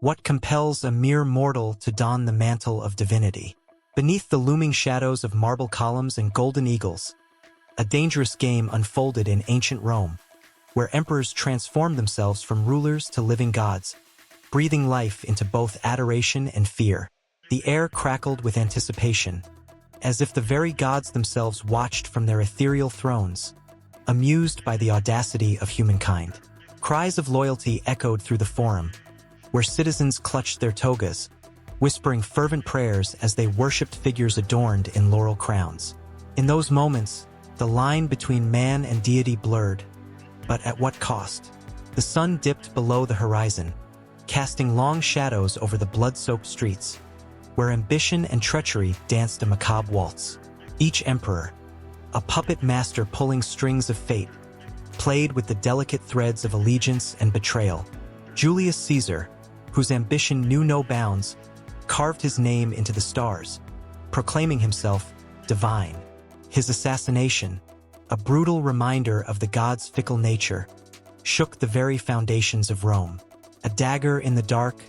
What compels a mere mortal to don the mantle of divinity? Beneath the looming shadows of marble columns and golden eagles, a dangerous game unfolded in ancient Rome, where emperors transformed themselves from rulers to living gods, breathing life into both adoration and fear. The air crackled with anticipation, as if the very gods themselves watched from their ethereal thrones, amused by the audacity of humankind. Cries of loyalty echoed through the forum, where citizens clutched their togas, whispering fervent prayers as they worshipped figures adorned in laurel crowns. In those moments, the line between man and deity blurred, but at what cost? The sun dipped below the horizon, casting long shadows over the blood-soaked streets, where ambition and treachery danced a macabre waltz. Each emperor, a puppet master pulling strings of fate, played with the delicate threads of allegiance and betrayal. Julius Caesar, whose ambition knew no bounds, carved his name into the stars, proclaiming himself divine. His assassination, a brutal reminder of the god's fickle nature, shook the very foundations of Rome. A dagger in the dark,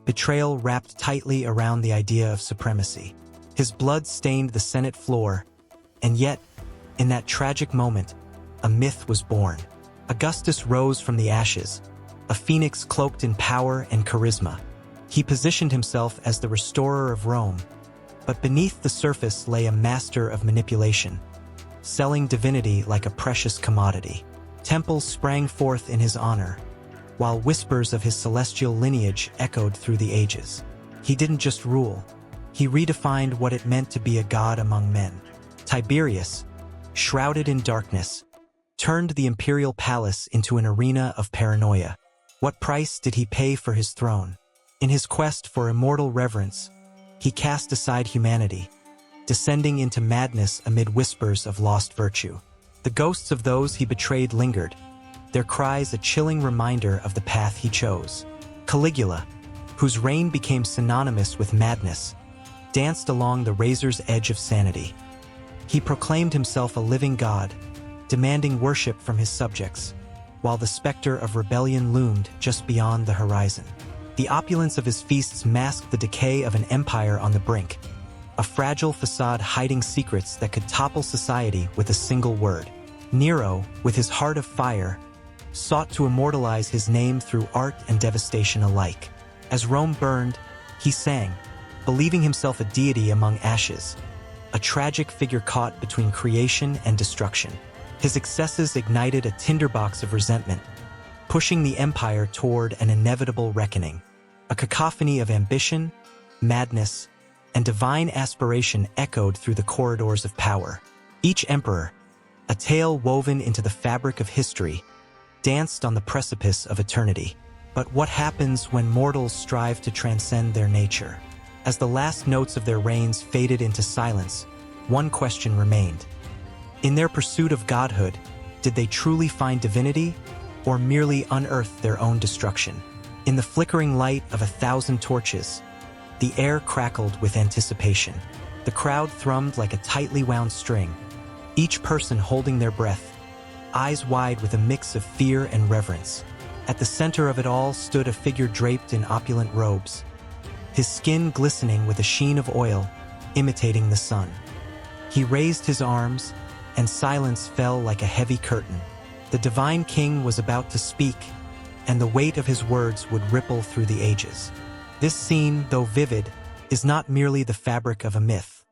betrayal wrapped tightly around the idea of supremacy. His blood stained the Senate floor, and yet, in that tragic moment, a myth was born. Augustus rose from the ashes, a phoenix cloaked in power and charisma. He positioned himself as the restorer of Rome, but beneath the surface lay a master of manipulation, selling divinity like a precious commodity. Temples sprang forth in his honor, while whispers of his celestial lineage echoed through the ages. He didn't just rule, he redefined what it meant to be a god among men. Tiberius, shrouded in darkness, turned the imperial palace into an arena of paranoia. What price did he pay for his throne? In his quest for immortal reverence, he cast aside humanity, descending into madness amid whispers of lost virtue. The ghosts of those he betrayed lingered, their cries a chilling reminder of the path he chose. Caligula, whose reign became synonymous with madness, danced along the razor's edge of sanity. He proclaimed himself a living god, demanding worship from his subjects, while the specter of rebellion loomed just beyond the horizon. The opulence of his feasts masked the decay of an empire on the brink, a fragile facade hiding secrets that could topple society with a single word. Nero, with his heart of fire, sought to immortalize his name through art and devastation alike. As Rome burned, he sang, believing himself a deity among ashes, a tragic figure caught between creation and destruction. His excesses ignited a tinderbox of resentment, pushing the empire toward an inevitable reckoning. A cacophony of ambition, madness, and divine aspiration echoed through the corridors of power. Each emperor, a tale woven into the fabric of history, danced on the precipice of eternity. But what happens when mortals strive to transcend their nature? As the last notes of their reigns faded into silence, one question remained. In their pursuit of godhood, did they truly find divinity, or merely unearth their own destruction? In the flickering light of 1,000 torches, the air crackled with anticipation. The crowd thrummed like a tightly wound string, each person holding their breath, eyes wide with a mix of fear and reverence. At the center of it all stood a figure draped in opulent robes, his skin glistening with a sheen of oil, imitating the sun. He raised his arms, and silence fell like a heavy curtain. The divine king was about to speak, and the weight of his words would ripple through the ages. This scene, though vivid, is not merely the fabric of a myth.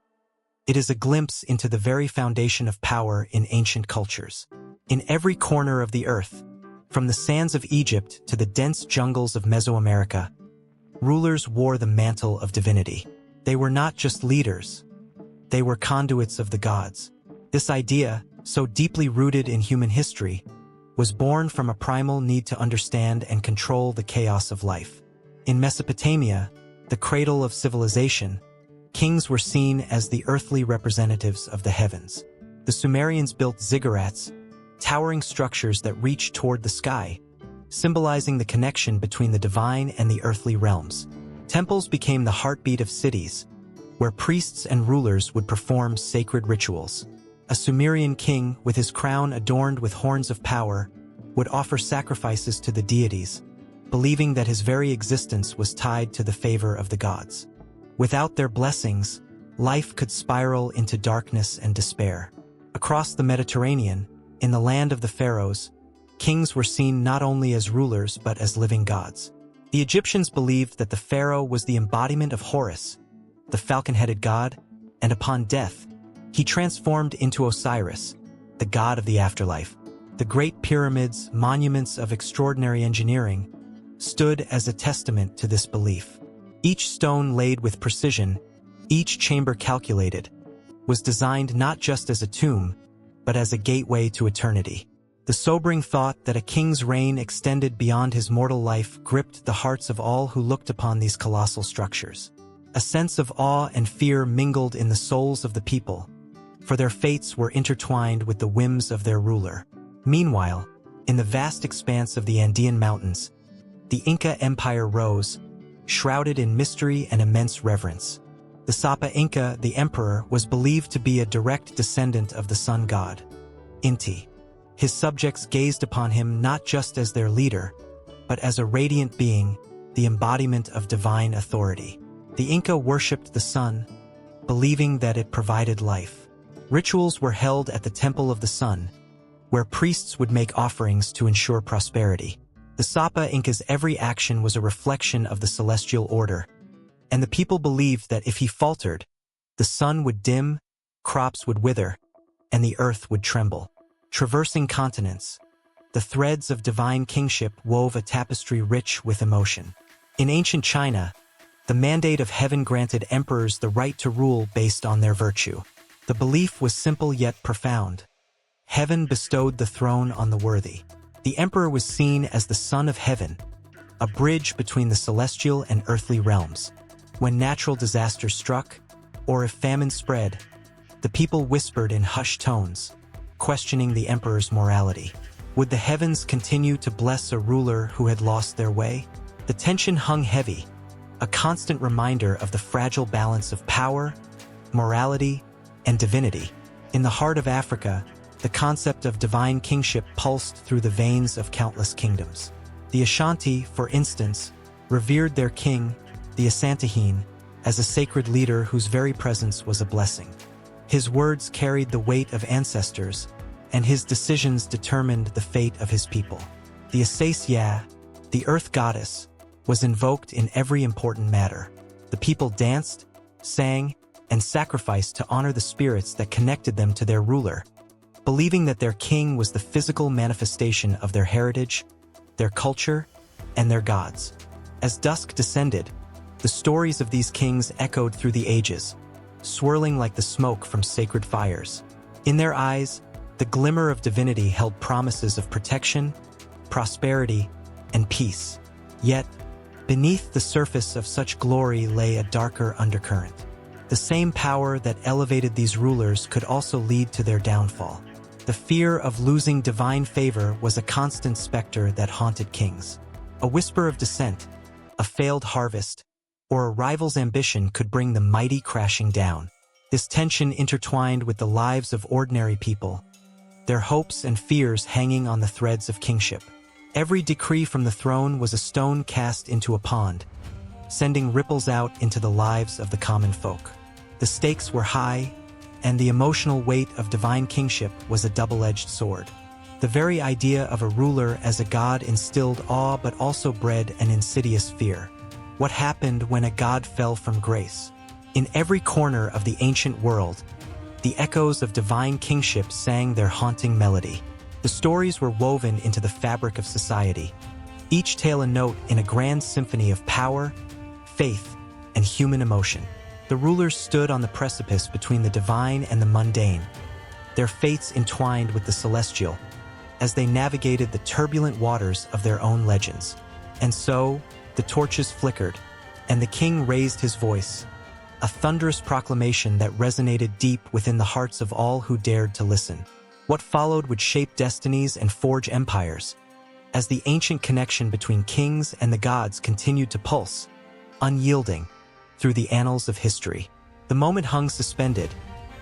It is a glimpse into the very foundation of power in ancient cultures. In every corner of the earth, from the sands of Egypt to the dense jungles of Mesoamerica, rulers wore the mantle of divinity. They were not just leaders, they were conduits of the gods. This idea, so deeply rooted in human history, was born from a primal need to understand and control the chaos of life. In Mesopotamia, the cradle of civilization, kings were seen as the earthly representatives of the heavens. The Sumerians built ziggurats, towering structures that reached toward the sky, symbolizing the connection between the divine and the earthly realms. Temples became the heartbeat of cities, where priests and rulers would perform sacred rituals. A Sumerian king, with his crown adorned with horns of power, would offer sacrifices to the deities, believing that his very existence was tied to the favor of the gods. Without their blessings, life could spiral into darkness and despair. Across the Mediterranean, in the land of the pharaohs, kings were seen not only as rulers but as living gods. The Egyptians believed that the pharaoh was the embodiment of Horus, the falcon-headed god, and upon death, he transformed into Osiris, the god of the afterlife. The great pyramids, monuments of extraordinary engineering, stood as a testament to this belief. Each stone laid with precision, each chamber calculated, was designed not just as a tomb, but as a gateway to eternity. The sobering thought that a king's reign extended beyond his mortal life gripped the hearts of all who looked upon these colossal structures. A sense of awe and fear mingled in the souls of the people, for their fates were intertwined with the whims of their ruler. Meanwhile, in the vast expanse of the Andean Mountains, the Inca Empire rose, shrouded in mystery and immense reverence. The Sapa Inca, the emperor, was believed to be a direct descendant of the sun god, Inti. His subjects gazed upon him not just as their leader, but as a radiant being, the embodiment of divine authority. The Inca worshipped the sun, believing that it provided life. Rituals were held at the Temple of the Sun, where priests would make offerings to ensure prosperity. The Sapa Inca's every action was a reflection of the celestial order, and the people believed that if he faltered, the sun would dim, crops would wither, and the earth would tremble. Traversing continents, the threads of divine kingship wove a tapestry rich with emotion. In ancient China, the mandate of heaven granted emperors the right to rule based on their virtue. The belief was simple yet profound. Heaven bestowed the throne on the worthy. The emperor was seen as the son of heaven, a bridge between the celestial and earthly realms. When natural disasters struck, or if famine spread, the people whispered in hushed tones, questioning the emperor's morality. Would the heavens continue to bless a ruler who had lost their way? The tension hung heavy, a constant reminder of the fragile balance of power, morality, and divinity. In the heart of Africa, the concept of divine kingship pulsed through the veins of countless kingdoms. The Ashanti, for instance, revered their king, the Asantehene, as a sacred leader whose very presence was a blessing. His words carried the weight of ancestors, and his decisions determined the fate of his people. The Asasiya, the earth goddess, was invoked in every important matter. The people danced, sang, and sacrificed to honor the spirits that connected them to their ruler, believing that their king was the physical manifestation of their heritage, their culture, and their gods. As dusk descended, the stories of these kings echoed through the ages, swirling like the smoke from sacred fires. In their eyes, the glimmer of divinity held promises of protection, prosperity, and peace. Yet, beneath the surface of such glory lay a darker undercurrent. The same power that elevated these rulers could also lead to their downfall. The fear of losing divine favor was a constant specter that haunted kings. A whisper of dissent, a failed harvest, or a rival's ambition could bring the mighty crashing down. This tension intertwined with the lives of ordinary people, their hopes and fears hanging on the threads of kingship. Every decree from the throne was a stone cast into a pond, sending ripples out into the lives of the common folk. The stakes were high, and the emotional weight of divine kingship was a double-edged sword. The very idea of a ruler as a god instilled awe but also bred an insidious fear. What happened when a god fell from grace? In every corner of the ancient world, the echoes of divine kingship sang their haunting melody. The stories were woven into the fabric of society, each tale a note in a grand symphony of power, faith, and human emotion. The rulers stood on the precipice between the divine and the mundane, their fates entwined with the celestial, as they navigated the turbulent waters of their own legends. And so, the torches flickered, and the king raised his voice, a thunderous proclamation that resonated deep within the hearts of all who dared to listen. What followed would shape destinies and forge empires, as the ancient connection between kings and the gods continued to pulse, unyielding, through the annals of history. The moment hung suspended,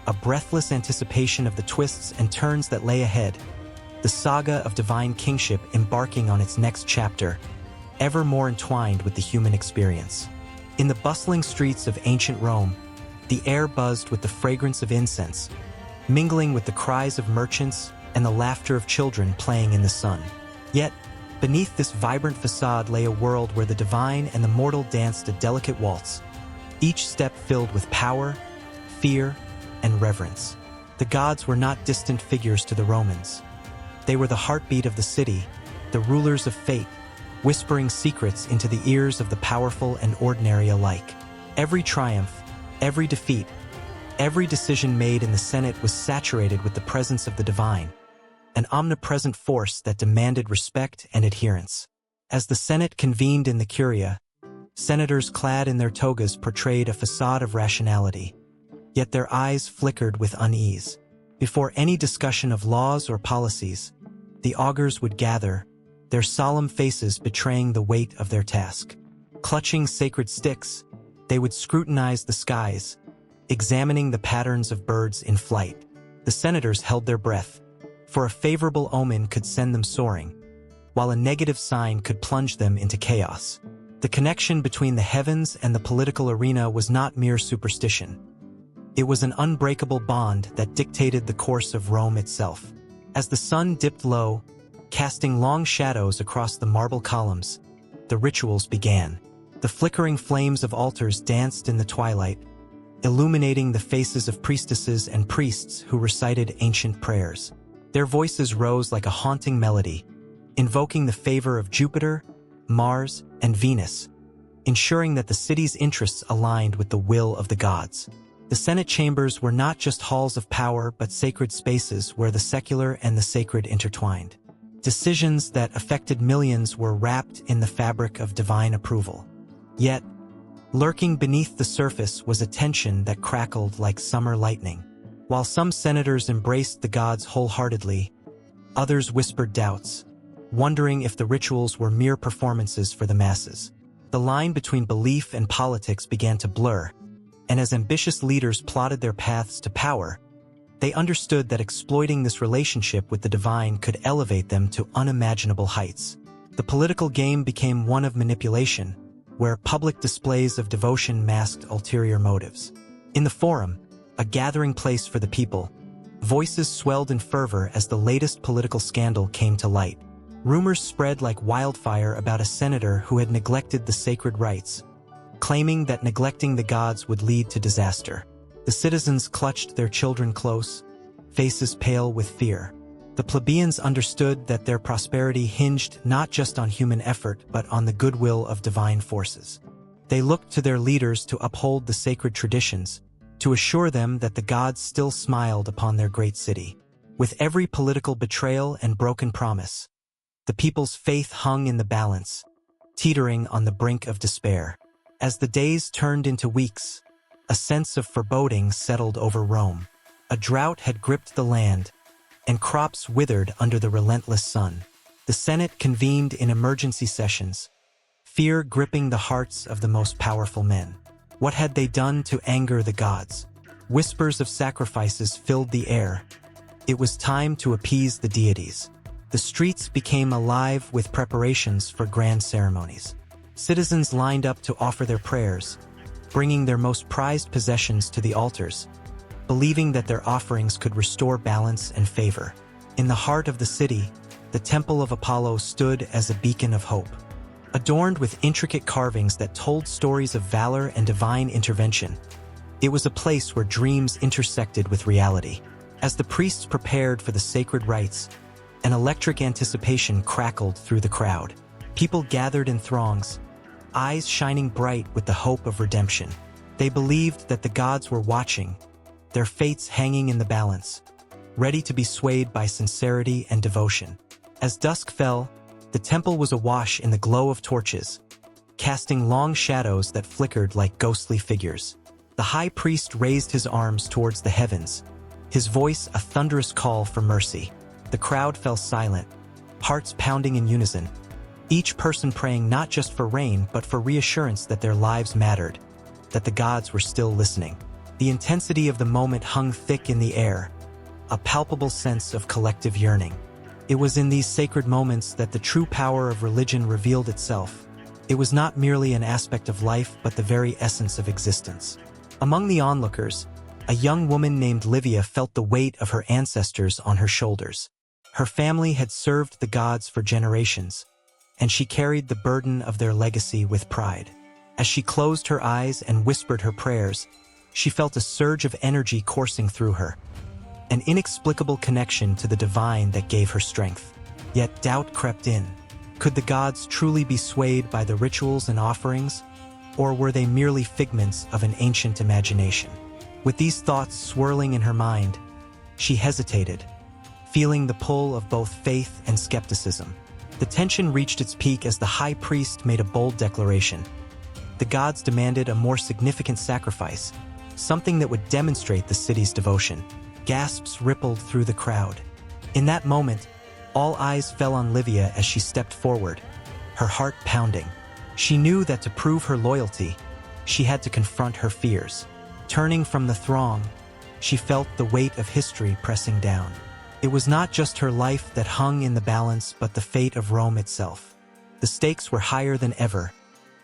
a breathless anticipation of the twists and turns that lay ahead, the saga of divine kingship embarking on its next chapter, ever more entwined with the human experience. In the bustling streets of ancient Rome, the air buzzed with the fragrance of incense, mingling with the cries of merchants and the laughter of children playing in the sun. Yet, beneath this vibrant facade lay a world where the divine and the mortal danced a delicate waltz, each step filled with power, fear, and reverence. The gods were not distant figures to the Romans. They were the heartbeat of the city, the rulers of fate, whispering secrets into the ears of the powerful and ordinary alike. Every triumph, every defeat, every decision made in the Senate was saturated with the presence of the divine, an omnipresent force that demanded respect and adherence. As the Senate convened in the Curia, senators clad in their togas portrayed a facade of rationality, yet their eyes flickered with unease. Before any discussion of laws or policies, the augurs would gather, their solemn faces betraying the weight of their task. Clutching sacred sticks, they would scrutinize the skies, examining the patterns of birds in flight. The senators held their breath, for a favorable omen could send them soaring, while a negative sign could plunge them into chaos. The connection between the heavens and the political arena was not mere superstition. It was an unbreakable bond that dictated the course of Rome itself. As the sun dipped low, casting long shadows across the marble columns, the rituals began. The flickering flames of altars danced in the twilight, illuminating the faces of priestesses and priests who recited ancient prayers. Their voices rose like a haunting melody, invoking the favor of Jupiter, Mars, and Venus, ensuring that the city's interests aligned with the will of the gods. The Senate chambers were not just halls of power but sacred spaces where the secular and the sacred intertwined. Decisions that affected millions were wrapped in the fabric of divine approval. Yet, lurking beneath the surface was a tension that crackled like summer lightning. While some senators embraced the gods wholeheartedly, others whispered doubts, wondering if the rituals were mere performances for the masses. The line between belief and politics began to blur, and as ambitious leaders plotted their paths to power, they understood that exploiting this relationship with the divine could elevate them to unimaginable heights. The political game became one of manipulation, where public displays of devotion masked ulterior motives. In the Forum, a gathering place for the people, voices swelled in fervor as the latest political scandal came to light. Rumors spread like wildfire about a senator who had neglected the sacred rites, claiming that neglecting the gods would lead to disaster. The citizens clutched their children close, faces pale with fear. The plebeians understood that their prosperity hinged not just on human effort but on the goodwill of divine forces. They looked to their leaders to uphold the sacred traditions, to assure them that the gods still smiled upon their great city. With every political betrayal and broken promise, the people's faith hung in the balance, teetering on the brink of despair. As the days turned into weeks, a sense of foreboding settled over Rome. A drought had gripped the land, and crops withered under the relentless sun. The Senate convened in emergency sessions, fear gripping the hearts of the most powerful men. What had they done to anger the gods? Whispers of sacrifices filled the air. It was time to appease the deities. The streets became alive with preparations for grand ceremonies. Citizens lined up to offer their prayers, bringing their most prized possessions to the altars, believing that their offerings could restore balance and favor. In the heart of the city, the Temple of Apollo stood as a beacon of hope. Adorned with intricate carvings that told stories of valor and divine intervention, it was a place where dreams intersected with reality. As the priests prepared for the sacred rites, an electric anticipation crackled through the crowd. People gathered in throngs, eyes shining bright with the hope of redemption. They believed that the gods were watching, their fates hanging in the balance, ready to be swayed by sincerity and devotion. As dusk fell, the temple was awash in the glow of torches, casting long shadows that flickered like ghostly figures. The high priest raised his arms towards the heavens, his voice a thunderous call for mercy. The crowd fell silent, hearts pounding in unison, each person praying not just for rain but for reassurance that their lives mattered, that the gods were still listening. The intensity of the moment hung thick in the air, a palpable sense of collective yearning. It was in these sacred moments that the true power of religion revealed itself, It was not merely an aspect of life but the very essence of existence. Among the onlookers, a young woman named Livia felt the weight of her ancestors on her shoulders. Her family had served the gods for generations, and she carried the burden of their legacy with pride. As she closed her eyes and whispered her prayers, she felt a surge of energy coursing through her, an inexplicable connection to the divine that gave her strength. Yet doubt crept in. Could the gods truly be swayed by the rituals and offerings, or were they merely figments of an ancient imagination? With these thoughts swirling in her mind, she hesitated, feeling the pull of both faith and skepticism. The tension reached its peak as the high priest made a bold declaration. The gods demanded a more significant sacrifice, something that would demonstrate the city's devotion. Gasps rippled through the crowd. In that moment, all eyes fell on Livia as she stepped forward, her heart pounding. She knew that to prove her loyalty, she had to confront her fears. Turning from the throng, she felt the weight of history pressing down. It was not just her life that hung in the balance but the fate of Rome itself. The stakes were higher than ever,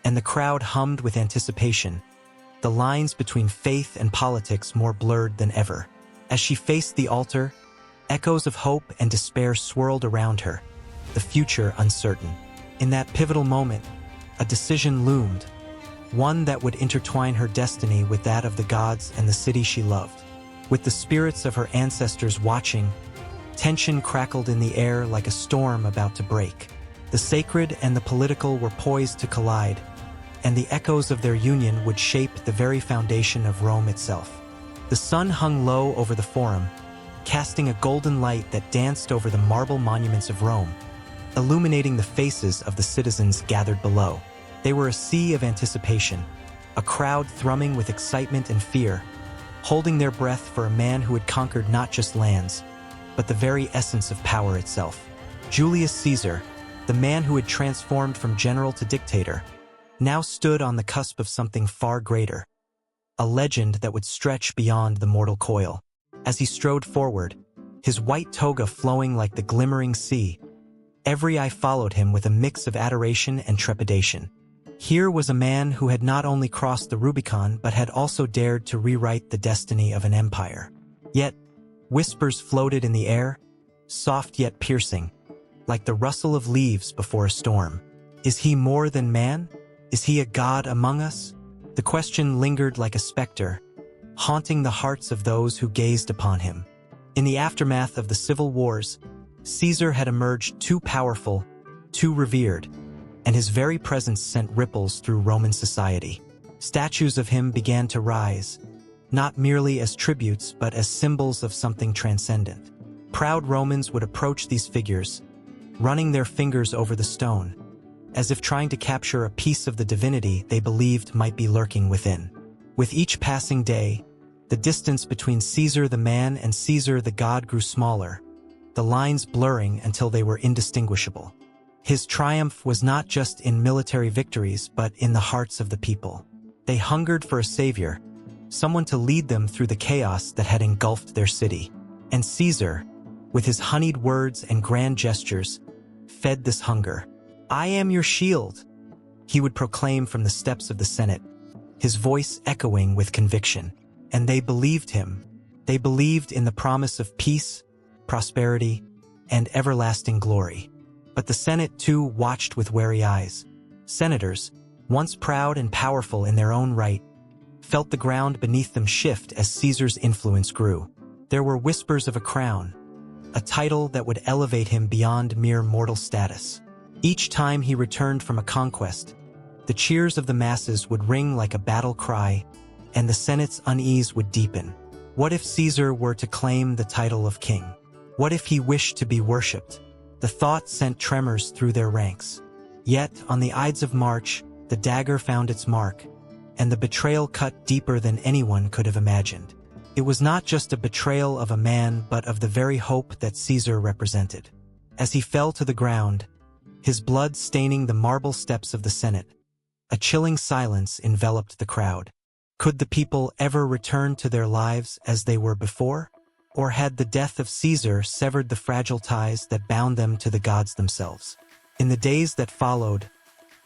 and the crowd hummed with anticipation, the lines between faith and politics more blurred than ever. As she faced the altar, echoes of hope and despair swirled around her, the future uncertain. In that pivotal moment, a decision loomed, one that would intertwine her destiny with that of the gods and the city she loved. With the spirits of her ancestors watching, tension crackled in the air like a storm about to break. The sacred and the political were poised to collide, and the echoes of their union would shape the very foundation of Rome itself. The sun hung low over the forum, casting a golden light that danced over the marble monuments of Rome, illuminating the faces of the citizens gathered below. They were a sea of anticipation, a crowd thrumming with excitement and fear, holding their breath for a man who had conquered not just lands, but the very essence of power itself. Julius Caesar, the man who had transformed from general to dictator, now stood on the cusp of something far greater, a legend that would stretch beyond the mortal coil. As he strode forward, his white toga flowing like the glimmering sea, every eye followed him with a mix of adoration and trepidation. Here was a man who had not only crossed the Rubicon but had also dared to rewrite the destiny of an empire. Yet, whispers floated in the air, soft yet piercing, like the rustle of leaves before a storm. Is he more than man? Is he a god among us? The question lingered like a specter, haunting the hearts of those who gazed upon him. In the aftermath of the civil wars, Caesar had emerged too powerful, too revered, and his very presence sent ripples through Roman society. Statues of him began to rise, not merely as tributes but as symbols of something transcendent. Proud Romans would approach these figures, running their fingers over the stone, as if trying to capture a piece of the divinity they believed might be lurking within. With each passing day, the distance between Caesar the man and Caesar the god grew smaller, the lines blurring until they were indistinguishable. His triumph was not just in military victories but in the hearts of the people. They hungered for a savior, someone to lead them through the chaos that had engulfed their city. And Caesar, with his honeyed words and grand gestures, fed this hunger. "I am your shield," he would proclaim from the steps of the Senate, his voice echoing with conviction. And they believed him. They believed in the promise of peace, prosperity, and everlasting glory. But the Senate too watched with wary eyes. Senators, once proud and powerful in their own right, felt the ground beneath them shift as Caesar's influence grew. There were whispers of a crown, a title that would elevate him beyond mere mortal status. Each time he returned from a conquest, the cheers of the masses would ring like a battle cry, and the Senate's unease would deepen. What if Caesar were to claim the title of king? What if he wished to be worshipped? The thought sent tremors through their ranks. Yet, on the Ides of March, the dagger found its mark, and the betrayal cut deeper than anyone could have imagined. It was not just a betrayal of a man but of the very hope that Caesar represented. As he fell to the ground, his blood staining the marble steps of the Senate, a chilling silence enveloped the crowd. Could the people ever return to their lives as they were before? Or had the death of Caesar severed the fragile ties that bound them to the gods themselves? In the days that followed,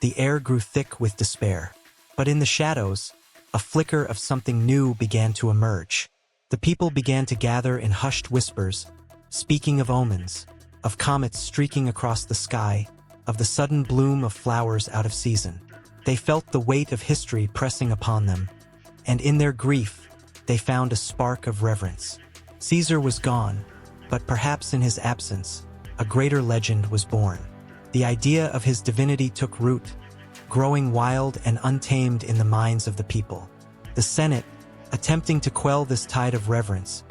The air grew thick with despair. But in the shadows, a flicker of something new began to emerge. The people began to gather in hushed whispers, speaking of omens, of comets streaking across the sky, of the sudden bloom of flowers out of season. They felt the weight of history pressing upon them, and in their grief, they found a spark of reverence. Caesar was gone, but perhaps in his absence, a greater legend was born. The idea of his divinity took root, growing wild and untamed in the minds of the people. The Senate, attempting to quell this tide of reverence,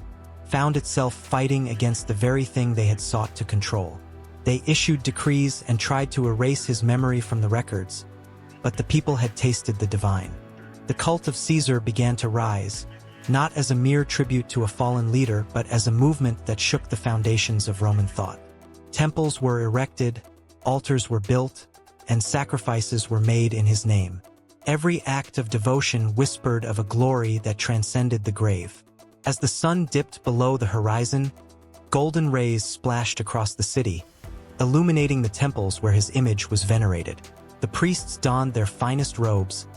found itself fighting against the very thing they had sought to control. They issued decrees and tried to erase his memory from the records, but the people had tasted the divine. The cult of Caesar began to rise, not as a mere tribute to a fallen leader, but as a movement that shook the foundations of Roman thought. Temples were erected, altars were built, and sacrifices were made in his name. Every act of devotion whispered of a glory that transcended the grave. As the sun dipped below the horizon, golden rays splashed across the city, illuminating the temples where his image was venerated. The priests donned their finest robes,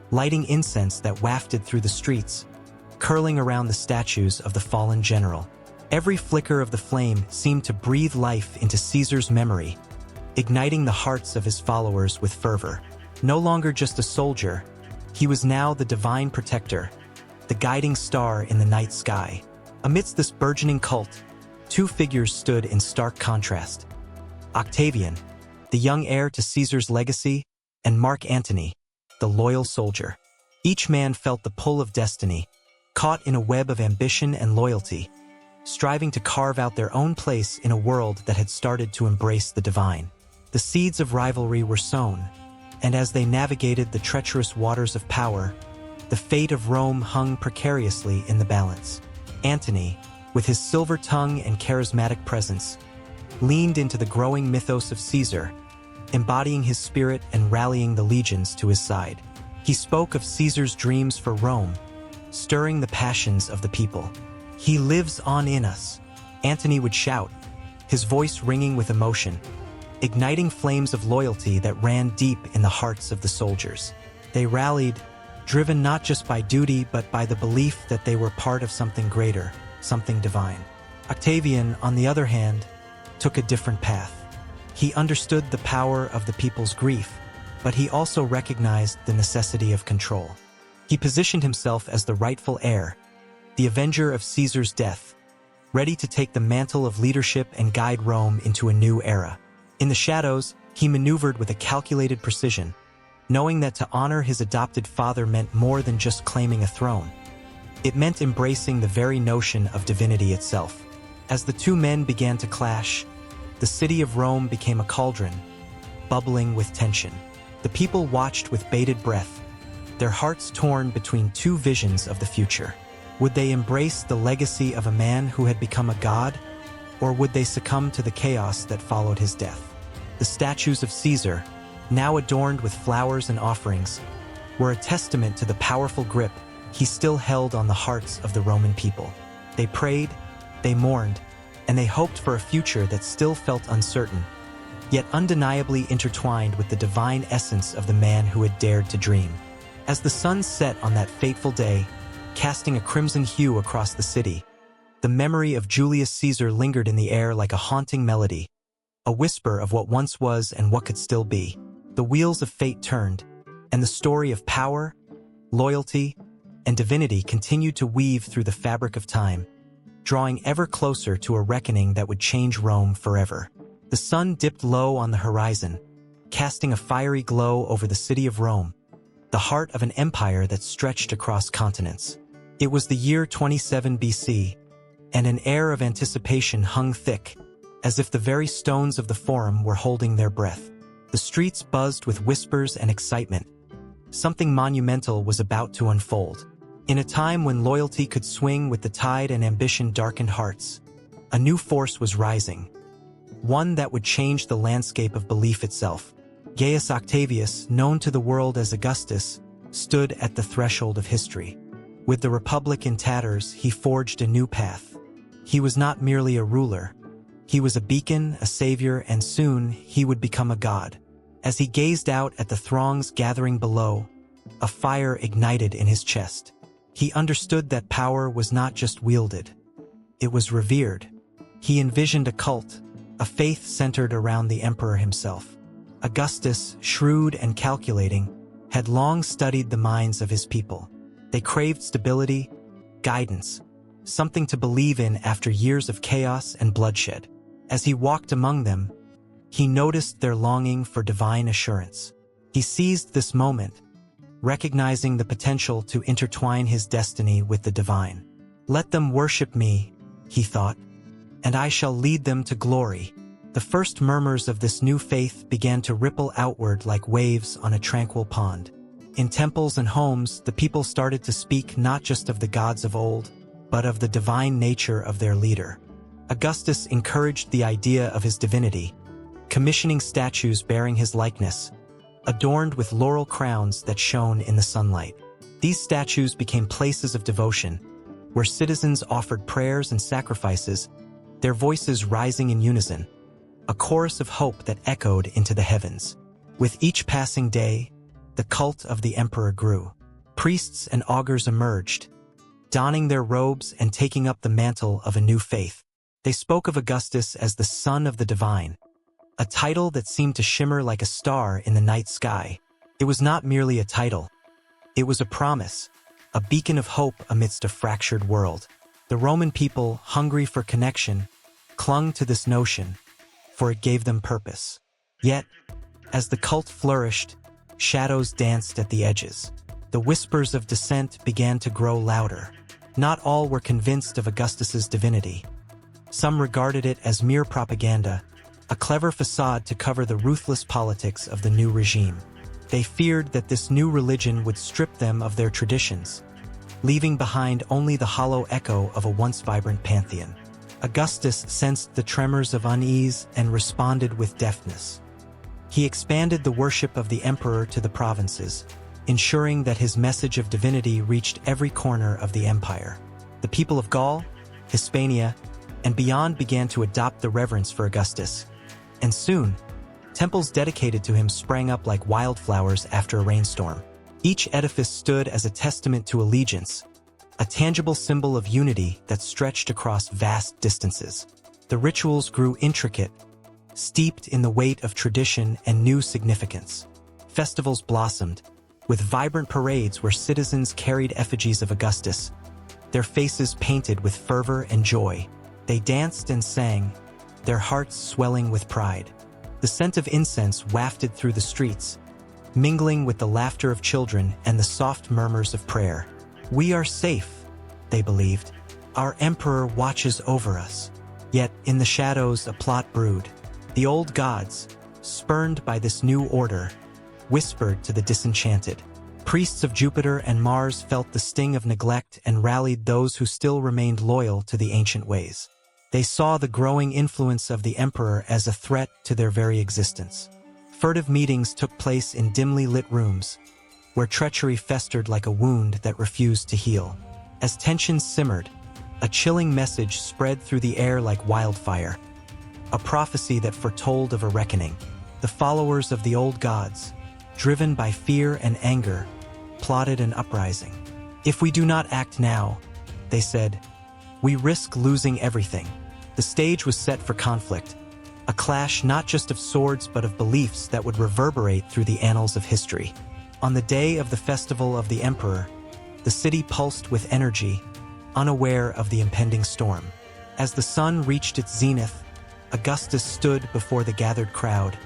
lighting incense that wafted through the streets, curling around the statues of the fallen general. Every flicker of the flame seemed to breathe life into Caesar's memory, igniting the hearts of his followers with fervor. No longer just a soldier, he was now the divine protector, the guiding star in the night sky. Amidst this burgeoning cult, two figures stood in stark contrast. Octavian, the young heir to Caesar's legacy, and Mark Antony, the loyal soldier. Each man felt the pull of destiny, caught in a web of ambition and loyalty, striving to carve out their own place in a world that had started to embrace the divine. The seeds of rivalry were sown, and as they navigated the treacherous waters of power, the fate of Rome hung precariously in the balance. Antony, with his silver tongue and charismatic presence, leaned into the growing mythos of Caesar, embodying his spirit and rallying the legions to his side. He spoke of Caesar's dreams for Rome, stirring the passions of the people. "He lives on in us," Antony would shout, his voice ringing with emotion, igniting flames of loyalty that ran deep in the hearts of the soldiers. They rallied, driven not just by duty but by the belief that they were part of something greater, something divine. Octavian, on the other hand, took a different path. He understood the power of the people's grief, but he also recognized the necessity of control. He positioned himself as the rightful heir, the avenger of Caesar's death, ready to take the mantle of leadership and guide Rome into a new era. In the shadows, he maneuvered with a calculated precision, knowing that to honor his adopted father meant more than just claiming a throne. It meant embracing the very notion of divinity itself. As the two men began to clash, the city of Rome became a cauldron, bubbling with tension. The people watched with bated breath, their hearts torn between two visions of the future. Would they embrace the legacy of a man who had become a god, or would they succumb to the chaos that followed his death? The statues of Caesar, now adorned with flowers and offerings, were a testament to the powerful grip he still held on the hearts of the Roman people. They prayed, they mourned, and they hoped for a future that still felt uncertain, yet undeniably intertwined with the divine essence of the man who had dared to dream. As the sun set on that fateful day, casting a crimson hue across the city, the memory of Julius Caesar lingered in the air like a haunting melody, a whisper of what once was and what could still be. The wheels of fate turned, and the story of power, loyalty, and divinity continued to weave through the fabric of time, drawing ever closer to a reckoning that would change Rome forever. The sun dipped low on the horizon, casting a fiery glow over the city of Rome, the heart of an empire that stretched across continents. It was the year 27 BC, and an air of anticipation hung thick, as if the very stones of the Forum were holding their breath. The streets buzzed with whispers and excitement. Something monumental was about to unfold. In a time when loyalty could swing with the tide and ambition darkened hearts, a new force was rising, one that would change the landscape of belief itself. Gaius Octavius, known to the world as Augustus, stood at the threshold of history. With the Republic in tatters, he forged a new path. He was not merely a ruler. He was a beacon, a savior, and soon he would become a god. As he gazed out at the throngs gathering below, a fire ignited in his chest. He understood that power was not just wielded, it was revered. He envisioned a cult, a faith centered around the emperor himself. Augustus, shrewd and calculating, had long studied the minds of his people. They craved stability, guidance, something to believe in after years of chaos and bloodshed. As he walked among them, he noticed their longing for divine assurance. He seized this moment, recognizing the potential to intertwine his destiny with the divine. "Let them worship me," he thought, "and I shall lead them to glory." The first murmurs of this new faith began to ripple outward like waves on a tranquil pond. In temples and homes, the people started to speak not just of the gods of old, but of the divine nature of their leader. Augustus encouraged the idea of his divinity, commissioning statues bearing his likeness, adorned with laurel crowns that shone in the sunlight. These statues became places of devotion, where citizens offered prayers and sacrifices, their voices rising in unison, a chorus of hope that echoed into the heavens. With each passing day, the cult of the emperor grew. Priests and augurs emerged, donning their robes and taking up the mantle of a new faith. They spoke of Augustus as the son of the divine, a title that seemed to shimmer like a star in the night sky. It was not merely a title. It was a promise, a beacon of hope amidst a fractured world. The Roman people, hungry for connection, clung to this notion, for it gave them purpose. Yet, as the cult flourished, shadows danced at the edges. The whispers of dissent began to grow louder. Not all were convinced of Augustus's divinity. Some regarded it as mere propaganda, a clever facade to cover the ruthless politics of the new regime. They feared that this new religion would strip them of their traditions, leaving behind only the hollow echo of a once vibrant pantheon. Augustus sensed the tremors of unease and responded with deftness. He expanded the worship of the emperor to the provinces, ensuring that his message of divinity reached every corner of the empire. The people of Gaul, Hispania, and beyond began to adopt the reverence for Augustus, and soon, temples dedicated to him sprang up like wildflowers after a rainstorm. Each edifice stood as a testament to allegiance, a tangible symbol of unity that stretched across vast distances. The rituals grew intricate, steeped in the weight of tradition and new significance. Festivals blossomed, with vibrant parades where citizens carried effigies of Augustus, their faces painted with fervor and joy. They danced and sang, their hearts swelling with pride. The scent of incense wafted through the streets, mingling with the laughter of children and the soft murmurs of prayer. "We are safe," they believed. "Our emperor watches over us." Yet, in the shadows, a plot brewed. The old gods, spurned by this new order, whispered to the disenchanted. Priests of Jupiter and Mars felt the sting of neglect and rallied those who still remained loyal to the ancient ways. They saw the growing influence of the emperor as a threat to their very existence. Furtive meetings took place in dimly lit rooms, where treachery festered like a wound that refused to heal. As tensions simmered, a chilling message spread through the air like wildfire, a prophecy that foretold of a reckoning. The followers of the old gods, driven by fear and anger, plotted an uprising. "If we do not act now," they said, "we risk losing everything." The stage was set for conflict, a clash not just of swords but of beliefs that would reverberate through the annals of history. On the day of the festival of the emperor, the city pulsed with energy, unaware of the impending storm. As the sun reached its zenith, Augustus stood before the gathered crowd,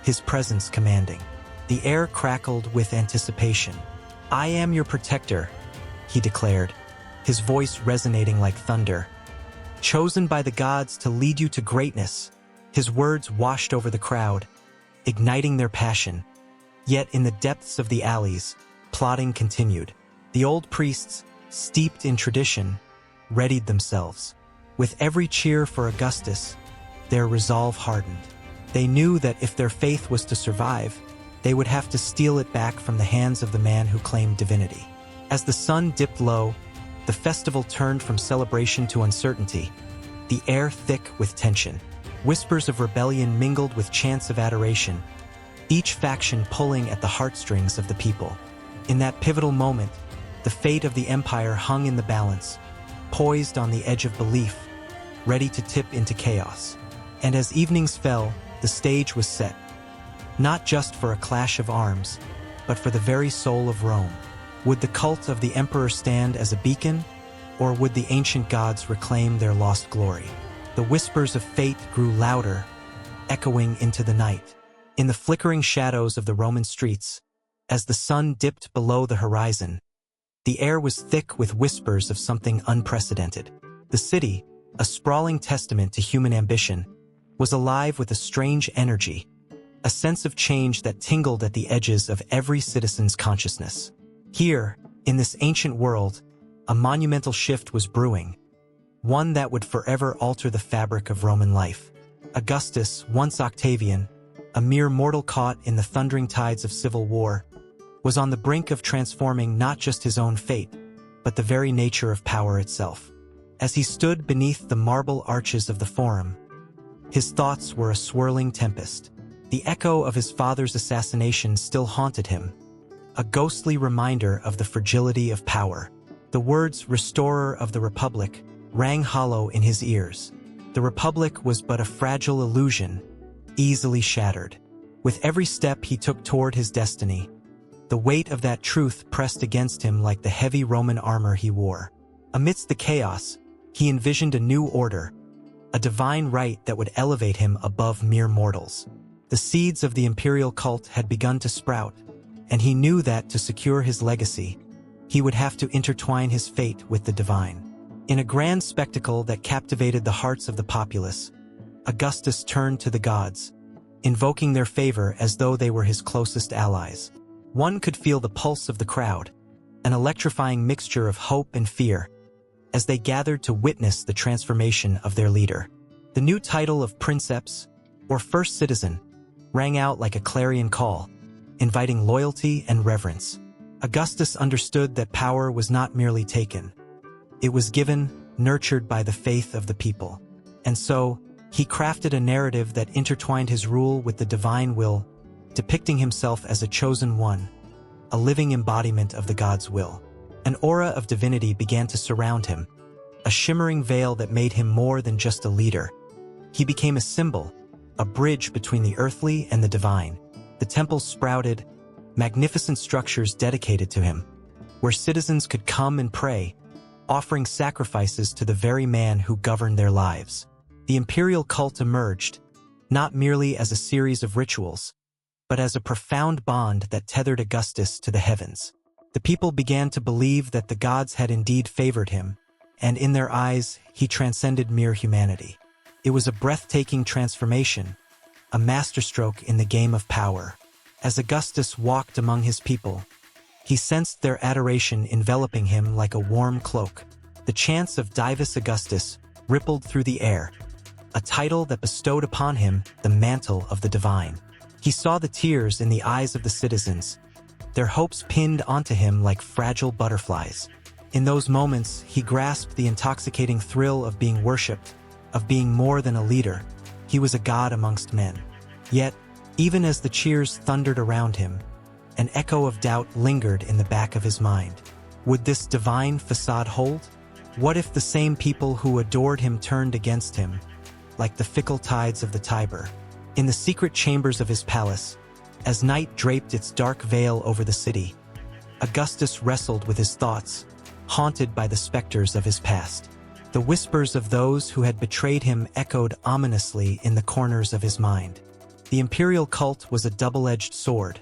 his presence commanding. The air crackled with anticipation. "I am your protector," he declared, his voice resonating like thunder. "Chosen by the gods to lead you to greatness." His words washed over the crowd, igniting their passion. Yet in the depths of the alleys, plotting continued. The old priests, steeped in tradition, readied themselves. With every cheer for Augustus, their resolve hardened. They knew that if their faith was to survive, they would have to steal it back from the hands of the man who claimed divinity. As the sun dipped low, the festival turned from celebration to uncertainty, the air thick with tension. Whispers of rebellion mingled with chants of adoration, each faction pulling at the heartstrings of the people. In that pivotal moment, the fate of the empire hung in the balance, poised on the edge of belief, ready to tip into chaos. And as evenings fell, the stage was set, not just for a clash of arms, but for the very soul of Rome. Would the cult of the emperor stand as a beacon, or would the ancient gods reclaim their lost glory? The whispers of fate grew louder, echoing into the night. In the flickering shadows of the Roman streets, as the sun dipped below the horizon, the air was thick with whispers of something unprecedented. The city, a sprawling testament to human ambition, was alive with a strange energy, a sense of change that tingled at the edges of every citizen's consciousness. Here, in this ancient world, a monumental shift was brewing, one that would forever alter the fabric of Roman life. Augustus, once Octavian, a mere mortal caught in the thundering tides of civil war, was on the brink of transforming not just his own fate, but the very nature of power itself. As he stood beneath the marble arches of the Forum, his thoughts were a swirling tempest. The echo of his father's assassination still haunted him, a ghostly reminder of the fragility of power. The words "restorer of the Republic" rang hollow in his ears. The Republic was but a fragile illusion, easily shattered. With every step he took toward his destiny, the weight of that truth pressed against him like the heavy Roman armor he wore. Amidst the chaos, he envisioned a new order, a divine right that would elevate him above mere mortals. The seeds of the imperial cult had begun to sprout, and he knew that to secure his legacy, he would have to intertwine his fate with the divine. In a grand spectacle that captivated the hearts of the populace, Augustus turned to the gods, invoking their favor as though they were his closest allies. One could feel the pulse of the crowd, an electrifying mixture of hope and fear, as they gathered to witness the transformation of their leader. The new title of princeps, or first citizen, rang out like a clarion call, inviting loyalty and reverence. Augustus understood that power was not merely taken. It was given, nurtured by the faith of the people. And so, he crafted a narrative that intertwined his rule with the divine will, depicting himself as a chosen one, a living embodiment of the God's will. An aura of divinity began to surround him, a shimmering veil that made him more than just a leader. He became a symbol, a bridge between the earthly and the divine. The temples sprouted, magnificent structures dedicated to him, where citizens could come and pray, offering sacrifices to the very man who governed their lives. The imperial cult emerged, not merely as a series of rituals, but as a profound bond that tethered Augustus to the heavens. The people began to believe that the gods had indeed favored him, and in their eyes, he transcended mere humanity. It was a breathtaking transformation, a masterstroke in the game of power. As Augustus walked among his people, he sensed their adoration enveloping him like a warm cloak. The chants of Divus Augustus rippled through the air, a title that bestowed upon him the mantle of the divine. He saw the tears in the eyes of the citizens, their hopes pinned onto him like fragile butterflies. In those moments, he grasped the intoxicating thrill of being worshipped, of being more than a leader. He was a god amongst men. Yet, even as the cheers thundered around him, an echo of doubt lingered in the back of his mind. Would this divine facade hold? What if the same people who adored him turned against him, like the fickle tides of the Tiber? In the secret chambers of his palace, as night draped its dark veil over the city, Augustus wrestled with his thoughts, haunted by the specters of his past. The whispers of those who had betrayed him echoed ominously in the corners of his mind. The imperial cult was a double-edged sword.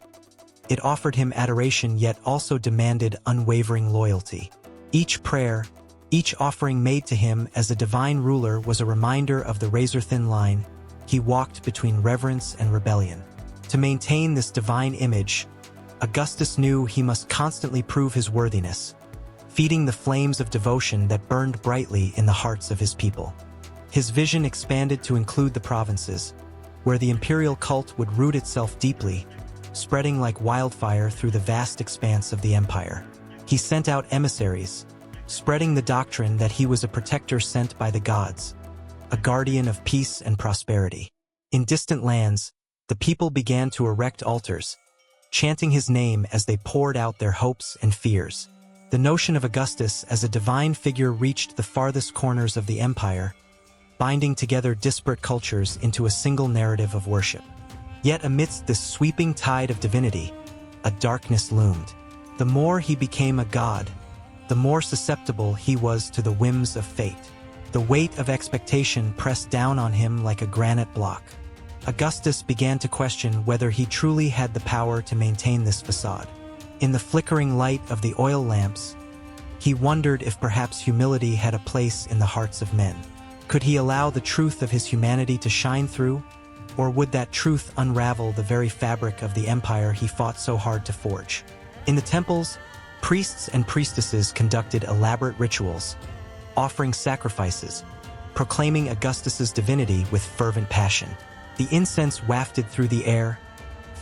It offered him adoration yet also demanded unwavering loyalty. Each prayer, each offering made to him as a divine ruler was a reminder of the razor-thin line he walked between reverence and rebellion. To maintain this divine image, Augustus knew he must constantly prove his worthiness, feeding the flames of devotion that burned brightly in the hearts of his people. His vision expanded to include the provinces, where the imperial cult would root itself deeply, spreading like wildfire through the vast expanse of the empire. He sent out emissaries, spreading the doctrine that he was a protector sent by the gods, a guardian of peace and prosperity. In distant lands, the people began to erect altars, chanting his name as they poured out their hopes and fears. The notion of Augustus as a divine figure reached the farthest corners of the empire, binding together disparate cultures into a single narrative of worship. Yet amidst this sweeping tide of divinity, a darkness loomed. The more he became a god, the more susceptible he was to the whims of fate. The weight of expectation pressed down on him like a granite block. Augustus began to question whether he truly had the power to maintain this facade. In the flickering light of the oil lamps, he wondered if perhaps humility had a place in the hearts of men. Could he allow the truth of his humanity to shine through, or would that truth unravel the very fabric of the empire he fought so hard to forge? In the temples, priests and priestesses conducted elaborate rituals, offering sacrifices, proclaiming Augustus's divinity with fervent passion. The incense wafted through the air,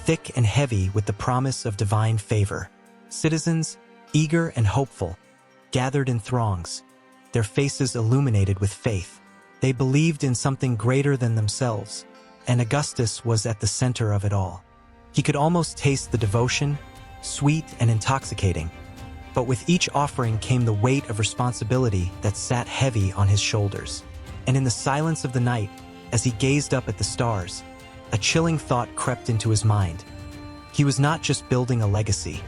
thick and heavy with the promise of divine favor. Citizens, eager and hopeful, gathered in throngs, their faces illuminated with faith. They believed in something greater than themselves, and Augustus was at the center of it all. He could almost taste the devotion, sweet and intoxicating, but with each offering came the weight of responsibility that sat heavy on his shoulders. And in the silence of the night, as he gazed up at the stars, a chilling thought crept into his mind. He was not just building a legacy.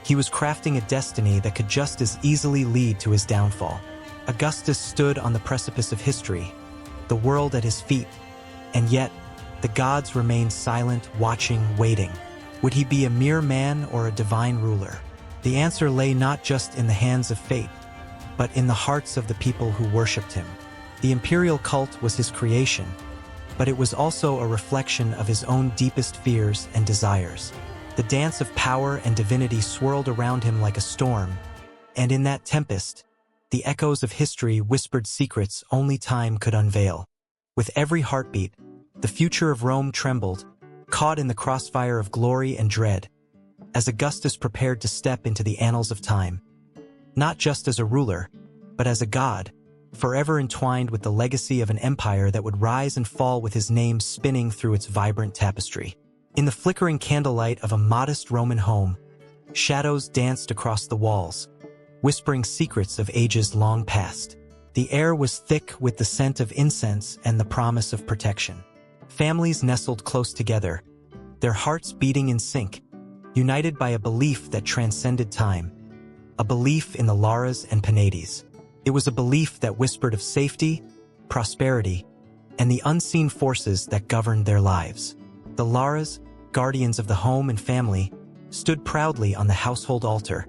He was crafting a destiny that could just as easily lead to his downfall. Augustus stood on the precipice of history, the world at his feet, and yet the gods remained silent, watching, waiting. Would he be a mere man or a divine ruler? The answer lay not just in the hands of fate, but in the hearts of the people who worshipped him. The imperial cult was his creation, but it was also a reflection of his own deepest fears and desires. The dance of power and divinity swirled around him like a storm, and in that tempest, the echoes of history whispered secrets only time could unveil. With every heartbeat, the future of Rome trembled, caught in the crossfire of glory and dread, as Augustus prepared to step into the annals of time, not just as a ruler, but as a god, forever entwined with the legacy of an empire that would rise and fall with his name spinning through its vibrant tapestry. In the flickering candlelight of a modest Roman home, shadows danced across the walls, whispering secrets of ages long past. The air was thick with the scent of incense and the promise of protection. Families nestled close together, their hearts beating in sync, united by a belief that transcended time, a belief in the Laras and Penates. It was a belief that whispered of safety, prosperity, and the unseen forces that governed their lives. The Laras, guardians of the home and family, stood proudly on the household altar,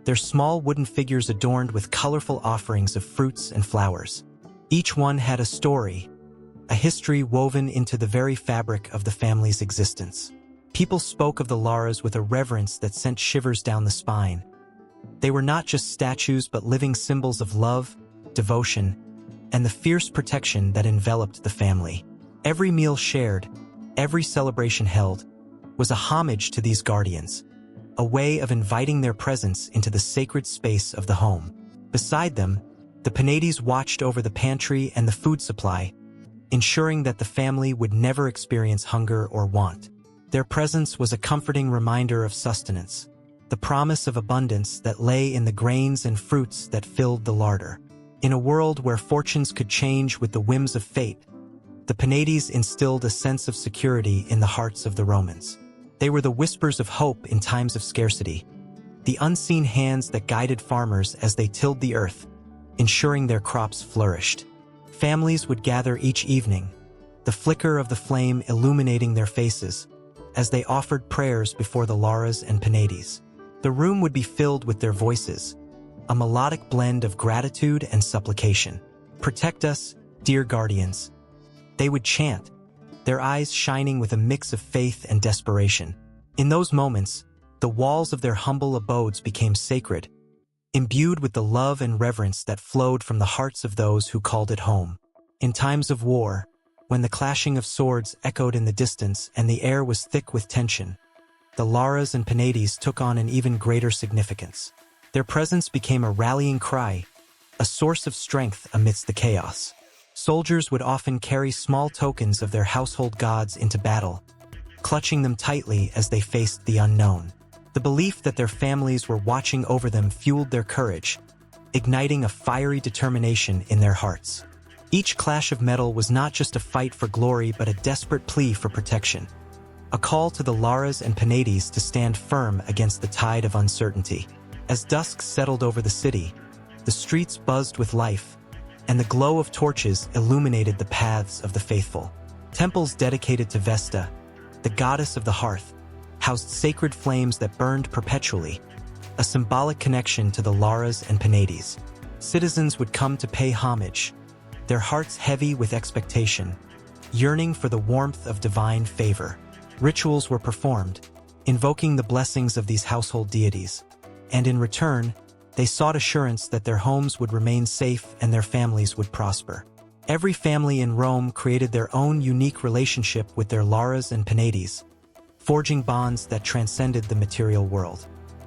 their small wooden figures adorned with colorful offerings of fruits and flowers. Each one had a story, a history woven into the very fabric of the family's existence. People spoke of the Laras with a reverence that sent shivers down the spine. They were not just statues but living symbols of love, devotion, and the fierce protection that enveloped the family. Every meal shared, every celebration held, was a homage to these guardians, a way of inviting their presence into the sacred space of the home. Beside them, the Penates watched over the pantry and the food supply, ensuring that the family would never experience hunger or want. Their presence was a comforting reminder of sustenance, the promise of abundance that lay in the grains and fruits that filled the larder. In a world where fortunes could change with the whims of fate, the Penates instilled a sense of security in the hearts of the Romans. They were the whispers of hope in times of scarcity, the unseen hands that guided farmers as they tilled the earth, ensuring their crops flourished. Families would gather each evening, the flicker of the flame illuminating their faces, as they offered prayers before the Laras and Penates. The room would be filled with their voices, a melodic blend of gratitude and supplication. "Protect us, dear guardians," they would chant, their eyes shining with a mix of faith and desperation. In those moments, the walls of their humble abodes became sacred, imbued with the love and reverence that flowed from the hearts of those who called it home. In times of war, when the clashing of swords echoed in the distance and the air was thick with tension, the Laras and Penates took on an even greater significance. Their presence became a rallying cry, a source of strength amidst the chaos. Soldiers would often carry small tokens of their household gods into battle, clutching them tightly as they faced the unknown. The belief that their families were watching over them fueled their courage, igniting a fiery determination in their hearts. Each clash of metal was not just a fight for glory but a desperate plea for protection, a call to the Laras and Penates to stand firm against the tide of uncertainty. As dusk settled over the city, the streets buzzed with life, and the glow of torches illuminated the paths of the faithful. Temples dedicated to Vesta, the goddess of the hearth, housed sacred flames that burned perpetually, a symbolic connection to the Laras and Penates. Citizens would come to pay homage, their hearts heavy with expectation, yearning for the warmth of divine favor. Rituals were performed, invoking the blessings of these household deities, and in return, they sought assurance that their homes would remain safe and their families would prosper. Every family in Rome created their own unique relationship with their Laras and Penates, forging bonds that transcended the material world.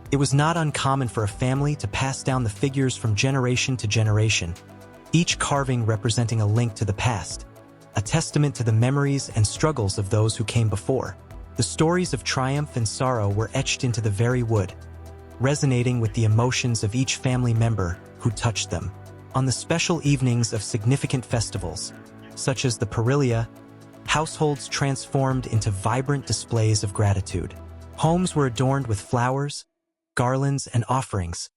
It was not uncommon for a family to pass down the figures from generation to generation, each carving representing a link to the past, a testament to the memories and struggles of those who came before. The stories of triumph and sorrow were etched into the very wood, resonating with the emotions of each family member who touched them. On the special evenings of significant festivals, such as the Perilia, households transformed into vibrant displays of gratitude. Homes were adorned with flowers, garlands, and offerings,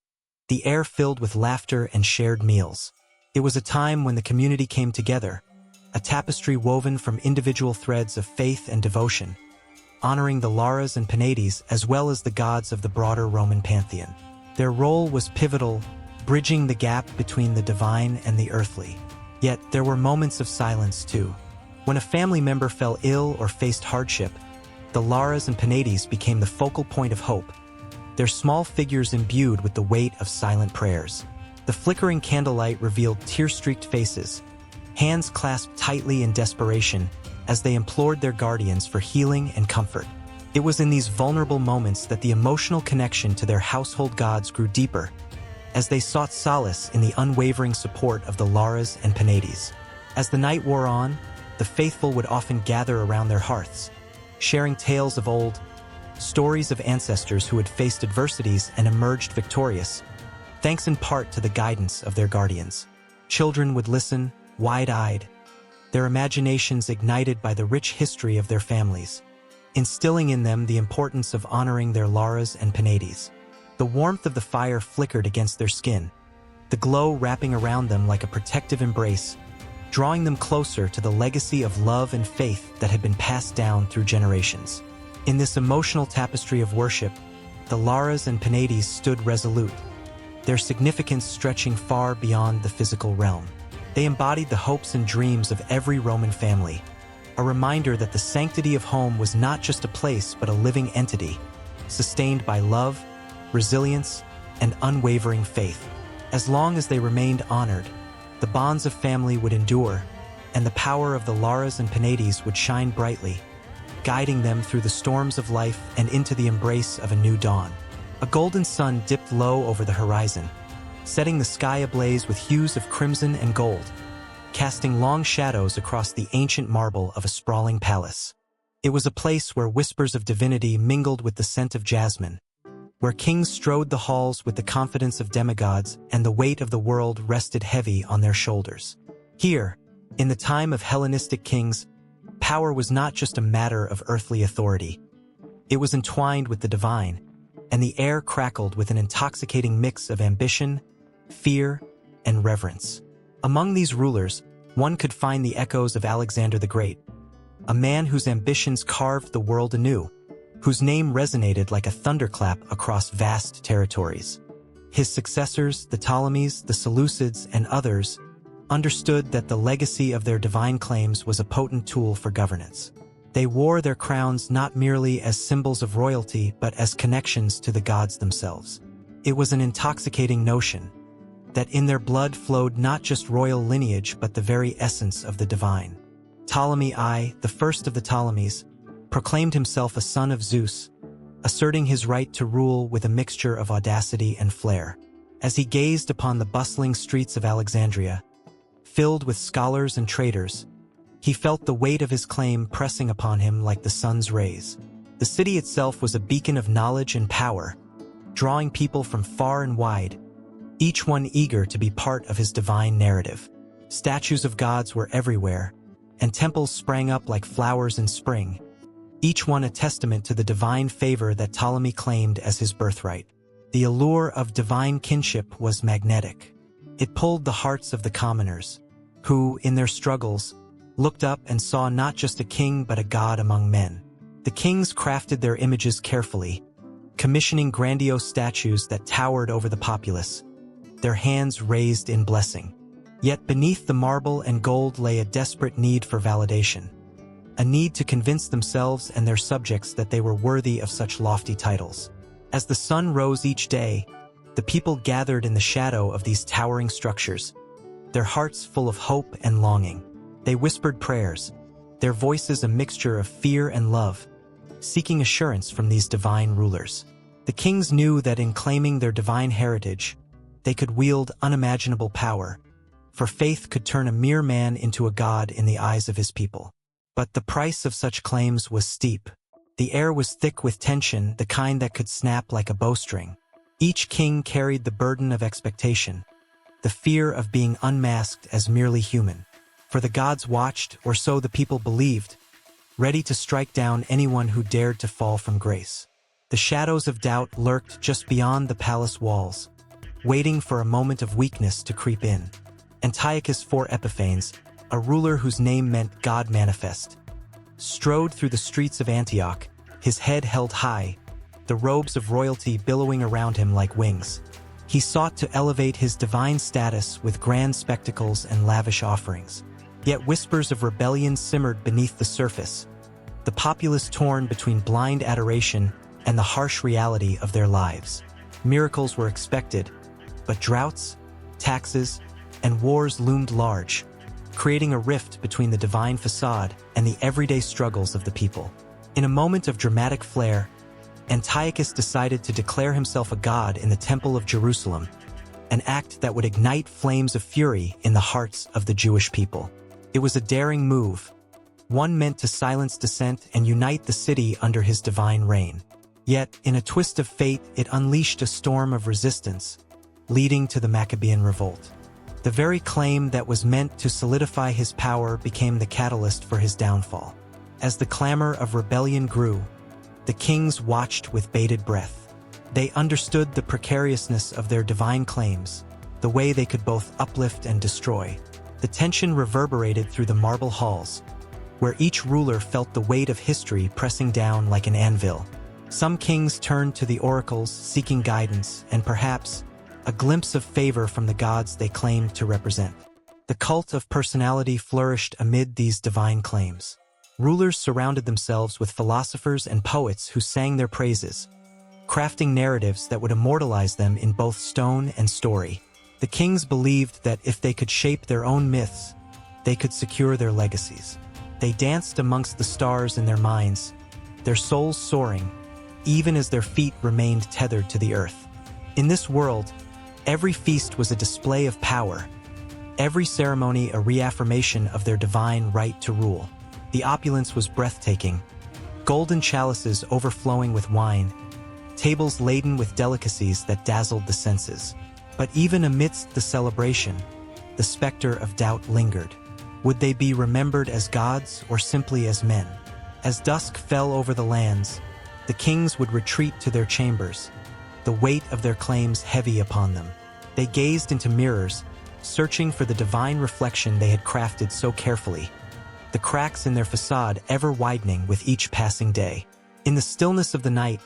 the air filled with laughter and shared meals. It was a time when the community came together, a tapestry woven from individual threads of faith and devotion, honoring the Laras and Penates as well as the gods of the broader Roman pantheon. Their role was pivotal, bridging the gap between the divine and the earthly. Yet there were moments of silence too. When a family member fell ill or faced hardship, the Laras and Penates became the focal point of hope, their small figures imbued with the weight of silent prayers. The flickering candlelight revealed tear-streaked faces, hands clasped tightly in desperation as they implored their guardians for healing and comfort. It was in these vulnerable moments that the emotional connection to their household gods grew deeper, as they sought solace in the unwavering support of the Laras and Penates. As the night wore on, the faithful would often gather around their hearths, sharing tales of old, stories of ancestors who had faced adversities and emerged victorious, thanks in part to the guidance of their guardians. Children would listen, wide-eyed, their imaginations ignited by the rich history of their families, instilling in them the importance of honoring their Laras and Penates. The warmth of the fire flickered against their skin, the glow wrapping around them like a protective embrace, drawing them closer to the legacy of love and faith that had been passed down through generations. In this emotional tapestry of worship, the Laras and Penates stood resolute, their significance stretching far beyond the physical realm. They embodied the hopes and dreams of every Roman family, a reminder that the sanctity of home was not just a place but a living entity, sustained by love, resilience, and unwavering faith. As long as they remained honored, the bonds of family would endure, and the power of the Laras and Penates would shine brightly, guiding them through the storms of life and into the embrace of a new dawn. A golden sun dipped low over the horizon, setting the sky ablaze with hues of crimson and gold, casting long shadows across the ancient marble of a sprawling palace. It was a place where whispers of divinity mingled with the scent of jasmine, where kings strode the halls with the confidence of demigods and the weight of the world rested heavy on their shoulders. Here, in the time of Hellenistic kings, power was not just a matter of earthly authority. It was entwined with the divine, and the air crackled with an intoxicating mix of ambition, fear, and reverence. Among these rulers, one could find the echoes of Alexander the Great, a man whose ambitions carved the world anew, whose name resonated like a thunderclap across vast territories. His successors, the Ptolemies, the Seleucids, and others, understood that the legacy of their divine claims was a potent tool for governance. They wore their crowns not merely as symbols of royalty but as connections to the gods themselves. It was an intoxicating notion that in their blood flowed not just royal lineage but the very essence of the divine. Ptolemy I, the first of the Ptolemies, proclaimed himself a son of Zeus, asserting his right to rule with a mixture of audacity and flair. As he gazed upon the bustling streets of Alexandria, filled with scholars and traders, He felt the weight of his claim pressing upon him like the sun's rays. The city itself was a beacon of knowledge and power, drawing people from far and wide, each one eager to be part of his divine narrative. Statues of gods were everywhere, and temples sprang up like flowers in spring, each one a testament to the divine favor that Ptolemy claimed as his birthright. The allure of divine kinship was magnetic. It pulled the hearts of the commoners, who, in their struggles, looked up and saw not just a king but a god among men. The kings crafted their images carefully, commissioning grandiose statues that towered over the populace, their hands raised in blessing. Yet beneath the marble and gold lay a desperate need for validation, a need to convince themselves and their subjects that they were worthy of such lofty titles. As the sun rose each day, the people gathered in the shadow of these towering structures, their hearts full of hope and longing. They whispered prayers, their voices a mixture of fear and love, seeking assurance from these divine rulers. The kings knew that in claiming their divine heritage, they could wield unimaginable power, for faith could turn a mere man into a god in the eyes of his people. But the price of such claims was steep. The air was thick with tension, the kind that could snap like a bowstring. Each king carried the burden of expectation, the fear of being unmasked as merely human. For the gods watched, or so the people believed, ready to strike down anyone who dared to fall from grace. The shadows of doubt lurked just beyond the palace walls, waiting for a moment of weakness to creep in. Antiochus IV Epiphanes, a ruler whose name meant God manifest, strode through the streets of Antioch, his head held high, the robes of royalty billowing around him like wings. He sought to elevate his divine status with grand spectacles and lavish offerings. Yet whispers of rebellion simmered beneath the surface, the populace torn between blind adoration and the harsh reality of their lives. Miracles were expected, but droughts, taxes, and wars loomed large, creating a rift between the divine facade and the everyday struggles of the people. In a moment of dramatic flair, Antiochus decided to declare himself a god in the Temple of Jerusalem, an act that would ignite flames of fury in the hearts of the Jewish people. It was a daring move, one meant to silence dissent and unite the city under his divine reign. Yet, in a twist of fate, it unleashed a storm of resistance, leading to the Maccabean revolt. The very claim that was meant to solidify his power became the catalyst for his downfall. As the clamor of rebellion grew, the kings watched with bated breath. They understood the precariousness of their divine claims, the way they could both uplift and destroy. The tension reverberated through the marble halls, where each ruler felt the weight of history pressing down like an anvil. Some kings turned to the oracles, seeking guidance and perhaps a glimpse of favor from the gods they claimed to represent. The cult of personality flourished amid these divine claims. Rulers surrounded themselves with philosophers and poets who sang their praises, crafting narratives that would immortalize them in both stone and story. The kings believed that if they could shape their own myths, they could secure their legacies. They danced amongst the stars in their minds, their souls soaring, even as their feet remained tethered to the earth. In this world, every feast was a display of power, every ceremony a reaffirmation of their divine right to rule. The opulence was breathtaking, golden chalices overflowing with wine, tables laden with delicacies that dazzled the senses. But even amidst the celebration, the specter of doubt lingered. Would they be remembered as gods or simply as men? As dusk fell over the lands, the kings would retreat to their chambers, the weight of their claims heavy upon them. They gazed into mirrors, searching for the divine reflection they had crafted so carefully, the cracks in their facade ever widening with each passing day. In the stillness of the night,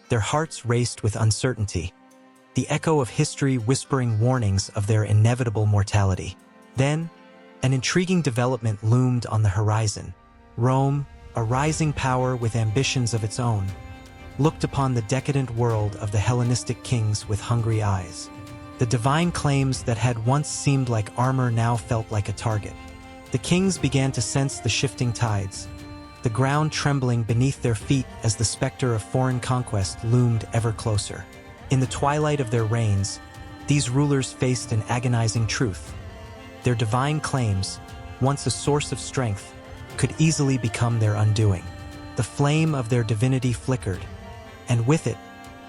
their hearts raced with uncertainty, the echo of history whispering warnings of their inevitable mortality. Then, an intriguing development loomed on the horizon. Rome, a rising power with ambitions of its own, looked upon the decadent world of the Hellenistic kings with hungry eyes. The divine claims that had once seemed like armor now felt like a target. The kings began to sense the shifting tides, the ground trembling beneath their feet as the specter of foreign conquest loomed ever closer. In the twilight of their reigns, these rulers faced an agonizing truth. Their divine claims, once a source of strength, could easily become their undoing. The flame of their divinity flickered, and with it,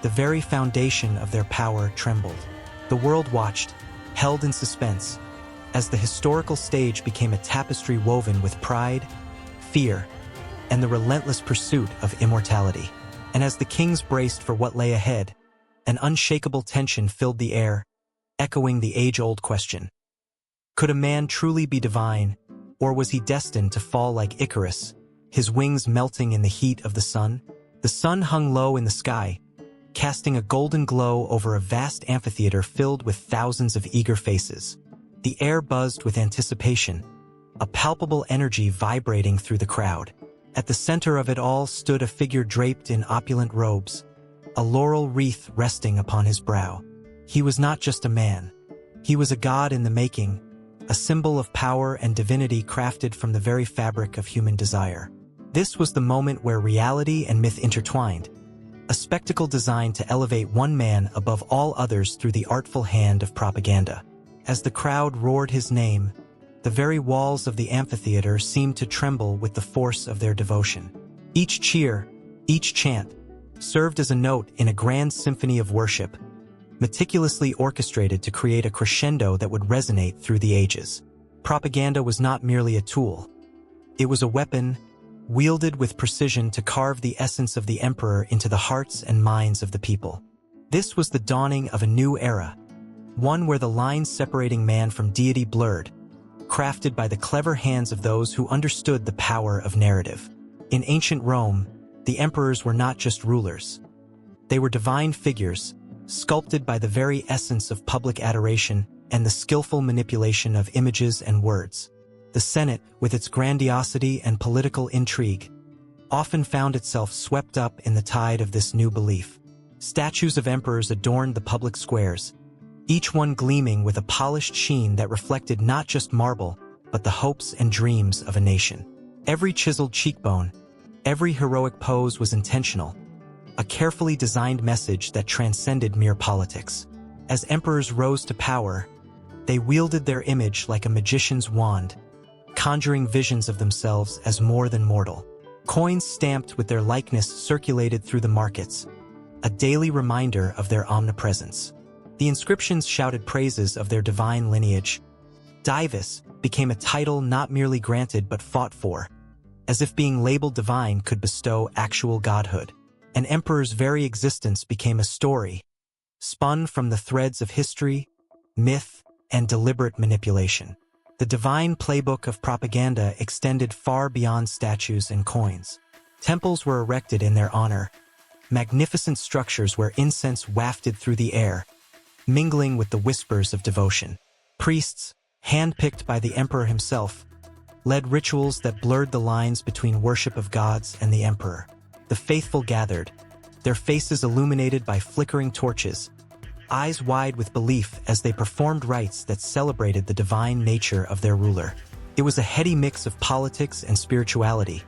the very foundation of their power trembled. The world watched, held in suspense, as the historical stage became a tapestry woven with pride, fear, and the relentless pursuit of immortality. And as the kings braced for what lay ahead, an unshakable tension filled the air, echoing the age-old question. Could a man truly be divine, or was he destined to fall like Icarus, his wings melting in the heat of the sun? The sun hung low in the sky, casting a golden glow over a vast amphitheater filled with thousands of eager faces. The air buzzed with anticipation, a palpable energy vibrating through the crowd. At the center of it all stood a figure draped in opulent robes, a laurel wreath resting upon his brow. He was not just a man. He was a god in the making, a symbol of power and divinity crafted from the very fabric of human desire. This was the moment where reality and myth intertwined, a spectacle designed to elevate one man above all others through the artful hand of propaganda. As the crowd roared his name, the very walls of the amphitheater seemed to tremble with the force of their devotion. Each cheer, each chant, served as a note in a grand symphony of worship, meticulously orchestrated to create a crescendo that would resonate through the ages. Propaganda was not merely a tool. It was a weapon, wielded with precision to carve the essence of the emperor into the hearts and minds of the people. This was the dawning of a new era, one where the lines separating man from deity blurred, crafted by the clever hands of those who understood the power of narrative. In ancient Rome, the emperors were not just rulers. They were divine figures, sculpted by the very essence of public adoration and the skillful manipulation of images and words. The Senate, with its grandiosity and political intrigue, often found itself swept up in the tide of this new belief. Statues of emperors adorned the public squares, each one gleaming with a polished sheen that reflected not just marble, but the hopes and dreams of a nation. Every chiseled cheekbone, every heroic pose was intentional, a carefully designed message that transcended mere politics. As emperors rose to power, they wielded their image like a magician's wand, conjuring visions of themselves as more than mortal. Coins stamped with their likeness circulated through the markets, a daily reminder of their omnipresence. The inscriptions shouted praises of their divine lineage. Divus became a title not merely granted but fought for, as if being labeled divine could bestow actual godhood. An emperor's very existence became a story, spun from the threads of history, myth, and deliberate manipulation. The divine playbook of propaganda extended far beyond statues and coins. Temples were erected in their honor, magnificent structures where incense wafted through the air, mingling with the whispers of devotion. Priests, handpicked by the emperor himself, led rituals that blurred the lines between worship of gods and the emperor. The faithful gathered, their faces illuminated by flickering torches, eyes wide with belief as they performed rites that celebrated the divine nature of their ruler. It was a heady mix of politics and spirituality,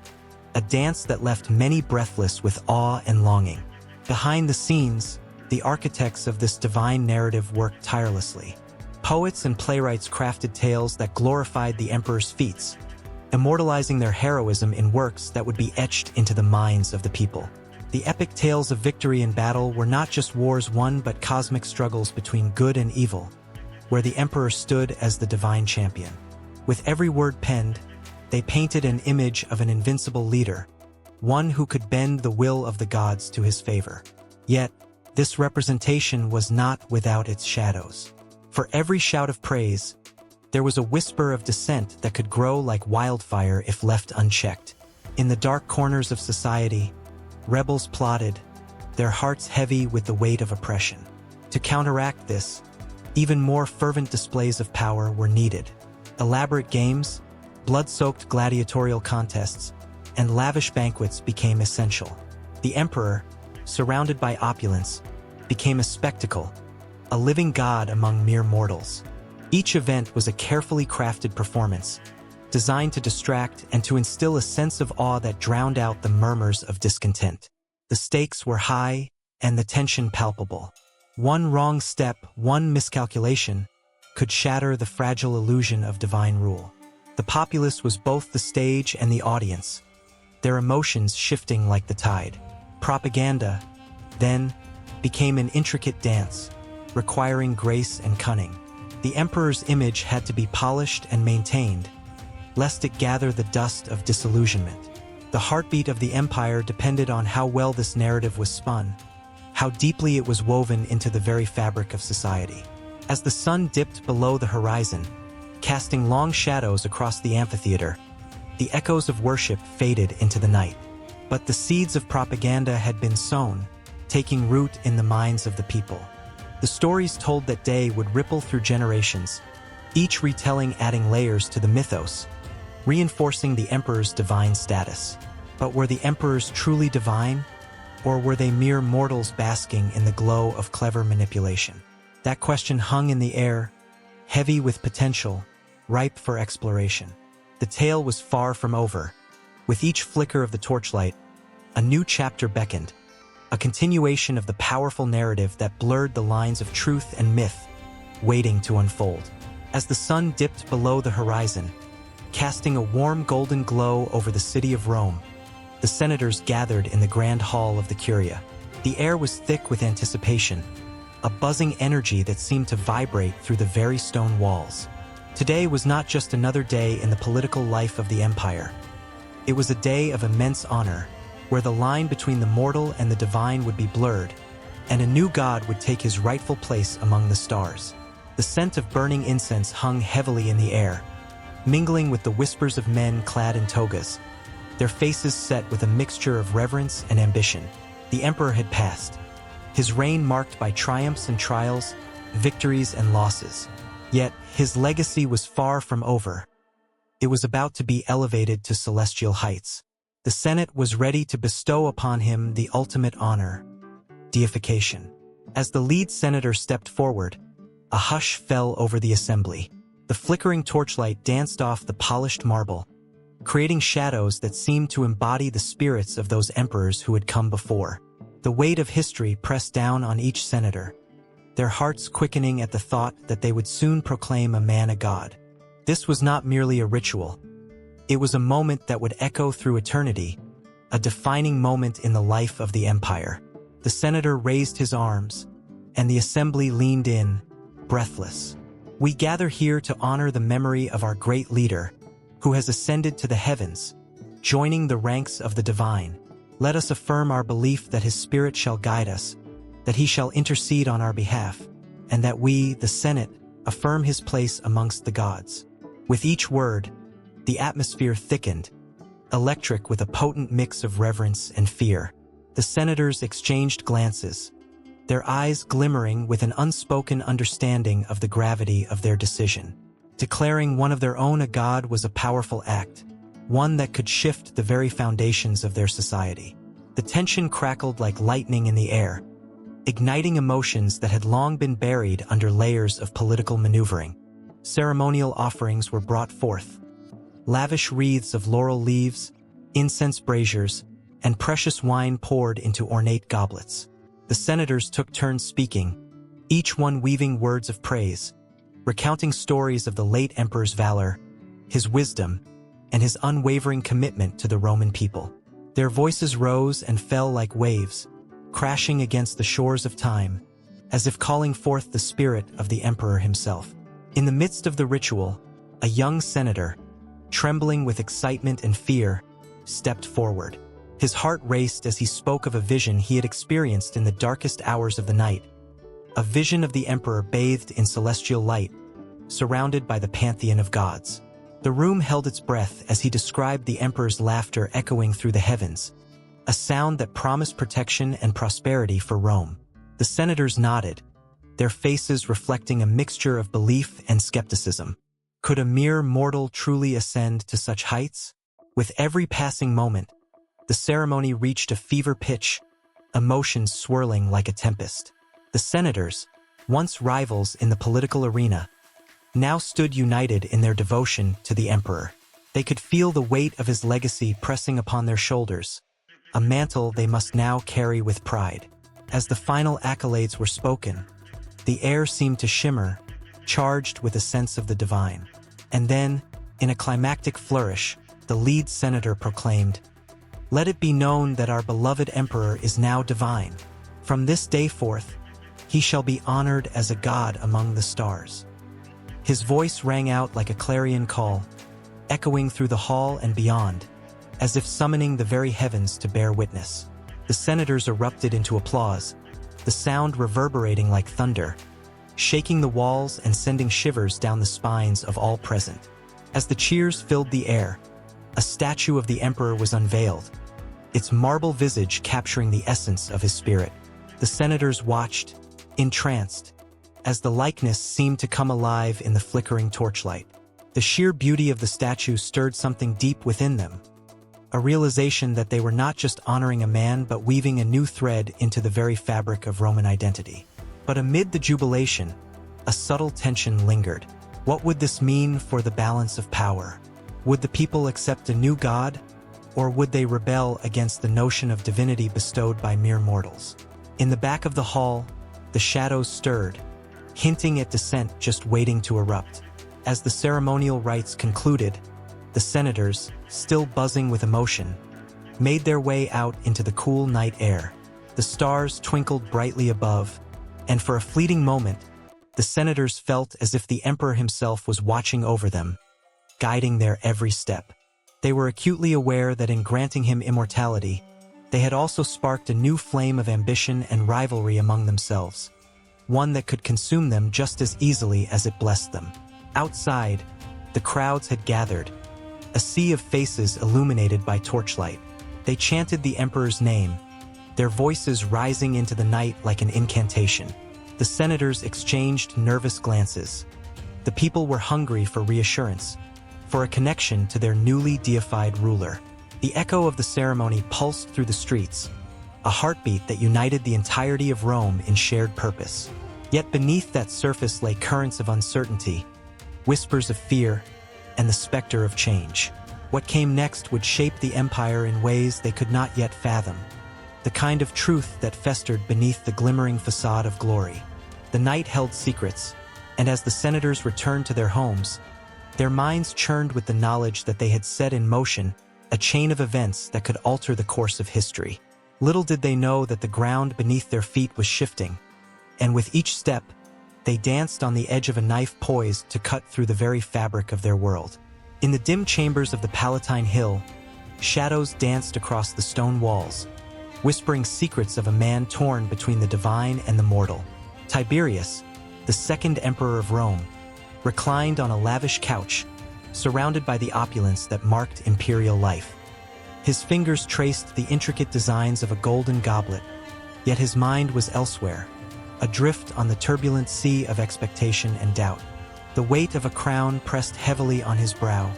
a dance that left many breathless with awe and longing. Behind the scenes, the architects of this divine narrative worked tirelessly. Poets and playwrights crafted tales that glorified the emperor's feats, immortalizing their heroism in works that would be etched into the minds of the people. The epic tales of victory in battle were not just wars won but cosmic struggles between good and evil, where the emperor stood as the divine champion. With every word penned, they painted an image of an invincible leader, one who could bend the will of the gods to his favor. Yet, this representation was not without its shadows. For every shout of praise, there was a whisper of dissent that could grow like wildfire if left unchecked. In the dark corners of society, rebels plotted, their hearts heavy with the weight of oppression. To counteract this, even more fervent displays of power were needed. Elaborate games, blood-soaked gladiatorial contests, and lavish banquets became essential. The emperor, surrounded by opulence, became a spectacle, a living god among mere mortals. Each event was a carefully crafted performance, designed to distract and to instill a sense of awe that drowned out the murmurs of discontent. The stakes were high and the tension palpable. One wrong step, one miscalculation, could shatter the fragile illusion of divine rule. The populace was both the stage and the audience, their emotions shifting like the tide. Propaganda, then, became an intricate dance, requiring grace and cunning. The emperor's image had to be polished and maintained, lest it gather the dust of disillusionment. The heartbeat of the empire depended on how well this narrative was spun, how deeply it was woven into the very fabric of society. As the sun dipped below the horizon, casting long shadows across the amphitheater, the echoes of worship faded into the night. But the seeds of propaganda had been sown, taking root in the minds of the people. The stories told that day would ripple through generations, each retelling adding layers to the mythos, reinforcing the emperor's divine status. But were the emperors truly divine, or were they mere mortals basking in the glow of clever manipulation? That question hung in the air, heavy with potential, ripe for exploration. The tale was far from over. With each flicker of the torchlight, a new chapter beckoned, a continuation of the powerful narrative that blurred the lines of truth and myth, waiting to unfold. As the sun dipped below the horizon, casting a warm golden glow over the city of Rome, the senators gathered in the grand hall of the Curia. The air was thick with anticipation, a buzzing energy that seemed to vibrate through the very stone walls. Today was not just another day in the political life of the empire. It was a day of immense honor, where the line between the mortal and the divine would be blurred, and a new god would take his rightful place among the stars. The scent of burning incense hung heavily in the air, mingling with the whispers of men clad in togas, their faces set with a mixture of reverence and ambition. The emperor had passed, his reign marked by triumphs and trials, victories and losses. Yet, his legacy was far from over. It was about to be elevated to celestial heights. The Senate was ready to bestow upon him the ultimate honor, deification. As the lead senator stepped forward, a hush fell over the assembly. The flickering torchlight danced off the polished marble, creating shadows that seemed to embody the spirits of those emperors who had come before. The weight of history pressed down on each senator, their hearts quickening at the thought that they would soon proclaim a man a god. This was not merely a ritual. It was a moment that would echo through eternity, a defining moment in the life of the empire. The senator raised his arms, and the assembly leaned in, breathless. We gather here to honor the memory of our great leader, who has ascended to the heavens, joining the ranks of the divine. Let us affirm our belief that his spirit shall guide us, that he shall intercede on our behalf, and that we, the Senate, affirm his place amongst the gods. With each word, the atmosphere thickened, electric with a potent mix of reverence and fear. The senators exchanged glances, their eyes glimmering with an unspoken understanding of the gravity of their decision. Declaring one of their own a god was a powerful act, one that could shift the very foundations of their society. The tension crackled like lightning in the air, igniting emotions that had long been buried under layers of political maneuvering. Ceremonial offerings were brought forth. Lavish wreaths of laurel leaves, incense braziers, and precious wine poured into ornate goblets. The senators took turns speaking, each one weaving words of praise, recounting stories of the late emperor's valor, his wisdom, and his unwavering commitment to the Roman people. Their voices rose and fell like waves, crashing against the shores of time, as if calling forth the spirit of the emperor himself. In the midst of the ritual, a young senator, trembling with excitement and fear, stepped forward. His heart raced as he spoke of a vision he had experienced in the darkest hours of the night, a vision of the emperor bathed in celestial light, surrounded by the pantheon of gods. The room held its breath as he described the emperor's laughter echoing through the heavens, a sound that promised protection and prosperity for Rome. The senators nodded, their faces reflecting a mixture of belief and skepticism. Could a mere mortal truly ascend to such heights? With every passing moment, the ceremony reached a fever pitch, emotions swirling like a tempest. The senators, once rivals in the political arena, now stood united in their devotion to the emperor. They could feel the weight of his legacy pressing upon their shoulders, a mantle they must now carry with pride. As the final accolades were spoken, the air seemed to shimmer, charged with a sense of the divine. And then, In a climactic flourish, the lead senator proclaimed, "Let it be known that our beloved emperor is now divine. From this day forth, he shall be honored as a god among the stars." His voice rang out like a clarion call, echoing through the hall and beyond, as if summoning the very heavens to bear witness. The senators erupted into applause, the sound reverberating like thunder, shaking the walls and sending shivers down the spines of all present. As the cheers filled the air, a statue of the emperor was unveiled, its marble visage capturing the essence of his spirit. The senators watched, entranced, as the likeness seemed to come alive in the flickering torchlight. The sheer beauty of the statue stirred something deep within them, a realization that they were not just honoring a man but weaving a new thread into the very fabric of Roman identity. But amid the jubilation, a subtle tension lingered. What would this mean for the balance of power? Would the people accept a new god, or would they rebel against the notion of divinity bestowed by mere mortals? In the back of the hall, the shadows stirred, hinting at dissent just waiting to erupt. As the ceremonial rites concluded, the senators, still buzzing with emotion, made their way out into the cool night air. The stars twinkled brightly above, and for a fleeting moment, the senators felt as if the emperor himself was watching over them, guiding their every step. They were acutely aware that in granting him immortality, they had also sparked a new flame of ambition and rivalry among themselves, one that could consume them just as easily as it blessed them. Outside, the crowds had gathered, a sea of faces illuminated by torchlight. They chanted the emperor's name, their voices rising into the night like an incantation. The senators exchanged nervous glances. The people were hungry for reassurance, for a connection to their newly deified ruler. The echo of the ceremony pulsed through the streets, a heartbeat that united the entirety of Rome in shared purpose. Yet beneath that surface lay currents of uncertainty, whispers of fear, and the specter of change. What came next would shape the empire in ways they could not yet fathom, the kind of truth that festered beneath the glimmering facade of glory. The night held secrets, and as the senators returned to their homes, their minds churned with the knowledge that they had set in motion a chain of events that could alter the course of history. Little did they know that the ground beneath their feet was shifting, and with each step, they danced on the edge of a knife poised to cut through the very fabric of their world. In the dim chambers of the Palatine Hill, shadows danced across the stone walls, whispering secrets of a man torn between the divine and the mortal. Tiberius, the second emperor of Rome, reclined on a lavish couch, surrounded by the opulence that marked imperial life. His fingers traced the intricate designs of a golden goblet, yet his mind was elsewhere, adrift on the turbulent sea of expectation and doubt. The weight of a crown pressed heavily on his brow,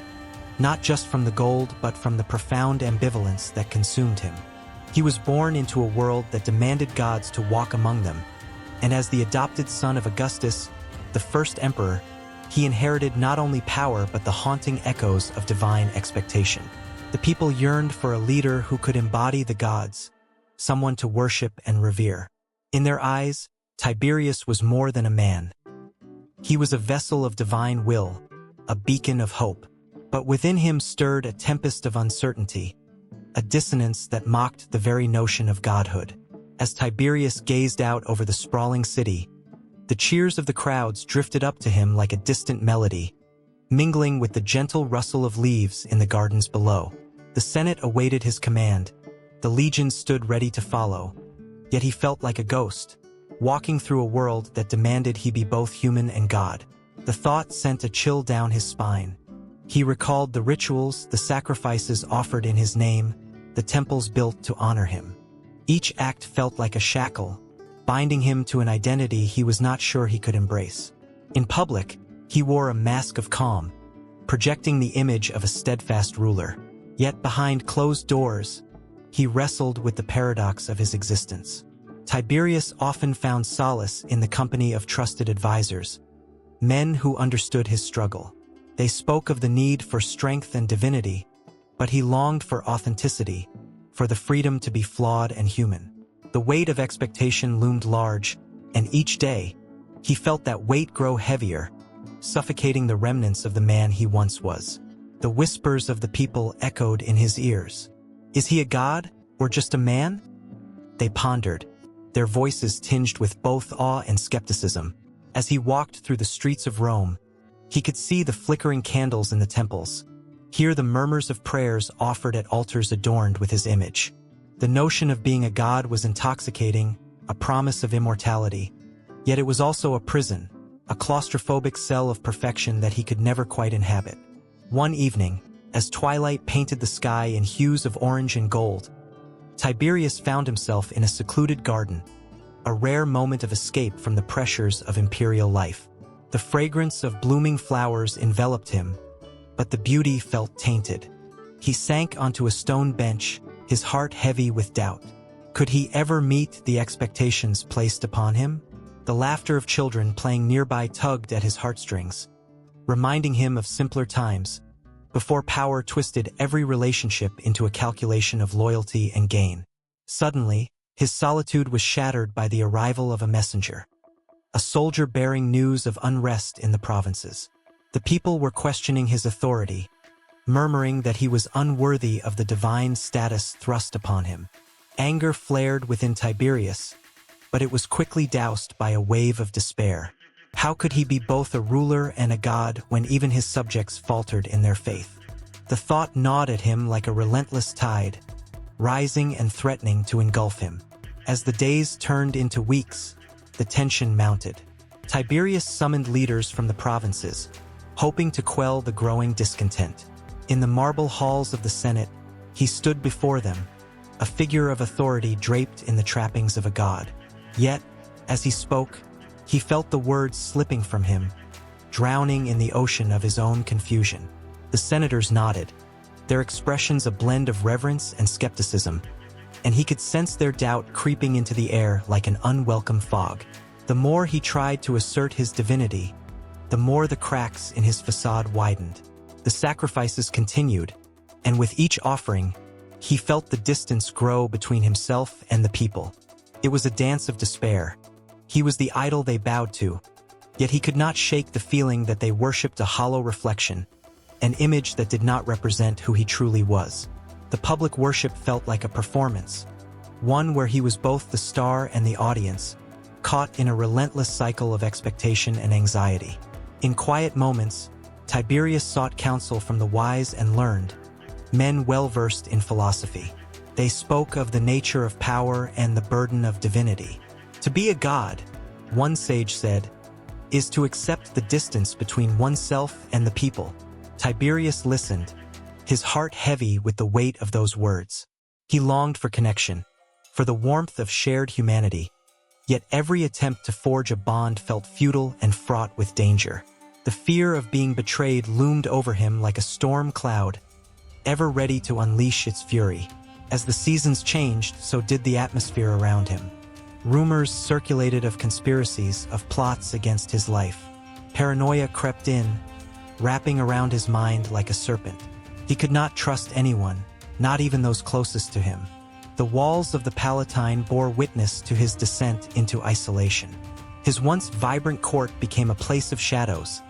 not just from the gold but from the profound ambivalence that consumed him. He was born into a world that demanded gods to walk among them, and as the adopted son of Augustus, the first emperor, he inherited not only power but the haunting echoes of divine expectation. The people yearned for a leader who could embody the gods, someone to worship and revere. In their eyes, Tiberius was more than a man. He was a vessel of divine will, a beacon of hope. But within him stirred a tempest of uncertainty, a dissonance that mocked the very notion of godhood. As Tiberius gazed out over the sprawling city, the cheers of the crowds drifted up to him like a distant melody, mingling with the gentle rustle of leaves in the gardens below. The Senate awaited his command. The legions stood ready to follow, yet he felt like a ghost, walking through a world that demanded he be both human and god. The thought sent a chill down his spine. He recalled the rituals, the sacrifices offered in his name, the temples built to honor him. Each act felt like a shackle, binding him to an identity he was not sure he could embrace. In public, he wore a mask of calm, projecting the image of a steadfast ruler. Yet behind closed doors, he wrestled with the paradox of his existence. Tiberius often found solace in the company of trusted advisors, men who understood his struggle. They spoke of the need for strength and divinity, but he longed for authenticity, for the freedom to be flawed and human. The weight of expectation loomed large, and each day, he felt that weight grow heavier, suffocating the remnants of the man he once was. The whispers of the people echoed in his ears. Is he a god, or just a man? They pondered, their voices tinged with both awe and skepticism. As he walked through the streets of Rome, he could see the flickering candles in the temples, hear the murmurs of prayers offered at altars adorned with his image. The notion of being a god was intoxicating, a promise of immortality. Yet it was also a prison, a claustrophobic cell of perfection that he could never quite inhabit. One evening, as twilight painted the sky in hues of orange and gold, Tiberius found himself in a secluded garden, a rare moment of escape from the pressures of imperial life. The fragrance of blooming flowers enveloped him, but the beauty felt tainted. He sank onto a stone bench, his heart heavy with doubt. Could he ever meet the expectations placed upon him? The laughter of children playing nearby tugged at his heartstrings, reminding him of simpler times, before power twisted every relationship into a calculation of loyalty and gain. Suddenly, his solitude was shattered by the arrival of a messenger, a soldier bearing news of unrest in the provinces. The people were questioning his authority, murmuring that he was unworthy of the divine status thrust upon him. Anger flared within Tiberius, but it was quickly doused by a wave of despair. How could he be both a ruler and a god when even his subjects faltered in their faith? The thought gnawed at him like a relentless tide, rising and threatening to engulf him. As the days turned into weeks, the tension mounted. Tiberius summoned leaders from the provinces, hoping to quell the growing discontent. In the marble halls of the Senate, he stood before them, a figure of authority draped in the trappings of a god. Yet, as he spoke, he felt the words slipping from him, drowning in the ocean of his own confusion. The senators nodded, their expressions a blend of reverence and skepticism, and he could sense their doubt creeping into the air like an unwelcome fog. The more he tried to assert his divinity, the more the cracks in his facade widened. The sacrifices continued, and with each offering, he felt the distance grow between himself and the people. It was a dance of despair. He was the idol they bowed to, yet he could not shake the feeling that they worshipped a hollow reflection, an image that did not represent who he truly was. The public worship felt like a performance, one where he was both the star and the audience, caught in a relentless cycle of expectation and anxiety. In quiet moments, Tiberius sought counsel from the wise and learned, men well-versed in philosophy. They spoke of the nature of power and the burden of divinity. To be a god, one sage said, is to accept the distance between oneself and the people. Tiberius listened, his heart heavy with the weight of those words. He longed for connection, for the warmth of shared humanity, yet every attempt to forge a bond felt futile and fraught with danger. The fear of being betrayed loomed over him like a storm cloud, ever ready to unleash its fury. As the seasons changed, so did the atmosphere around him. Rumors circulated of conspiracies, of plots against his life. Paranoia crept in, wrapping around his mind like a serpent. He could not trust anyone, not even those closest to him. The walls of the Palatine bore witness to his descent into isolation. His once vibrant court became a place of shadows,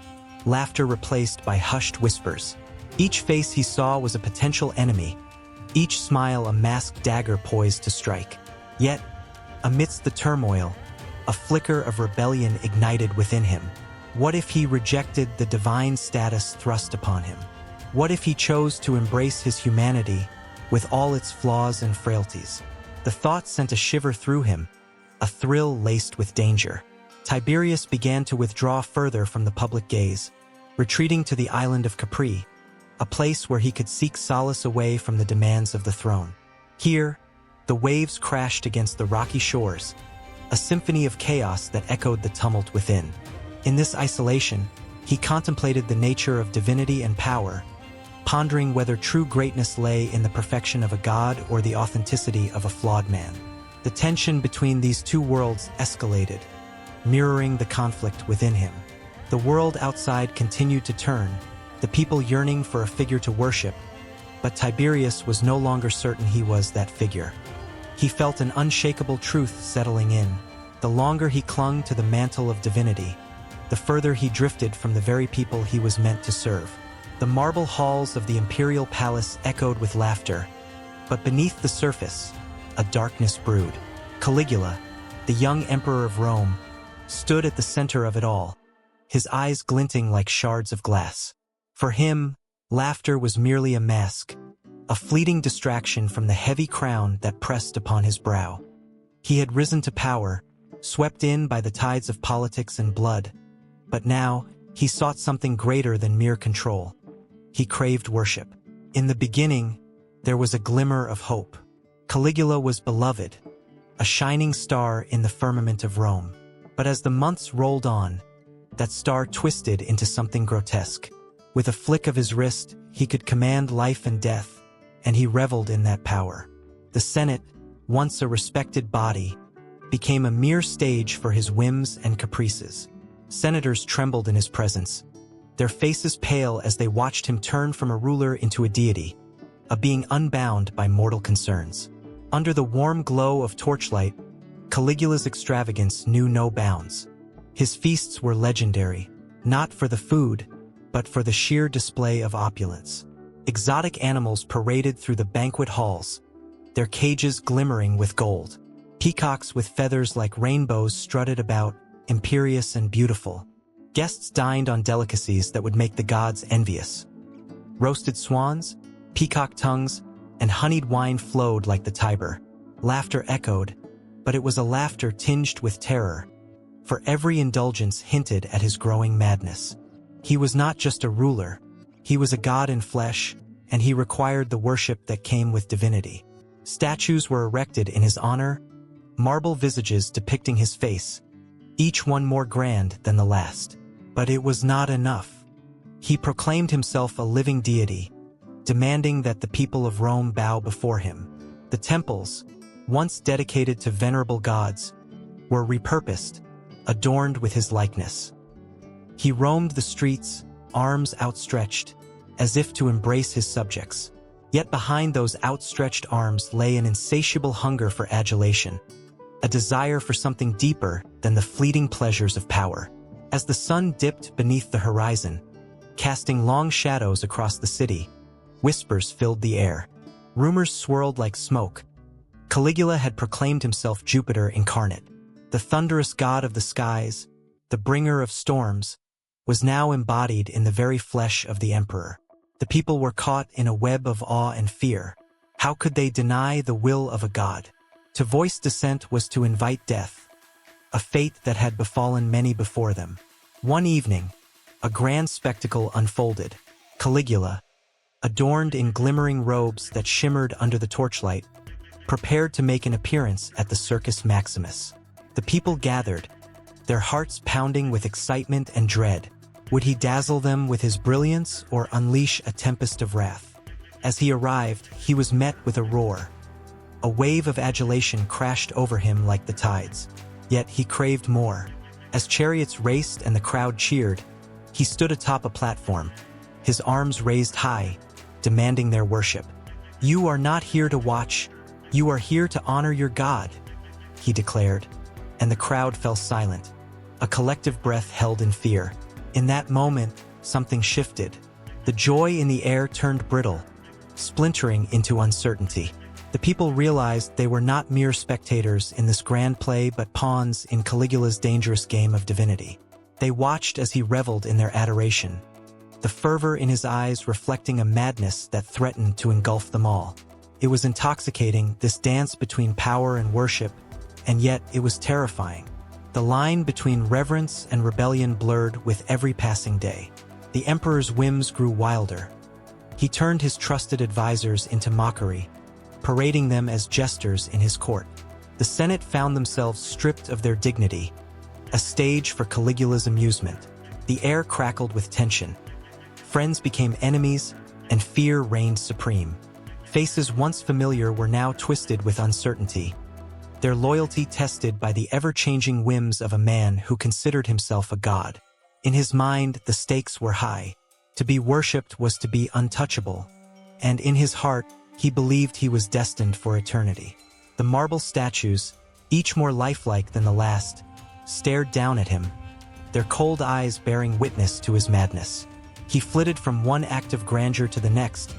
laughter replaced by hushed whispers. Each face he saw was a potential enemy, each smile a masked dagger poised to strike. Yet, amidst the turmoil, a flicker of rebellion ignited within him. What if he rejected the divine status thrust upon him? What if he chose to embrace his humanity with all its flaws and frailties? The thought sent a shiver through him, a thrill laced with danger. Tiberius began to withdraw further from the public gaze, retreating to the island of Capri, a place where he could seek solace away from the demands of the throne. Here, the waves crashed against the rocky shores, a symphony of chaos that echoed the tumult within. In this isolation, he contemplated the nature of divinity and power, pondering whether true greatness lay in the perfection of a god or the authenticity of a flawed man. The tension between these two worlds escalated, mirroring the conflict within him. The world outside continued to turn, the people yearning for a figure to worship, but Tiberius was no longer certain he was that figure. He felt an unshakable truth settling in. The longer he clung to the mantle of divinity, the further he drifted from the very people he was meant to serve. The marble halls of the imperial palace echoed with laughter, but beneath the surface, a darkness brewed. Caligula, the young emperor of Rome, stood at the center of it all, his eyes glinting like shards of glass. For him, laughter was merely a mask, a fleeting distraction from the heavy crown that pressed upon his brow. He had risen to power, swept in by the tides of politics and blood, but now he sought something greater than mere control. He craved worship. In the beginning, there was a glimmer of hope. Caligula was beloved, a shining star in the firmament of Rome. But as the months rolled on, that star twisted into something grotesque. With a flick of his wrist, he could command life and death, and he reveled in that power. The Senate, once a respected body, became a mere stage for his whims and caprices. Senators trembled in his presence, their faces pale as they watched him turn from a ruler into a deity, a being unbound by mortal concerns. Under the warm glow of torchlight, Caligula's extravagance knew no bounds. His feasts were legendary, not for the food, but for the sheer display of opulence. Exotic animals paraded through the banquet halls, their cages glimmering with gold. Peacocks with feathers like rainbows strutted about, imperious and beautiful. Guests dined on delicacies that would make the gods envious. Roasted swans, peacock tongues, and honeyed wine flowed like the Tiber. Laughter echoed, but it was a laughter tinged with terror, for every indulgence hinted at his growing madness. He was not just a ruler, he was a god in flesh, and he required the worship that came with divinity. Statues were erected in his honor, marble visages depicting his face, each one more grand than the last. But it was not enough. He proclaimed himself a living deity, demanding that the people of Rome bow before him. The temples, once dedicated to venerable gods, were repurposed, adorned with his likeness. He roamed the streets, arms outstretched, as if to embrace his subjects. Yet behind those outstretched arms lay an insatiable hunger for adulation, a desire for something deeper than the fleeting pleasures of power. As the sun dipped beneath the horizon, casting long shadows across the city, whispers filled the air. Rumors swirled like smoke. Caligula had proclaimed himself Jupiter incarnate. The thunderous god of the skies, the bringer of storms, was now embodied in the very flesh of the emperor. The people were caught in a web of awe and fear. How could they deny the will of a god? To voice dissent was to invite death, a fate that had befallen many before them. One evening, a grand spectacle unfolded. Caligula, adorned in glimmering robes that shimmered under the torchlight, prepared to make an appearance at the Circus Maximus. The people gathered, their hearts pounding with excitement and dread. Would he dazzle them with his brilliance or unleash a tempest of wrath? As he arrived, he was met with a roar. A wave of adulation crashed over him like the tides. Yet he craved more. As chariots raced and the crowd cheered, he stood atop a platform, his arms raised high, demanding their worship. "You are not here to watch, you are here to honor your God," he declared, and the crowd fell silent, a collective breath held in fear. In that moment, something shifted. The joy in the air turned brittle, splintering into uncertainty. The people realized they were not mere spectators in this grand play but pawns in Caligula's dangerous game of divinity. They watched as he reveled in their adoration, the fervor in his eyes reflecting a madness that threatened to engulf them all. It was intoxicating, this dance between power and worship, and yet it was terrifying. The line between reverence and rebellion blurred with every passing day. The emperor's whims grew wilder. He turned his trusted advisors into mockery, parading them as jesters in his court. The Senate found themselves stripped of their dignity, a stage for Caligula's amusement. The air crackled with tension. Friends became enemies, and fear reigned supreme. Faces once familiar were now twisted with uncertainty, their loyalty tested by the ever-changing whims of a man who considered himself a god. In his mind, the stakes were high. To be worshipped was to be untouchable, and in his heart, he believed he was destined for eternity. The marble statues, each more lifelike than the last, stared down at him, their cold eyes bearing witness to his madness. He flitted from one act of grandeur to the next,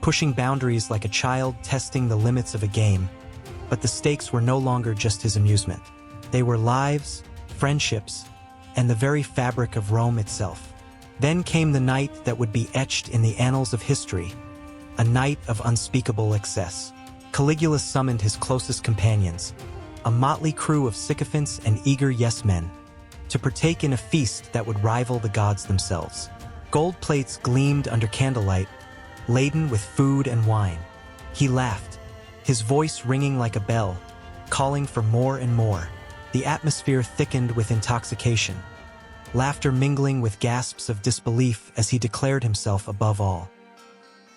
pushing boundaries like a child testing the limits of a game. But the stakes were no longer just his amusement. They were lives, friendships, and the very fabric of Rome itself. Then came the night that would be etched in the annals of history, a night of unspeakable excess. Caligula summoned his closest companions, a motley crew of sycophants and eager yes-men, to partake in a feast that would rival the gods themselves. Gold plates gleamed under candlelight, laden with food and wine. He laughed, his voice ringing like a bell, calling for more and more. The atmosphere thickened with intoxication, laughter mingling with gasps of disbelief as he declared himself above all.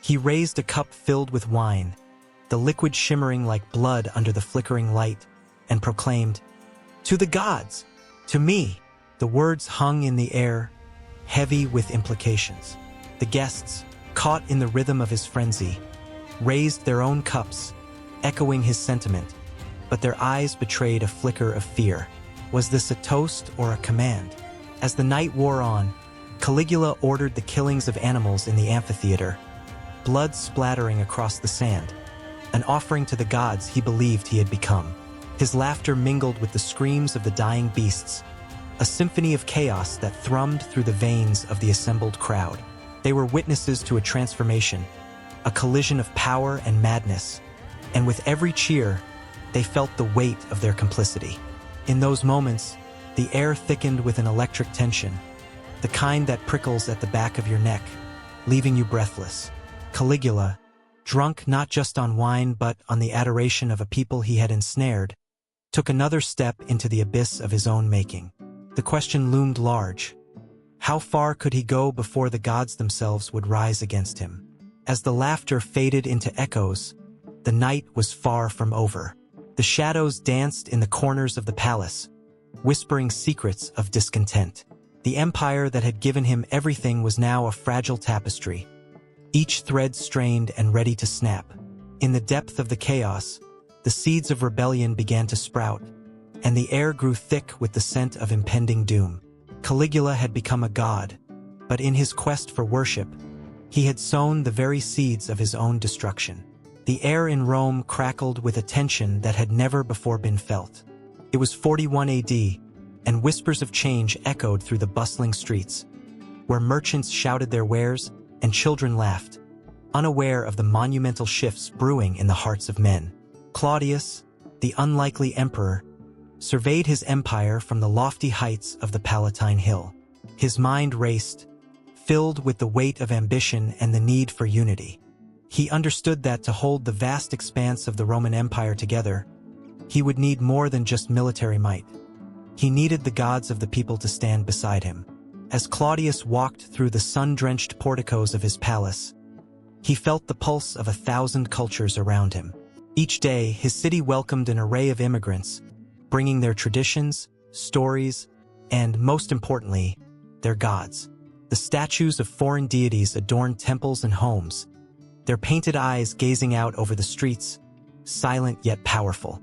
He raised a cup filled with wine, the liquid shimmering like blood under the flickering light, and proclaimed, "To the gods! To me!" The words hung in the air, heavy with implications. The guests, caught in the rhythm of his frenzy, raised their own cups, echoing his sentiment, but their eyes betrayed a flicker of fear. Was this a toast or a command? As the night wore on, Caligula ordered the killings of animals in the amphitheater, blood splattering across the sand, an offering to the gods he believed he had become. His laughter mingled with the screams of the dying beasts, a symphony of chaos that thrummed through the veins of the assembled crowd. They were witnesses to a transformation, a collision of power and madness, and with every cheer, they felt the weight of their complicity. In those moments, the air thickened with an electric tension, the kind that prickles at the back of your neck, leaving you breathless. Caligula, drunk not just on wine but on the adoration of a people he had ensnared, took another step into the abyss of his own making. The question loomed large. How far could he go before the gods themselves would rise against him? As the laughter faded into echoes, the night was far from over. The shadows danced in the corners of the palace, whispering secrets of discontent. The empire that had given him everything was now a fragile tapestry, each thread strained and ready to snap. In the depth of the chaos, the seeds of rebellion began to sprout, and the air grew thick with the scent of impending doom. Caligula had become a god, but in his quest for worship, he had sown the very seeds of his own destruction. The air in Rome crackled with a tension that had never before been felt. It was 41 AD, and whispers of change echoed through the bustling streets, where merchants shouted their wares and children laughed, unaware of the monumental shifts brewing in the hearts of men. Claudius, the unlikely emperor, surveyed his empire from the lofty heights of the Palatine Hill. His mind raced, filled with the weight of ambition and the need for unity. He understood that to hold the vast expanse of the Roman Empire together, he would need more than just military might. He needed the gods of the people to stand beside him. As Claudius walked through the sun-drenched porticos of his palace, he felt the pulse of 1,000 cultures around him. Each day, his city welcomed an array of immigrants, bringing their traditions, stories, and, most importantly, their gods. The statues of foreign deities adorned temples and homes, their painted eyes gazing out over the streets, silent yet powerful.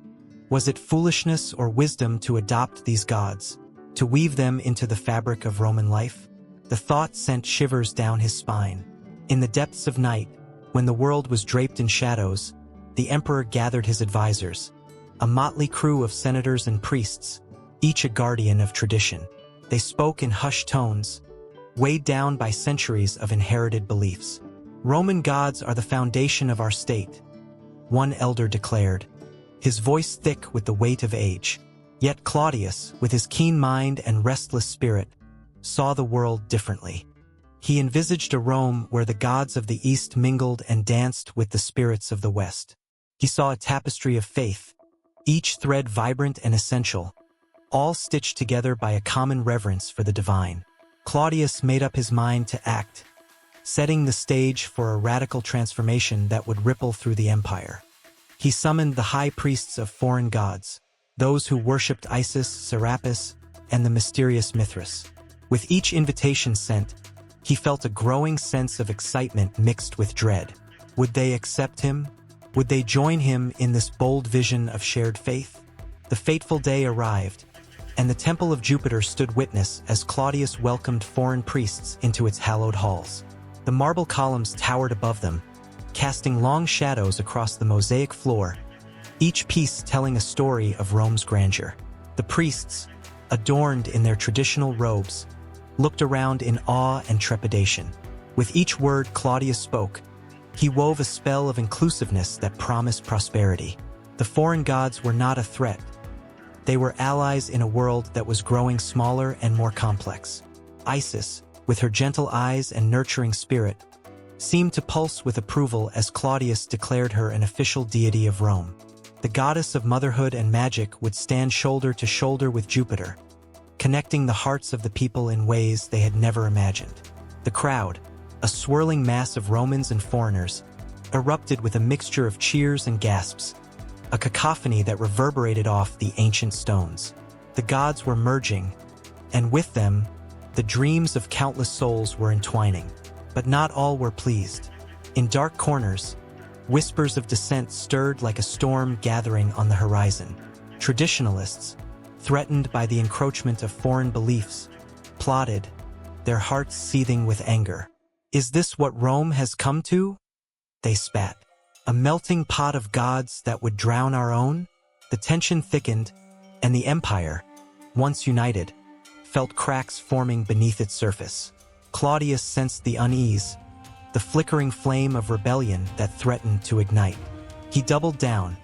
Was it foolishness or wisdom to adopt these gods, to weave them into the fabric of Roman life? The thought sent shivers down his spine. In the depths of night, when the world was draped in shadows, the emperor gathered his advisors, a motley crew of senators and priests, each a guardian of tradition. They spoke in hushed tones, weighed down by centuries of inherited beliefs. "Roman gods are the foundation of our state," one elder declared, his voice thick with the weight of age. Yet Claudius, with his keen mind and restless spirit, saw the world differently. He envisaged a Rome where the gods of the East mingled and danced with the spirits of the West. He saw a tapestry of faith, each thread vibrant and essential, all stitched together by a common reverence for the divine. Claudius made up his mind to act, setting the stage for a radical transformation that would ripple through the empire. He summoned the high priests of foreign gods, those who worshipped Isis, Serapis, and the mysterious Mithras. With each invitation sent, he felt a growing sense of excitement mixed with dread. Would they accept him? Would they join him in this bold vision of shared faith? The fateful day arrived, and the temple of Jupiter stood witness as Claudius welcomed foreign priests into its hallowed halls. The marble columns towered above them, casting long shadows across the mosaic floor, each piece telling a story of Rome's grandeur. The priests, adorned in their traditional robes, looked around in awe and trepidation. With each word Claudius spoke, he wove a spell of inclusiveness that promised prosperity. The foreign gods were not a threat. They were allies in a world that was growing smaller and more complex. Isis, with her gentle eyes and nurturing spirit, seemed to pulse with approval as Claudius declared her an official deity of Rome. The goddess of motherhood and magic would stand shoulder to shoulder with Jupiter, connecting the hearts of the people in ways they had never imagined. The crowd, a swirling mass of Romans and foreigners, erupted with a mixture of cheers and gasps, a cacophony that reverberated off the ancient stones. The gods were merging, and with them, the dreams of countless souls were entwining. But not all were pleased. In dark corners, whispers of dissent stirred like a storm gathering on the horizon. Traditionalists, threatened by the encroachment of foreign beliefs, plotted, their hearts seething with anger. "Is this what Rome has come to?" they spat. "A melting pot of gods that would drown our own?" The tension thickened, and the empire, once united, felt cracks forming beneath its surface. Claudius sensed the unease, the flickering flame of rebellion that threatened to ignite. He doubled down,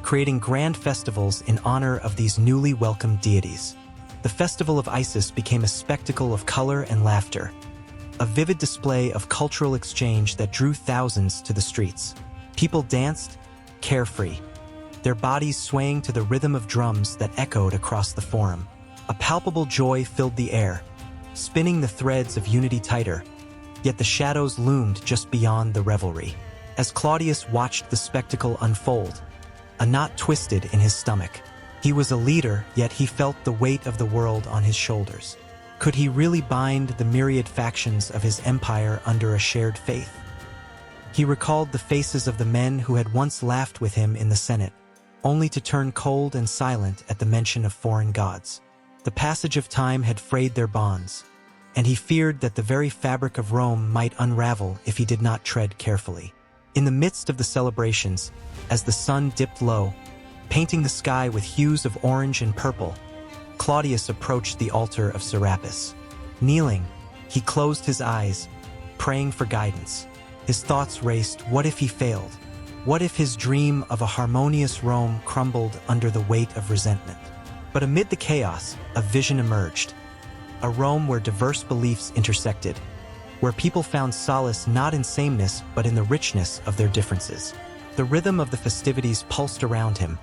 creating grand festivals in honor of these newly welcomed deities. The Festival of Isis became a spectacle of color and laughter, a vivid display of cultural exchange that drew thousands to the streets. People danced, carefree, their bodies swaying to the rhythm of drums that echoed across the forum. A palpable joy filled the air, spinning the threads of unity tighter, yet the shadows loomed just beyond the revelry. As Claudius watched the spectacle unfold, a knot twisted in his stomach. He was a leader, yet he felt the weight of the world on his shoulders. Could he really bind the myriad factions of his empire under a shared faith? He recalled the faces of the men who had once laughed with him in the Senate, only to turn cold and silent at the mention of foreign gods. The passage of time had frayed their bonds, and he feared that the very fabric of Rome might unravel if he did not tread carefully. In the midst of the celebrations, as the sun dipped low, painting the sky with hues of orange and purple, Claudius approached the altar of Serapis. Kneeling, he closed his eyes, praying for guidance. His thoughts raced. What if he failed? What if his dream of a harmonious Rome crumbled under the weight of resentment? But amid the chaos, a vision emerged. A Rome where diverse beliefs intersected, where people found solace not in sameness but in the richness of their differences. The rhythm of the festivities pulsed around him,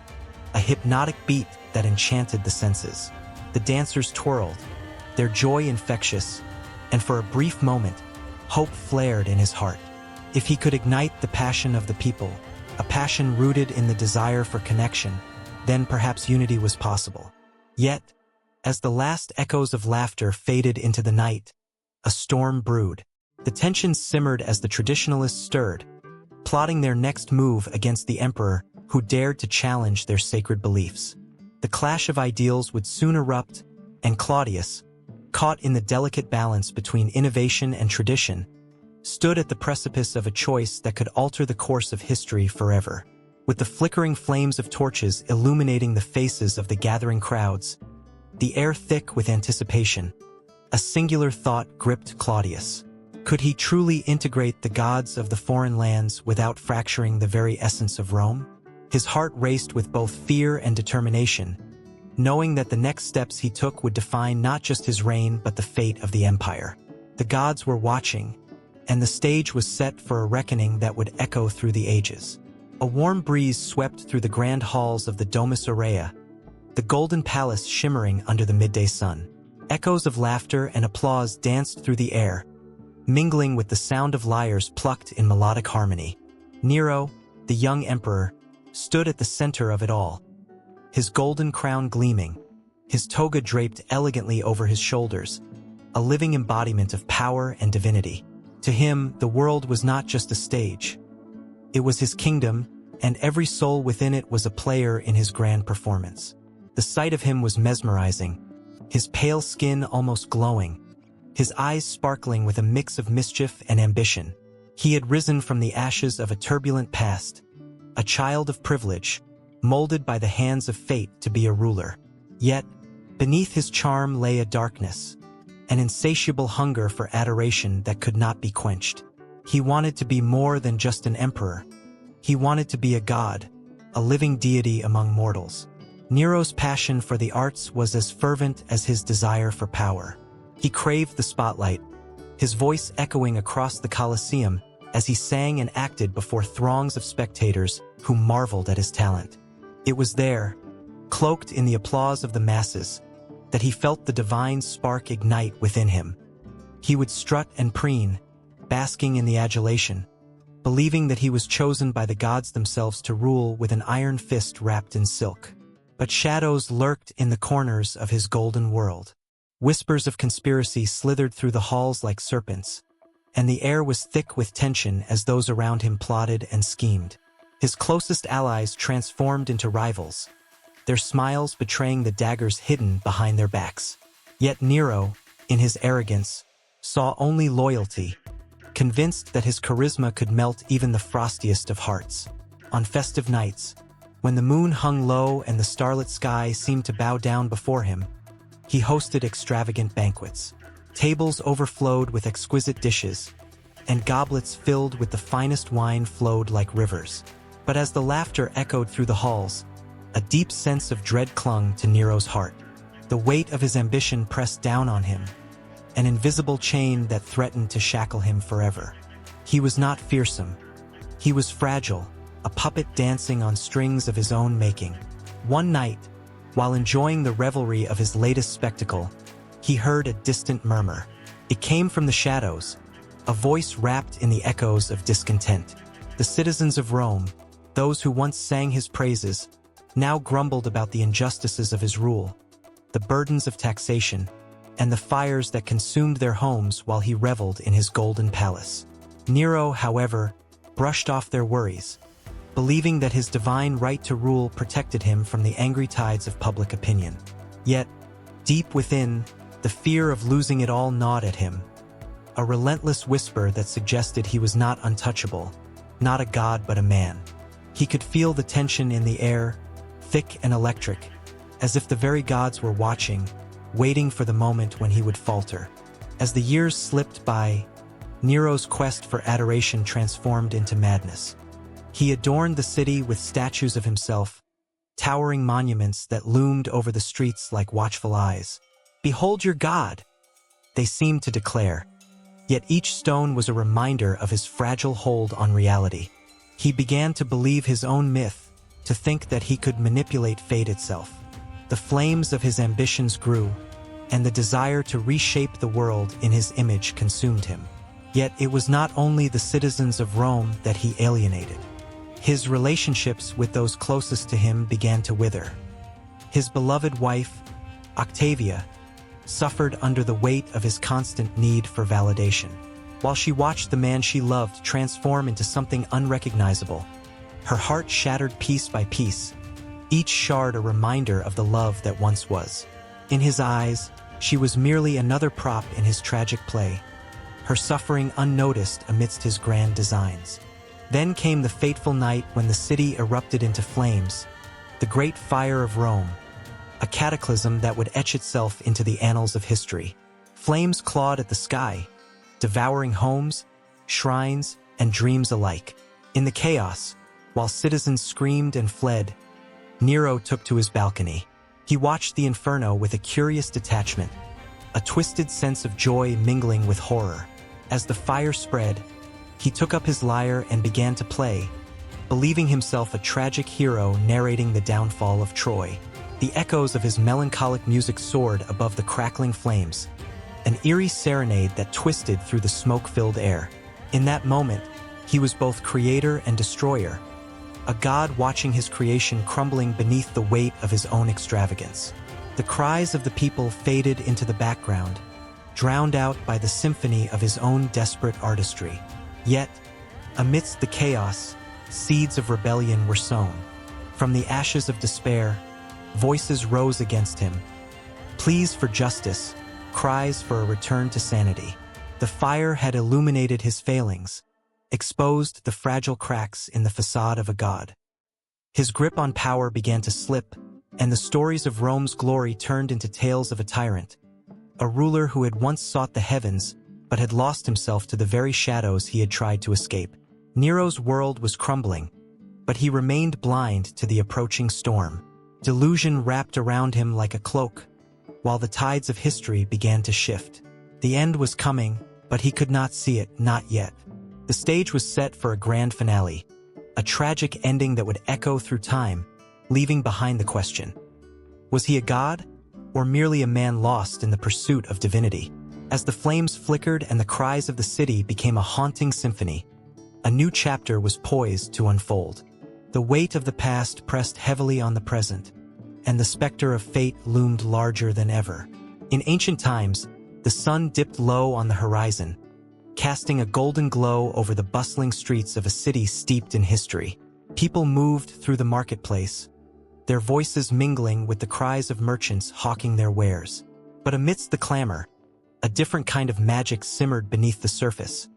a hypnotic beat that enchanted the senses. The dancers twirled, their joy infectious, and for a brief moment, hope flared in his heart. If he could ignite the passion of the people, a passion rooted in the desire for connection, then perhaps unity was possible. Yet, as the last echoes of laughter faded into the night, a storm brewed. The tension simmered as the traditionalists stirred, plotting their next move against the emperor who dared to challenge their sacred beliefs. The clash of ideals would soon erupt, and Claudius, caught in the delicate balance between innovation and tradition, stood at the precipice of a choice that could alter the course of history forever. With the flickering flames of torches illuminating the faces of the gathering crowds, the air thick with anticipation, a singular thought gripped Claudius. Could he truly integrate the gods of the foreign lands without fracturing the very essence of Rome? His heart raced with both fear and determination, knowing that the next steps he took would define not just his reign but the fate of the empire. The gods were watching, and the stage was set for a reckoning that would echo through the ages. A warm breeze swept through the grand halls of the Domus Aurea, the golden palace shimmering under the midday sun. Echoes of laughter and applause danced through the air, mingling with the sound of lyres plucked in melodic harmony. Nero, the young emperor, stood at the center of it all, his golden crown gleaming, his toga draped elegantly over his shoulders, a living embodiment of power and divinity. To him, the world was not just a stage. It was his kingdom, and every soul within it was a player in his grand performance. The sight of him was mesmerizing, his pale skin almost glowing, his eyes sparkling with a mix of mischief and ambition. He had risen from the ashes of a turbulent past, a child of privilege, molded by the hands of fate to be a ruler. Yet, beneath his charm lay a darkness, an insatiable hunger for adoration that could not be quenched. He wanted to be more than just an emperor. He wanted to be a god, a living deity among mortals. Nero's passion for the arts was as fervent as his desire for power. He craved the spotlight, his voice echoing across the Colosseum as he sang and acted before throngs of spectators who marveled at his talent. It was there, cloaked in the applause of the masses, that he felt the divine spark ignite within him. He would strut and preen, basking in the adulation, believing that he was chosen by the gods themselves to rule with an iron fist wrapped in silk. But shadows lurked in the corners of his golden world. Whispers of conspiracy slithered through the halls like serpents, and the air was thick with tension as those around him plotted and schemed. His closest allies transformed into rivals, their smiles betraying the daggers hidden behind their backs. Yet Nero, in his arrogance, saw only loyalty, convinced that his charisma could melt even the frostiest of hearts. On festive nights, when the moon hung low and the starlit sky seemed to bow down before him, he hosted extravagant banquets. Tables overflowed with exquisite dishes, and goblets filled with the finest wine flowed like rivers. But as the laughter echoed through the halls, a deep sense of dread clung to Nero's heart. The weight of his ambition pressed down on him, an invisible chain that threatened to shackle him forever. He was not fearsome. He was fragile, a puppet dancing on strings of his own making. One night, while enjoying the revelry of his latest spectacle, he heard a distant murmur. It came from the shadows, a voice wrapped in the echoes of discontent. The citizens of Rome, those who once sang his praises, now grumbled about the injustices of his rule, the burdens of taxation, and the fires that consumed their homes while he reveled in his golden palace. Nero, however, brushed off their worries, believing that his divine right to rule protected him from the angry tides of public opinion. Yet, deep within, the fear of losing it all gnawed at him, a relentless whisper that suggested he was not untouchable, not a god but a man. He could feel the tension in the air, thick and electric, as if the very gods were watching, waiting for the moment when he would falter. As the years slipped by, Nero's quest for adoration transformed into madness. He adorned the city with statues of himself, towering monuments that loomed over the streets like watchful eyes. "Behold your god," they seemed to declare. Yet each stone was a reminder of his fragile hold on reality. He began to believe his own myth, to think that he could manipulate fate itself. The flames of his ambitions grew, and the desire to reshape the world in his image consumed him. Yet it was not only the citizens of Rome that he alienated. His relationships with those closest to him began to wither. His beloved wife, Octavia, suffered under the weight of his constant need for validation. While she watched the man she loved transform into something unrecognizable, her heart shattered piece by piece, each shard a reminder of the love that once was. In his eyes, she was merely another prop in his tragic play, her suffering unnoticed amidst his grand designs. Then came the fateful night when the city erupted into flames, the Great Fire of Rome, a cataclysm that would etch itself into the annals of history. Flames clawed at the sky, devouring homes, shrines, and dreams alike. In the chaos, while citizens screamed and fled, Nero took to his balcony. He watched the inferno with a curious detachment, a twisted sense of joy mingling with horror. As the fire spread, he took up his lyre and began to play, believing himself a tragic hero narrating the downfall of Troy. The echoes of his melancholic music soared above the crackling flames, an eerie serenade that twisted through the smoke-filled air. In that moment, he was both creator and destroyer, a god watching his creation crumbling beneath the weight of his own extravagance. The cries of the people faded into the background, drowned out by the symphony of his own desperate artistry. Yet, amidst the chaos, seeds of rebellion were sown. From the ashes of despair, voices rose against him, pleas for justice, cries for a return to sanity. The fire had illuminated his failings, exposed the fragile cracks in the facade of a god. His grip on power began to slip, and the stories of Rome's glory turned into tales of a tyrant, a ruler who had once sought the heavens but had lost himself to the very shadows he had tried to escape. Nero's world was crumbling, but he remained blind to the approaching storm. Delusion wrapped around him like a cloak, while the tides of history began to shift. The end was coming, but he could not see it, not yet. The stage was set for a grand finale, a tragic ending that would echo through time, leaving behind the question: was he a god, or merely a man lost in the pursuit of divinity? As the flames flickered and the cries of the city became a haunting symphony, a new chapter was poised to unfold. The weight of the past pressed heavily on the present, and the specter of fate loomed larger than ever. In ancient times, the sun dipped low on the horizon, casting a golden glow over the bustling streets of a city steeped in history. People moved through the marketplace, their voices mingling with the cries of merchants hawking their wares. But amidst the clamor, a different kind of magic simmered beneath the surface,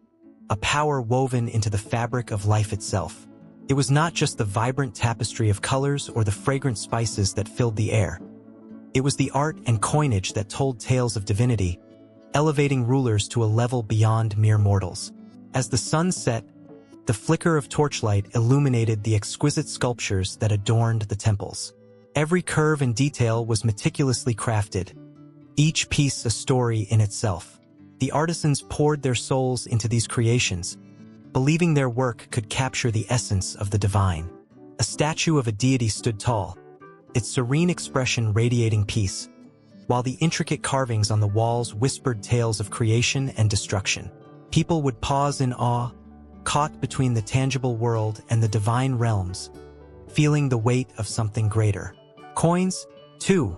a power woven into the fabric of life itself. It was not just the vibrant tapestry of colors or the fragrant spices that filled the air. It was the art and coinage that told tales of divinity, elevating rulers to a level beyond mere mortals. As the sun set, the flicker of torchlight illuminated the exquisite sculptures that adorned the temples. Every curve and detail was meticulously crafted, each piece a story in itself. The artisans poured their souls into these creations, believing their work could capture the essence of the divine. A statue of a deity stood tall, its serene expression radiating peace, while the intricate carvings on the walls whispered tales of creation and destruction. People would pause in awe, caught between the tangible world and the divine realms, feeling the weight of something greater. Coins, too,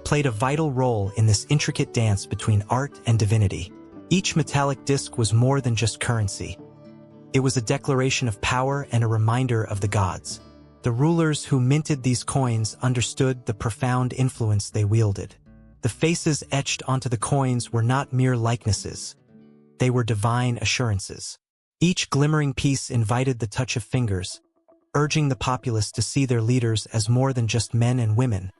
played a vital role in this intricate dance between art and divinity. Each metallic disc was more than just currency. It was a declaration of power and a reminder of the gods. The rulers who minted these coins understood the profound influence they wielded. The faces etched onto the coins were not mere likenesses. They were divine assurances. Each glimmering piece invited the touch of fingers, urging the populace to see their leaders as more than just men and women,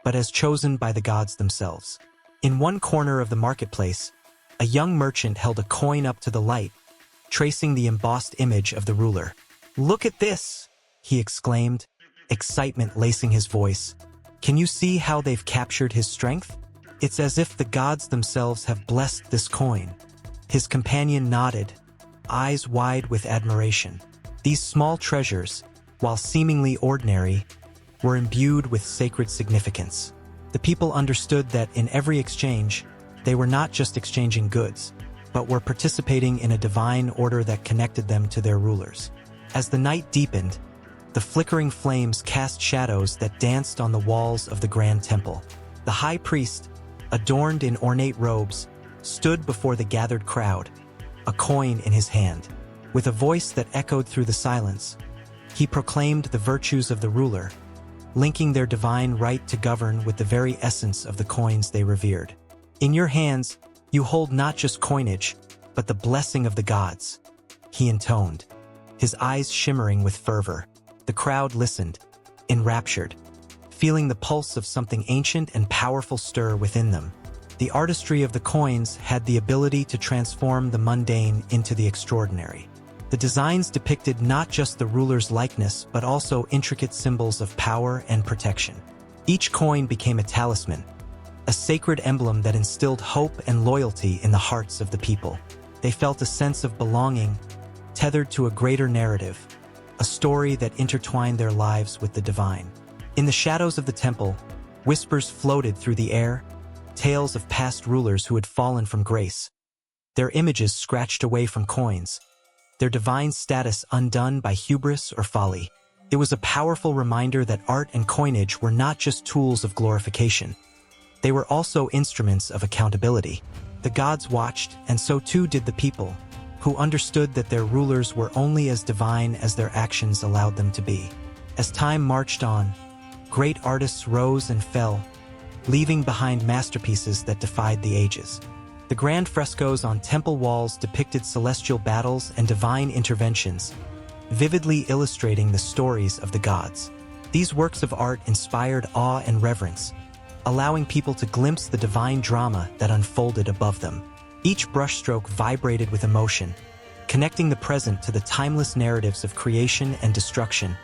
but as chosen by the gods themselves. In one corner of the marketplace, a young merchant held a coin up to the light, tracing the embossed image of the ruler. "Look at this!" he exclaimed, excitement lacing his voice. "Can you see how they've captured his strength? It's as if the gods themselves have blessed this coin." His companion nodded, eyes wide with admiration. These small treasures, while seemingly ordinary, were imbued with sacred significance. The people understood that in every exchange, they were not just exchanging goods, but were participating in a divine order that connected them to their rulers. As the night deepened, the flickering flames cast shadows that danced on the walls of the grand temple. The high priest, adorned in ornate robes, stood before the gathered crowd, a coin in his hand. With a voice that echoed through the silence, he proclaimed the virtues of the ruler, linking their divine right to govern with the very essence of the coins they revered. "In your hands, you hold not just coinage, but the blessing of the gods," he intoned, his eyes shimmering with fervor. The crowd listened, enraptured, feeling the pulse of something ancient and powerful stir within them. The artistry of the coins had the ability to transform the mundane into the extraordinary. The designs depicted not just the ruler's likeness, but also intricate symbols of power and protection. Each coin became a talisman, a sacred emblem that instilled hope and loyalty in the hearts of the people. They felt a sense of belonging, tethered to a greater narrative, a story that intertwined their lives with the divine. In the shadows of the temple, whispers floated through the air, tales of past rulers who had fallen from grace, their images scratched away from coins, their divine status undone by hubris or folly. It was a powerful reminder that art and coinage were not just tools of glorification. They were also instruments of accountability. The gods watched, and so too did the people, who understood that their rulers were only as divine as their actions allowed them to be. As time marched on, great artists rose and fell, leaving behind masterpieces that defied the ages. The grand frescoes on temple walls depicted celestial battles and divine interventions, vividly illustrating the stories of the gods. These works of art inspired awe and reverence, allowing people to glimpse the divine drama that unfolded above them. Each brushstroke vibrated with emotion, connecting the present to the timeless narratives of creation and destruction,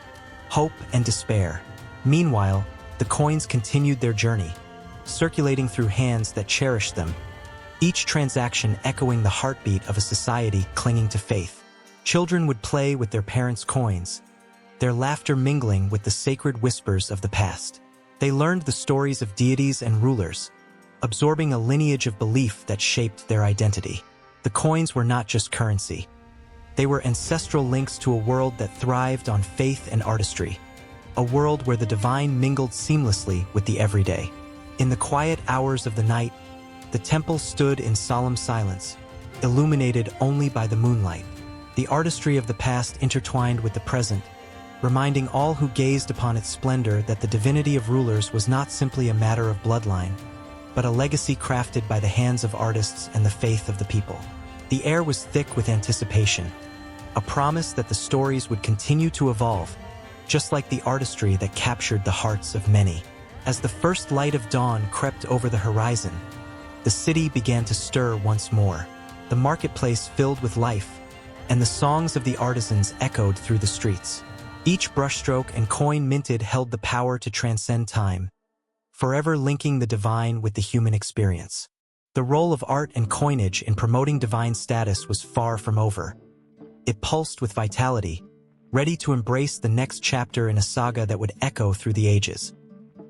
hope and despair. Meanwhile, the coins continued their journey, circulating through hands that cherished them, each transaction echoing the heartbeat of a society clinging to faith. Children would play with their parents' coins, their laughter mingling with the sacred whispers of the past. They learned the stories of deities and rulers, absorbing a lineage of belief that shaped their identity. The coins were not just currency. They were ancestral links to a world that thrived on faith and artistry, a world where the divine mingled seamlessly with the everyday. In the quiet hours of the night, the temple stood in solemn silence, illuminated only by the moonlight. The artistry of the past intertwined with the present, reminding all who gazed upon its splendor that the divinity of rulers was not simply a matter of bloodline, but a legacy crafted by the hands of artists and the faith of the people. The air was thick with anticipation, a promise that the stories would continue to evolve, just like the artistry that captured the hearts of many. As the first light of dawn crept over the horizon, the city began to stir once more. The marketplace filled with life, and the songs of the artisans echoed through the streets. Each brushstroke and coin minted held the power to transcend time, forever linking the divine with the human experience. The role of art and coinage in promoting divine status was far from over. It pulsed with vitality, ready to embrace the next chapter in a saga that would echo through the ages.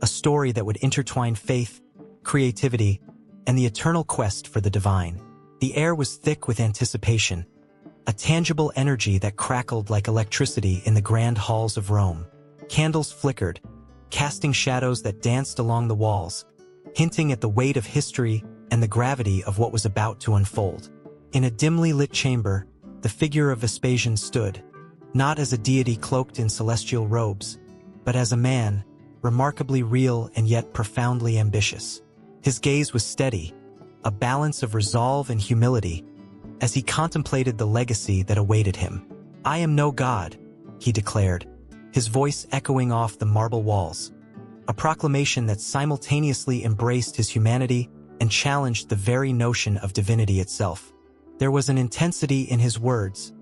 A story that would intertwine faith, creativity, and the eternal quest for the divine. The air was thick with anticipation, a tangible energy that crackled like electricity in the grand halls of Rome. Candles flickered, casting shadows that danced along the walls, hinting at the weight of history and the gravity of what was about to unfold. In a dimly lit chamber, the figure of Vespasian stood, not as a deity cloaked in celestial robes, but as a man, remarkably real and yet profoundly ambitious. His gaze was steady, a balance of resolve and humility, as he contemplated the legacy that awaited him. "I am no god," he declared, his voice echoing off the marble walls, a proclamation that simultaneously embraced his humanity and challenged the very notion of divinity itself. There was an intensity in his words,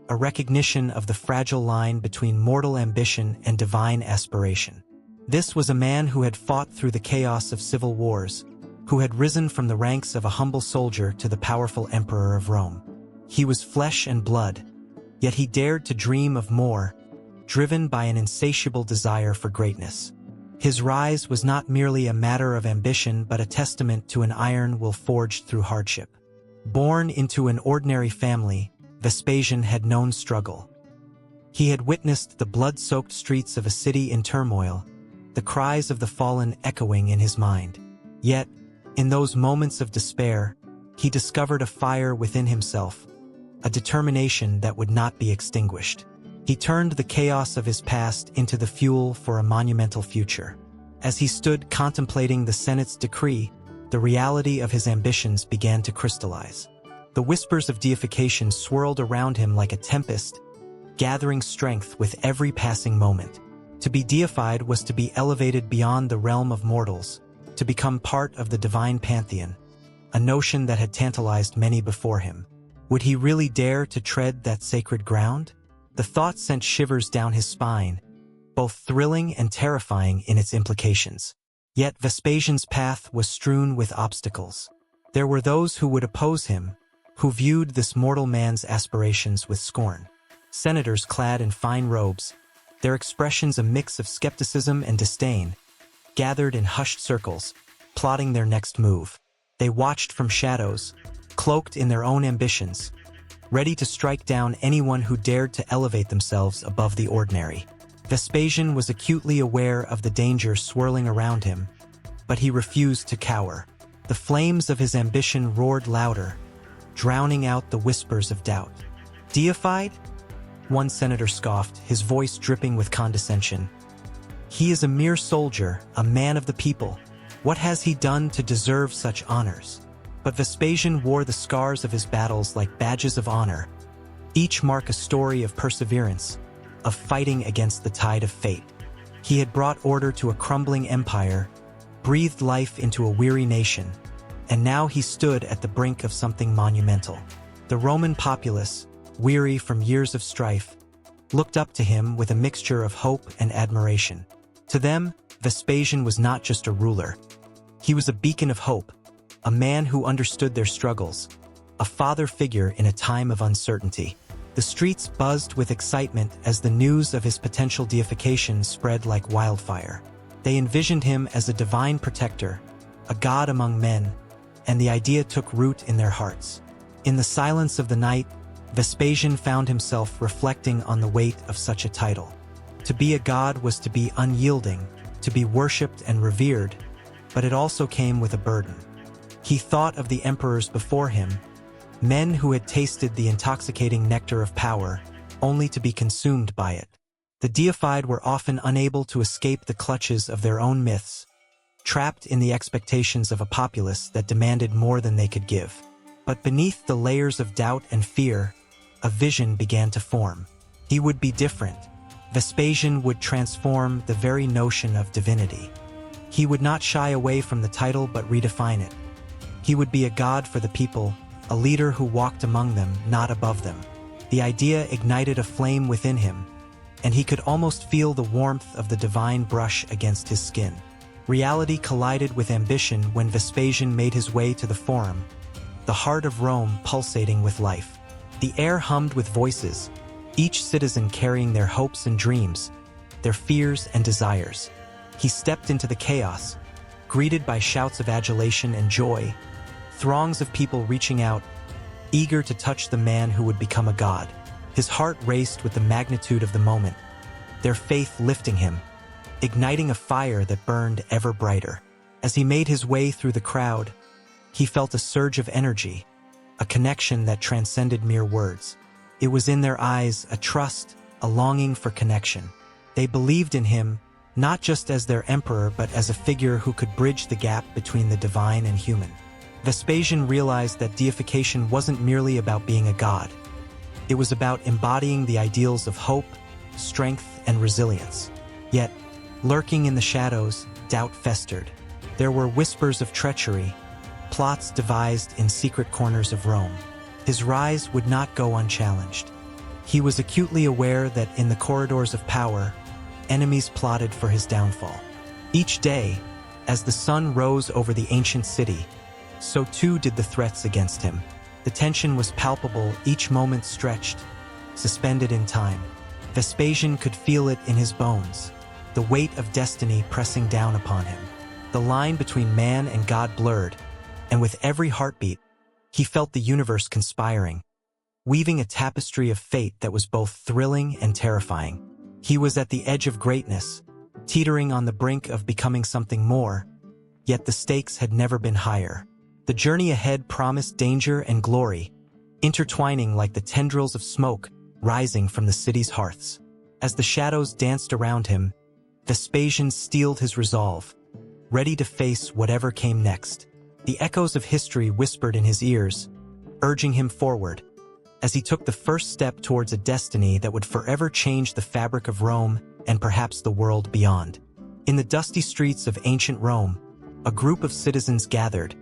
a recognition of the fragile line between mortal ambition and divine aspiration. This was a man who had fought through the chaos of civil wars, who had risen from the ranks of a humble soldier to the powerful emperor of Rome. He was flesh and blood, yet he dared to dream of more, driven by an insatiable desire for greatness. His rise was not merely a matter of ambition but a testament to an iron will forged through hardship. Born into an ordinary family, Vespasian had known struggle. He had witnessed the blood-soaked streets of a city in turmoil, the cries of the fallen echoing in his mind. Yet, in those moments of despair, he discovered a fire within himself, a determination that would not be extinguished. He turned the chaos of his past into the fuel for a monumental future. As he stood contemplating the Senate's decree, the reality of his ambitions began to crystallize. The whispers of deification swirled around him like a tempest, gathering strength with every passing moment. To be deified was to be elevated beyond the realm of mortals, to become part of the divine pantheon, a notion that had tantalized many before him. Would he really dare to tread that sacred ground? The thought sent shivers down his spine, both thrilling and terrifying in its implications. Yet Vespasian's path was strewn with obstacles. There were those who would oppose him, who viewed this mortal man's aspirations with scorn. Senators clad in fine robes, their expressions a mix of skepticism and disdain, gathered in hushed circles, plotting their next move. They watched from shadows, cloaked in their own ambitions, ready to strike down anyone who dared to elevate themselves above the ordinary. Vespasian was acutely aware of the danger swirling around him, but he refused to cower. The flames of his ambition roared louder, drowning out the whispers of doubt. "Deified?" One senator scoffed, his voice dripping with condescension. "He is a mere soldier, a man of the people. What has he done to deserve such honors? But Vespasian wore the scars of his battles like badges of honor. Each mark a story of perseverance, of fighting against the tide of fate. He had brought order to a crumbling empire, breathed life into a weary nation, and now he stood at the brink of something monumental. The Roman populace, weary from years of strife, looked up to him with a mixture of hope and admiration. To them, Vespasian was not just a ruler. He was a beacon of hope, a man who understood their struggles, a father figure in a time of uncertainty. The streets buzzed with excitement as the news of his potential deification spread like wildfire. They envisioned him as a divine protector, a god among men, and the idea took root in their hearts. In the silence of the night, Vespasian found himself reflecting on the weight of such a title. To be a god was to be unyielding, to be worshipped and revered, but it also came with a burden. He thought of the emperors before him, men who had tasted the intoxicating nectar of power, only to be consumed by it. The deified were often unable to escape the clutches of their own myths, trapped in the expectations of a populace that demanded more than they could give. But beneath the layers of doubt and fear, a vision began to form. He would be different. Vespasian would transform the very notion of divinity. He would not shy away from the title but redefine it. He would be a god for the people, a leader who walked among them, not above them. The idea ignited a flame within him, and he could almost feel the warmth of the divine brush against his skin. Reality collided with ambition when Vespasian made his way to the Forum, the heart of Rome pulsating with life. The air hummed with voices, each citizen carrying their hopes and dreams, their fears and desires. He stepped into the chaos, greeted by shouts of adulation and joy, throngs of people reaching out, eager to touch the man who would become a god. His heart raced with the magnitude of the moment, their faith lifting him, igniting a fire that burned ever brighter. As he made his way through the crowd, he felt a surge of energy, a connection that transcended mere words. It was in their eyes, a trust, a longing for connection. They believed in him, not just as their emperor but as a figure who could bridge the gap between the divine and human. Vespasian realized that deification wasn't merely about being a god. It was about embodying the ideals of hope, strength, and resilience. Yet, lurking in the shadows, doubt festered. There were whispers of treachery, plots devised in secret corners of Rome. His rise would not go unchallenged. He was acutely aware that in the corridors of power, enemies plotted for his downfall. Each day, as the sun rose over the ancient city, so too did the threats against him. The tension was palpable, each moment stretched, suspended in time. Vespasian could feel it in his bones, the weight of destiny pressing down upon him. The line between man and God blurred, and with every heartbeat, he felt the universe conspiring, weaving a tapestry of fate that was both thrilling and terrifying. He was at the edge of greatness, teetering on the brink of becoming something more, yet the stakes had never been higher. The journey ahead promised danger and glory, intertwining like the tendrils of smoke rising from the city's hearths. As the shadows danced around him, Vespasian steeled his resolve, ready to face whatever came next. The echoes of history whispered in his ears, urging him forward, as he took the first step towards a destiny that would forever change the fabric of Rome and perhaps the world beyond. In the dusty streets of ancient Rome, a group of citizens gathered,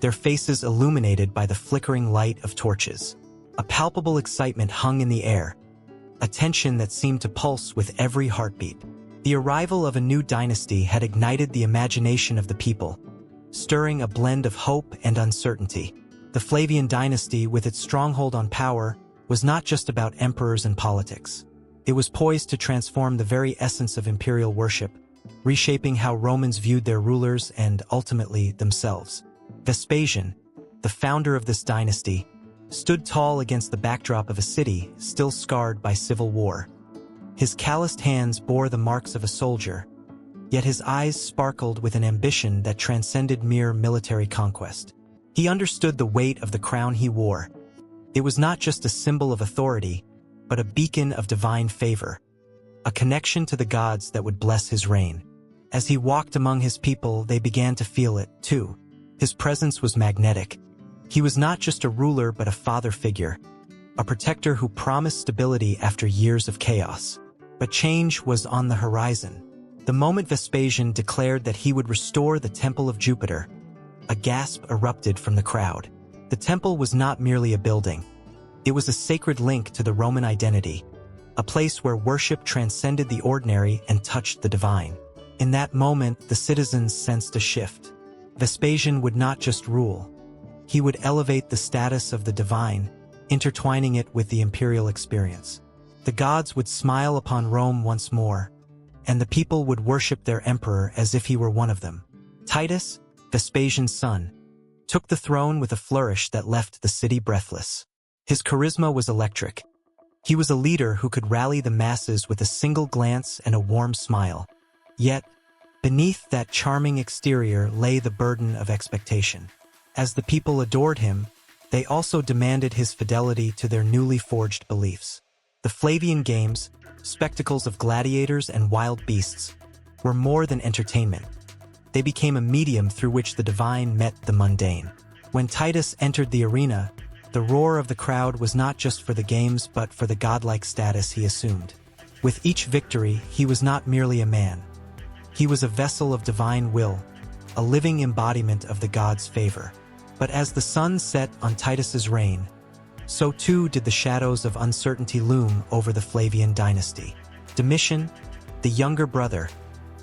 their faces illuminated by the flickering light of torches. A palpable excitement hung in the air, a tension that seemed to pulse with every heartbeat. The arrival of a new dynasty had ignited the imagination of the people, stirring a blend of hope and uncertainty. The Flavian dynasty, with its stronghold on power, was not just about emperors and politics. It was poised to transform the very essence of imperial worship, reshaping how Romans viewed their rulers and, ultimately, themselves. Vespasian, the founder of this dynasty, stood tall against the backdrop of a city still scarred by civil war. His calloused hands bore the marks of a soldier, yet his eyes sparkled with an ambition that transcended mere military conquest. He understood the weight of the crown he wore. It was not just a symbol of authority, but a beacon of divine favor, a connection to the gods that would bless his reign. As he walked among his people, they began to feel it, too. His presence was magnetic. He was not just a ruler but a father figure, a protector who promised stability after years of chaos. But change was on the horizon. The moment Vespasian declared that he would restore the Temple of Jupiter, a gasp erupted from the crowd. The temple was not merely a building. It was a sacred link to the Roman identity, a place where worship transcended the ordinary and touched the divine. In that moment, the citizens sensed a shift. Vespasian would not just rule. He would elevate the status of the divine, intertwining it with the imperial experience. The gods would smile upon Rome once more, and the people would worship their emperor as if he were one of them. Titus, Vespasian's son, took the throne with a flourish that left the city breathless. His charisma was electric. He was a leader who could rally the masses with a single glance and a warm smile. Yet, beneath that charming exterior lay the burden of expectation. As the people adored him, they also demanded his fidelity to their newly forged beliefs. The Flavian Games, spectacles of gladiators and wild beasts, were more than entertainment. They became a medium through which the divine met the mundane. When Titus entered the arena, the roar of the crowd was not just for the games but for the godlike status he assumed. With each victory, he was not merely a man. He was a vessel of divine will, a living embodiment of the gods' favor. But as the sun set on Titus's reign, so too did the shadows of uncertainty loom over the Flavian dynasty. Domitian, the younger brother,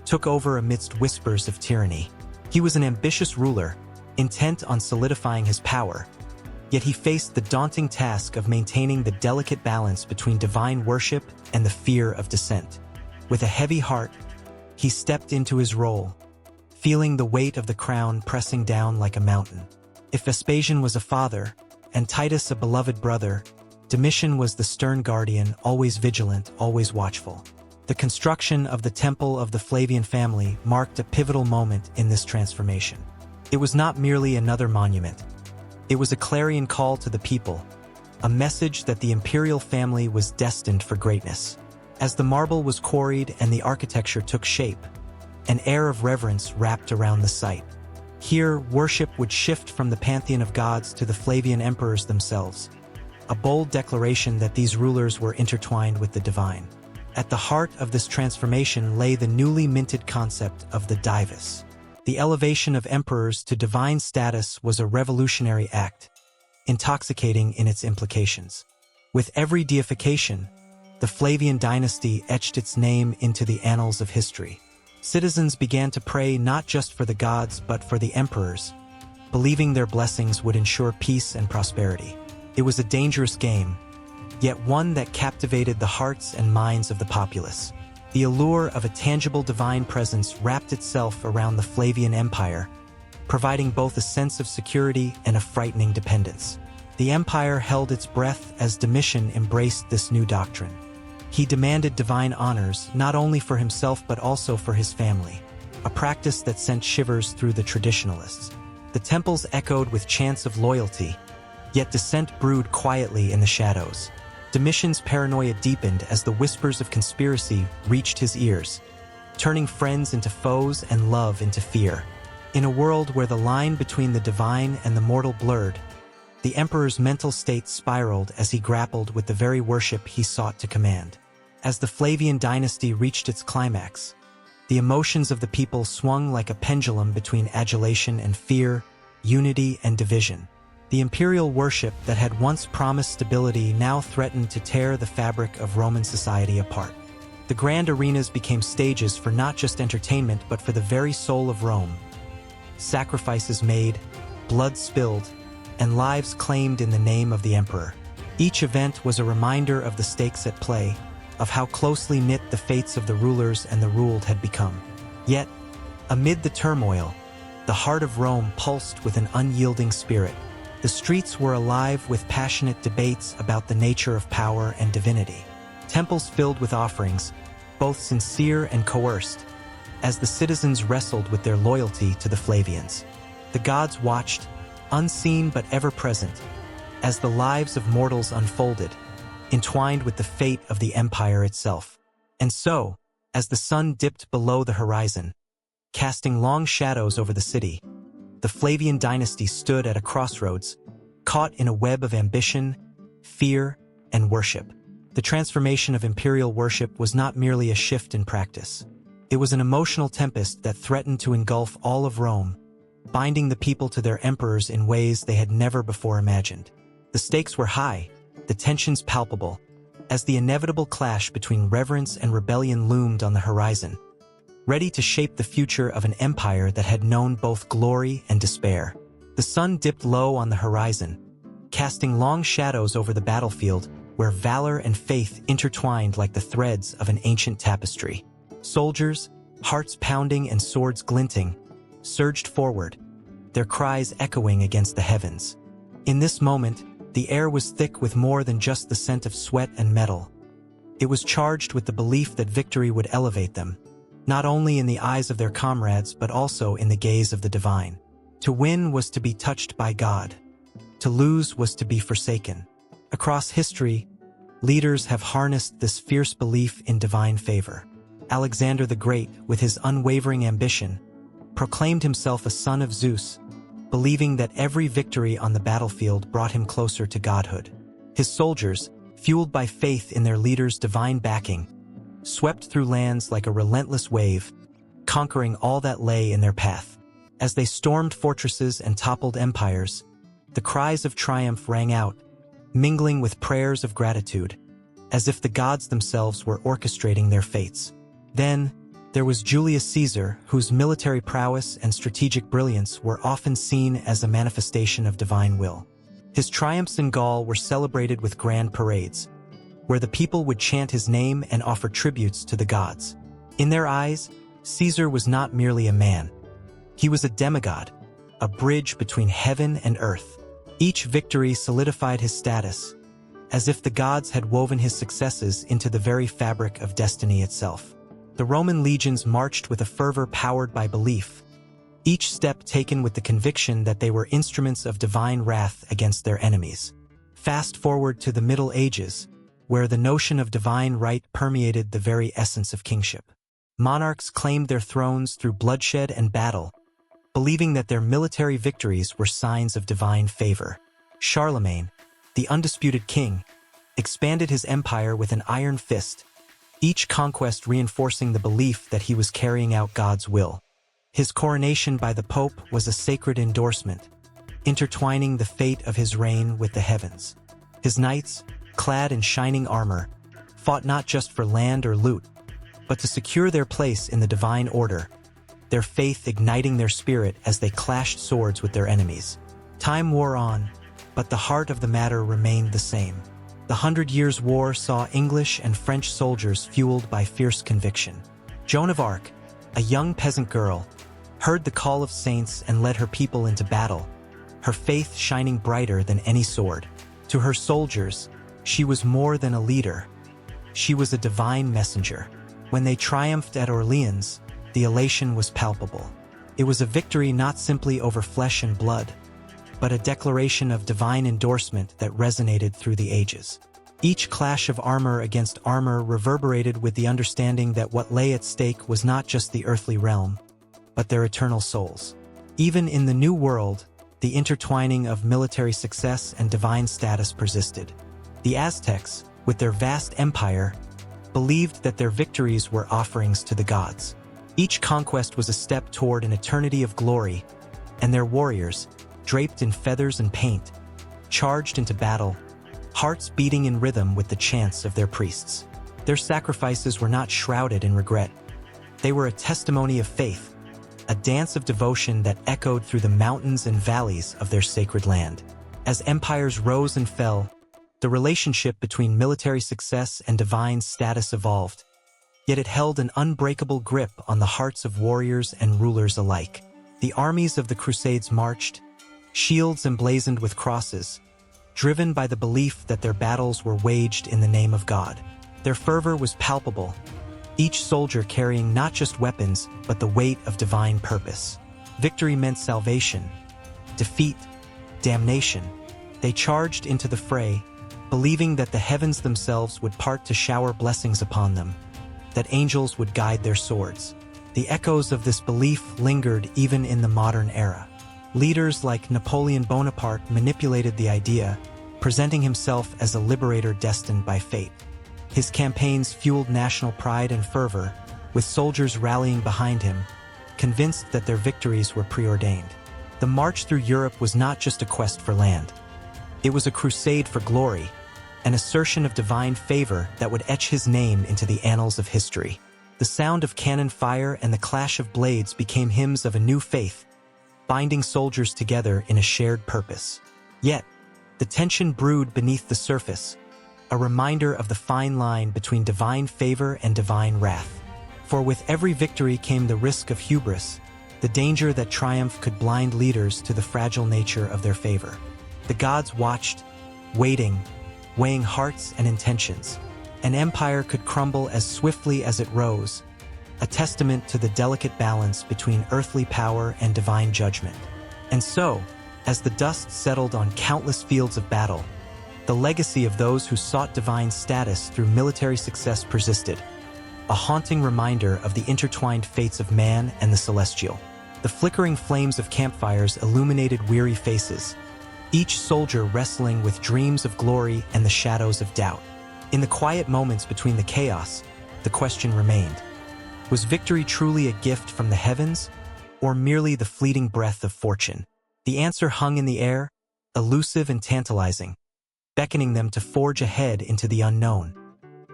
took over amidst whispers of tyranny. He was an ambitious ruler, intent on solidifying his power, yet he faced the daunting task of maintaining the delicate balance between divine worship and the fear of dissent. With a heavy heart, he stepped into his role, feeling the weight of the crown pressing down like a mountain. If Vespasian was a father, and Titus a beloved brother, Domitian was the stern guardian, always vigilant, always watchful. The construction of the Temple of the Flavian family marked a pivotal moment in this transformation. It was not merely another monument. It was a clarion call to the people, a message that the imperial family was destined for greatness. As the marble was quarried and the architecture took shape, an air of reverence wrapped around the site. Here, worship would shift from the pantheon of gods to the Flavian emperors themselves, a bold declaration that these rulers were intertwined with the divine. At the heart of this transformation lay the newly minted concept of the divus. The elevation of emperors to divine status was a revolutionary act, intoxicating in its implications. With every deification, the Flavian dynasty etched its name into the annals of history. Citizens began to pray not just for the gods but for the emperors, believing their blessings would ensure peace and prosperity. It was a dangerous game, yet one that captivated the hearts and minds of the populace. The allure of a tangible divine presence wrapped itself around the Flavian Empire, providing both a sense of security and a frightening dependence. The empire held its breath as Domitian embraced this new doctrine. He demanded divine honors not only for himself but also for his family, a practice that sent shivers through the traditionalists. The temples echoed with chants of loyalty, yet dissent brewed quietly in the shadows. Domitian's paranoia deepened as the whispers of conspiracy reached his ears, turning friends into foes and love into fear. In a world where the line between the divine and the mortal blurred, the emperor's mental state spiraled as he grappled with the very worship he sought to command. As the Flavian dynasty reached its climax, the emotions of the people swung like a pendulum between adulation and fear, unity and division. The imperial worship that had once promised stability now threatened to tear the fabric of Roman society apart. The grand arenas became stages for not just entertainment but for the very soul of Rome. Sacrifices made, blood spilled, and lives claimed in the name of the emperor. Each event was a reminder of the stakes at play, of how closely knit the fates of the rulers and the ruled had become. Yet, amid the turmoil, the heart of Rome pulsed with an unyielding spirit. The streets were alive with passionate debates about the nature of power and divinity. Temples filled with offerings, both sincere and coerced, as the citizens wrestled with their loyalty to the Flavians. The gods watched, unseen but ever present, as the lives of mortals unfolded, entwined with the fate of the empire itself. And so, as the sun dipped below the horizon, casting long shadows over the city. The Flavian dynasty stood at a crossroads, caught in a web of ambition, fear, and worship. The transformation of imperial worship was not merely a shift in practice. It was an emotional tempest that threatened to engulf all of Rome, binding the people to their emperors in ways they had never before imagined. The stakes were high, the tensions palpable, as the inevitable clash between reverence and rebellion loomed on the horizon, ready to shape the future of an empire that had known both glory and despair. The sun dipped low on the horizon, casting long shadows over the battlefield where valor and faith intertwined like the threads of an ancient tapestry. Soldiers, hearts pounding and swords glinting, surged forward, their cries echoing against the heavens. In this moment, the air was thick with more than just the scent of sweat and metal. It was charged with the belief that victory would elevate them, not only in the eyes of their comrades but also in the gaze of the divine. To win was to be touched by God. To lose was to be forsaken. Across history, leaders have harnessed this fierce belief in divine favor. Alexander the Great, with his unwavering ambition, proclaimed himself a son of Zeus, believing that every victory on the battlefield brought him closer to godhood. His soldiers, fueled by faith in their leader's divine backing, swept through lands like a relentless wave, conquering all that lay in their path. As they stormed fortresses and toppled empires, the cries of triumph rang out, mingling with prayers of gratitude, as if the gods themselves were orchestrating their fates. Then, there was Julius Caesar, whose military prowess and strategic brilliance were often seen as a manifestation of divine will. His triumphs in Gaul were celebrated with grand parades, where the people would chant his name and offer tributes to the gods. In their eyes, Caesar was not merely a man. He was a demigod, a bridge between heaven and earth. Each victory solidified his status, as if the gods had woven his successes into the very fabric of destiny itself. The Roman legions marched with a fervor powered by belief, each step taken with the conviction that they were instruments of divine wrath against their enemies. Fast forward to the Middle Ages, where the notion of divine right permeated the very essence of kingship. Monarchs claimed their thrones through bloodshed and battle, believing that their military victories were signs of divine favor. Charlemagne, the undisputed king, expanded his empire with an iron fist, each conquest reinforcing the belief that he was carrying out God's will. His coronation by the Pope was a sacred endorsement, intertwining the fate of his reign with the heavens. His knights, clad in shining armor, fought not just for land or loot, but to secure their place in the divine order, their faith igniting their spirit as they clashed swords with their enemies. Time wore on, but the heart of the matter remained the same. The 100 Years' War saw English and French soldiers fueled by fierce conviction. Joan of Arc, a young peasant girl, heard the call of saints and led her people into battle, her faith shining brighter than any sword. To her soldiers, she was more than a leader. She was a divine messenger. When they triumphed at Orleans, the elation was palpable. It was a victory not simply over flesh and blood, but a declaration of divine endorsement that resonated through the ages. Each clash of armor against armor reverberated with the understanding that what lay at stake was not just the earthly realm, but their eternal souls. Even in the New World, the intertwining of military success and divine status persisted. The Aztecs, with their vast empire, believed that their victories were offerings to the gods. Each conquest was a step toward an eternity of glory, and their warriors, draped in feathers and paint, charged into battle, hearts beating in rhythm with the chants of their priests. Their sacrifices were not shrouded in regret. They were a testimony of faith, a dance of devotion that echoed through the mountains and valleys of their sacred land. As empires rose and fell, the relationship between military success and divine status evolved, yet it held an unbreakable grip on the hearts of warriors and rulers alike. The armies of the Crusades marched, shields emblazoned with crosses, driven by the belief that their battles were waged in the name of God. Their fervor was palpable, each soldier carrying not just weapons, but the weight of divine purpose. Victory meant salvation, defeat, damnation. They charged into the fray, believing that the heavens themselves would part to shower blessings upon them, that angels would guide their swords. The echoes of this belief lingered even in the modern era. Leaders like Napoleon Bonaparte manipulated the idea, presenting himself as a liberator destined by fate. His campaigns fueled national pride and fervor, with soldiers rallying behind him, convinced that their victories were preordained. The march through Europe was not just a quest for land. It was a crusade for glory, an assertion of divine favor that would etch his name into the annals of history. The sound of cannon fire and the clash of blades became hymns of a new faith, binding soldiers together in a shared purpose. Yet, the tension brewed beneath the surface, a reminder of the fine line between divine favor and divine wrath. For with every victory came the risk of hubris, the danger that triumph could blind leaders to the fragile nature of their favor. The gods watched, waiting, weighing hearts and intentions. An empire could crumble as swiftly as it rose, a testament to the delicate balance between earthly power and divine judgment. And so, as the dust settled on countless fields of battle, the legacy of those who sought divine status through military success persisted, a haunting reminder of the intertwined fates of man and the celestial. The flickering flames of campfires illuminated weary faces, each soldier wrestling with dreams of glory and the shadows of doubt. In the quiet moments between the chaos, the question remained: was victory truly a gift from the heavens, or merely the fleeting breath of fortune? The answer hung in the air, elusive and tantalizing, beckoning them to forge ahead into the unknown,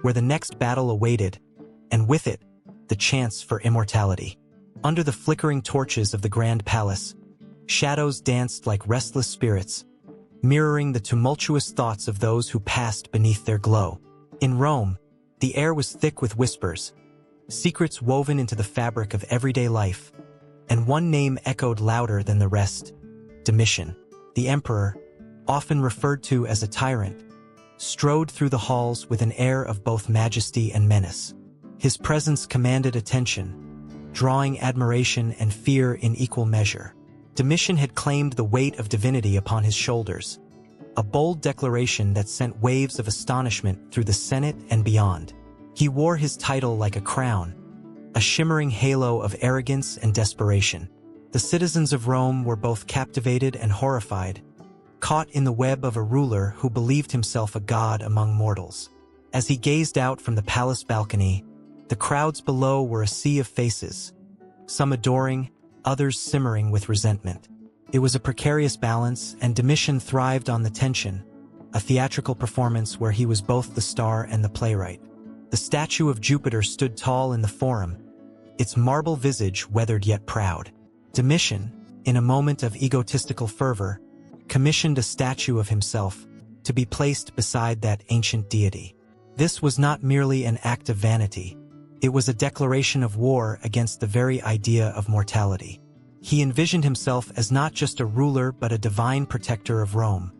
where the next battle awaited, and with it, the chance for immortality. Under the flickering torches of the grand palace, shadows danced like restless spirits, mirroring the tumultuous thoughts of those who passed beneath their glow. In Rome, the air was thick with whispers, secrets woven into the fabric of everyday life, and one name echoed louder than the rest: Domitian. The emperor, often referred to as a tyrant, strode through the halls with an air of both majesty and menace. His presence commanded attention, drawing admiration and fear in equal measure. Domitian had claimed the weight of divinity upon his shoulders, a bold declaration that sent waves of astonishment through the Senate and beyond. He wore his title like a crown, a shimmering halo of arrogance and desperation. The citizens of Rome were both captivated and horrified, caught in the web of a ruler who believed himself a god among mortals. As he gazed out from the palace balcony, the crowds below were a sea of faces, some adoring, others simmering with resentment. It was a precarious balance, and Domitian thrived on the tension, a theatrical performance where he was both the star and the playwright. The statue of Jupiter stood tall in the forum, its marble visage weathered yet proud. Domitian, in a moment of egotistical fervor, commissioned a statue of himself to be placed beside that ancient deity. This was not merely an act of vanity. It was a declaration of war against the very idea of mortality. He envisioned himself as not just a ruler but a divine protector of Rome,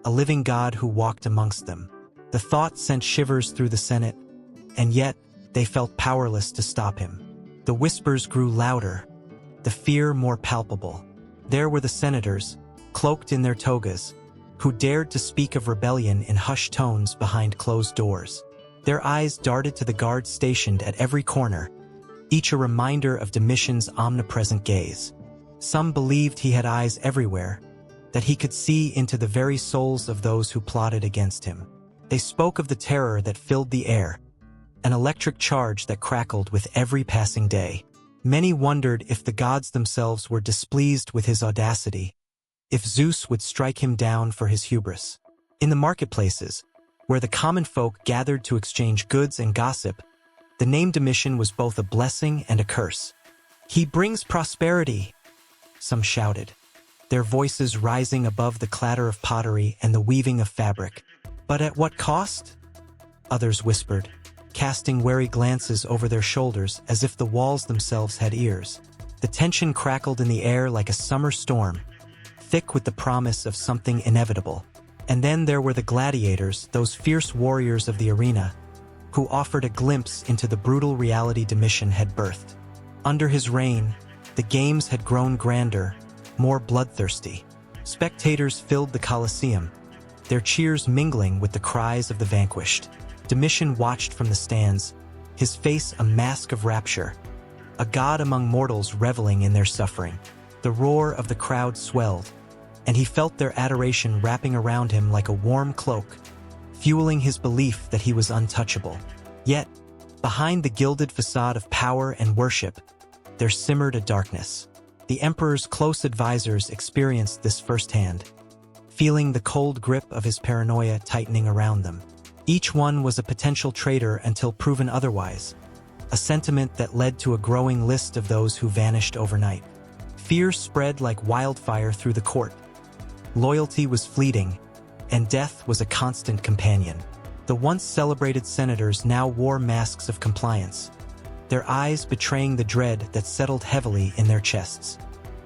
a living god who walked amongst them. The thought sent shivers through the Senate, and yet they felt powerless to stop him. The whispers grew louder, the fear more palpable. There were the senators, cloaked in their togas, who dared to speak of rebellion in hushed tones behind closed doors. Their eyes darted to the guards stationed at every corner, each a reminder of Domitian's omnipresent gaze. Some believed he had eyes everywhere, that he could see into the very souls of those who plotted against him. They spoke of the terror that filled the air, an electric charge that crackled with every passing day. Many wondered if the gods themselves were displeased with his audacity, if Zeus would strike him down for his hubris. In the marketplaces, where the common folk gathered to exchange goods and gossip, the name Domitian was both a blessing and a curse. "He brings prosperity," some shouted, their voices rising above the clatter of pottery and the weaving of fabric. "But at what cost?" others whispered, casting wary glances over their shoulders as if the walls themselves had ears. The tension crackled in the air like a summer storm, thick with the promise of something inevitable. And then there were the gladiators, those fierce warriors of the arena, who offered a glimpse into the brutal reality Domitian had birthed. Under his reign, the games had grown grander, more bloodthirsty. Spectators filled the Colosseum, their cheers mingling with the cries of the vanquished. Domitian watched from the stands, his face a mask of rapture, a god among mortals reveling in their suffering. The roar of the crowd swelled, and he felt their adoration wrapping around him like a warm cloak, fueling his belief that he was untouchable. Yet, behind the gilded facade of power and worship, there simmered a darkness. The emperor's close advisors experienced this firsthand, feeling the cold grip of his paranoia tightening around them. Each one was a potential traitor until proven otherwise, a sentiment that led to a growing list of those who vanished overnight. Fear spread like wildfire through the court. Loyalty was fleeting, and death was a constant companion. The once celebrated senators now wore masks of compliance, their eyes betraying the dread that settled heavily in their chests.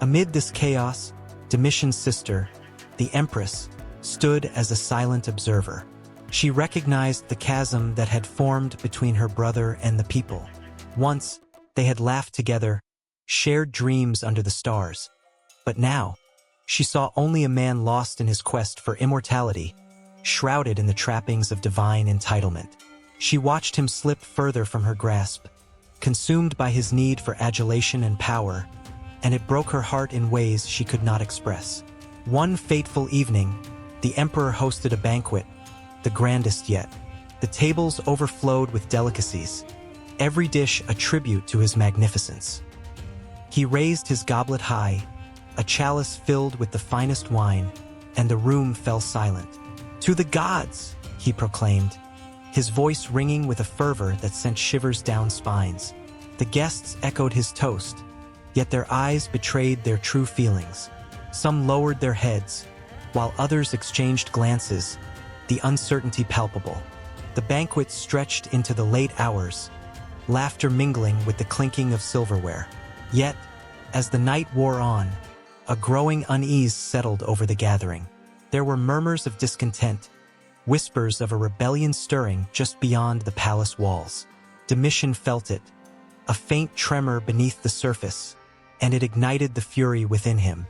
Amid this chaos, Domitian's sister, the Empress, stood as a silent observer. She recognized the chasm that had formed between her brother and the people. Once, they had laughed together, shared dreams under the stars. But now, she saw only a man lost in his quest for immortality, shrouded in the trappings of divine entitlement. She watched him slip further from her grasp, consumed by his need for adulation and power, and it broke her heart in ways she could not express. One fateful evening, the emperor hosted a banquet, the grandest yet. The tables overflowed with delicacies, every dish a tribute to his magnificence. He raised his goblet high, a chalice filled with the finest wine, and the room fell silent. "To the gods!" he proclaimed, his voice ringing with a fervor that sent shivers down spines. The guests echoed his toast, yet their eyes betrayed their true feelings. Some lowered their heads, while others exchanged glances, the uncertainty palpable. The banquet stretched into the late hours, laughter mingling with the clinking of silverware. Yet, as the night wore on, a growing unease settled over the gathering. There were murmurs of discontent, whispers of a rebellion stirring just beyond the palace walls. Domitian felt it, a faint tremor beneath the surface, and it ignited the fury within him.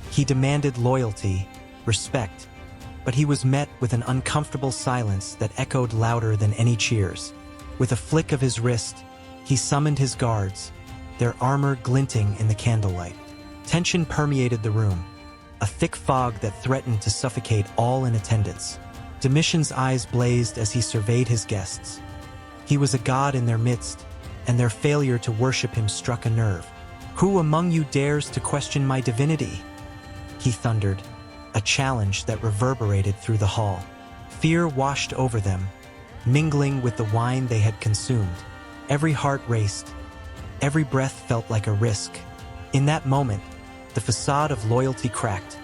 He demanded loyalty, respect, but he was met with an uncomfortable silence that echoed louder than any cheers. With a flick of his wrist, he summoned his guards, their armor glinting in the candlelight. Tension permeated the room, a thick fog that threatened to suffocate all in attendance. Domitian's eyes blazed as he surveyed his guests. He was a god in their midst, and their failure to worship him struck a nerve. "Who among you dares to question my divinity?" he thundered, a challenge that reverberated through the hall. Fear washed over them, mingling with the wine they had consumed. Every heart raced. Every breath felt like a risk. In that moment, the facade of loyalty cracked,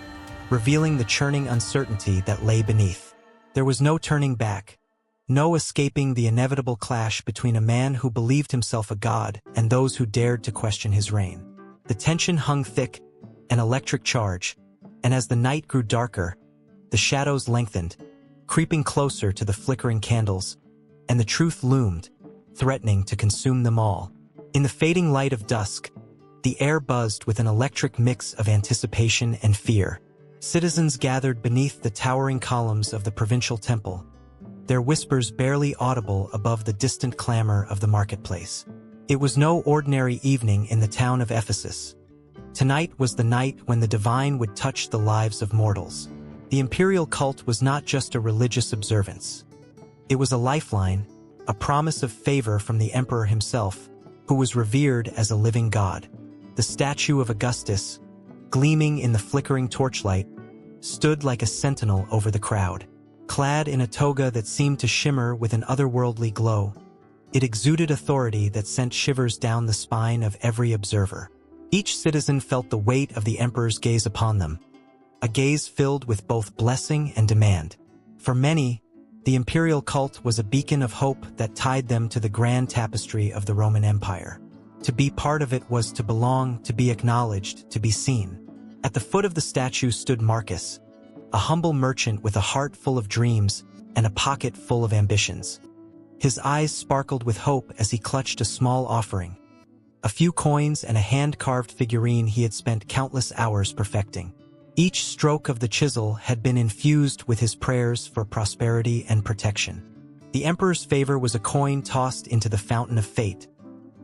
revealing the churning uncertainty that lay beneath. There was no turning back, no escaping the inevitable clash between a man who believed himself a god and those who dared to question his reign. The tension hung thick, an electric charge, and as the night grew darker, the shadows lengthened, creeping closer to the flickering candles, and the truth loomed, threatening to consume them all. In the fading light of dusk, the air buzzed with an electric mix of anticipation and fear. Citizens gathered beneath the towering columns of the provincial temple, their whispers barely audible above the distant clamor of the marketplace. It was no ordinary evening in the town of Ephesus. Tonight was the night when the divine would touch the lives of mortals. The imperial cult was not just a religious observance. It was a lifeline, a promise of favor from the emperor himself, who was revered as a living god. The statue of Augustus, gleaming in the flickering torchlight, stood like a sentinel over the crowd. Clad in a toga that seemed to shimmer with an otherworldly glow, it exuded authority that sent shivers down the spine of every observer. Each citizen felt the weight of the emperor's gaze upon them, a gaze filled with both blessing and demand. For many, the imperial cult was a beacon of hope that tied them to the grand tapestry of the Roman Empire. To be part of it was to belong, to be acknowledged, to be seen. At the foot of the statue stood Marcus, a humble merchant with a heart full of dreams and a pocket full of ambitions. His eyes sparkled with hope as he clutched a small offering, a few coins and a hand-carved figurine he had spent countless hours perfecting. Each stroke of the chisel had been infused with his prayers for prosperity and protection. The emperor's favor was a coin tossed into the fountain of fate,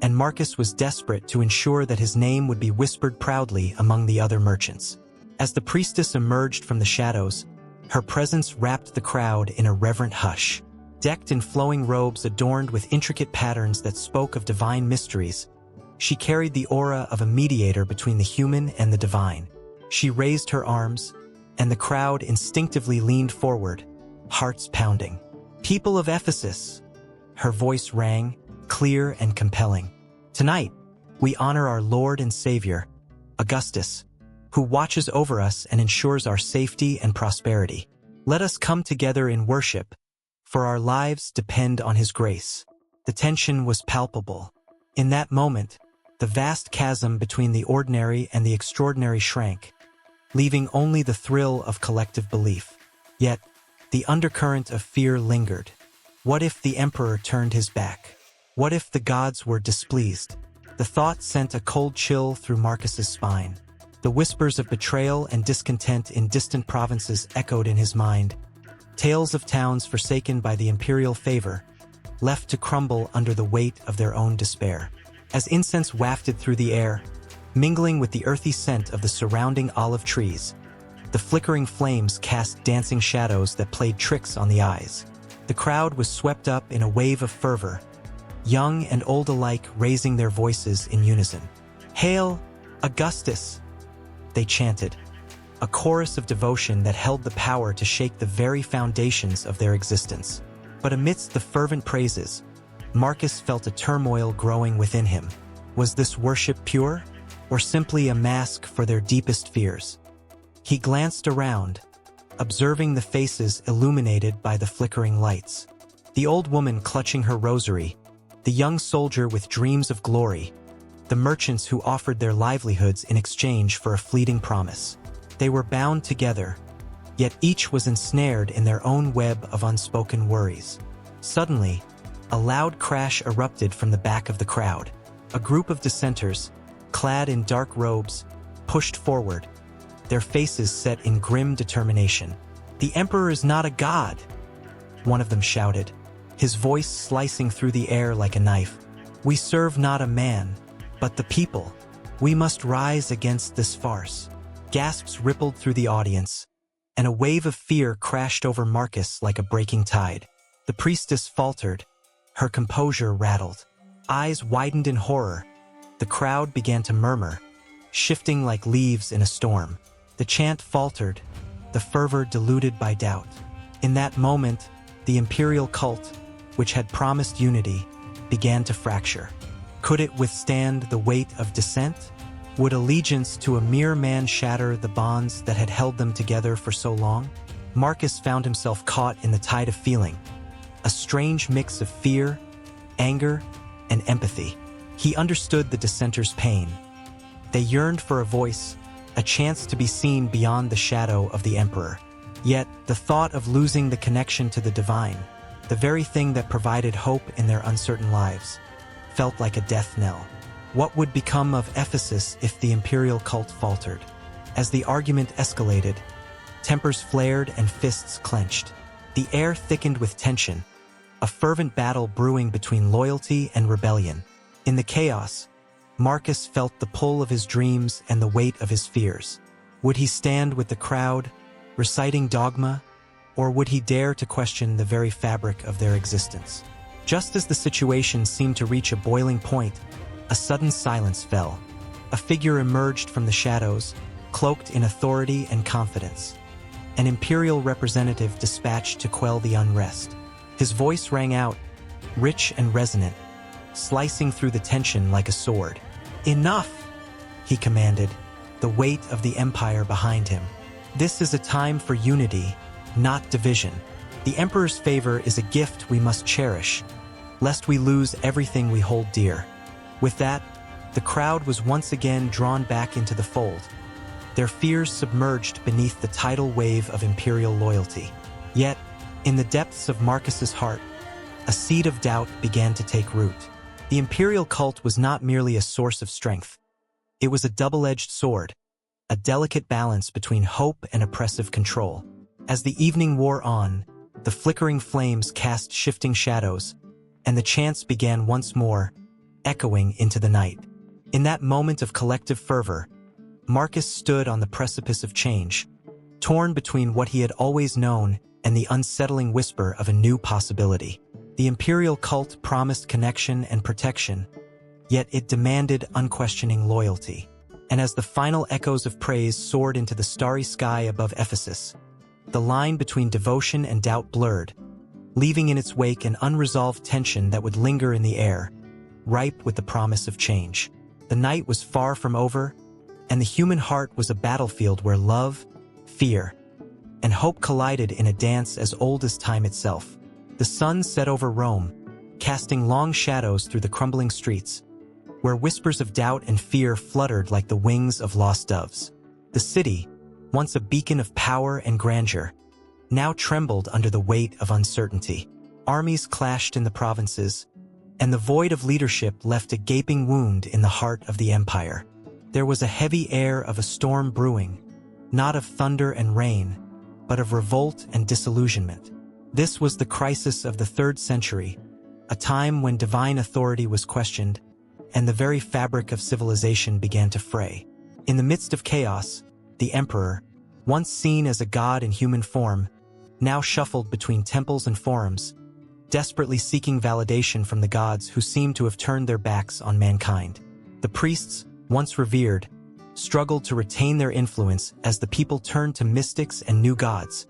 and Marcus was desperate to ensure that his name would be whispered proudly among the other merchants. As the priestess emerged from the shadows, her presence wrapped the crowd in a reverent hush. Decked in flowing robes adorned with intricate patterns that spoke of divine mysteries, she carried the aura of a mediator between the human and the divine. She raised her arms, and the crowd instinctively leaned forward, hearts pounding. "People of Ephesus," her voice rang, clear and compelling. "Tonight, we honor our Lord and Savior, Augustus, who watches over us and ensures our safety and prosperity. Let us come together in worship, for our lives depend on his grace." The tension was palpable. In that moment, the vast chasm between the ordinary and the extraordinary shrank, leaving only the thrill of collective belief. Yet, the undercurrent of fear lingered. What if the emperor turned his back? What if the gods were displeased? The thought sent a cold chill through Marcus's spine. The whispers of betrayal and discontent in distant provinces echoed in his mind, tales of towns forsaken by the imperial favor, left to crumble under the weight of their own despair. As incense wafted through the air, mingling with the earthy scent of the surrounding olive trees, the flickering flames cast dancing shadows that played tricks on the eyes. The crowd was swept up in a wave of fervor, young and old alike raising their voices in unison. "Hail, Augustus!" they chanted, a chorus of devotion that held the power to shake the very foundations of their existence. But amidst the fervent praises, Marcus felt a turmoil growing within him. Was this worship pure, or simply a mask for their deepest fears? He glanced around, observing the faces illuminated by the flickering lights. The old woman clutching her rosary, the young soldier with dreams of glory, the merchants who offered their livelihoods in exchange for a fleeting promise. They were bound together, yet each was ensnared in their own web of unspoken worries. Suddenly, a loud crash erupted from the back of the crowd. A group of dissenters, clad in dark robes, pushed forward, their faces set in grim determination. "The emperor is not a god," one of them shouted, his voice slicing through the air like a knife. "We serve not a man, but the people. We must rise against this farce." Gasps rippled through the audience, and a wave of fear crashed over Marcus like a breaking tide. The priestess faltered, her composure rattled. Eyes widened in horror. The crowd began to murmur, shifting like leaves in a storm. The chant faltered, the fervor diluted by doubt. In that moment, the imperial cult, which had promised unity, began to fracture. Could it withstand the weight of dissent? Would allegiance to a mere man shatter the bonds that had held them together for so long? Marcus found himself caught in the tide of feeling, a strange mix of fear, anger, and empathy. He understood the dissenters' pain. They yearned for a voice, a chance to be seen beyond the shadow of the emperor. Yet, the thought of losing the connection to the divine, the very thing that provided hope in their uncertain lives, felt like a death knell. What would become of Ephesus if the imperial cult faltered? As the argument escalated, tempers flared and fists clenched. The air thickened with tension, a fervent battle brewing between loyalty and rebellion. In the chaos, Marcus felt the pull of his dreams and the weight of his fears. Would he stand with the crowd, reciting dogma, or would he dare to question the very fabric of their existence? Just as the situation seemed to reach a boiling point, a sudden silence fell. A figure emerged from the shadows, cloaked in authority and confidence. An imperial representative dispatched to quell the unrest. His voice rang out, rich and resonant, slicing through the tension like a sword. "Enough!" he commanded, the weight of the empire behind him. "This is a time for unity, not division. The emperor's favor is a gift we must cherish, lest we lose everything we hold dear." With that, the crowd was once again drawn back into the fold, their fears submerged beneath the tidal wave of imperial loyalty. Yet, in the depths of Marcus's heart, a seed of doubt began to take root. The imperial cult was not merely a source of strength. It was a double-edged sword, a delicate balance between hope and oppressive control. As the evening wore on, the flickering flames cast shifting shadows, and the chants began once more, echoing into the night. In that moment of collective fervor, Marcus stood on the precipice of change, torn between what he had always known and the unsettling whisper of a new possibility. The imperial cult promised connection and protection, yet it demanded unquestioning loyalty. And as the final echoes of praise soared into the starry sky above Ephesus, the line between devotion and doubt blurred, leaving in its wake an unresolved tension that would linger in the air, ripe with the promise of change. The night was far from over, and the human heart was a battlefield where love, fear, and hope collided in a dance as old as time itself. The sun set over Rome, casting long shadows through the crumbling streets, where whispers of doubt and fear fluttered like the wings of lost doves. The city, once a beacon of power and grandeur, now trembled under the weight of uncertainty. Armies clashed in the provinces, and the void of leadership left a gaping wound in the heart of the empire. There was a heavy air of a storm brewing, not of thunder and rain, but of revolt and disillusionment. This was the crisis of the 3rd century, a time when divine authority was questioned, and the very fabric of civilization began to fray. In the midst of chaos, the emperor, once seen as a god in human form, now shuffled between temples and forums, desperately seeking validation from the gods who seemed to have turned their backs on mankind. The priests, once revered, struggled to retain their influence as the people turned to mystics and new gods,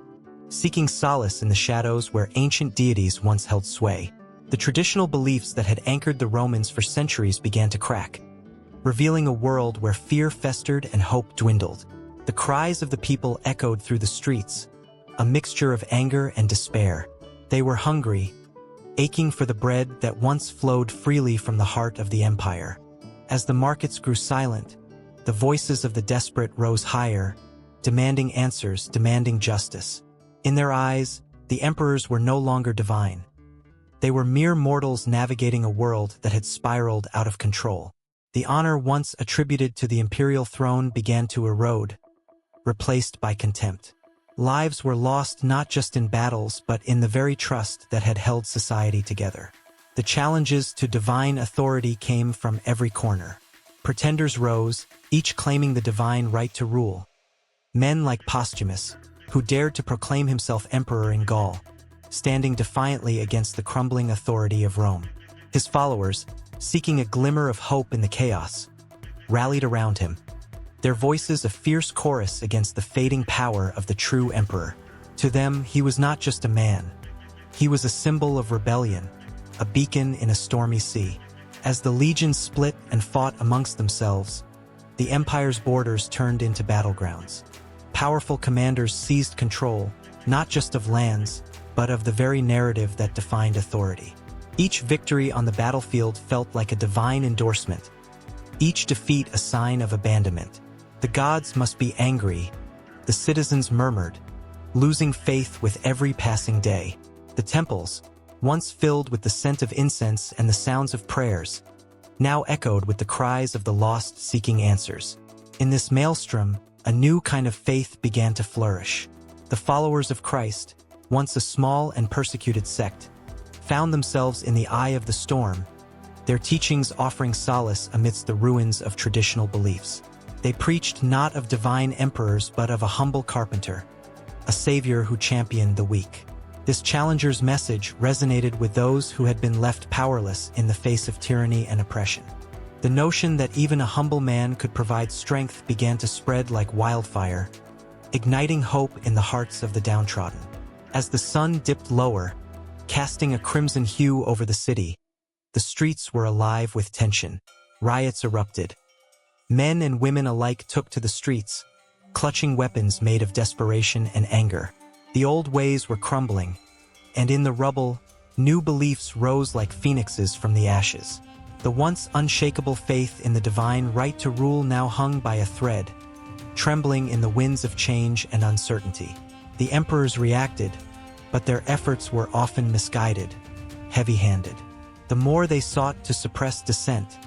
seeking solace in the shadows where ancient deities once held sway. The traditional beliefs that had anchored the Romans for centuries began to crack, revealing a world where fear festered and hope dwindled. The cries of the people echoed through the streets, a mixture of anger and despair. They were hungry, aching for the bread that once flowed freely from the heart of the empire. As the markets grew silent, the voices of the desperate rose higher, demanding answers, demanding justice. In their eyes, the emperors were no longer divine. They were mere mortals navigating a world that had spiraled out of control. The honor once attributed to the imperial throne began to erode, replaced by contempt. Lives were lost not just in battles but in the very trust that had held society together. The challenges to divine authority came from every corner. Pretenders rose, each claiming the divine right to rule. Men like Postumus, who dared to proclaim himself emperor in Gaul, standing defiantly against the crumbling authority of Rome. His followers, seeking a glimmer of hope in the chaos, rallied around him, their voices a fierce chorus against the fading power of the true emperor. To them, he was not just a man. He was a symbol of rebellion, a beacon in a stormy sea. As the legions split and fought amongst themselves, the empire's borders turned into battlegrounds. Powerful commanders seized control, not just of lands, but of the very narrative that defined authority. Each victory on the battlefield felt like a divine endorsement, each defeat a sign of abandonment. The gods must be angry, the citizens murmured, losing faith with every passing day. The temples, once filled with the scent of incense and the sounds of prayers, now echoed with the cries of the lost seeking answers. In this maelstrom, a new kind of faith began to flourish. The followers of Christ, once a small and persecuted sect, found themselves in the eye of the storm, their teachings offering solace amidst the ruins of traditional beliefs. They preached not of divine emperors but of a humble carpenter, a savior who championed the weak. This challenger's message resonated with those who had been left powerless in the face of tyranny and oppression. The notion that even a humble man could provide strength began to spread like wildfire, igniting hope in the hearts of the downtrodden. As the sun dipped lower, casting a crimson hue over the city, the streets were alive with tension. Riots erupted. Men and women alike took to the streets, clutching weapons made of desperation and anger. The old ways were crumbling, and in the rubble, new beliefs rose like phoenixes from the ashes. The once unshakable faith in the divine right to rule now hung by a thread, trembling in the winds of change and uncertainty. The emperors reacted, but their efforts were often misguided, heavy-handed. The more they sought to suppress dissent,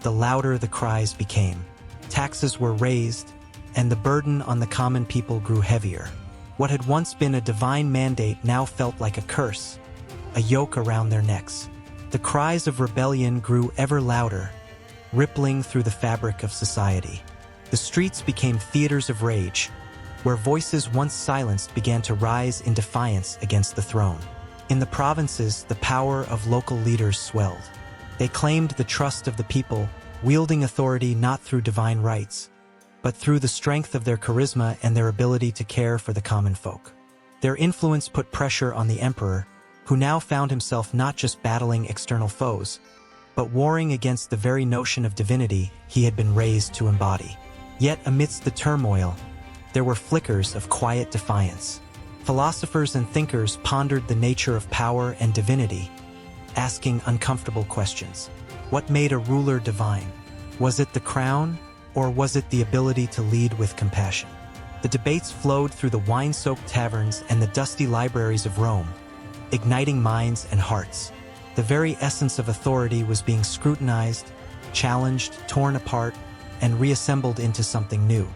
the louder the cries became. Taxes were raised, and the burden on the common people grew heavier. What had once been a divine mandate now felt like a curse, a yoke around their necks. The cries of rebellion grew ever louder, rippling through the fabric of society. The streets became theaters of rage, where voices once silenced began to rise in defiance against the throne. In the provinces, the power of local leaders swelled. They claimed the trust of the people, wielding authority not through divine rights, but through the strength of their charisma and their ability to care for the common folk. Their influence put pressure on the emperor, who now found himself not just battling external foes, but warring against the very notion of divinity he had been raised to embody. Yet amidst the turmoil, there were flickers of quiet defiance. Philosophers and thinkers pondered the nature of power and divinity, asking uncomfortable questions. What made a ruler divine? Was it the crown, or was it the ability to lead with compassion? The debates flowed through the wine-soaked taverns and the dusty libraries of Rome, igniting minds and hearts. The very essence of authority was being scrutinized, challenged, torn apart, and reassembled into something new.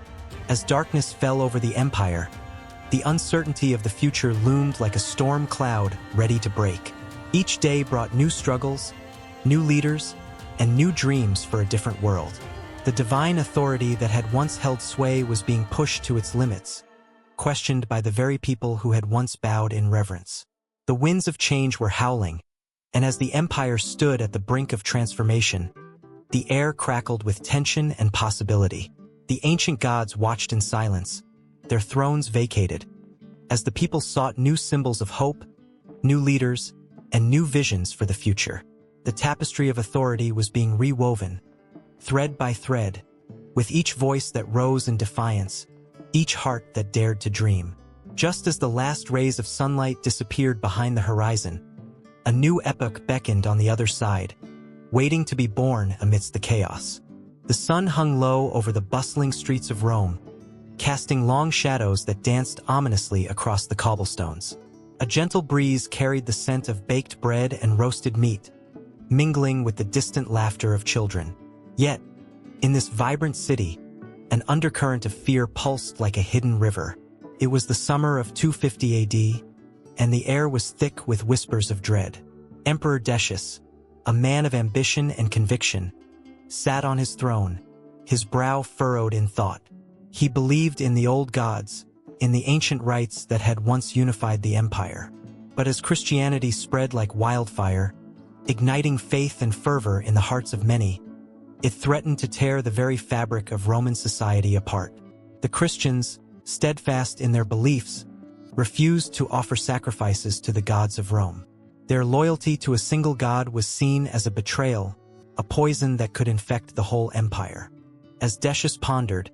As darkness fell over the empire, the uncertainty of the future loomed like a storm cloud ready to break. Each day brought new struggles, new leaders, and new dreams for a different world. The divine authority that had once held sway was being pushed to its limits, questioned by the very people who had once bowed in reverence. The winds of change were howling, and as the empire stood at the brink of transformation, the air crackled with tension and possibility. The ancient gods watched in silence, their thrones vacated, as the people sought new symbols of hope, new leaders, and new visions for the future. The tapestry of authority was being rewoven, thread by thread, with each voice that rose in defiance, each heart that dared to dream. Just as the last rays of sunlight disappeared behind the horizon, a new epoch beckoned on the other side, waiting to be born amidst the chaos. The sun hung low over the bustling streets of Rome, casting long shadows that danced ominously across the cobblestones. A gentle breeze carried the scent of baked bread and roasted meat, mingling with the distant laughter of children. Yet, in this vibrant city, an undercurrent of fear pulsed like a hidden river. It was the summer of 250 AD, and the air was thick with whispers of dread. Emperor Decius, a man of ambition and conviction, sat on his throne, his brow furrowed in thought. He believed in the old gods, in the ancient rites that had once unified the empire. But as Christianity spread like wildfire, igniting faith and fervor in the hearts of many, it threatened to tear the very fabric of Roman society apart. The Christians, steadfast in their beliefs, refused to offer sacrifices to the gods of Rome. Their loyalty to a single god was seen as a betrayal, a poison that could infect the whole empire. As Decius pondered,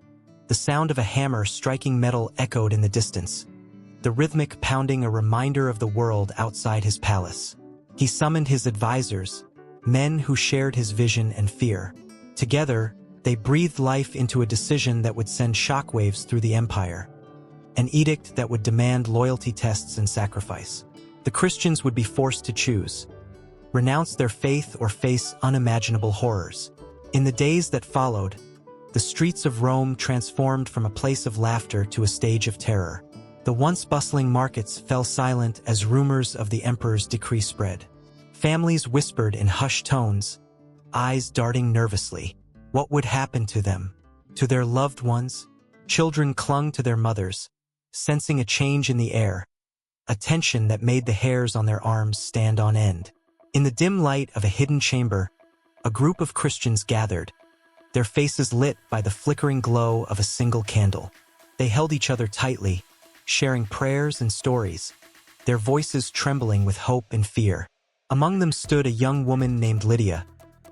the sound of a hammer striking metal echoed in the distance, the rhythmic pounding a reminder of the world outside his palace. He summoned his advisors, men who shared his vision and fear. Together, they breathed life into a decision that would send shockwaves through the empire, an edict that would demand loyalty tests and sacrifice. The Christians would be forced to choose, renounce their faith or face unimaginable horrors. In the days that followed, the streets of Rome transformed from a place of laughter to a stage of terror. The once bustling markets fell silent as rumors of the emperor's decree spread. Families whispered in hushed tones, eyes darting nervously. What would happen to them? To their loved ones? Children clung to their mothers, sensing a change in the air, a tension that made the hairs on their arms stand on end. In the dim light of a hidden chamber, a group of Christians gathered, their faces lit by the flickering glow of a single candle. They held each other tightly, sharing prayers and stories, their voices trembling with hope and fear. Among them stood a young woman named Lydia,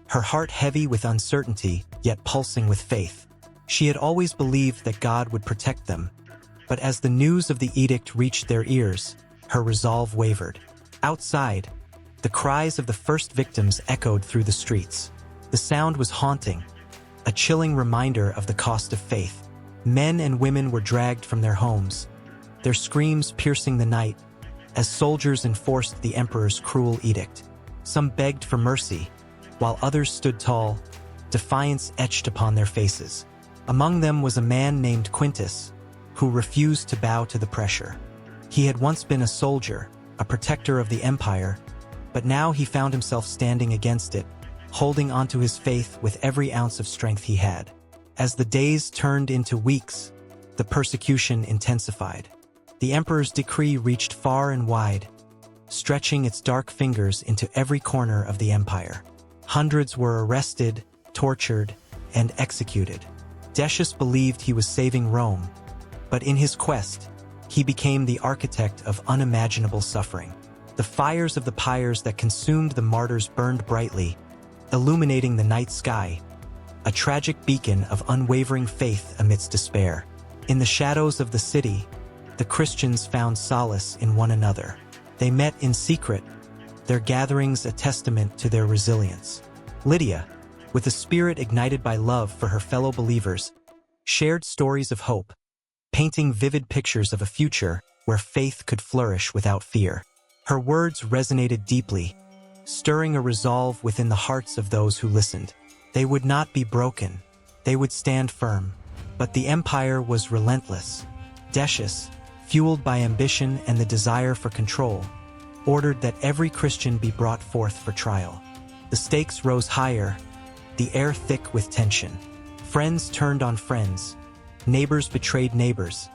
her heart heavy with uncertainty, yet pulsing with faith. She had always believed that God would protect them, but as the news of the edict reached their ears, her resolve wavered. Outside, the cries of the first victims echoed through the streets. The sound was haunting, a chilling reminder of the cost of faith. Men and women were dragged from their homes, their screams piercing the night, as soldiers enforced the emperor's cruel edict. Some begged for mercy, while others stood tall, defiance etched upon their faces. Among them was a man named Quintus, who refused to bow to the pressure. He had once been a soldier, a protector of the empire, But now he found himself standing against it, holding onto his faith with every ounce of strength he had. As the days turned into weeks, the persecution intensified. The emperor's decree reached far and wide, stretching its dark fingers into every corner of the empire. Hundreds were arrested, tortured, and executed. Decius believed he was saving Rome, but in his quest, he became the architect of unimaginable suffering. The fires of the pyres that consumed the martyrs burned brightly, illuminating the night sky, a tragic beacon of unwavering faith amidst despair. In the shadows of the city, the Christians found solace in one another. They met in secret, their gatherings a testament to their resilience. Lydia, with a spirit ignited by love for her fellow believers, shared stories of hope, painting vivid pictures of a future where faith could flourish without fear. Her words resonated deeply, stirring a resolve within the hearts of those who listened. They would not be broken, they would stand firm. But the empire was relentless. Decius, fueled by ambition and the desire for control, ordered that every Christian be brought forth for trial. The stakes rose higher, the air thick with tension. Friends turned on friends, neighbors betrayed neighbors,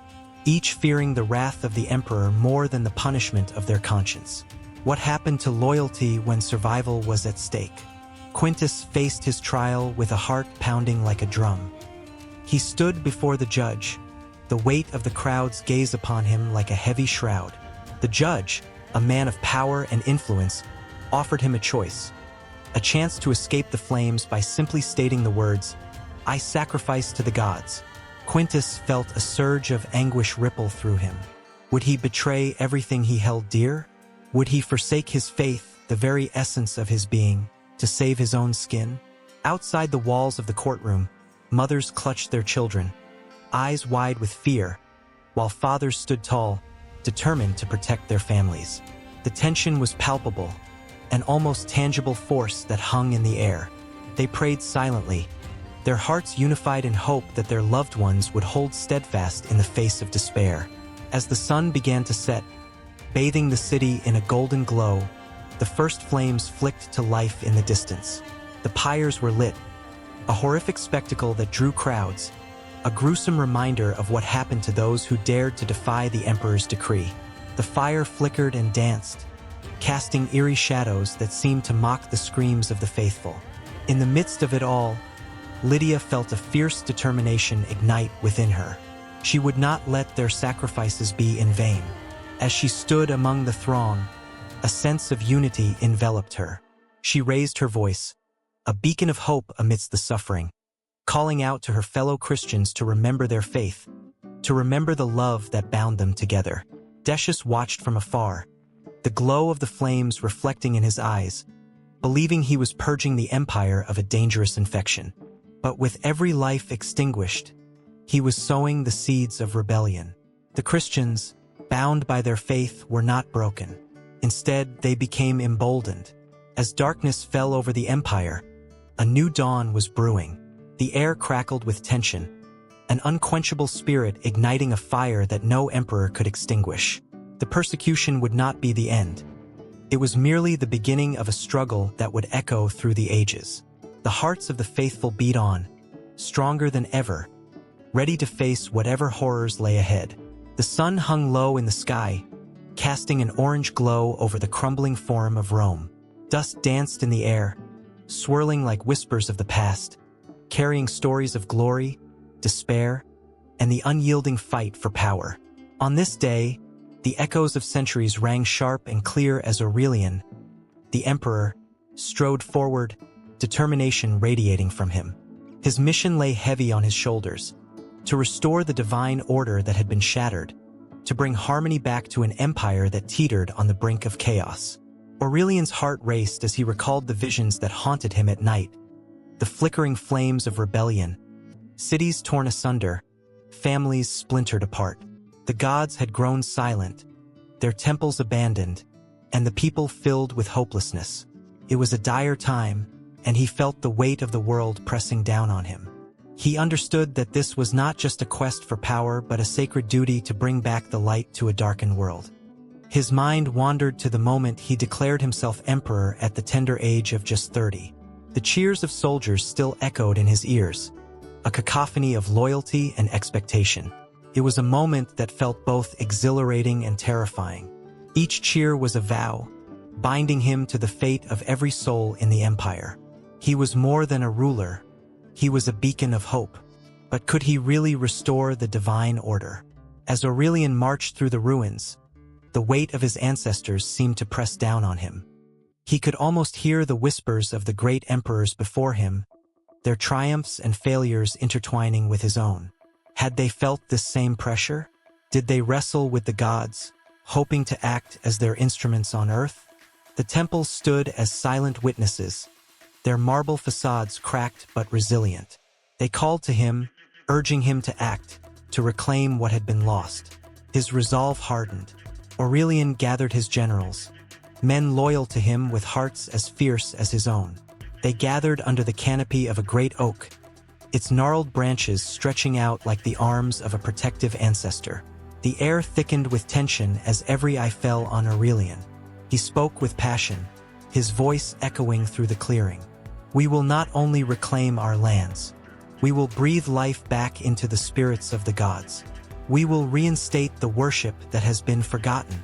each fearing the wrath of the emperor more than the punishment of their conscience. What happened to loyalty when survival was at stake? Quintus faced his trial with a heart pounding like a drum. He stood before the judge, the weight of the crowd's gaze upon him like a heavy shroud. The judge, a man of power and influence, offered him a choice, a chance to escape the flames by simply stating the words, "I sacrifice to the gods." Quintus felt a surge of anguish ripple through him. Would he betray everything he held dear? Would he forsake his faith, the very essence of his being, to save his own skin? Outside the walls of the courtroom, mothers clutched their children, eyes wide with fear, while fathers stood tall, determined to protect their families. The tension was palpable, an almost tangible force that hung in the air. They prayed silently, their hearts unified in hope that their loved ones would hold steadfast in the face of despair. As the sun began to set, bathing the city in a golden glow, the first flames flicked to life in the distance. The pyres were lit, a horrific spectacle that drew crowds, a gruesome reminder of what happened to those who dared to defy the emperor's decree. The fire flickered and danced, casting eerie shadows that seemed to mock the screams of the faithful. In the midst of it all, Lydia felt a fierce determination ignite within her. She would not let their sacrifices be in vain. As she stood among the throng, a sense of unity enveloped her. She raised her voice, a beacon of hope amidst the suffering, calling out to her fellow Christians to remember their faith, to remember the love that bound them together. Decius watched from afar, the glow of the flames reflecting in his eyes, believing he was purging the empire of a dangerous infection. But with every life extinguished, he was sowing the seeds of rebellion. The Christians, bound by their faith, were not broken. Instead, they became emboldened. As darkness fell over the empire, a new dawn was brewing. The air crackled with tension, an unquenchable spirit igniting a fire that no emperor could extinguish. The persecution would not be the end. It was merely the beginning of a struggle that would echo through the ages. The hearts of the faithful beat on, stronger than ever, ready to face whatever horrors lay ahead. The sun hung low in the sky, casting an orange glow over the crumbling Forum of Rome. Dust danced in the air, swirling like whispers of the past, carrying stories of glory, despair, and the unyielding fight for power. On this day, the echoes of centuries rang sharp and clear as Aurelian, the emperor, strode forward, determination radiating from him. His mission lay heavy on his shoulders, to restore the divine order that had been shattered, to bring harmony back to an empire that teetered on the brink of chaos. Aurelian's heart raced as he recalled the visions that haunted him at night, the flickering flames of rebellion, cities torn asunder, families splintered apart. The gods had grown silent, their temples abandoned, and the people filled with hopelessness. It was a dire time, and he felt the weight of the world pressing down on him. He understood that this was not just a quest for power but a sacred duty to bring back the light to a darkened world. His mind wandered to the moment he declared himself emperor at the tender age of just 30. The cheers of soldiers still echoed in his ears, a cacophony of loyalty and expectation. It was a moment that felt both exhilarating and terrifying. Each cheer was a vow, binding him to the fate of every soul in the empire. He was more than a ruler. He was a beacon of hope. But could he really restore the divine order? As Aurelian marched through the ruins, the weight of his ancestors seemed to press down on him. He could almost hear the whispers of the great emperors before him, their triumphs and failures intertwining with his own. Had they felt this same pressure? Did they wrestle with the gods, hoping to act as their instruments on earth? The temples stood as silent witnesses, their marble facades cracked but resilient. They called to him, urging him to act, to reclaim what had been lost. His resolve hardened. Aurelian gathered his generals, men loyal to him with hearts as fierce as his own. They gathered under the canopy of a great oak, its gnarled branches stretching out like the arms of a protective ancestor. The air thickened with tension as every eye fell on Aurelian. He spoke with passion, his voice echoing through the clearing. We will not only reclaim our lands, we will breathe life back into the spirits of the gods. We will reinstate the worship that has been forgotten.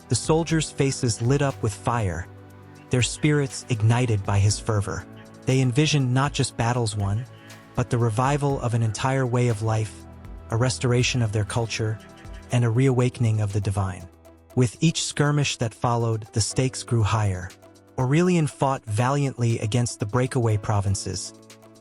The soldiers' faces lit up with fire, their spirits ignited by his fervor. They envisioned not just battles won, but the revival of an entire way of life, a restoration of their culture, and a reawakening of the divine. With each skirmish that followed, the stakes grew higher. Aurelian fought valiantly against the breakaway provinces,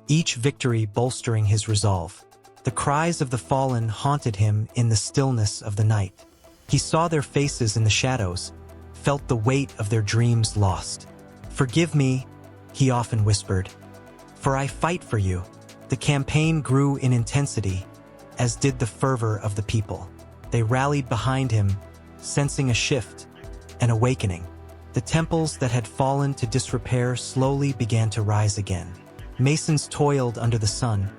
each victory bolstering his resolve. The cries of the fallen haunted him in the stillness of the night. He saw their faces in the shadows, felt the weight of their dreams lost. "Forgive me," he often whispered, "for I fight for you." The campaign grew in intensity, as did the fervor of the people. They rallied behind him, sensing a shift, an awakening. The temples that had fallen to disrepair slowly began to rise again. Masons toiled under the sun,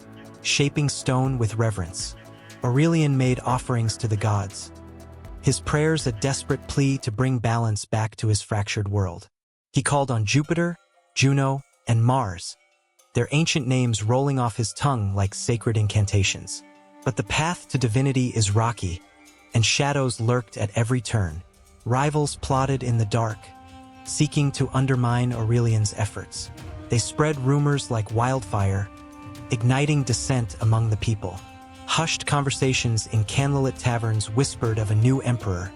shaping stone with reverence. Aurelian made offerings to the gods, his prayers a desperate plea to bring balance back to his fractured world. He called on Jupiter, Juno, and Mars, their ancient names rolling off his tongue like sacred incantations. But the path to divinity is rocky, and shadows lurked at every turn. Rivals plotted in the dark, seeking to undermine Aurelian's efforts. They spread rumors like wildfire, igniting dissent among the people. Hushed conversations in candlelit taverns whispered of a new emperor,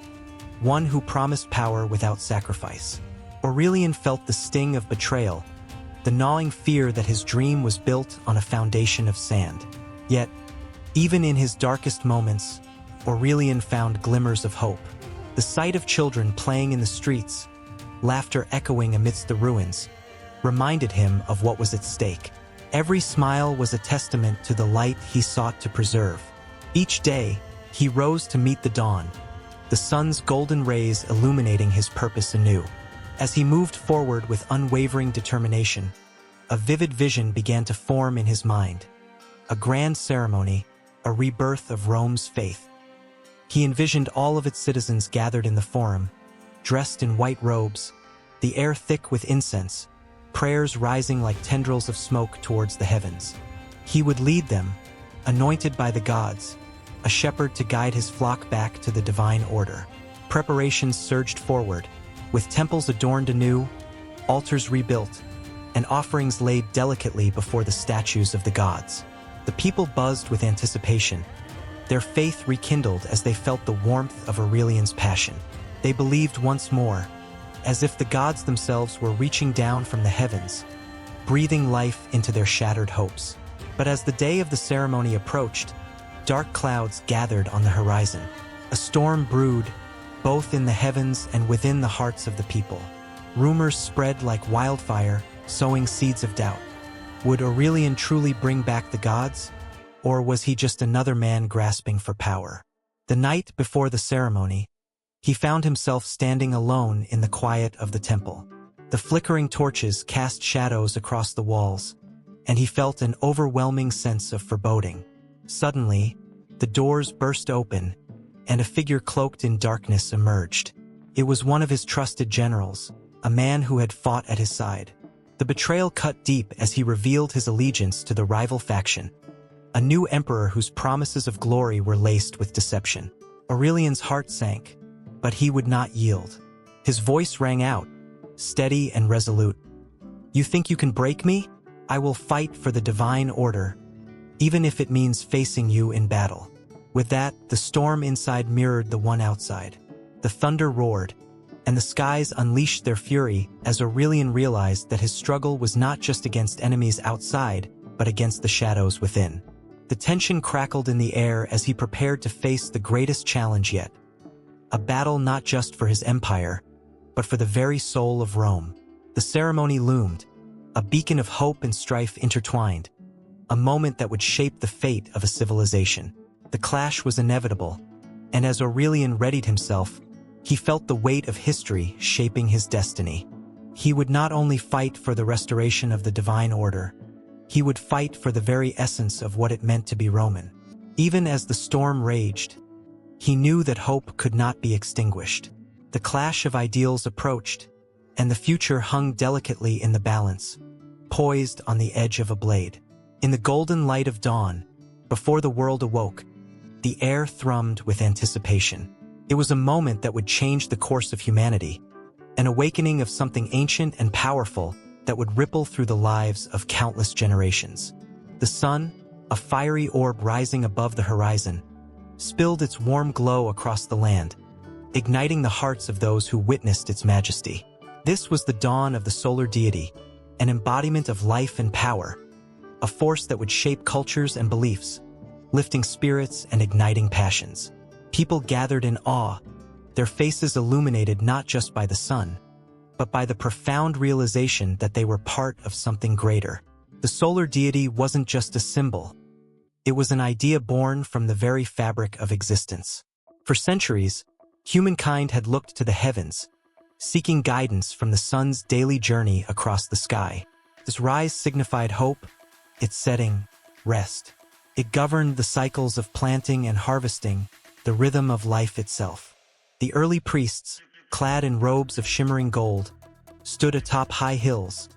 one who promised power without sacrifice. Aurelian felt the sting of betrayal, the gnawing fear that his dream was built on a foundation of sand. Yet, even in his darkest moments, Aurelian found glimmers of hope. The sight of children playing in the streets, laughter echoing amidst the ruins, reminded him of what was at stake. Every smile was a testament to the light he sought to preserve. Each day, he rose to meet the dawn, the sun's golden rays illuminating his purpose anew. As he moved forward with unwavering determination, a vivid vision began to form in his mind. A grand ceremony, a rebirth of Rome's faith. He envisioned all of its citizens gathered in the forum, dressed in white robes, the air thick with incense, prayers rising like tendrils of smoke towards the heavens. He would lead them, anointed by the gods, a shepherd to guide his flock back to the divine order. Preparations surged forward, with temples adorned anew, altars rebuilt, and offerings laid delicately before the statues of the gods. The people buzzed with anticipation, their faith rekindled as they felt the warmth of Aurelian's passion. They believed once more, as if the gods themselves were reaching down from the heavens, breathing life into their shattered hopes. But as the day of the ceremony approached, dark clouds gathered on the horizon. A storm brewed, both in the heavens and within the hearts of the people. Rumors spread like wildfire, sowing seeds of doubt. Would Aurelian truly bring back the gods, or was he just another man grasping for power? The night before the ceremony, he found himself standing alone in the quiet of the temple. The flickering torches cast shadows across the walls, and he felt an overwhelming sense of foreboding. Suddenly, the doors burst open, and a figure cloaked in darkness emerged. It was one of his trusted generals, a man who had fought at his side. The betrayal cut deep as he revealed his allegiance to the rival faction, a new emperor whose promises of glory were laced with deception. Aurelian's heart sank, but he would not yield. His voice rang out, steady and resolute. "You think you can break me? I will fight for the divine order, even if it means facing you in battle." With that, the storm inside mirrored the one outside. The thunder roared, and the skies unleashed their fury as Aurelian realized that his struggle was not just against enemies outside, but against the shadows within. The tension crackled in the air as he prepared to face the greatest challenge yet. A battle not just for his empire, but for the very soul of Rome. The ceremony loomed, a beacon of hope and strife intertwined, a moment that would shape the fate of a civilization. The clash was inevitable, and as Aurelian readied himself, he felt the weight of history shaping his destiny. He would not only fight for the restoration of the divine order, he would fight for the very essence of what it meant to be Roman. Even as the storm raged, he knew that hope could not be extinguished. The clash of ideals approached, and the future hung delicately in the balance, poised on the edge of a blade. In the golden light of dawn, before the world awoke, the air thrummed with anticipation. It was a moment that would change the course of humanity, an awakening of something ancient and powerful that would ripple through the lives of countless generations. The sun, a fiery orb rising above the horizon, spilled its warm glow across the land, igniting the hearts of those who witnessed its majesty. This was the dawn of the solar deity, an embodiment of life and power, a force that would shape cultures and beliefs, lifting spirits and igniting passions. People gathered in awe, their faces illuminated not just by the sun, but by the profound realization that they were part of something greater. The solar deity wasn't just a symbol. It was an idea born from the very fabric of existence. For centuries, humankind had looked to the heavens, seeking guidance from the sun's daily journey across the sky. This rise signified hope, its setting, rest. It governed the cycles of planting and harvesting, the rhythm of life itself. The early priests, clad in robes of shimmering gold, stood atop high hills,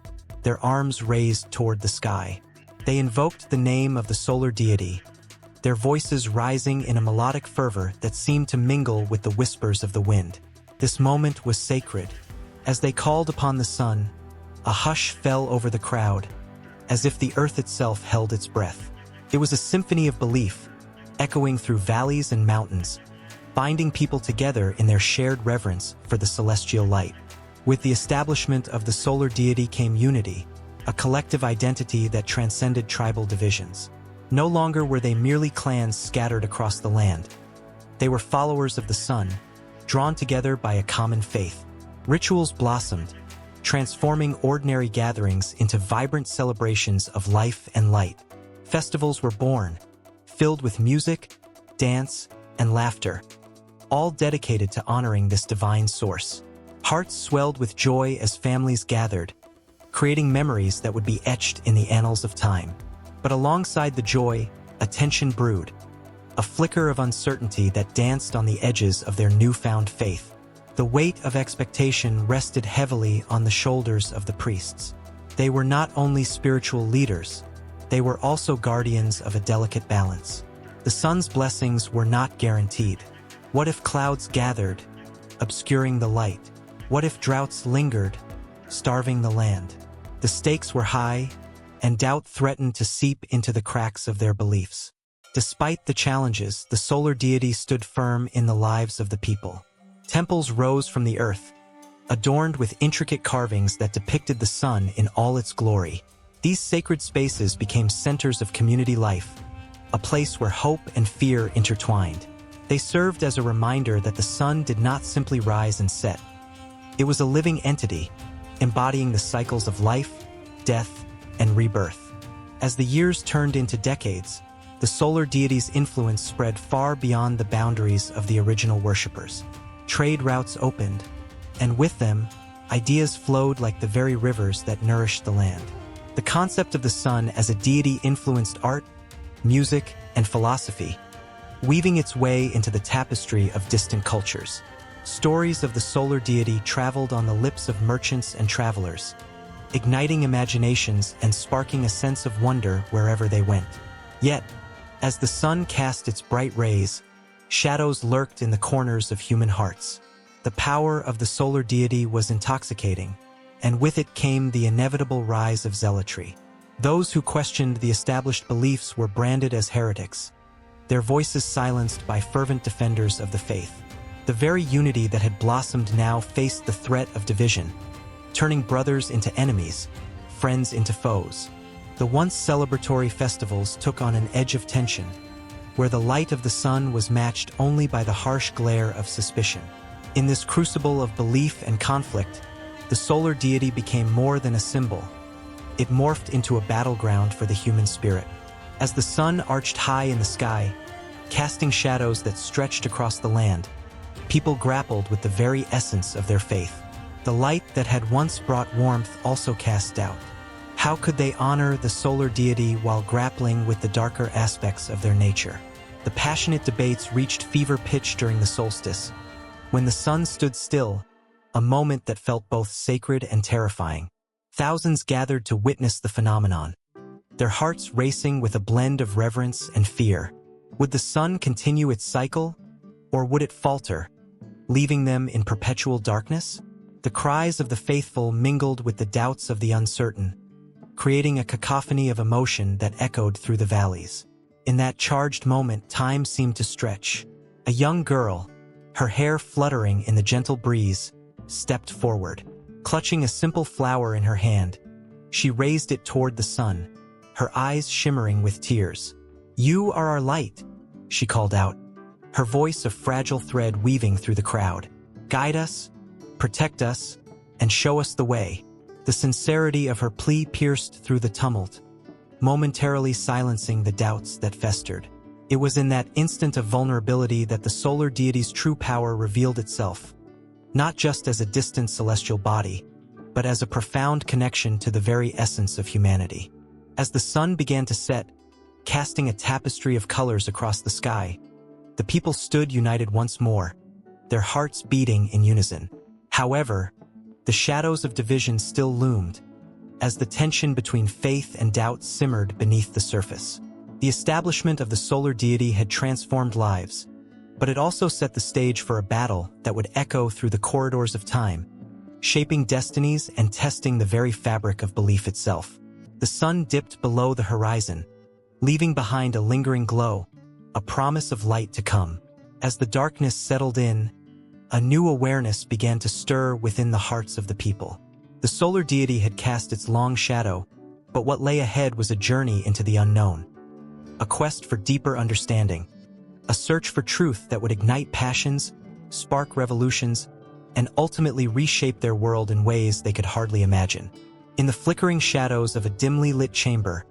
their arms raised toward the sky. They invoked the name of the solar deity, their voices rising in a melodic fervor that seemed to mingle with the whispers of the wind. This moment was sacred. As they called upon the sun, a hush fell over the crowd, as if the earth itself held its breath. It was a symphony of belief, echoing through valleys and mountains, binding people together in their shared reverence for the celestial light. With the establishment of the solar deity came unity, a collective identity that transcended tribal divisions. No longer were they merely clans scattered across the land. They were followers of the sun, drawn together by a common faith. Rituals blossomed, transforming ordinary gatherings into vibrant celebrations of life and light. Festivals were born, filled with music, dance, and laughter, all dedicated to honoring this divine source. Hearts swelled with joy as families gathered, creating memories that would be etched in the annals of time. But alongside the joy, a tension brewed, a flicker of uncertainty that danced on the edges of their newfound faith. The weight of expectation rested heavily on the shoulders of the priests. They were not only spiritual leaders, they were also guardians of a delicate balance. The sun's blessings were not guaranteed. What if clouds gathered, obscuring the light? What if droughts lingered, starving the land? The stakes were high, and doubt threatened to seep into the cracks of their beliefs. Despite the challenges, the solar deity stood firm in the lives of the people. Temples rose from the earth, adorned with intricate carvings that depicted the sun in all its glory. These sacred spaces became centers of community life, a place where hope and fear intertwined. They served as a reminder that the sun did not simply rise and set. It was a living entity, embodying the cycles of life, death, and rebirth. As the years turned into decades, the solar deity's influence spread far beyond the boundaries of the original worshippers. Trade routes opened, and with them, ideas flowed like the very rivers that nourished the land. The concept of the sun as a deity influenced art, music, and philosophy, weaving its way into the tapestry of distant cultures. Stories of the solar deity traveled on the lips of merchants and travelers, igniting imaginations and sparking a sense of wonder wherever they went. Yet, as the sun cast its bright rays, shadows lurked in the corners of human hearts. The power of the solar deity was intoxicating, and with it came the inevitable rise of zealotry. Those who questioned the established beliefs were branded as heretics, their voices silenced by fervent defenders of the faith. The very unity that had blossomed now faced the threat of division, turning brothers into enemies, friends into foes. The once celebratory festivals took on an edge of tension, where the light of the sun was matched only by the harsh glare of suspicion. In this crucible of belief and conflict, the solar deity became more than a symbol. It morphed into a battleground for the human spirit. As the sun arched high in the sky, casting shadows that stretched across the land, people grappled with the very essence of their faith. The light that had once brought warmth also cast doubt. How could they honor the solar deity while grappling with the darker aspects of their nature? The passionate debates reached fever pitch during the solstice, when the sun stood still, a moment that felt both sacred and terrifying. Thousands gathered to witness the phenomenon, their hearts racing with a blend of reverence and fear. Would the sun continue its cycle, or would it falter, leaving them in perpetual darkness? The cries of the faithful mingled with the doubts of the uncertain, creating a cacophony of emotion that echoed through the valleys. In that charged moment, time seemed to stretch. A young girl, her hair fluttering in the gentle breeze, stepped forward. Clutching a simple flower in her hand, she raised it toward the sun, her eyes shimmering with tears. "You are our light," she called out, her voice a fragile thread weaving through the crowd. "Guide us, protect us, and show us the way." The sincerity of her plea pierced through the tumult, momentarily silencing the doubts that festered. It was in that instant of vulnerability that the solar deity's true power revealed itself, not just as a distant celestial body, but as a profound connection to the very essence of humanity. As the sun began to set, casting a tapestry of colors across the sky, the people stood united once more, their hearts beating in unison. However, the shadows of division still loomed, as the tension between faith and doubt simmered beneath the surface. The establishment of the solar deity had transformed lives, but it also set the stage for a battle that would echo through the corridors of time, shaping destinies and testing the very fabric of belief itself. The sun dipped below the horizon, leaving behind a lingering glow, a promise of light to come. As the darkness settled in, a new awareness began to stir within the hearts of the people. The solar deity had cast its long shadow, but what lay ahead was a journey into the unknown, a quest for deeper understanding, a search for truth that would ignite passions, spark revolutions, and ultimately reshape their world in ways they could hardly imagine. In the flickering shadows of a dimly lit chamber,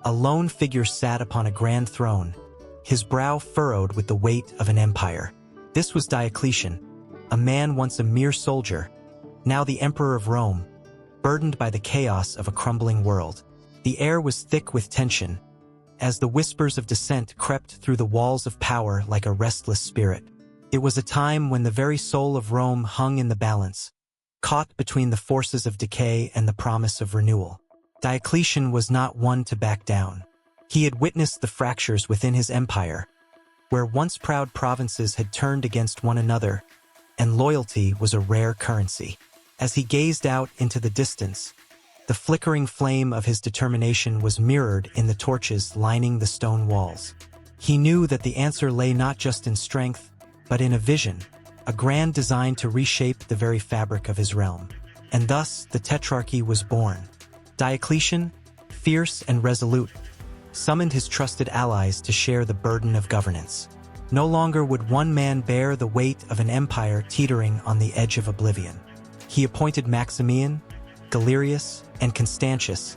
a lone figure sat upon a grand throne, his brow furrowed with the weight of an empire. This was Diocletian, a man once a mere soldier, now the emperor of Rome, burdened by the chaos of a crumbling world. The air was thick with tension, as the whispers of dissent crept through the walls of power like a restless spirit. It was a time when the very soul of Rome hung in the balance, caught between the forces of decay and the promise of renewal. Diocletian was not one to back down. He had witnessed the fractures within his empire, where once proud provinces had turned against one another, and loyalty was a rare currency. As he gazed out into the distance, the flickering flame of his determination was mirrored in the torches lining the stone walls. He knew that the answer lay not just in strength, but in a vision, a grand design to reshape the very fabric of his realm. And thus the Tetrarchy was born. Diocletian, fierce and resolute, summoned his trusted allies to share the burden of governance. No longer would one man bear the weight of an empire teetering on the edge of oblivion. He appointed Maximian, Galerius, and Constantius,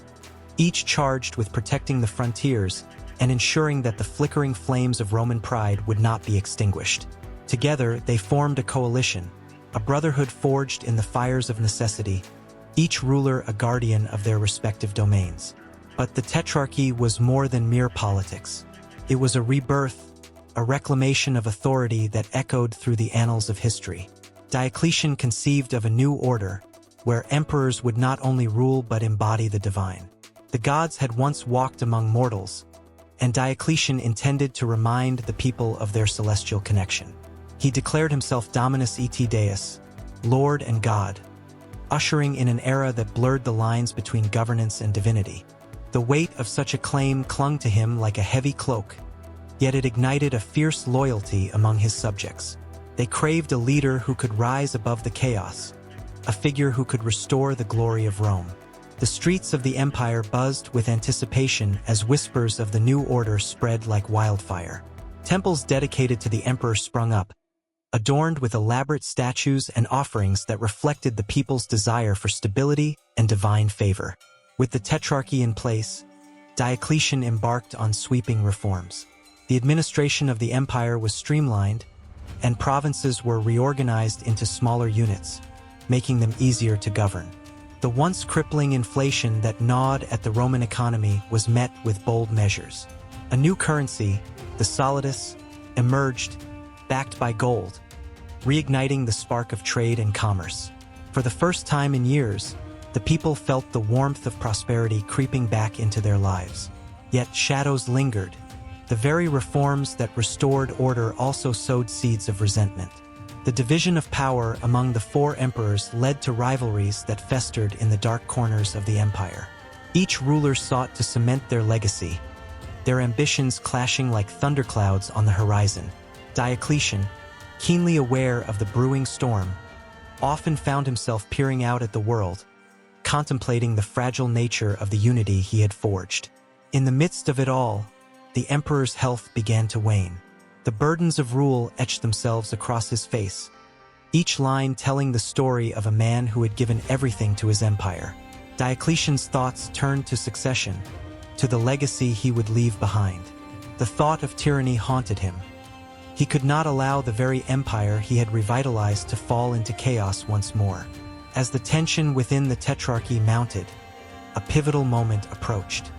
each charged with protecting the frontiers and ensuring that the flickering flames of Roman pride would not be extinguished. Together, they formed a coalition, a brotherhood forged in the fires of necessity, each ruler a guardian of their respective domains. But the Tetrarchy was more than mere politics. It was a rebirth, a reclamation of authority that echoed through the annals of history. Diocletian conceived of a new order, where emperors would not only rule but embody the divine. The gods had once walked among mortals, and Diocletian intended to remind the people of their celestial connection. He declared himself Dominus et Deus, Lord and God, ushering in an era that blurred the lines between governance and divinity. The weight of such a claim clung to him like a heavy cloak, yet it ignited a fierce loyalty among his subjects. They craved a leader who could rise above the chaos, a figure who could restore the glory of Rome. The streets of the empire buzzed with anticipation as whispers of the new order spread like wildfire. Temples dedicated to the emperor sprung up, adorned with elaborate statues and offerings that reflected the people's desire for stability and divine favor. With the tetrarchy in place, Diocletian embarked on sweeping reforms. The administration of the empire was streamlined, and provinces were reorganized into smaller units, making them easier to govern. The once crippling inflation that gnawed at the Roman economy was met with bold measures. A new currency, the solidus, emerged, backed by gold, reigniting the spark of trade and commerce. For the first time in years, the people felt the warmth of prosperity creeping back into their lives. Yet shadows lingered. The very reforms that restored order also sowed seeds of resentment. The division of power among the four emperors led to rivalries that festered in the dark corners of the empire. Each ruler sought to cement their legacy, their ambitions clashing like thunderclouds on the horizon. Diocletian, keenly aware of the brewing storm, often found himself peering out at the world, contemplating the fragile nature of the unity he had forged. In the midst of it all, the emperor's health began to wane. The burdens of rule etched themselves across his face, each line telling the story of a man who had given everything to his empire. Diocletian's thoughts turned to succession, to the legacy he would leave behind. The thought of tyranny haunted him. He could not allow the very empire he had revitalized to fall into chaos once more. As the tension within the tetrarchy mounted, a pivotal moment approached.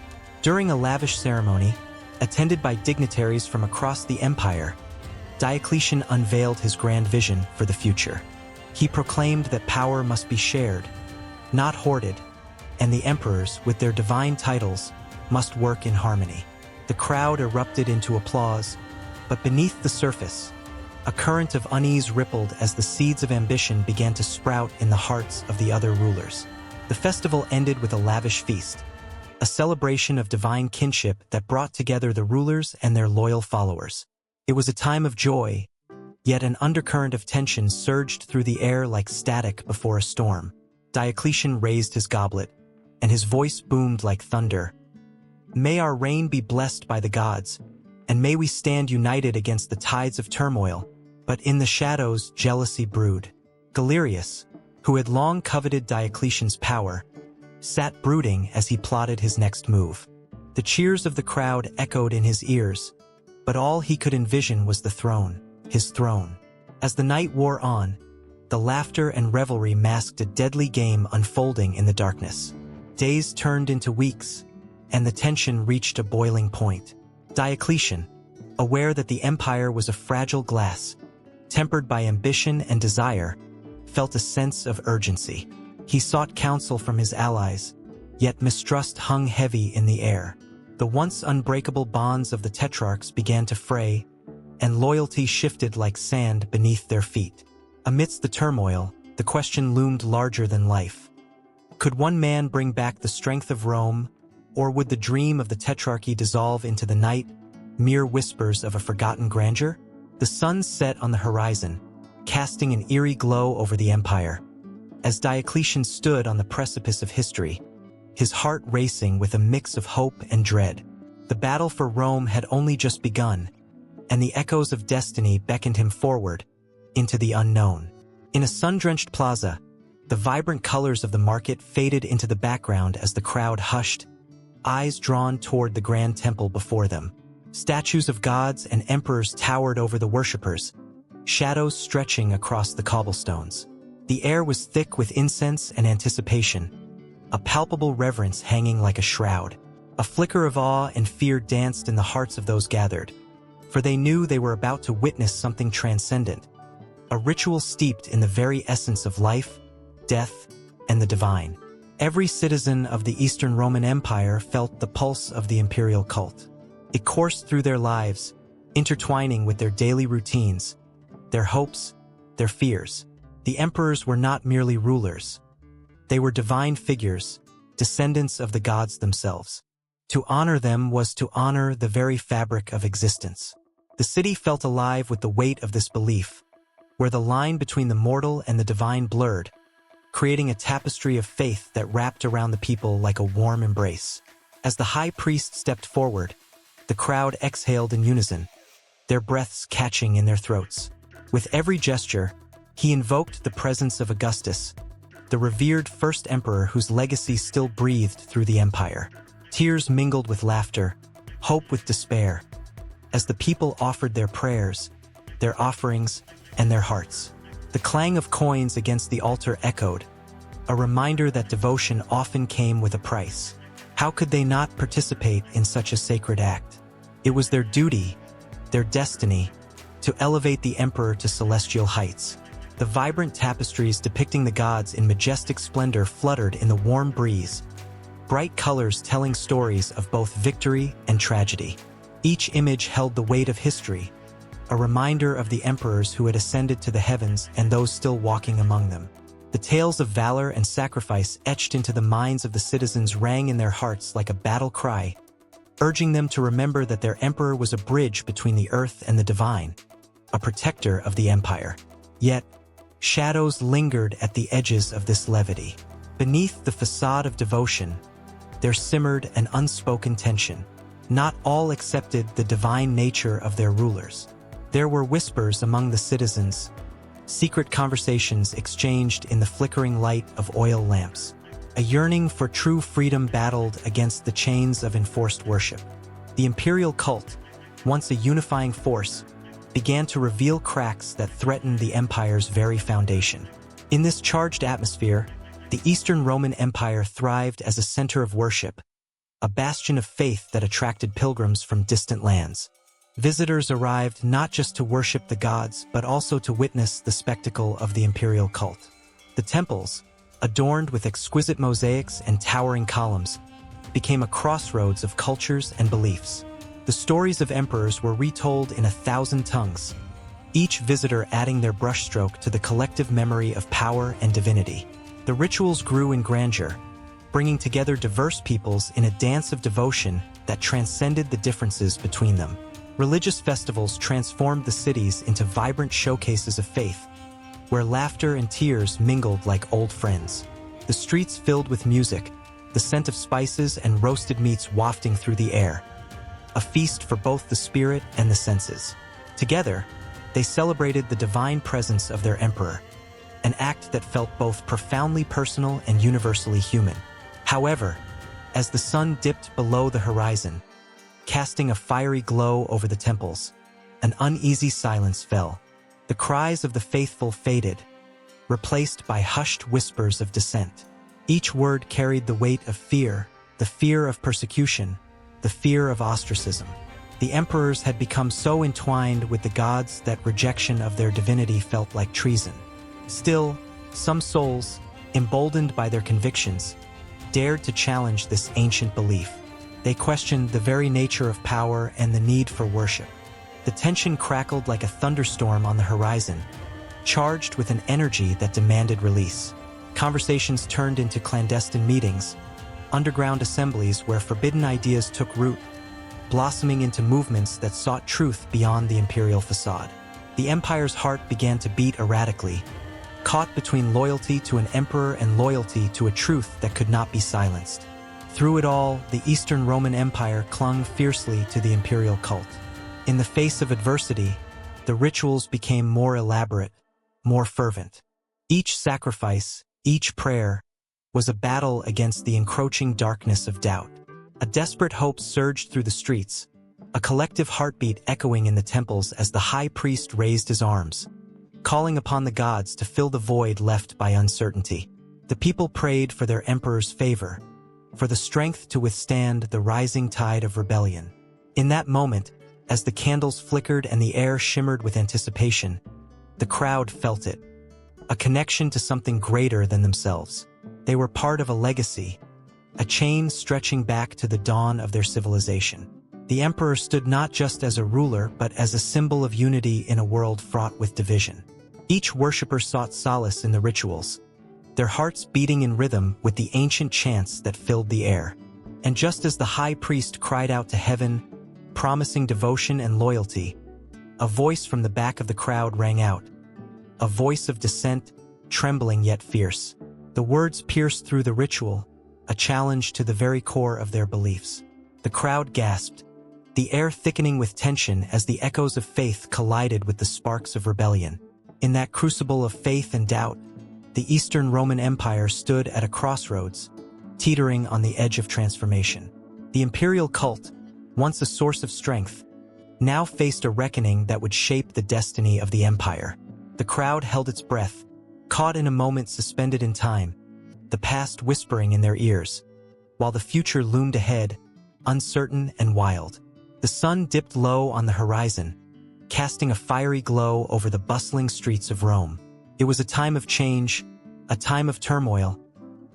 During a lavish ceremony, attended by dignitaries from across the empire, Diocletian unveiled his grand vision for the future. He proclaimed that power must be shared, not hoarded, and the emperors, with their divine titles, must work in harmony. The crowd erupted into applause, but beneath the surface, a current of unease rippled as the seeds of ambition began to sprout in the hearts of the other rulers. The festival ended with a lavish feast, a celebration of divine kinship that brought together the rulers and their loyal followers. It was a time of joy, yet an undercurrent of tension surged through the air like static before a storm. Diocletian raised his goblet, and his voice boomed like thunder. "May our reign be blessed by the gods, and may we stand united against the tides of turmoil." But in the shadows, jealousy brewed. Galerius, who had long coveted Diocletian's power, sat brooding as he plotted his next move. The cheers of the crowd echoed in his ears, but all he could envision was the throne, his throne. As the night wore on, the laughter and revelry masked a deadly game unfolding in the darkness. Days turned into weeks, and the tension reached a boiling point. Diocletian, aware that the empire was a fragile glass, tempered by ambition and desire, felt a sense of urgency. He sought counsel from his allies, yet mistrust hung heavy in the air. The once unbreakable bonds of the tetrarchs began to fray, and loyalty shifted like sand beneath their feet. Amidst the turmoil, the question loomed larger than life. Could one man bring back the strength of Rome, or would the dream of the tetrarchy dissolve into the night, mere whispers of a forgotten grandeur? The sun set on the horizon, casting an eerie glow over the empire. As Diocletian stood on the precipice of history, his heart racing with a mix of hope and dread. The battle for Rome had only just begun, and the echoes of destiny beckoned him forward, into the unknown. In a sun-drenched plaza, the vibrant colors of the market faded into the background as the crowd hushed, eyes drawn toward the grand temple before them. Statues of gods and emperors towered over the worshippers, shadows stretching across the cobblestones. The air was thick with incense and anticipation, a palpable reverence hanging like a shroud. A flicker of awe and fear danced in the hearts of those gathered, for they knew they were about to witness something transcendent, a ritual steeped in the very essence of life, death, and the divine. Every citizen of the Eastern Roman Empire felt the pulse of the imperial cult. It coursed through their lives, intertwining with their daily routines, their hopes, their fears. The emperors were not merely rulers. They were divine figures, descendants of the gods themselves. To honor them was to honor the very fabric of existence. The city felt alive with the weight of this belief, where the line between the mortal and the divine blurred, creating a tapestry of faith that wrapped around the people like a warm embrace. As the high priest stepped forward, the crowd exhaled in unison, their breaths catching in their throats. With every gesture, he invoked the presence of Augustus, the revered first emperor whose legacy still breathed through the empire. Tears mingled with laughter, hope with despair, as the people offered their prayers, their offerings, and their hearts. The clang of coins against the altar echoed, a reminder that devotion often came with a price. How could they not participate in such a sacred act? It was their duty, their destiny, to elevate the emperor to celestial heights. The vibrant tapestries depicting the gods in majestic splendor fluttered in the warm breeze, bright colors telling stories of both victory and tragedy. Each image held the weight of history, a reminder of the emperors who had ascended to the heavens and those still walking among them. The tales of valor and sacrifice etched into the minds of the citizens rang in their hearts like a battle cry, urging them to remember that their emperor was a bridge between the earth and the divine, a protector of the empire. Yet, shadows lingered at the edges of this levity. Beneath the facade of devotion, there simmered an unspoken tension. Not all accepted the divine nature of their rulers. There were whispers among the citizens, secret conversations exchanged in the flickering light of oil lamps. A yearning for true freedom battled against the chains of enforced worship. The imperial cult, once a unifying force, began to reveal cracks that threatened the empire's very foundation. In this charged atmosphere, the Eastern Roman Empire thrived as a center of worship, a bastion of faith that attracted pilgrims from distant lands. Visitors arrived not just to worship the gods, but also to witness the spectacle of the imperial cult. The temples, adorned with exquisite mosaics and towering columns, became a crossroads of cultures and beliefs. The stories of emperors were retold in 1,000 tongues, each visitor adding their brushstroke to the collective memory of power and divinity. The rituals grew in grandeur, bringing together diverse peoples in a dance of devotion that transcended the differences between them. Religious festivals transformed the cities into vibrant showcases of faith, where laughter and tears mingled like old friends. The streets filled with music, the scent of spices and roasted meats wafting through the air, a feast for both the spirit and the senses. Together, they celebrated the divine presence of their emperor, an act that felt both profoundly personal and universally human. However, as the sun dipped below the horizon, casting a fiery glow over the temples, an uneasy silence fell. The cries of the faithful faded, replaced by hushed whispers of dissent. Each word carried the weight of fear, the fear of persecution, the fear of ostracism. The emperors had become so entwined with the gods that rejection of their divinity felt like treason. Still, some souls, emboldened by their convictions, dared to challenge this ancient belief. They questioned the very nature of power and the need for worship. The tension crackled like a thunderstorm on the horizon, charged with an energy that demanded release. Conversations turned into clandestine meetings, underground assemblies where forbidden ideas took root, blossoming into movements that sought truth beyond the imperial facade. The empire's heart began to beat erratically, caught between loyalty to an emperor and loyalty to a truth that could not be silenced. Through it all, the Eastern Roman Empire clung fiercely to the imperial cult. In the face of adversity, the rituals became more elaborate, more fervent. Each sacrifice, each prayer, was a battle against the encroaching darkness of doubt. A desperate hope surged through the streets, a collective heartbeat echoing in the temples as the high priest raised his arms, calling upon the gods to fill the void left by uncertainty. The people prayed for their emperor's favor, for the strength to withstand the rising tide of rebellion. In that moment, as the candles flickered and the air shimmered with anticipation, The crowd felt it, a connection to something greater than themselves. They were part of a legacy, a chain stretching back to the dawn of their civilization. The emperor stood not just as a ruler, but as a symbol of unity in a world fraught with division. Each worshipper sought solace in the rituals, their hearts beating in rhythm with the ancient chants that filled the air. And just as the high priest cried out to heaven, promising devotion and loyalty, a voice from the back of the crowd rang out, a voice of dissent, trembling yet fierce. The words pierced through the ritual, a challenge to the very core of their beliefs. The crowd gasped, the air thickening with tension as the echoes of faith collided with the sparks of rebellion. In that crucible of faith and doubt, the Eastern Roman Empire stood at a crossroads, teetering on the edge of transformation. The imperial cult, once a source of strength, now faced a reckoning that would shape the destiny of the empire. The crowd held its breath, caught in a moment suspended in time, the past whispering in their ears, while the future loomed ahead, uncertain and wild. The sun dipped low on the horizon, casting a fiery glow over the bustling streets of Rome. It was a time of change, a time of turmoil,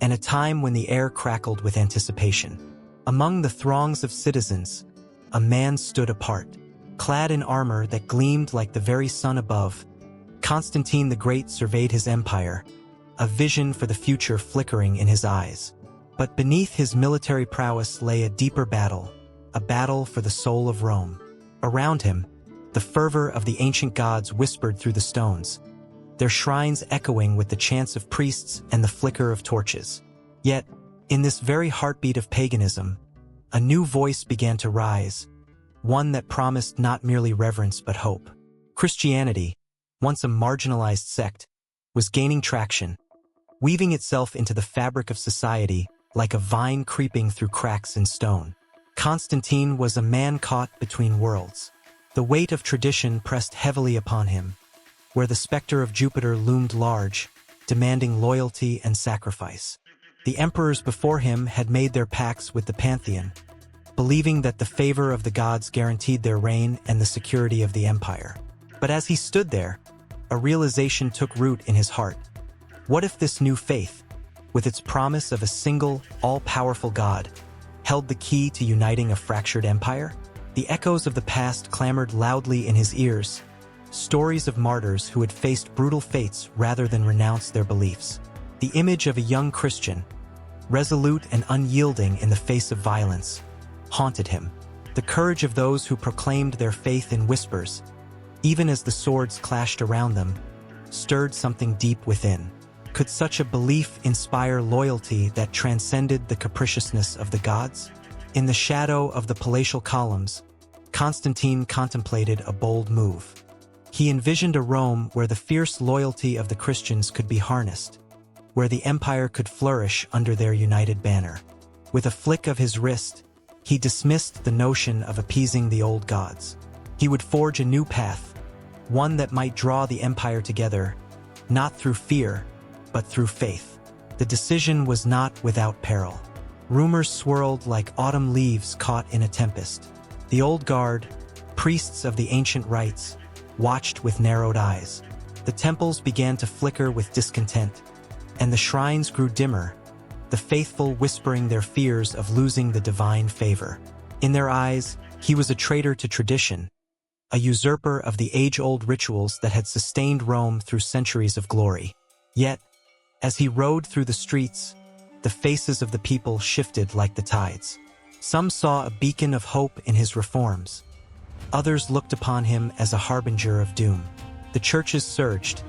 and a time when the air crackled with anticipation. Among the throngs of citizens, a man stood apart, clad in armor that gleamed like the very sun above. Constantine the Great surveyed his empire, a vision for the future flickering in his eyes. But beneath his military prowess lay a deeper battle, a battle for the soul of Rome. Around him, the fervor of the ancient gods whispered through the stones, their shrines echoing with the chants of priests and the flicker of torches. Yet, in this very heartbeat of paganism, a new voice began to rise, one that promised not merely reverence but hope. Christianity, once a marginalized sect, was gaining traction, weaving itself into the fabric of society like a vine creeping through cracks in stone. Constantine was a man caught between worlds. The weight of tradition pressed heavily upon him, where the specter of Jupiter loomed large, demanding loyalty and sacrifice. The emperors before him had made their pacts with the pantheon, believing that the favor of the gods guaranteed their reign and the security of the empire. But as he stood there, a realization took root in his heart. What if this new faith, with its promise of a single, all-powerful God, held the key to uniting a fractured empire? The echoes of the past clamored loudly in his ears, stories of martyrs who had faced brutal fates rather than renounce their beliefs. The image of a young Christian, resolute and unyielding in the face of violence, haunted him. The courage of those who proclaimed their faith in whispers, even as the swords clashed around them, stirred something deep within. Could such a belief inspire loyalty that transcended the capriciousness of the gods? In the shadow of the palatial columns, Constantine contemplated a bold move. He envisioned a Rome where the fierce loyalty of the Christians could be harnessed, where the empire could flourish under their united banner. With a flick of his wrist, he dismissed the notion of appeasing the old gods. He would forge a new path, one that might draw the empire together, not through fear, but through faith. The decision was not without peril. Rumors swirled like autumn leaves caught in a tempest. The old guard, priests of the ancient rites, watched with narrowed eyes. The temples began to flicker with discontent, and the shrines grew dimmer, the faithful whispering their fears of losing the divine favor. In their eyes, he was a traitor to tradition, a usurper of the age-old rituals that had sustained Rome through centuries of glory. Yet, as he rode through the streets, the faces of the people shifted like the tides. Some saw a beacon of hope in his reforms. Others looked upon him as a harbinger of doom. The churches surged,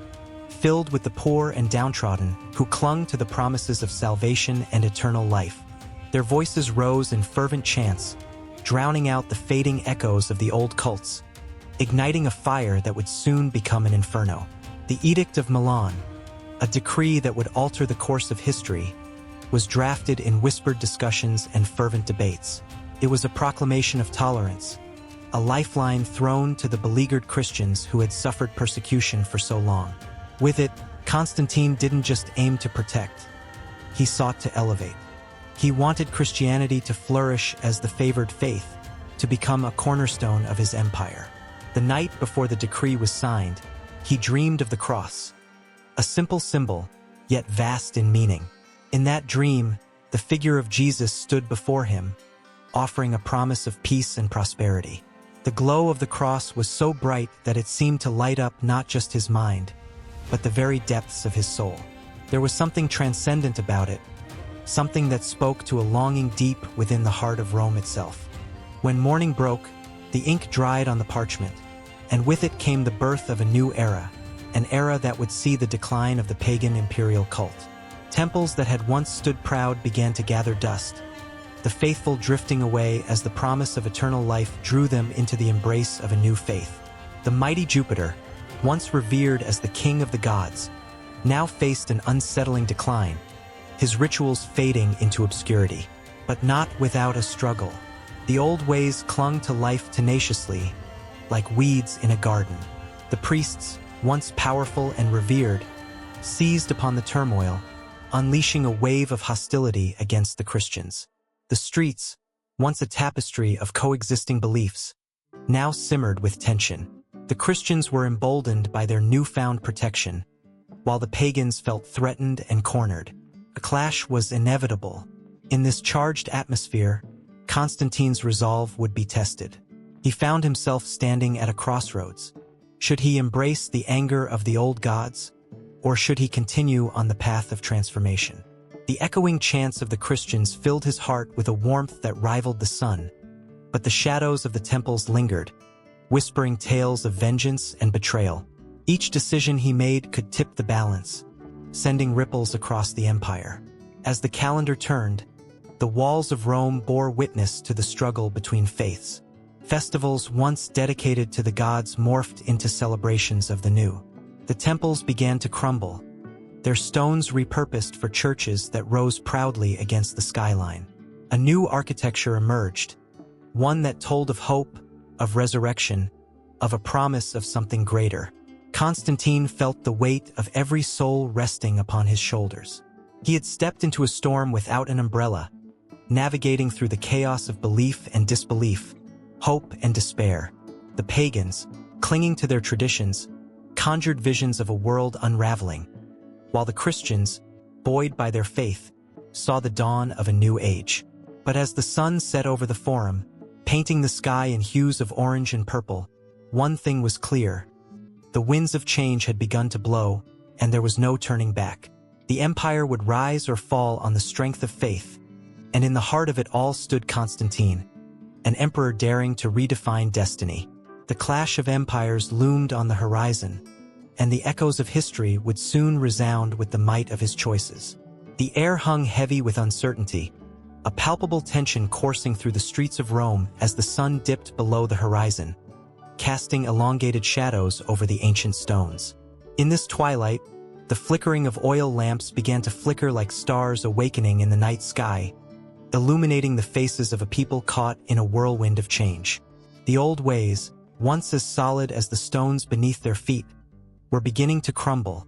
filled with the poor and downtrodden who clung to the promises of salvation and eternal life. Their voices rose in fervent chants, drowning out the fading echoes of the old cults, igniting a fire that would soon become an inferno. The Edict of Milan, a decree that would alter the course of history, was drafted in whispered discussions and fervent debates. It was a proclamation of tolerance, a lifeline thrown to the beleaguered Christians who had suffered persecution for so long. With it, Constantine didn't just aim to protect, he sought to elevate. He wanted Christianity to flourish as the favored faith, to become a cornerstone of his empire. The night before the decree was signed, He dreamed of the cross, a simple symbol, yet vast in meaning. In that dream, the figure of Jesus stood before him, offering a promise of peace and prosperity. The glow of the cross was so bright that it seemed to light up not just his mind, but the very depths of his soul. There was something transcendent about it, something that spoke to a longing deep within the heart of Rome itself. When morning broke, the ink dried on the parchment, and with it came the birth of a new era, an era that would see the decline of the pagan imperial cult. Temples that had once stood proud began to gather dust, the faithful drifting away as the promise of eternal life drew them into the embrace of a new faith. The mighty Jupiter, once revered as the king of the gods, now faced an unsettling decline, his rituals fading into obscurity. But not without a struggle. The old ways clung to life tenaciously, like weeds in a garden. The priests, once powerful and revered, seized upon the turmoil, unleashing a wave of hostility against the Christians. The streets, once a tapestry of coexisting beliefs, now simmered with tension. The Christians were emboldened by their newfound protection, while the pagans felt threatened and cornered. A clash was inevitable. In this charged atmosphere, Constantine's resolve would be tested. He found himself standing at a crossroads. Should he embrace the anger of the old gods, or should he continue on the path of transformation? The echoing chants of the Christians filled his heart with a warmth that rivaled the sun, but the shadows of the temples lingered, whispering tales of vengeance and betrayal. Each decision he made could tip the balance, sending ripples across the empire. As the calendar turned, the walls of Rome bore witness to the struggle between faiths. Festivals once dedicated to the gods morphed into celebrations of the new. The temples began to crumble, their stones repurposed for churches that rose proudly against the skyline. A new architecture emerged, one that told of hope, of resurrection, of a promise of something greater. Constantine felt the weight of every soul resting upon his shoulders. He had stepped into a storm without an umbrella, navigating through the chaos of belief and disbelief, hope and despair. The pagans, clinging to their traditions, conjured visions of a world unraveling, while the Christians, buoyed by their faith, saw the dawn of a new age. But as the sun set over the forum, painting the sky in hues of orange and purple, one thing was clear. The winds of change had begun to blow, and there was no turning back. The empire would rise or fall on the strength of faith, and in the heart of it all stood Constantine, an emperor daring to redefine destiny. The clash of empires loomed on the horizon, and the echoes of history would soon resound with the might of his choices. The air hung heavy with uncertainty, a palpable tension coursing through the streets of Rome as the sun dipped below the horizon, casting elongated shadows over the ancient stones. In this twilight, the flickering of oil lamps began to flicker like stars awakening in the night sky, illuminating the faces of a people caught in a whirlwind of change. The old ways, once as solid as the stones beneath their feet, were beginning to crumble,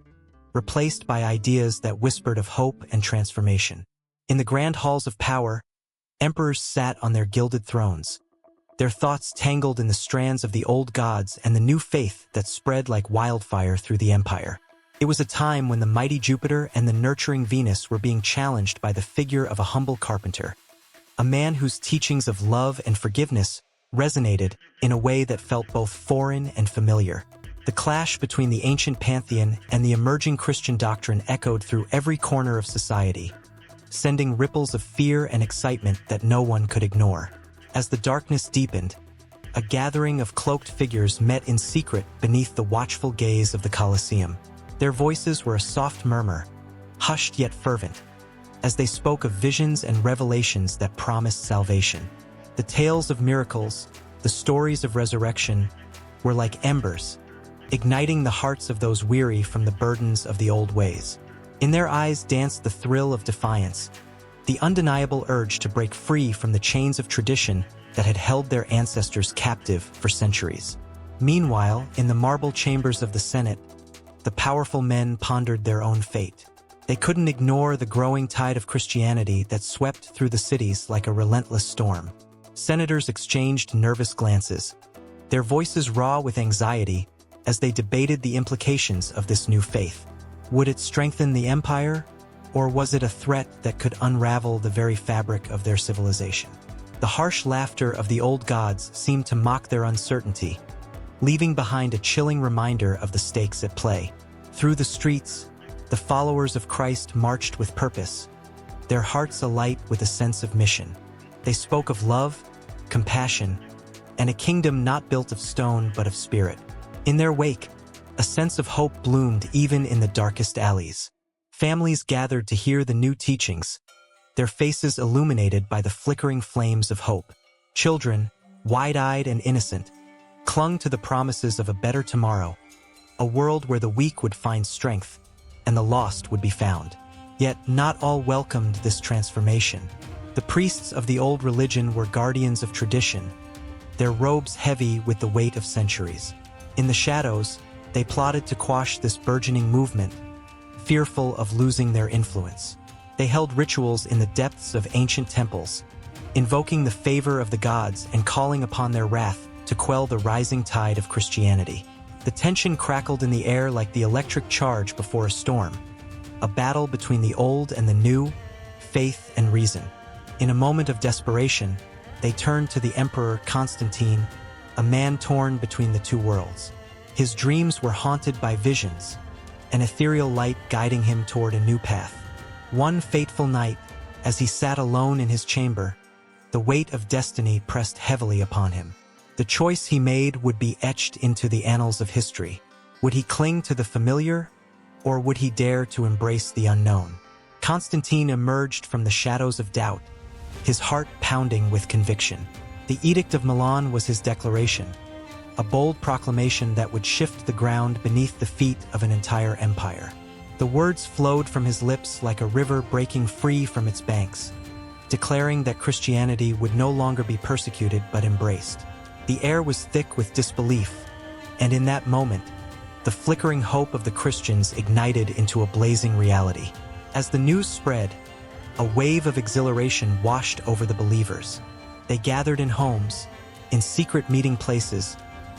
replaced by ideas that whispered of hope and transformation. In the grand halls of power, emperors sat on their gilded thrones, their thoughts tangled in the strands of the old gods and the new faith that spread like wildfire through the empire. It was a time when the mighty Jupiter and the nurturing Venus were being challenged by the figure of a humble carpenter, a man whose teachings of love and forgiveness resonated in a way that felt both foreign and familiar. The clash between the ancient pantheon and the emerging Christian doctrine echoed through every corner of society, sending ripples of fear and excitement that no one could ignore. As the darkness deepened, a gathering of cloaked figures met in secret beneath the watchful gaze of the Colosseum. Their voices were a soft murmur, hushed yet fervent, as they spoke of visions and revelations that promised salvation. The tales of miracles, the stories of resurrection, were like embers, igniting the hearts of those weary from the burdens of the old ways. In their eyes danced the thrill of defiance, the undeniable urge to break free from the chains of tradition that had held their ancestors captive for centuries. Meanwhile, in the marble chambers of the Senate, the powerful men pondered their own fate. They couldn't ignore the growing tide of Christianity that swept through the cities like a relentless storm. Senators exchanged nervous glances, their voices raw with anxiety as they debated the implications of this new faith. Would it strengthen the empire, or was it a threat that could unravel the very fabric of their civilization? The harsh laughter of the old gods seemed to mock their uncertainty, leaving behind a chilling reminder of the stakes at play. Through the streets, the followers of Christ marched with purpose, their hearts alight with a sense of mission. They spoke of love, compassion, and a kingdom not built of stone but of spirit. In their wake, a sense of hope bloomed even in the darkest alleys. Families gathered to hear the new teachings, their faces illuminated by the flickering flames of hope. Children, wide-eyed and innocent, clung to the promises of a better tomorrow, a world where the weak would find strength and the lost would be found. Yet not all welcomed this transformation. The priests of the old religion were guardians of tradition, their robes heavy with the weight of centuries. In the shadows, they plotted to quash this burgeoning movement, fearful of losing their influence. They held rituals in the depths of ancient temples, invoking the favor of the gods and calling upon their wrath to quell the rising tide of Christianity. The tension crackled in the air like the electric charge before a storm, a battle between the old and the new, faith and reason. In a moment of desperation, they turned to the Emperor Constantine, a man torn between the two worlds. His dreams were haunted by visions, an ethereal light guiding him toward a new path. One fateful night, as he sat alone in his chamber, the weight of destiny pressed heavily upon him. The choice he made would be etched into the annals of history. Would he cling to the familiar, or would he dare to embrace the unknown? Constantine emerged from the shadows of doubt, his heart pounding with conviction. The Edict of Milan was his declaration, a bold proclamation that would shift the ground beneath the feet of an entire empire. The words flowed from his lips like a river breaking free from its banks, declaring that Christianity would no longer be persecuted but embraced. The air was thick with disbelief, and in that moment, the flickering hope of the Christians ignited into a blazing reality. As the news spread, a wave of exhilaration washed over the believers. They gathered in homes, in secret meeting places,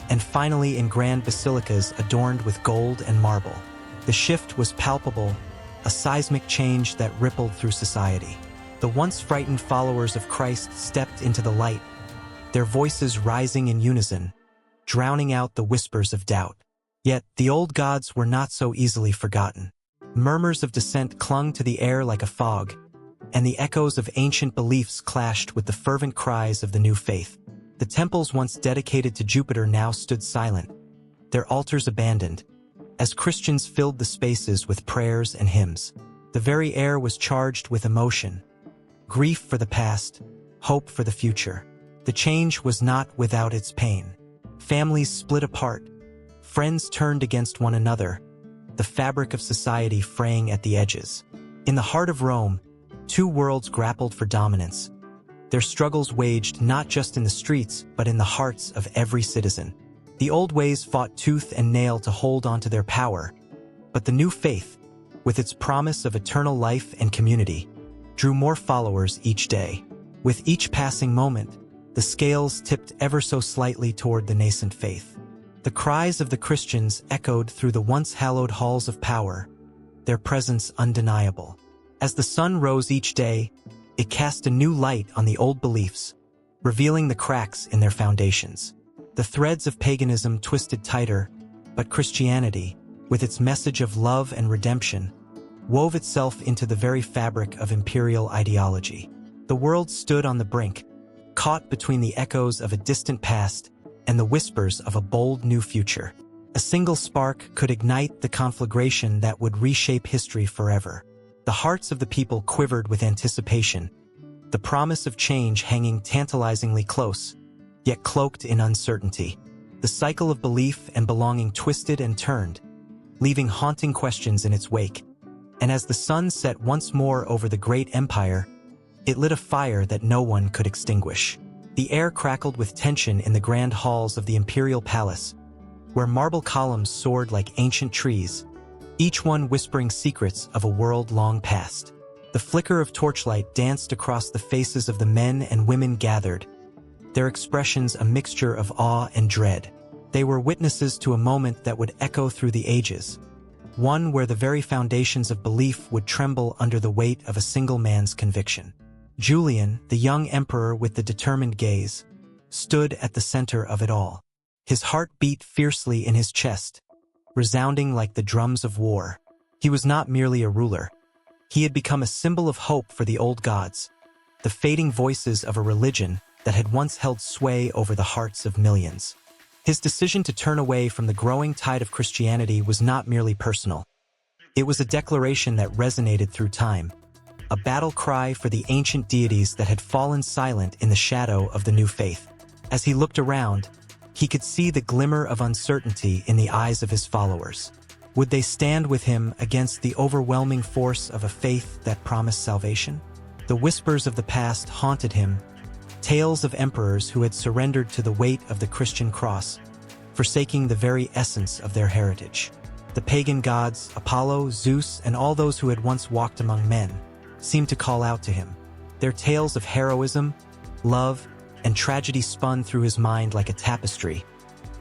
and finally in grand basilicas adorned with gold and marble. The shift was palpable, a seismic change that rippled through society. The once frightened followers of Christ stepped into the light, their voices rising in unison, drowning out the whispers of doubt. Yet the old gods were not so easily forgotten. Murmurs of dissent clung to the air like a fog, and the echoes of ancient beliefs clashed with the fervent cries of the new faith. The temples once dedicated to Jupiter now stood silent, their altars abandoned, as Christians filled the spaces with prayers and hymns. The very air was charged with emotion, grief for the past, hope for the future. The change was not without its pain. Families split apart, friends turned against one another, the fabric of society fraying at the edges. In the heart of Rome, two worlds grappled for dominance. Their struggles waged not just in the streets, but in the hearts of every citizen. The old ways fought tooth and nail to hold onto their power, but the new faith, with its promise of eternal life and community, drew more followers each day. With each passing moment, the scales tipped ever so slightly toward the nascent faith. The cries of the Christians echoed through the once hallowed halls of power, their presence undeniable. As the sun rose each day, it cast a new light on the old beliefs, revealing the cracks in their foundations. The threads of paganism twisted tighter, but Christianity, with its message of love and redemption, wove itself into the very fabric of imperial ideology. The world stood on the brink, caught between the echoes of a distant past and the whispers of a bold new future. A single spark could ignite the conflagration that would reshape history forever. The hearts of the people quivered with anticipation, the promise of change hanging tantalizingly close, yet cloaked in uncertainty. The cycle of belief and belonging twisted and turned, leaving haunting questions in its wake. And as the sun set once more over the great empire, it lit a fire that no one could extinguish. The air crackled with tension in the grand halls of the imperial palace, where marble columns soared like ancient trees, each one whispering secrets of a world long past. The flicker of torchlight danced across the faces of the men and women gathered, their expressions a mixture of awe and dread. They were witnesses to a moment that would echo through the ages, one where the very foundations of belief would tremble under the weight of a single man's conviction. Julian, the young emperor with the determined gaze, stood at the center of it all. His heart beat fiercely in his chest, resounding like the drums of war. He was not merely a ruler. He had become a symbol of hope for the old gods, the fading voices of a religion that had once held sway over the hearts of millions. His decision to turn away from the growing tide of Christianity was not merely personal. It was a declaration that resonated through time, a battle cry for the ancient deities that had fallen silent in the shadow of the new faith. As he looked around, he could see the glimmer of uncertainty in the eyes of his followers. Would they stand with him against the overwhelming force of a faith that promised salvation? The whispers of the past haunted him, tales of emperors who had surrendered to the weight of the Christian cross, forsaking the very essence of their heritage. The pagan gods, Apollo, Zeus, and all those who had once walked among men, seemed to call out to him. Their tales of heroism, love, and tragedy spun through his mind like a tapestry,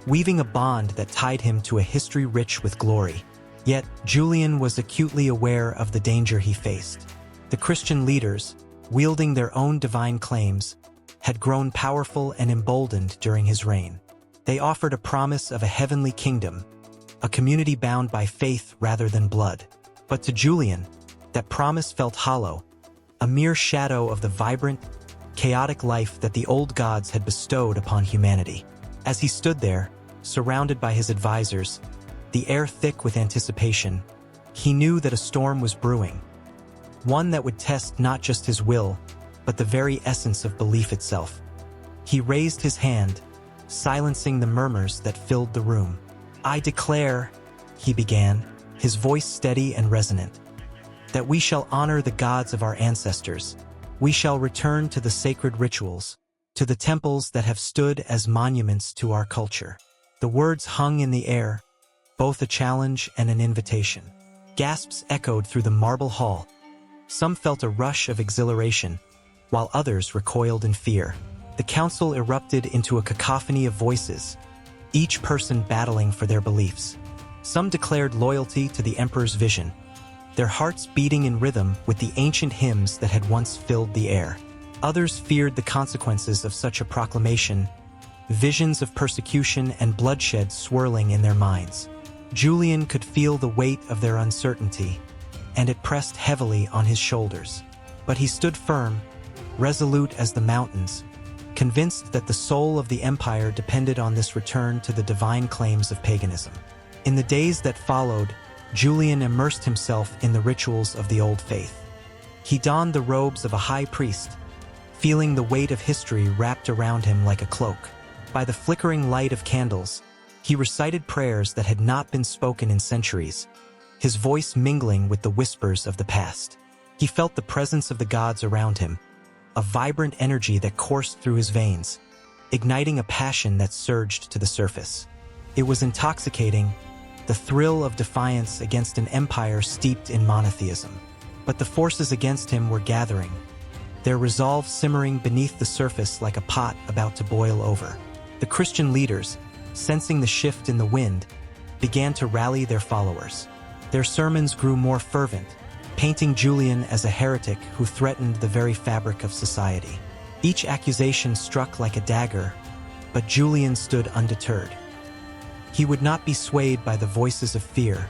weaving a bond that tied him to a history rich with glory. Yet, Julian was acutely aware of the danger he faced. The Christian leaders, wielding their own divine claims, had grown powerful and emboldened during his reign. They offered a promise of a heavenly kingdom, a community bound by faith rather than blood. But to Julian, that promise felt hollow, a mere shadow of the vibrant, chaotic life that the old gods had bestowed upon humanity. As he stood there, surrounded by his advisors, the air thick with anticipation, he knew that a storm was brewing, one that would test not just his will, but the very essence of belief itself. He raised his hand, silencing the murmurs that filled the room. "I declare," he began, his voice steady and resonant, "that we shall honor the gods of our ancestors. We shall return to the sacred rituals, to the temples that have stood as monuments to our culture." The words hung in the air, both a challenge and an invitation. Gasps echoed through the marble hall. Some felt a rush of exhilaration, while others recoiled in fear. The council erupted into a cacophony of voices, each person battling for their beliefs. Some declared loyalty to the emperor's vision, their hearts beating in rhythm with the ancient hymns that had once filled the air. Others feared the consequences of such a proclamation, visions of persecution and bloodshed swirling in their minds. Julian could feel the weight of their uncertainty, and it pressed heavily on his shoulders. But he stood firm, resolute as the mountains, convinced that the soul of the empire depended on this return to the divine claims of paganism. In the days that followed, Julian immersed himself in the rituals of the old faith. He donned the robes of a high priest, feeling the weight of history wrapped around him like a cloak. By the flickering light of candles, he recited prayers that had not been spoken in centuries, his voice mingling with the whispers of the past. He felt the presence of the gods around him, a vibrant energy that coursed through his veins, igniting a passion that surged to the surface. It was intoxicating, the thrill of defiance against an empire steeped in monotheism. But the forces against him were gathering, their resolve simmering beneath the surface like a pot about to boil over. The Christian leaders, sensing the shift in the wind, began to rally their followers. Their sermons grew more fervent, painting Julian as a heretic who threatened the very fabric of society. Each accusation struck like a dagger, but Julian stood undeterred. He would not be swayed by the voices of fear.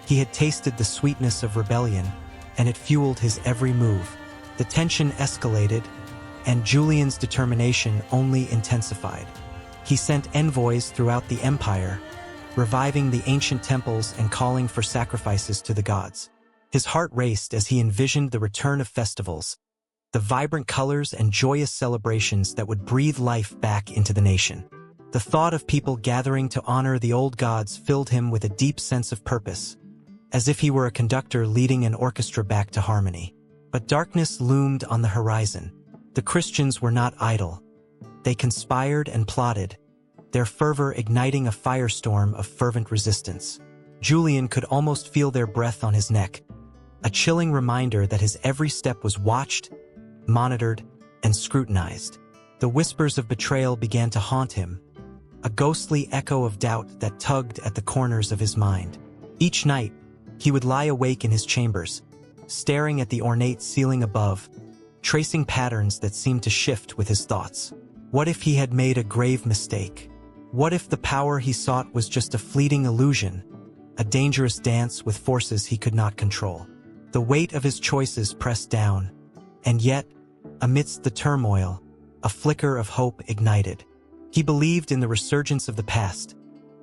He had tasted the sweetness of rebellion, and it fueled his every move. The tension escalated, and Julian's determination only intensified. He sent envoys throughout the empire, reviving the ancient temples and calling for sacrifices to the gods. His heart raced as he envisioned the return of festivals, the vibrant colors and joyous celebrations that would breathe life back into the nation. The thought of people gathering to honor the old gods filled him with a deep sense of purpose, as if he were a conductor leading an orchestra back to harmony. But darkness loomed on the horizon. The Christians were not idle. They conspired and plotted, their fervor igniting a firestorm of fervent resistance. Julian could almost feel their breath on his neck, a chilling reminder that his every step was watched, monitored, and scrutinized. The whispers of betrayal began to haunt him, a ghostly echo of doubt that tugged at the corners of his mind. Each night, he would lie awake in his chambers, staring at the ornate ceiling above, tracing patterns that seemed to shift with his thoughts. What if he had made a grave mistake? What if the power he sought was just a fleeting illusion, a dangerous dance with forces he could not control? The weight of his choices pressed down, and yet, amidst the turmoil, a flicker of hope ignited. He believed in the resurgence of the past,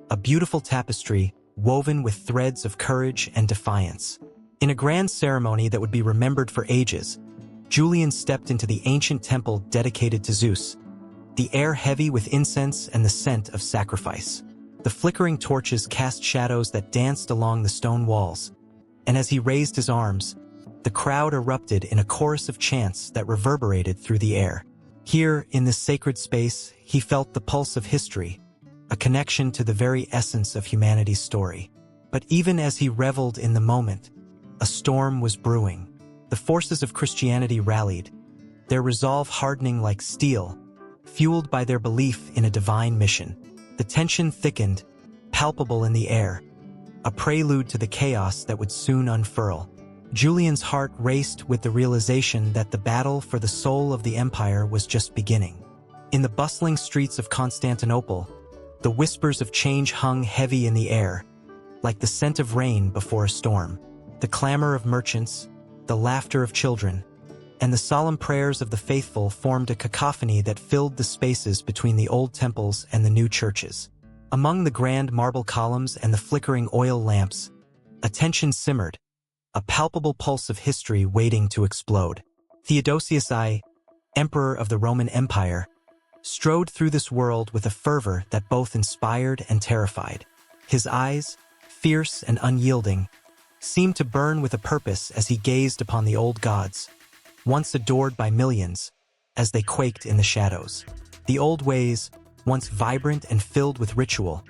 a beautiful tapestry woven with threads of courage and defiance. In a grand ceremony that would be remembered for ages, Julian stepped into the ancient temple dedicated to Zeus, the air heavy with incense and the scent of sacrifice. The flickering torches cast shadows that danced along the stone walls, and as he raised his arms, the crowd erupted in a chorus of chants that reverberated through the air. Here, in this sacred space, he felt the pulse of history, a connection to the very essence of humanity's story. But even as he reveled in the moment, a storm was brewing. The forces of Christianity rallied, their resolve hardening like steel, fueled by their belief in a divine mission. The tension thickened, palpable in the air, a prelude to the chaos that would soon unfurl. Julian's heart raced with the realization that the battle for the soul of the empire was just beginning. In the bustling streets of Constantinople, the whispers of change hung heavy in the air, like the scent of rain before a storm. The clamor of merchants, the laughter of children, and the solemn prayers of the faithful formed a cacophony that filled the spaces between the old temples and the new churches. Among the grand marble columns and the flickering oil lamps, a tension simmered, a palpable pulse of history waiting to explode. Theodosius I, Emperor of the Roman Empire, strode through this world with a fervor that both inspired and terrified. His eyes, fierce and unyielding, seemed to burn with a purpose as he gazed upon the old gods, once adored by millions, as they quaked in the shadows. The old ways, once vibrant and filled with ritual,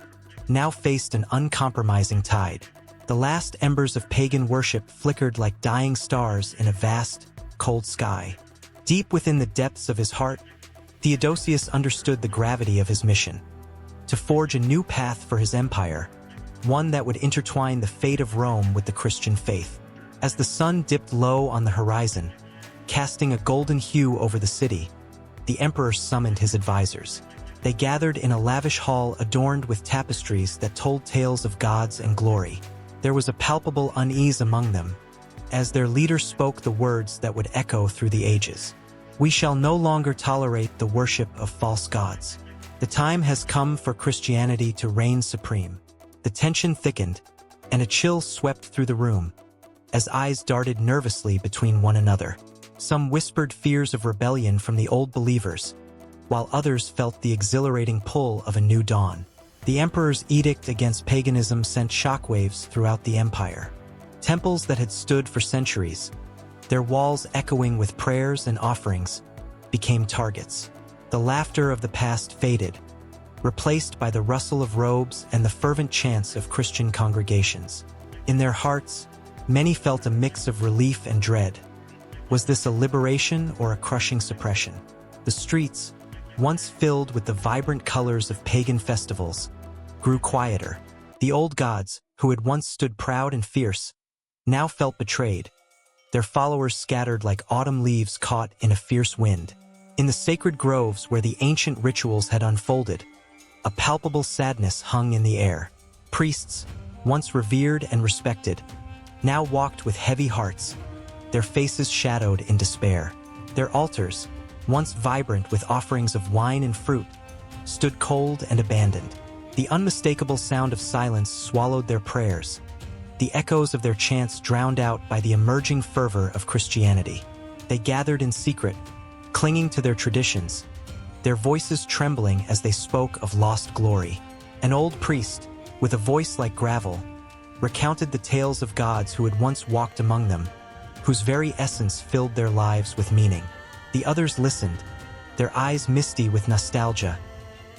now faced an uncompromising tide. The last embers of pagan worship flickered like dying stars in a vast, cold sky. Deep within the depths of his heart, Theodosius understood the gravity of his mission: to forge a new path for his empire, one that would intertwine the fate of Rome with the Christian faith. As the sun dipped low on the horizon, casting a golden hue over the city, the emperor summoned his advisors. They gathered in a lavish hall adorned with tapestries that told tales of gods and glory. There was a palpable unease among them, as their leader spoke the words that would echo through the ages. "We shall no longer tolerate the worship of false gods. The time has come for Christianity to reign supreme." The tension thickened, and a chill swept through the room, as eyes darted nervously between one another. Some whispered fears of rebellion from the old believers, while others felt the exhilarating pull of a new dawn. The emperor's edict against paganism sent shockwaves throughout the empire. Temples that had stood for centuries, their walls echoing with prayers and offerings, became targets. The laughter of the past faded, replaced by the rustle of robes and the fervent chants of Christian congregations. In their hearts, many felt a mix of relief and dread. Was this a liberation or a crushing suppression? The streets, once filled with the vibrant colors of pagan festivals, grew quieter. The old gods, who had once stood proud and fierce, now felt betrayed, their followers scattered like autumn leaves caught in a fierce wind. In the sacred groves where the ancient rituals had unfolded, a palpable sadness hung in the air. Priests, once revered and respected, now walked with heavy hearts, their faces shadowed in despair. Their altars, once vibrant with offerings of wine and fruit, stood cold and abandoned. The unmistakable sound of silence swallowed their prayers, the echoes of their chants drowned out by the emerging fervor of Christianity. They gathered in secret, clinging to their traditions, their voices trembling as they spoke of lost glory. An old priest, with a voice like gravel, recounted the tales of gods who had once walked among them, whose very essence filled their lives with meaning. The others listened, their eyes misty with nostalgia,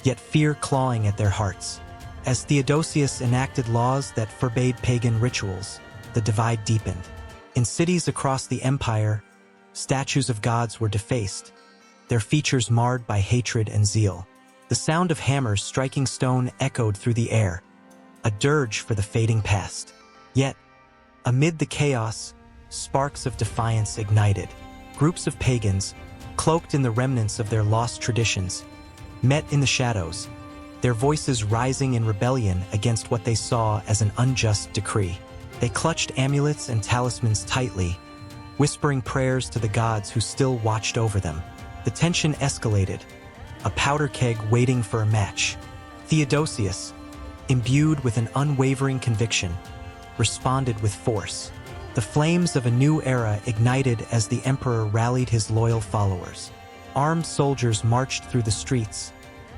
yet fear clawing at their hearts. As Theodosius enacted laws that forbade pagan rituals, the divide deepened. In cities across the empire, statues of gods were defaced, their features marred by hatred and zeal. The sound of hammers striking stone echoed through the air, a dirge for the fading past. Yet, amid the chaos, sparks of defiance ignited. Groups of pagans, cloaked in the remnants of their lost traditions, met in the shadows, their voices rising in rebellion against what they saw as an unjust decree. They clutched amulets and talismans tightly, whispering prayers to the gods who still watched over them. The tension escalated, a powder keg waiting for a match. Theodosius, imbued with an unwavering conviction, responded with force. The flames of a new era ignited as the emperor rallied his loyal followers. Armed soldiers marched through the streets,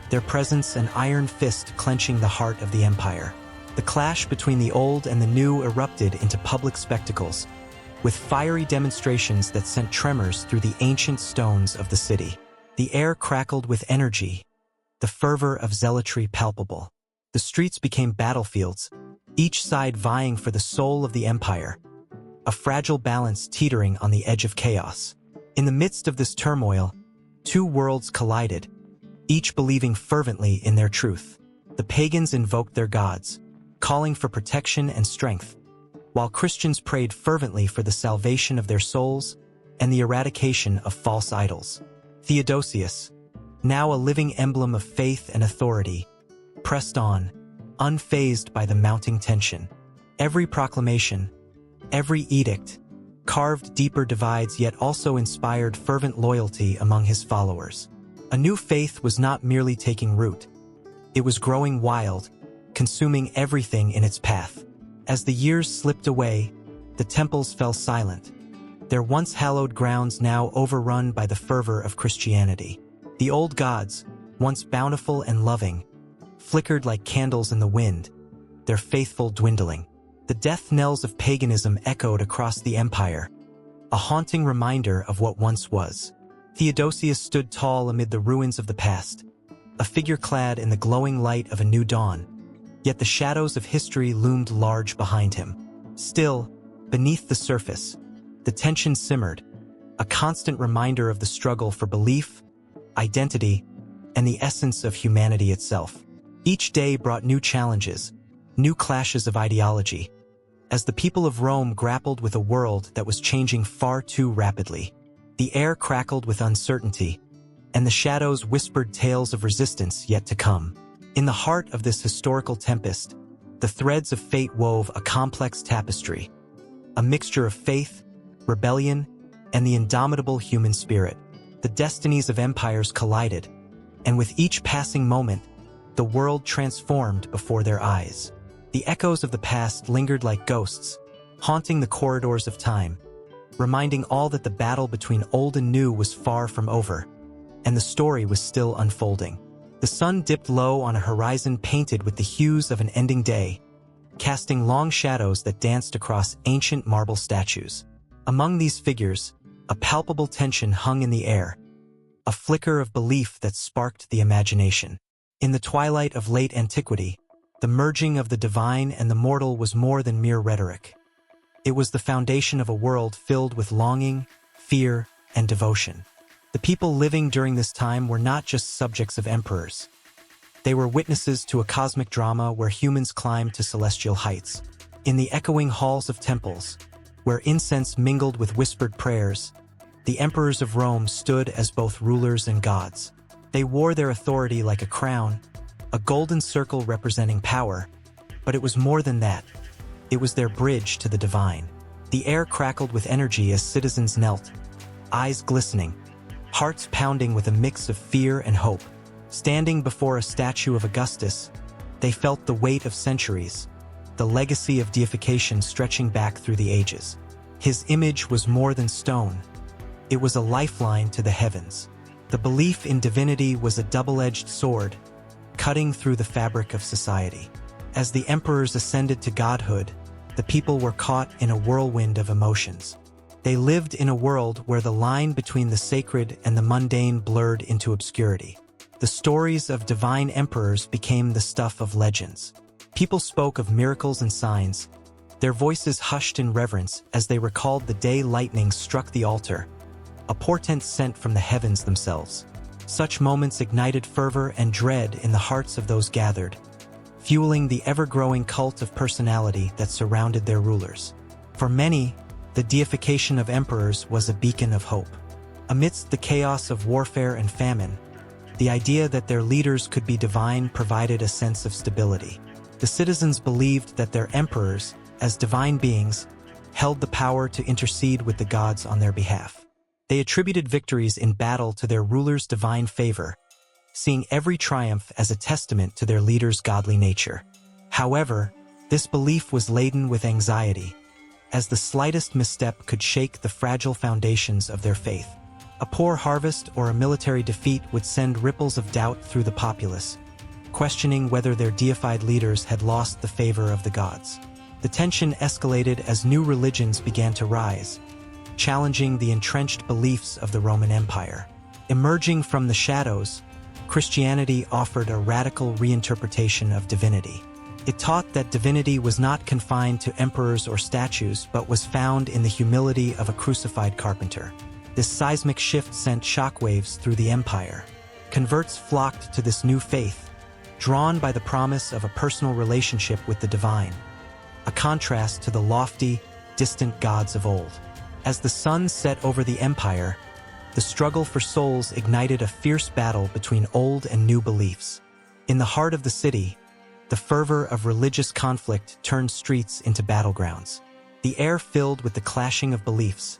their presence an iron fist clenching the heart of the empire. The clash between the old and the new erupted into public spectacles, with fiery demonstrations that sent tremors through the ancient stones of the city. The air crackled with energy, the fervor of zealotry palpable. The streets became battlefields, each side vying for the soul of the empire, a fragile balance teetering on the edge of chaos. In the midst of this turmoil, two worlds collided, each believing fervently in their truth. The pagans invoked their gods, calling for protection and strength, while Christians prayed fervently for the salvation of their souls and the eradication of false idols. Theodosius, now a living emblem of faith and authority, pressed on, unfazed by the mounting tension. Every proclamation, every edict, carved deeper divides yet also inspired fervent loyalty among his followers. A new faith was not merely taking root. It was growing wild, consuming everything in its path. As the years slipped away, the temples fell silent, their once hallowed grounds now overrun by the fervor of Christianity. The old gods, once bountiful and loving, flickered like candles in the wind, their faithful dwindling. The death knells of paganism echoed across the empire, a haunting reminder of what once was. Theodosius stood tall amid the ruins of the past, a figure clad in the glowing light of a new dawn, yet the shadows of history loomed large behind him. Still, beneath the surface, the tension simmered, a constant reminder of the struggle for belief, identity, and the essence of humanity itself. Each day brought new challenges, new clashes of ideology, as the people of Rome grappled with a world that was changing far too rapidly. The air crackled with uncertainty, and the shadows whispered tales of resistance yet to come. In the heart of this historical tempest, the threads of fate wove a complex tapestry, a mixture of faith, rebellion, and the indomitable human spirit. The destinies of empires collided, and with each passing moment, the world transformed before their eyes. The echoes of the past lingered like ghosts, haunting the corridors of time, reminding all that the battle between old and new was far from over, and the story was still unfolding. The sun dipped low on a horizon painted with the hues of an ending day, casting long shadows that danced across ancient marble statues. Among these figures, a palpable tension hung in the air, a flicker of belief that sparked the imagination. In the twilight of late antiquity, the merging of the divine and the mortal was more than mere rhetoric. It was the foundation of a world filled with longing, fear, and devotion. The people living during this time were not just subjects of emperors. They were witnesses to a cosmic drama where humans climbed to celestial heights. In the echoing halls of temples, where incense mingled with whispered prayers, the emperors of Rome stood as both rulers and gods. They wore their authority like a crown, a golden circle representing power, but it was more than that. It was their bridge to the divine. The air crackled with energy as citizens knelt, eyes glistening, hearts pounding with a mix of fear and hope. Standing before a statue of Augustus, they felt the weight of centuries, the legacy of deification stretching back through the ages. His image was more than stone. It was a lifeline to the heavens. The belief in divinity was a double-edged sword, cutting through the fabric of society. As the emperors ascended to godhood, the people were caught in a whirlwind of emotions. They lived in a world where the line between the sacred and the mundane blurred into obscurity. The stories of divine emperors became the stuff of legends. People spoke of miracles and signs, their voices hushed in reverence as they recalled the day lightning struck the altar, a portent sent from the heavens themselves. Such moments ignited fervor and dread in the hearts of those gathered, fueling the ever-growing cult of personality that surrounded their rulers. For many, the deification of emperors was a beacon of hope. Amidst the chaos of warfare and famine, the idea that their leaders could be divine provided a sense of stability. The citizens believed that their emperors, as divine beings, held the power to intercede with the gods on their behalf. They attributed victories in battle to their rulers' divine favor, seeing every triumph as a testament to their leaders' godly nature. However, this belief was laden with anxiety, as the slightest misstep could shake the fragile foundations of their faith. A poor harvest or a military defeat would send ripples of doubt through the populace, questioning whether their deified leaders had lost the favor of the gods. The tension escalated as new religions began to rise, challenging the entrenched beliefs of the Roman Empire. Emerging from the shadows, Christianity offered a radical reinterpretation of divinity. It taught that divinity was not confined to emperors or statues, but was found in the humility of a crucified carpenter. This seismic shift sent shockwaves through the empire. Converts flocked to this new faith, drawn by the promise of a personal relationship with the divine, a contrast to the lofty, distant gods of old. As the sun set over the empire, the struggle for souls ignited a fierce battle between old and new beliefs. In the heart of the city, the fervor of religious conflict turned streets into battlegrounds. The air filled with the clashing of beliefs,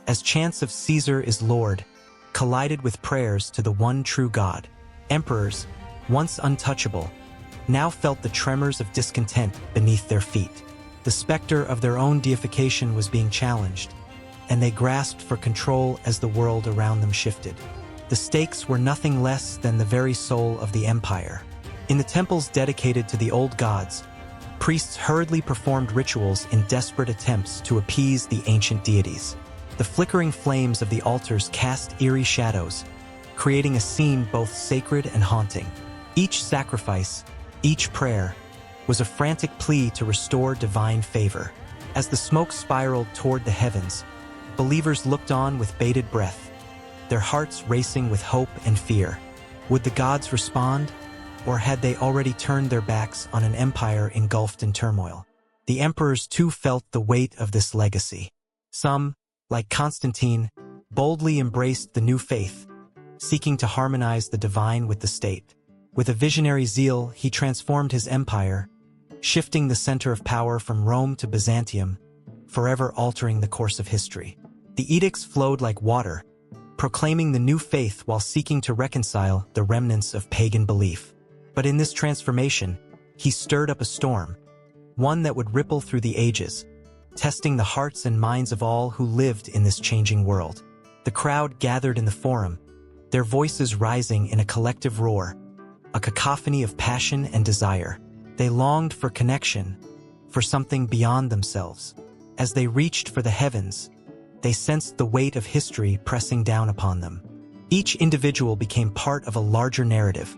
as chants of Caesar is Lord collided with prayers to the one true God. Emperors, once untouchable, now felt the tremors of discontent beneath their feet. The specter of their own deification was being challenged, and they grasped for control as the world around them shifted. The stakes were nothing less than the very soul of the empire. In the temples dedicated to the old gods, priests hurriedly performed rituals in desperate attempts to appease the ancient deities. The flickering flames of the altars cast eerie shadows, creating a scene both sacred and haunting. Each sacrifice, each prayer, was a frantic plea to restore divine favor. As the smoke spiraled toward the heavens, believers looked on with bated breath, their hearts racing with hope and fear. Would the gods respond, or had they already turned their backs on an empire engulfed in turmoil? The emperors too felt the weight of this legacy. Some, like Constantine, boldly embraced the new faith, seeking to harmonize the divine with the state. With a visionary zeal, he transformed his empire, shifting the center of power from Rome to Byzantium, forever altering the course of history. The edicts flowed like water, proclaiming the new faith while seeking to reconcile the remnants of pagan belief. But in this transformation, he stirred up a storm, one that would ripple through the ages, testing the hearts and minds of all who lived in this changing world. The crowd gathered in the forum, their voices rising in a collective roar, a cacophony of passion and desire. They longed for connection, for something beyond themselves. As they reached for the heavens, they sensed the weight of history pressing down upon them. Each individual became part of a larger narrative,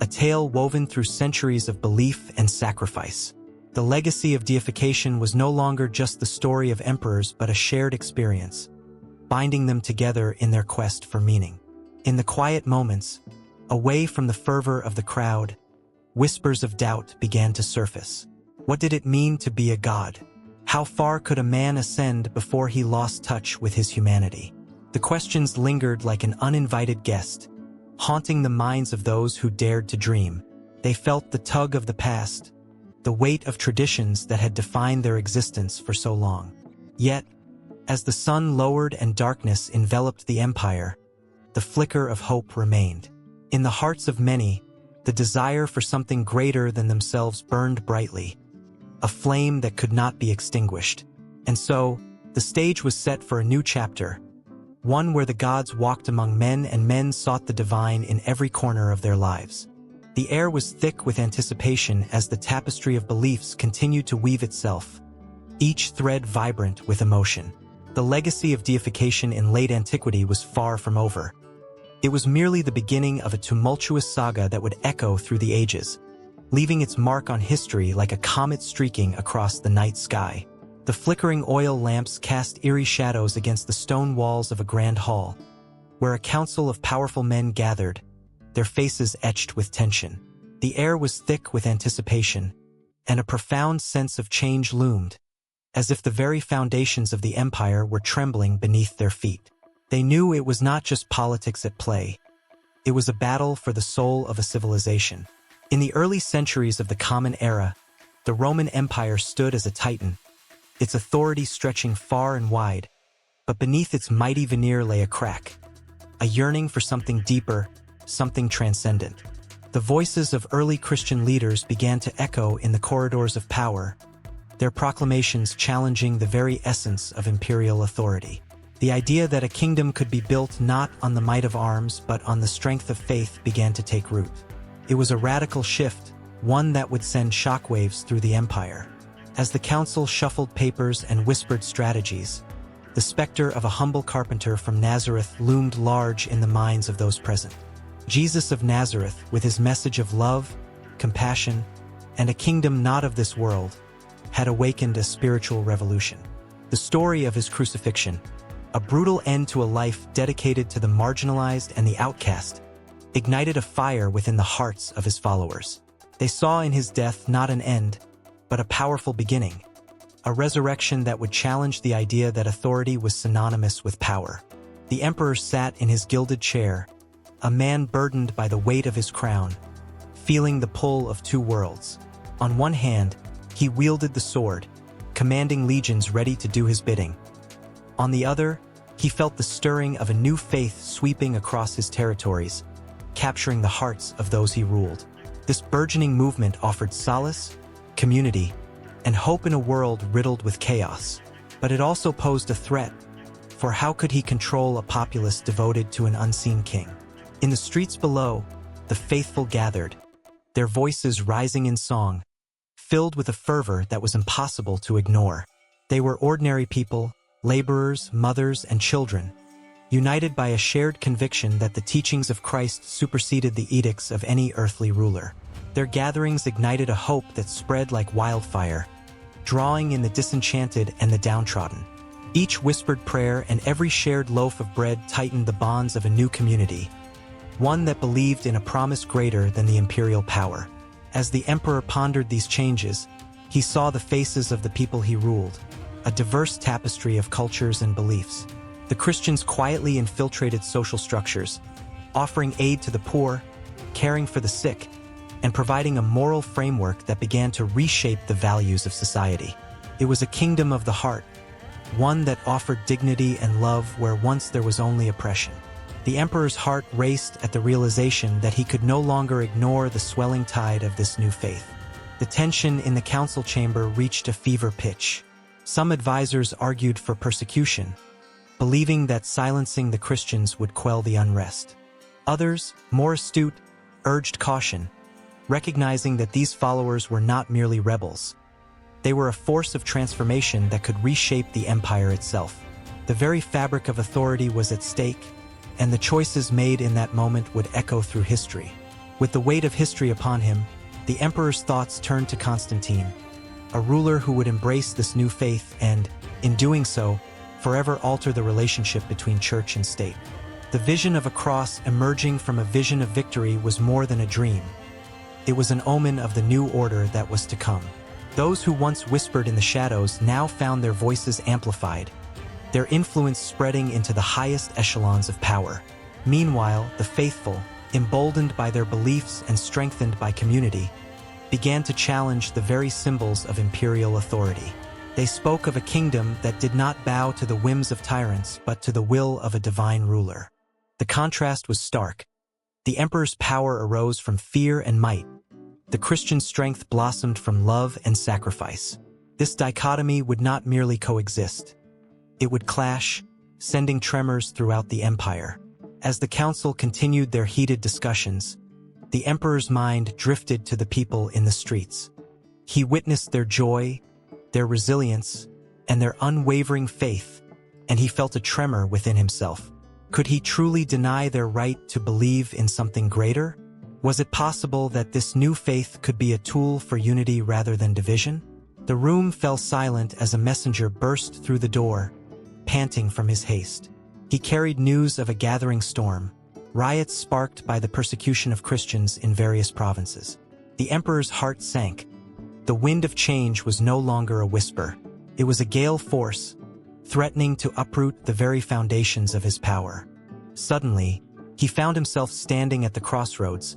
a tale woven through centuries of belief and sacrifice. The legacy of deification was no longer just the story of emperors but a shared experience, binding them together in their quest for meaning. In the quiet moments, away from the fervor of the crowd, whispers of doubt began to surface. What did it mean to be a god? How far could a man ascend before he lost touch with his humanity? The questions lingered like an uninvited guest, haunting the minds of those who dared to dream. They felt the tug of the past, the weight of traditions that had defined their existence for so long. Yet, as the sun lowered and darkness enveloped the empire, the flicker of hope remained. In the hearts of many, the desire for something greater than themselves burned brightly, a flame that could not be extinguished. And so, the stage was set for a new chapter, one where the gods walked among men and men sought the divine in every corner of their lives. The air was thick with anticipation as the tapestry of beliefs continued to weave itself, each thread vibrant with emotion. The legacy of deification in late antiquity was far from over. It was merely the beginning of a tumultuous saga that would echo through the ages, leaving its mark on history like a comet streaking across the night sky. The flickering oil lamps cast eerie shadows against the stone walls of a grand hall, where a council of powerful men gathered, their faces etched with tension. The air was thick with anticipation, and a profound sense of change loomed, as if the very foundations of the empire were trembling beneath their feet. They knew it was not just politics at play. It was a battle for the soul of a civilization. In the early centuries of the Common Era, the Roman Empire stood as a titan, its authority stretching far and wide, but beneath its mighty veneer lay a crack, a yearning for something deeper, something transcendent. The voices of early Christian leaders began to echo in the corridors of power, their proclamations challenging the very essence of imperial authority. The idea that a kingdom could be built not on the might of arms but on the strength of faith began to take root. It was a radical shift, one that would send shockwaves through the empire. As the council shuffled papers and whispered strategies, the specter of a humble carpenter from Nazareth loomed large in the minds of those present. Jesus of Nazareth, with his message of love, compassion, and a kingdom not of this world, had awakened a spiritual revolution. The story of his crucifixion, a brutal end to a life dedicated to the marginalized and the outcast, ignited a fire within the hearts of his followers. They saw in his death not an end, but a powerful beginning, a resurrection that would challenge the idea that authority was synonymous with power. The emperor sat in his gilded chair, a man burdened by the weight of his crown, feeling the pull of two worlds. On one hand, he wielded the sword, commanding legions ready to do his bidding. On the other, he felt the stirring of a new faith sweeping across his territories, capturing the hearts of those he ruled. This burgeoning movement offered solace, community, and hope in a world riddled with chaos. But it also posed a threat, for how could he control a populace devoted to an unseen king? In the streets below, the faithful gathered, their voices rising in song, filled with a fervor that was impossible to ignore. They were ordinary people, laborers, mothers, and children, united by a shared conviction that the teachings of Christ superseded the edicts of any earthly ruler. Their gatherings ignited a hope that spread like wildfire, drawing in the disenchanted and the downtrodden. Each whispered prayer and every shared loaf of bread tightened the bonds of a new community, one that believed in a promise greater than the imperial power. As the emperor pondered these changes, he saw the faces of the people he ruled, a diverse tapestry of cultures and beliefs. The Christians quietly infiltrated social structures, offering aid to the poor, caring for the sick, and providing a moral framework that began to reshape the values of society. It was a kingdom of the heart, one that offered dignity and love where once there was only oppression. The emperor's heart raced at the realization that he could no longer ignore the swelling tide of this new faith. The tension in the council chamber reached a fever pitch. Some advisors argued for persecution, believing that silencing the Christians would quell the unrest. Others, more astute, urged caution, recognizing that these followers were not merely rebels. They were a force of transformation that could reshape the empire itself. The very fabric of authority was at stake, and the choices made in that moment would echo through history. With the weight of history upon him, the emperor's thoughts turned to Constantine, a ruler who would embrace this new faith and, in doing so, forever alter the relationship between church and state. The vision of a cross emerging from a vision of victory was more than a dream. It was an omen of the new order that was to come. Those who once whispered in the shadows now found their voices amplified, their influence spreading into the highest echelons of power. Meanwhile, the faithful, emboldened by their beliefs and strengthened by community, began to challenge the very symbols of imperial authority. They spoke of a kingdom that did not bow to the whims of tyrants but to the will of a divine ruler. The contrast was stark. The emperor's power arose from fear and might. The Christian strength blossomed from love and sacrifice. This dichotomy would not merely coexist. It would clash, sending tremors throughout the empire. As the council continued their heated discussions, the emperor's mind drifted to the people in the streets. He witnessed their joy, their resilience, and their unwavering faith, and he felt a tremor within himself. Could he truly deny their right to believe in something greater? Was it possible that this new faith could be a tool for unity rather than division? The room fell silent as a messenger burst through the door, panting from his haste. He carried news of a gathering storm, riots sparked by the persecution of Christians in various provinces. The emperor's heart sank. The wind of change was no longer a whisper. It was a gale force, threatening to uproot the very foundations of his power. Suddenly, he found himself standing at the crossroads,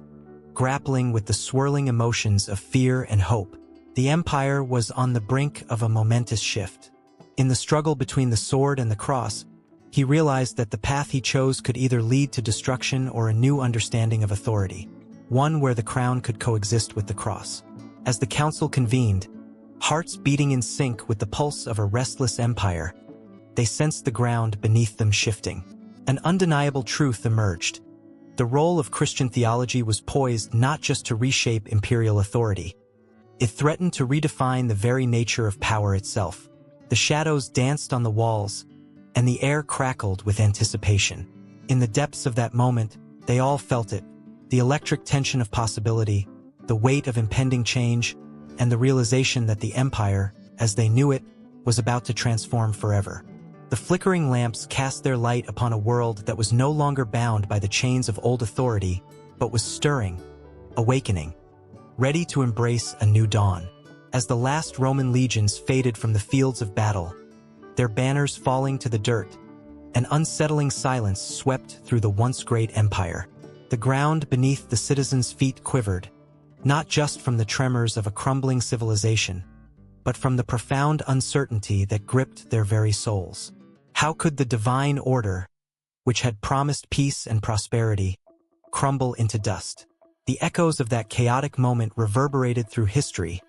grappling with the swirling emotions of fear and hope. The empire was on the brink of a momentous shift. In the struggle between the sword and the cross, he realized that the path he chose could either lead to destruction or a new understanding of authority, one where the crown could coexist with the cross. As the council convened, hearts beating in sync with the pulse of a restless empire, they sensed the ground beneath them shifting. An undeniable truth emerged. The role of Christian theology was poised not just to reshape imperial authority. It threatened to redefine the very nature of power itself. The shadows danced on the walls, and the air crackled with anticipation. In the depths of that moment, they all felt it. The electric tension of possibility, the weight of impending change, and the realization that the empire, as they knew it, was about to transform forever. The flickering lamps cast their light upon a world that was no longer bound by the chains of old authority, but was stirring, awakening, ready to embrace a new dawn. As the last Roman legions faded from the fields of battle, their banners falling to the dirt, an unsettling silence swept through the once great empire. The ground beneath the citizens' feet quivered, not just from the tremors of a crumbling civilization, but from the profound uncertainty that gripped their very souls. How could the divine order, which had promised peace and prosperity, crumble into dust? The echoes of that chaotic moment reverberated through history,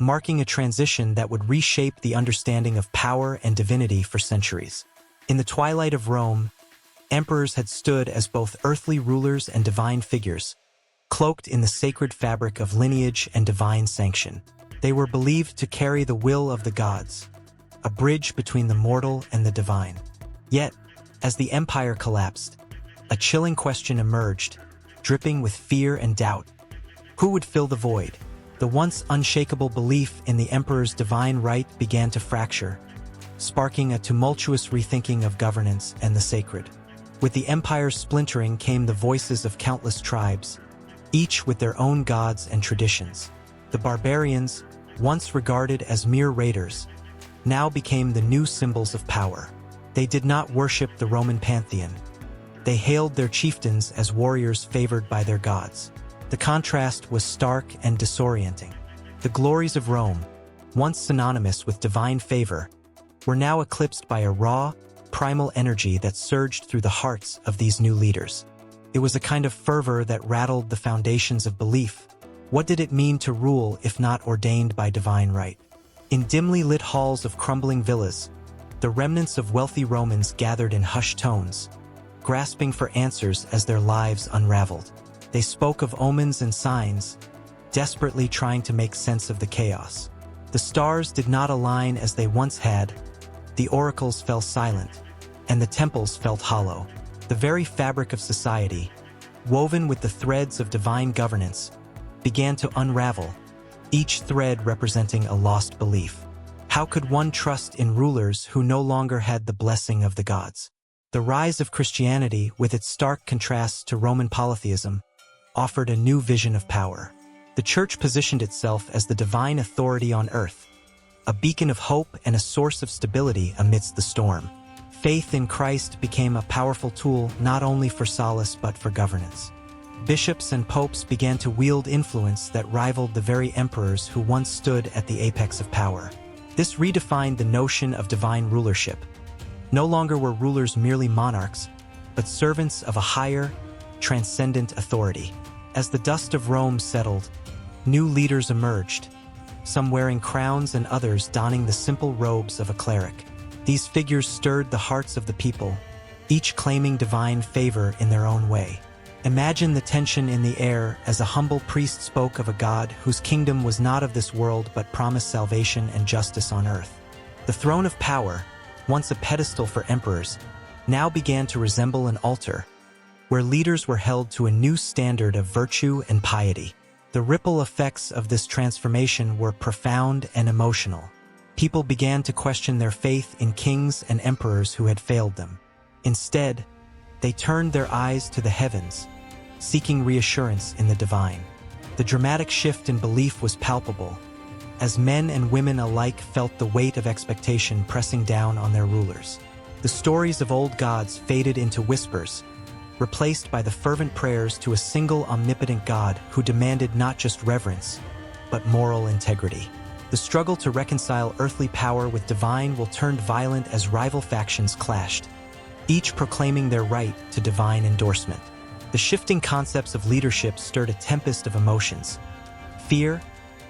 marking a transition that would reshape the understanding of power and divinity for centuries. In the twilight of Rome, emperors had stood as both earthly rulers and divine figures, cloaked in the sacred fabric of lineage and divine sanction. They were believed to carry the will of the gods, a bridge between the mortal and the divine. Yet, as the empire collapsed, a chilling question emerged, dripping with fear and doubt. Who would fill the void? The once unshakable belief in the emperor's divine right began to fracture, sparking a tumultuous rethinking of governance and the sacred. With the empire's splintering came the voices of countless tribes, each with their own gods and traditions. The barbarians, once regarded as mere raiders, now became the new symbols of power. They did not worship the Roman pantheon. They hailed their chieftains as warriors favored by their gods. The contrast was stark and disorienting. The glories of Rome, once synonymous with divine favor, were now eclipsed by a raw, primal energy that surged through the hearts of these new leaders. It was a kind of fervor that rattled the foundations of belief. What did it mean to rule if not ordained by divine right? In dimly lit halls of crumbling villas, the remnants of wealthy Romans gathered in hushed tones, grasping for answers as their lives unraveled. They spoke of omens and signs, desperately trying to make sense of the chaos. The stars did not align as they once had, the oracles fell silent, and the temples felt hollow. The very fabric of society, woven with the threads of divine governance, began to unravel, each thread representing a lost belief. How could one trust in rulers who no longer had the blessing of the gods? The rise of Christianity, with its stark contrasts to Roman polytheism, offered a new vision of power. The Church positioned itself as the divine authority on earth, a beacon of hope and a source of stability amidst the storm. Faith in Christ became a powerful tool not only for solace but for governance. Bishops and popes began to wield influence that rivaled the very emperors who once stood at the apex of power. This redefined the notion of divine rulership. No longer were rulers merely monarchs, but servants of a higher, transcendent authority. As the dust of Rome settled, new leaders emerged, some wearing crowns and others donning the simple robes of a cleric. These figures stirred the hearts of the people, each claiming divine favor in their own way. Imagine the tension in the air as a humble priest spoke of a God whose kingdom was not of this world but promised salvation and justice on earth. The throne of power, once a pedestal for emperors, now began to resemble an altar, where leaders were held to a new standard of virtue and piety. The ripple effects of this transformation were profound and emotional. People began to question their faith in kings and emperors who had failed them. Instead, they turned their eyes to the heavens, seeking reassurance in the divine. The dramatic shift in belief was palpable, as men and women alike felt the weight of expectation pressing down on their rulers. The stories of old gods faded into whispers, replaced by the fervent prayers to a single omnipotent God who demanded not just reverence, but moral integrity. The struggle to reconcile earthly power with divine will turn violent as rival factions clashed, each proclaiming their right to divine endorsement. The shifting concepts of leadership stirred a tempest of emotions: fear,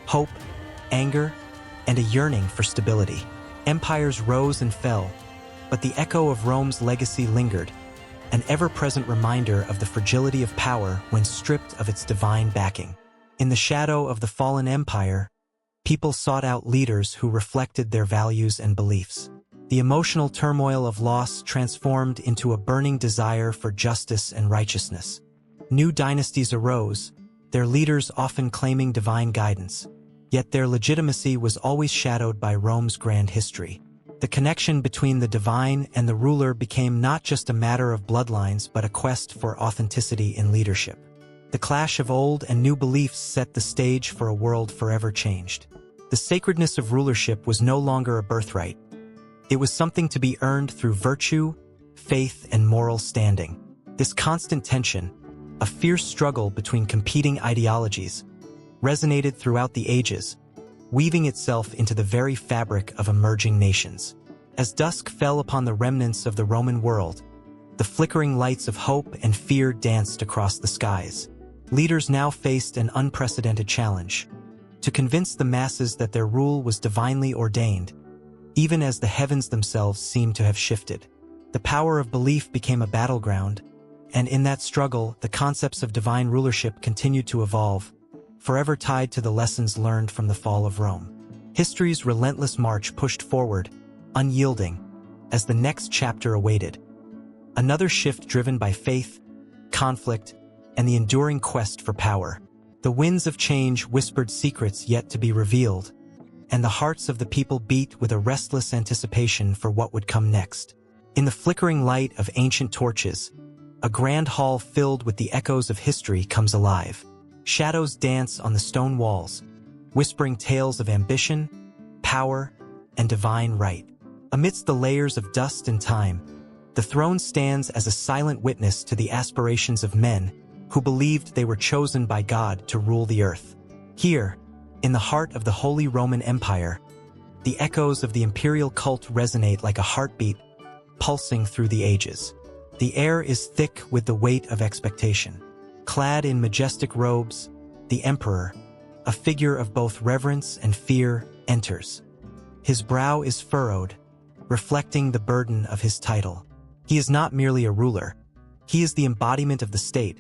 hope, anger, and a yearning for stability. Empires rose and fell, but the echo of Rome's legacy lingered, an ever-present reminder of the fragility of power when stripped of its divine backing. In the shadow of the fallen empire, people sought out leaders who reflected their values and beliefs. The emotional turmoil of loss transformed into a burning desire for justice and righteousness. New dynasties arose, their leaders often claiming divine guidance, yet their legitimacy was always shadowed by Rome's grand history. The connection between the divine and the ruler became not just a matter of bloodlines but a quest for authenticity in leadership. The clash of old and new beliefs set the stage for a world forever changed. The sacredness of rulership was no longer a birthright. It was something to be earned through virtue, faith, and moral standing. This constant tension, a fierce struggle between competing ideologies, resonated throughout the ages, weaving itself into the very fabric of emerging nations. As dusk fell upon the remnants of the Roman world, the flickering lights of hope and fear danced across the skies. Leaders now faced an unprecedented challenge: to convince the masses that their rule was divinely ordained, even as the heavens themselves seemed to have shifted. The power of belief became a battleground, and in that struggle, the concepts of divine rulership continued to evolve, forever tied to the lessons learned from the fall of Rome. History's relentless march pushed forward, unyielding, as the next chapter awaited. Another shift driven by faith, conflict, and the enduring quest for power. The winds of change whispered secrets yet to be revealed, and the hearts of the people beat with a restless anticipation for what would come next. In the flickering light of ancient torches, a grand hall filled with the echoes of history comes alive. Shadows dance on the stone walls, whispering tales of ambition, power, and divine right. Amidst the layers of dust and time, the throne stands as a silent witness to the aspirations of men who believed they were chosen by God to rule the earth. Here, in the heart of the Holy Roman Empire, the echoes of the imperial cult resonate like a heartbeat pulsing through the ages. The air is thick with the weight of expectation. Clad in majestic robes, the emperor, a figure of both reverence and fear, enters. His brow is furrowed, reflecting the burden of his title. He is not merely a ruler. He is the embodiment of the state,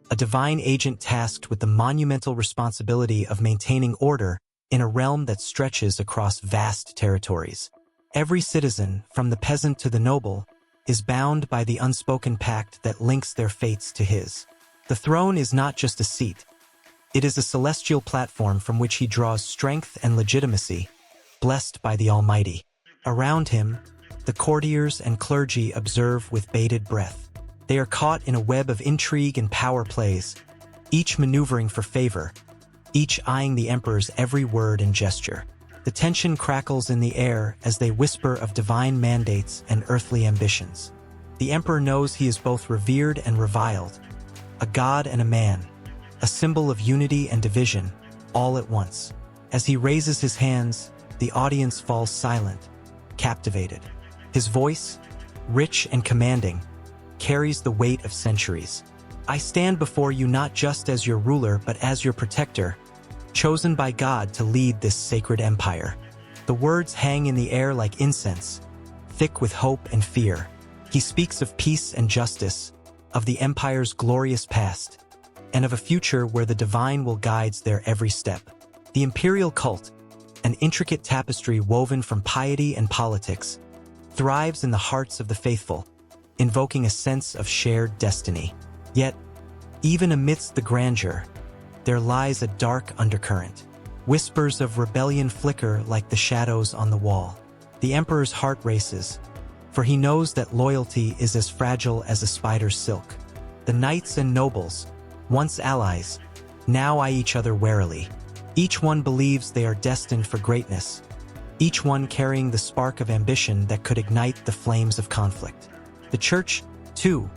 a divine agent tasked with the monumental responsibility of maintaining order in a realm that stretches across vast territories. Every citizen, from the peasant to the noble, is bound by the unspoken pact that links their fates to his. The throne is not just a seat. It is a celestial platform from which he draws strength and legitimacy, blessed by the Almighty. Around him, the courtiers and clergy observe with bated breath. They are caught in a web of intrigue and power plays, each maneuvering for favor, each eyeing the emperor's every word and gesture. The tension crackles in the air as they whisper of divine mandates and earthly ambitions. The emperor knows he is both revered and reviled, a god and a man, a symbol of unity and division, all at once. As he raises his hands, the audience falls silent, captivated. His voice, rich and commanding, carries the weight of centuries. I stand before you not just as your ruler but as your protector, chosen by God to lead this sacred empire. The words hang in the air like incense, thick with hope and fear. He speaks of peace and justice, of the empire's glorious past, and of a future where the divine will guide their every step. The imperial cult, an intricate tapestry woven from piety and politics, thrives in the hearts of the faithful, invoking a sense of shared destiny. Yet, even amidst the grandeur, there lies a dark undercurrent. Whispers of rebellion flicker like the shadows on the wall. The emperor's heart races, for he knows that loyalty is as fragile as a spider's silk. The knights and nobles, once allies, now eye each other warily. Each one believes they are destined for greatness, each one carrying the spark of ambition that could ignite the flames of conflict. The church, too,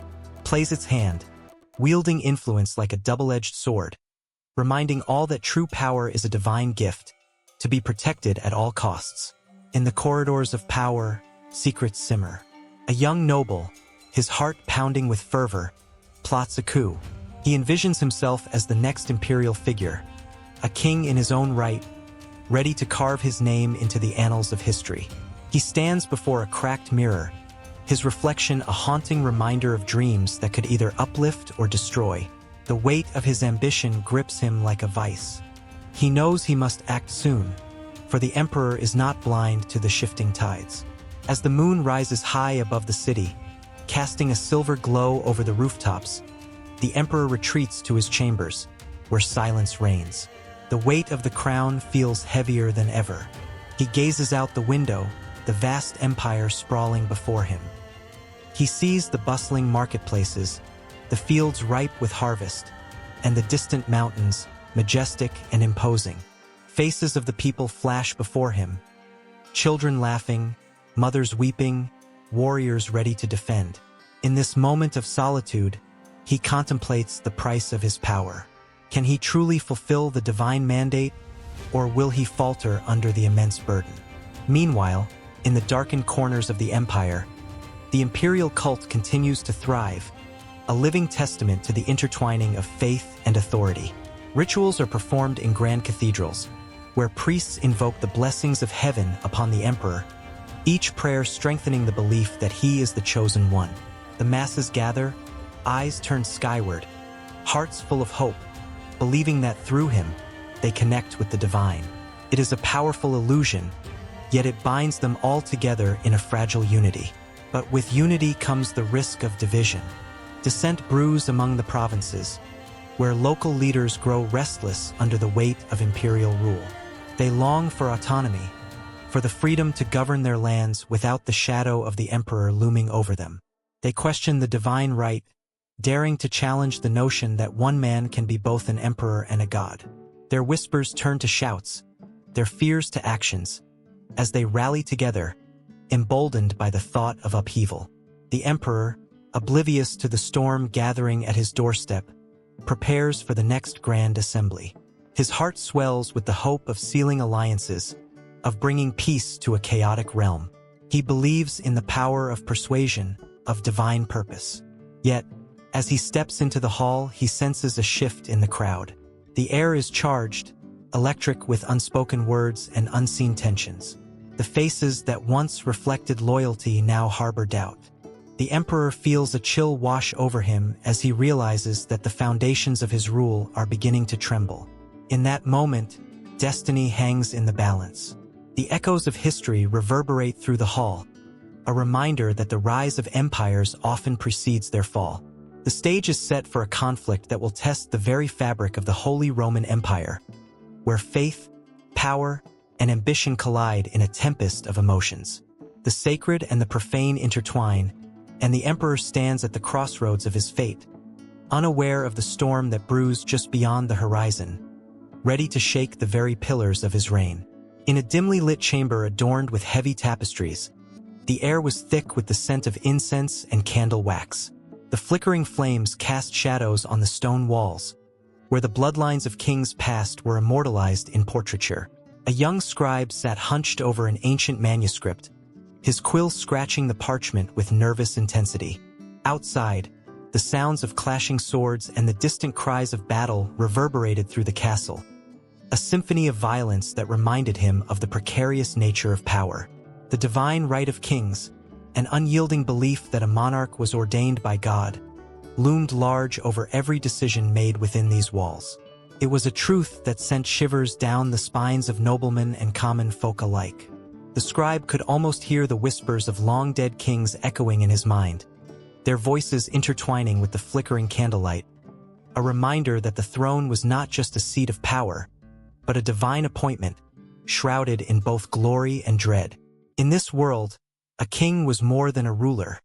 plays its hand, wielding influence like a double-edged sword, reminding all that true power is a divine gift, to be protected at all costs. In the corridors of power, secrets simmer. A young noble, his heart pounding with fervor, plots a coup. He envisions himself as the next imperial figure, a king in his own right, ready to carve his name into the annals of history. He stands before a cracked mirror, his reflection a haunting reminder of dreams that could either uplift or destroy. The weight of his ambition grips him like a vice. He knows he must act soon, for the emperor is not blind to the shifting tides. As the moon rises high above the city, casting a silver glow over the rooftops, the emperor retreats to his chambers, where silence reigns. The weight of the crown feels heavier than ever. He gazes out the window, the vast empire sprawling before him. He sees the bustling marketplaces, the fields ripe with harvest, and the distant mountains, majestic and imposing. Faces of the people flash before him, children laughing, mothers weeping, warriors ready to defend. In this moment of solitude, he contemplates the price of his power. Can he truly fulfill the divine mandate, or will he falter under the immense burden? Meanwhile, in the darkened corners of the empire, the imperial cult continues to thrive, a living testament to the intertwining of faith and authority. Rituals are performed in grand cathedrals, where priests invoke the blessings of heaven upon the emperor, each prayer strengthening the belief that he is the chosen one. The masses gather, eyes turned skyward, hearts full of hope, believing that through him, they connect with the divine. It is a powerful illusion, yet it binds them all together in a fragile unity. But with unity comes the risk of division. Dissent brews among the provinces, where local leaders grow restless under the weight of imperial rule. They long for autonomy, for the freedom to govern their lands without the shadow of the emperor looming over them. They question the divine right, daring to challenge the notion that one man can be both an emperor and a god. Their whispers turn to shouts, their fears to actions, as they rally together, emboldened by the thought of upheaval. The emperor, oblivious to the storm gathering at his doorstep, prepares for the next grand assembly. His heart swells with the hope of sealing alliances, of bringing peace to a chaotic realm. He believes in the power of persuasion, of divine purpose. Yet, as he steps into the hall, he senses a shift in the crowd. The air is charged, electric with unspoken words and unseen tensions. The faces that once reflected loyalty now harbor doubt. The emperor feels a chill wash over him as he realizes that the foundations of his rule are beginning to tremble. In that moment, destiny hangs in the balance. The echoes of history reverberate through the hall, a reminder that the rise of empires often precedes their fall. The stage is set for a conflict that will test the very fabric of the Holy Roman Empire, where faith, power, and ambition collide in a tempest of emotions. The sacred and the profane intertwine, and the emperor stands at the crossroads of his fate, unaware of the storm that brews just beyond the horizon, ready to shake the very pillars of his reign. In a dimly lit chamber adorned with heavy tapestries, the air was thick with the scent of incense and candle wax. The flickering flames cast shadows on the stone walls, where the bloodlines of kings past were immortalized in portraiture. A young scribe sat hunched over an ancient manuscript, his quill scratching the parchment with nervous intensity. Outside, the sounds of clashing swords and the distant cries of battle reverberated through the castle, a symphony of violence that reminded him of the precarious nature of power. The divine right of kings, an unyielding belief that a monarch was ordained by God, loomed large over every decision made within these walls. It was a truth that sent shivers down the spines of noblemen and common folk alike. The scribe could almost hear the whispers of long-dead kings echoing in his mind, their voices intertwining with the flickering candlelight, a reminder that the throne was not just a seat of power, but a divine appointment, shrouded in both glory and dread. In this world, A king was more than a ruler.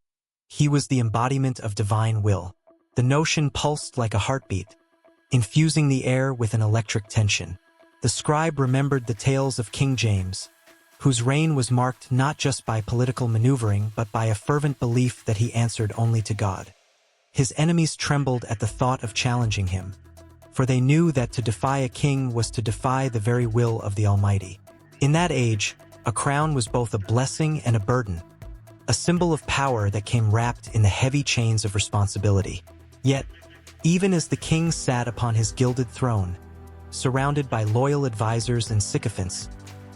He was the embodiment of divine will. The notion pulsed like a heartbeat, infusing the air with an electric tension. The scribe remembered the tales of King James, whose reign was marked not just by political maneuvering but by a fervent belief that he answered only to God. His enemies trembled at the thought of challenging him, for they knew that to defy a king was to defy the very will of the Almighty. In that age, a crown was both a blessing and a burden, a symbol of power that came wrapped in the heavy chains of responsibility. Yet, even as the king sat upon his gilded throne, surrounded by loyal advisors and sycophants,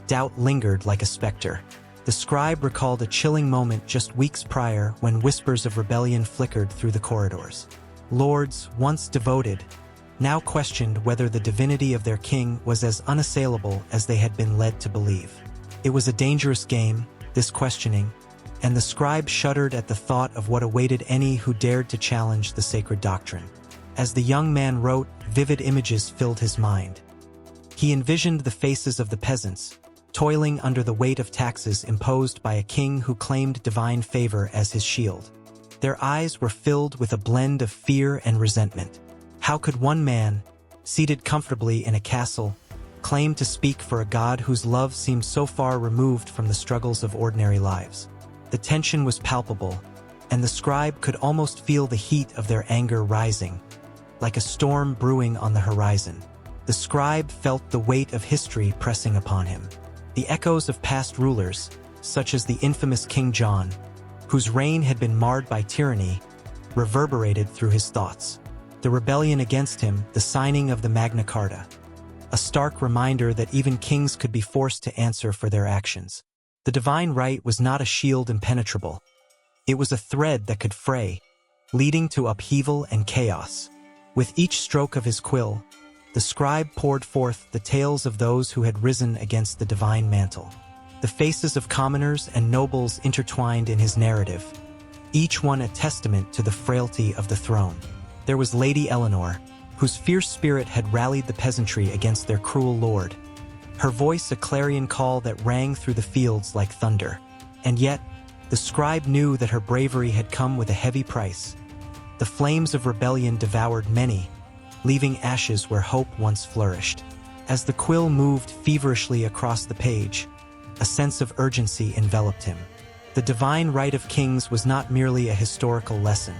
doubt lingered like a specter. The scribe recalled a chilling moment just weeks prior when whispers of rebellion flickered through the corridors. Lords, once devoted, now questioned whether the divinity of their king was as unassailable as they had been led to believe. It was a dangerous game, this questioning, and the scribe shuddered at the thought of what awaited any who dared to challenge the sacred doctrine. As the young man wrote, vivid images filled his mind. He envisioned the faces of the peasants, toiling under the weight of taxes imposed by a king who claimed divine favor as his shield. Their eyes were filled with a blend of fear and resentment. How could one man, seated comfortably in a castle, claim to speak for a God whose love seemed so far removed from the struggles of ordinary lives? The tension was palpable, and the scribe could almost feel the heat of their anger rising, like a storm brewing on the horizon. The scribe felt the weight of history pressing upon him. The echoes of past rulers, such as the infamous King John, whose reign had been marred by tyranny, reverberated through his thoughts. The rebellion against him, the signing of the Magna Carta, a stark reminder that even kings could be forced to answer for their actions. The divine right was not a shield impenetrable. It was a thread that could fray, leading to upheaval and chaos. With each stroke of his quill, the scribe poured forth the tales of those who had risen against the divine mantle. The faces of commoners and nobles intertwined in his narrative, each one a testament to the frailty of the throne. There was Lady Eleanor, whose fierce spirit had rallied the peasantry against their cruel lord, her voice a clarion call that rang through the fields like thunder. And yet, the scribe knew that her bravery had come with a heavy price. The flames of rebellion devoured many, leaving ashes where hope once flourished. As the quill moved feverishly across the page, a sense of urgency enveloped him. The divine right of kings was not merely a historical lesson.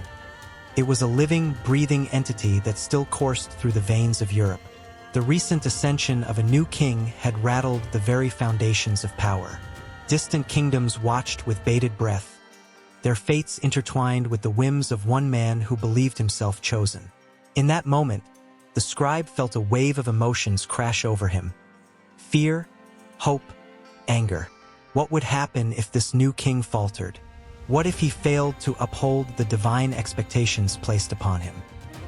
It was a living, breathing entity that still coursed through the veins of Europe. The recent ascension of a new king had rattled the very foundations of power. Distant kingdoms watched with bated breath, their fates intertwined with the whims of one man who believed himself chosen. In that moment, the scribe felt a wave of emotions crash over him. Fear, hope, anger. What would happen if this new king faltered? What if he failed to uphold the divine expectations placed upon him?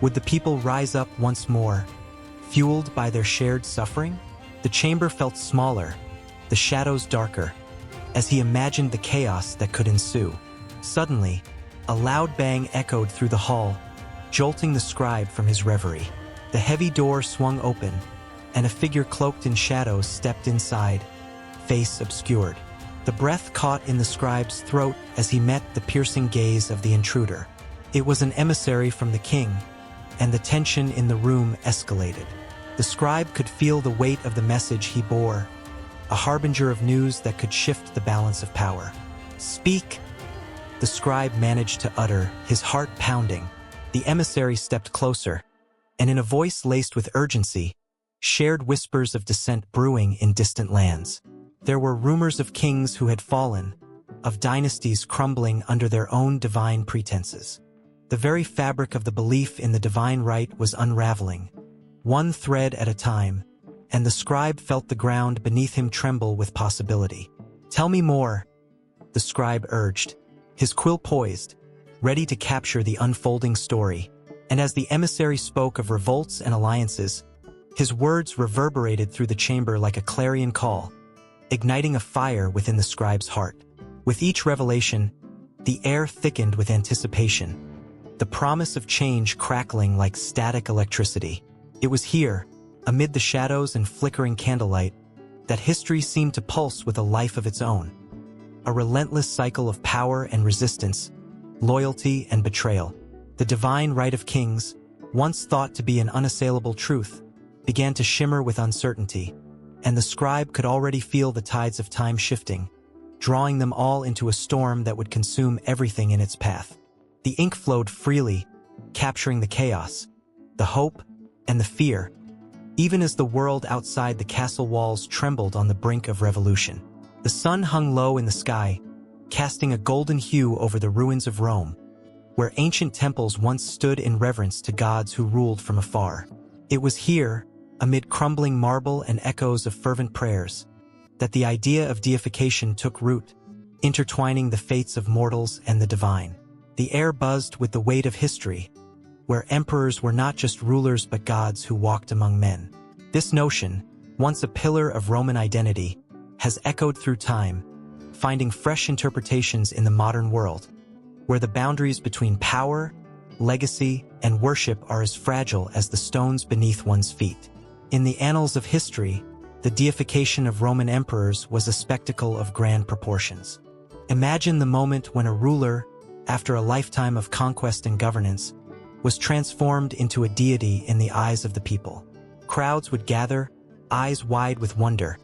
Would the people rise up once more, fueled by their shared suffering? The chamber felt smaller, the shadows darker, as he imagined the chaos that could ensue. Suddenly, a loud bang echoed through the hall, jolting the scribe from his reverie. The heavy door swung open, and a figure cloaked in shadows stepped inside, face obscured. The breath caught in the scribe's throat as he met the piercing gaze of the intruder. It was an emissary from the king, and the tension in the room escalated. The scribe could feel the weight of the message he bore, a harbinger of news that could shift the balance of power. "Speak," the scribe managed to utter, his heart pounding. The emissary stepped closer, and in a voice laced with urgency, shared whispers of dissent brewing in distant lands. There were rumors of kings who had fallen, of dynasties crumbling under their own divine pretenses. The very fabric of the belief in the divine right was unraveling, one thread at a time, and the scribe felt the ground beneath him tremble with possibility. "Tell me more," the scribe urged, his quill poised, ready to capture the unfolding story. And as the emissary spoke of revolts and alliances, his words reverberated through the chamber like a clarion call, igniting a fire within the scribe's heart. With each revelation, the air thickened with anticipation, the promise of change crackling like static electricity. It was here, amid the shadows and flickering candlelight, that history seemed to pulse with a life of its own. a relentless cycle of power and resistance, loyalty and betrayal. The divine right of kings, once thought to be an unassailable truth, began to shimmer with uncertainty, and the scribe could already feel the tides of time shifting, drawing them all into a storm that would consume everything in its path. The ink flowed freely, capturing the chaos, the hope, and the fear, even as the world outside the castle walls trembled on the brink of revolution. The sun hung low in the sky, casting a golden hue over the ruins of Rome, where ancient temples once stood in reverence to gods who ruled from afar. It was here, amid crumbling marble and echoes of fervent prayers, that the idea of deification took root, intertwining the fates of mortals and the divine. The air buzzed with the weight of history, where emperors were not just rulers but gods who walked among men. This notion, once a pillar of Roman identity, has echoed through time, finding fresh interpretations in the modern world, where the boundaries between power, legacy, and worship are as fragile as the stones beneath one's feet. In the annals of history, the deification of Roman emperors was a spectacle of grand proportions. Imagine the moment when a ruler, after a lifetime of conquest and governance, was transformed into a deity in the eyes of the people. Crowds would gather, eyes wide with wonder,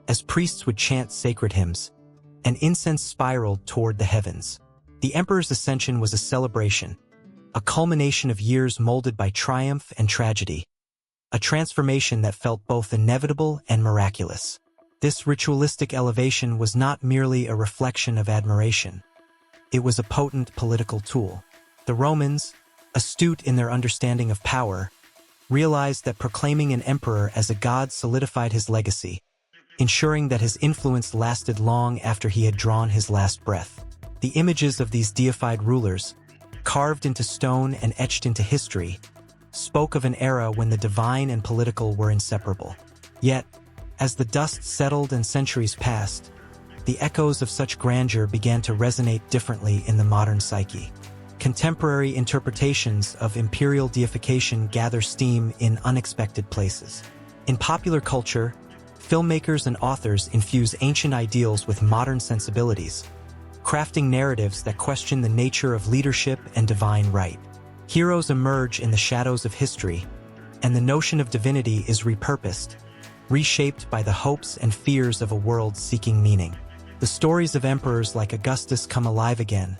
as priests would chant sacred hymns, and incense spiraled toward the heavens. The emperor's ascension was a celebration, a culmination of years molded by triumph and tragedy, a transformation that felt both inevitable and miraculous. This ritualistic elevation was not merely a reflection of admiration. It was a potent political tool. The Romans, astute in their understanding of power, realized that proclaiming an emperor as a god solidified his legacy, ensuring that his influence lasted long after he had drawn his last breath. The images of these deified rulers, carved into stone and etched into history, spoke of an era when the divine and political were inseparable. Yet, as the dust settled and centuries passed, the echoes of such grandeur began to resonate differently in the modern psyche. Contemporary interpretations of imperial deification gather steam in unexpected places. In popular culture, filmmakers and authors infuse ancient ideals with modern sensibilities, crafting narratives that question the nature of leadership and divine right. Heroes emerge in the shadows of history, and the notion of divinity is repurposed, reshaped by the hopes and fears of a world seeking meaning. The stories of emperors like Augustus come alive again,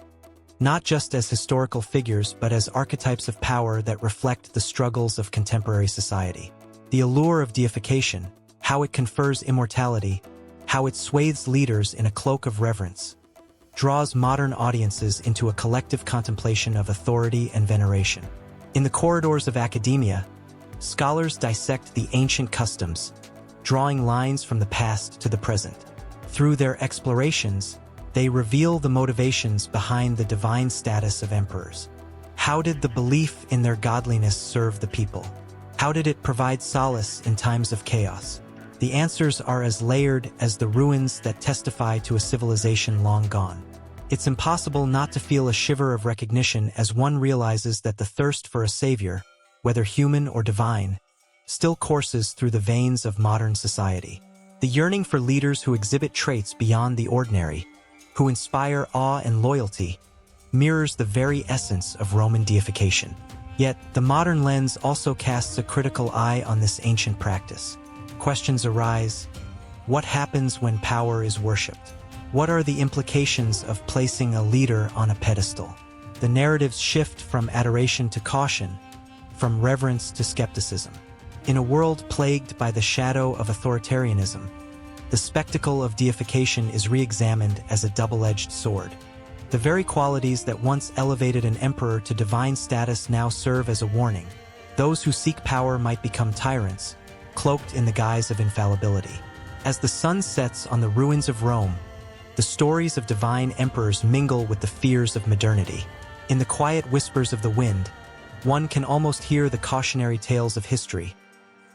not just as historical figures but as archetypes of power that reflect the struggles of contemporary society. The allure of deification, how it confers immortality, how it swathes leaders in a cloak of reverence, draws modern audiences into a collective contemplation of authority and veneration. In the corridors of academia, scholars dissect the ancient customs, drawing lines from the past to the present. Through their explorations, they reveal the motivations behind the divine status of emperors. How did the belief in their godliness serve the people? How did it provide solace in times of chaos? The answers are as layered as the ruins that testify to a civilization long gone. It's impossible not to feel a shiver of recognition as one realizes that the thirst for a savior, whether human or divine, still courses through the veins of modern society. The yearning for leaders who exhibit traits beyond the ordinary, who inspire awe and loyalty, mirrors the very essence of Roman deification. Yet, the modern lens also casts a critical eye on this ancient practice. Questions arise: what happens when power is worshipped? What are the implications of placing a leader on a pedestal? The narratives shift from adoration to caution, from reverence to skepticism. In a world plagued by the shadow of authoritarianism, the spectacle of deification is re-examined as a double-edged sword. The very qualities that once elevated an emperor to divine status now serve as a warning. Those who seek power might become tyrants, cloaked in the guise of infallibility. As the sun sets on the ruins of Rome, the stories of divine emperors mingle with the fears of modernity. In the quiet whispers of the wind, one can almost hear the cautionary tales of history,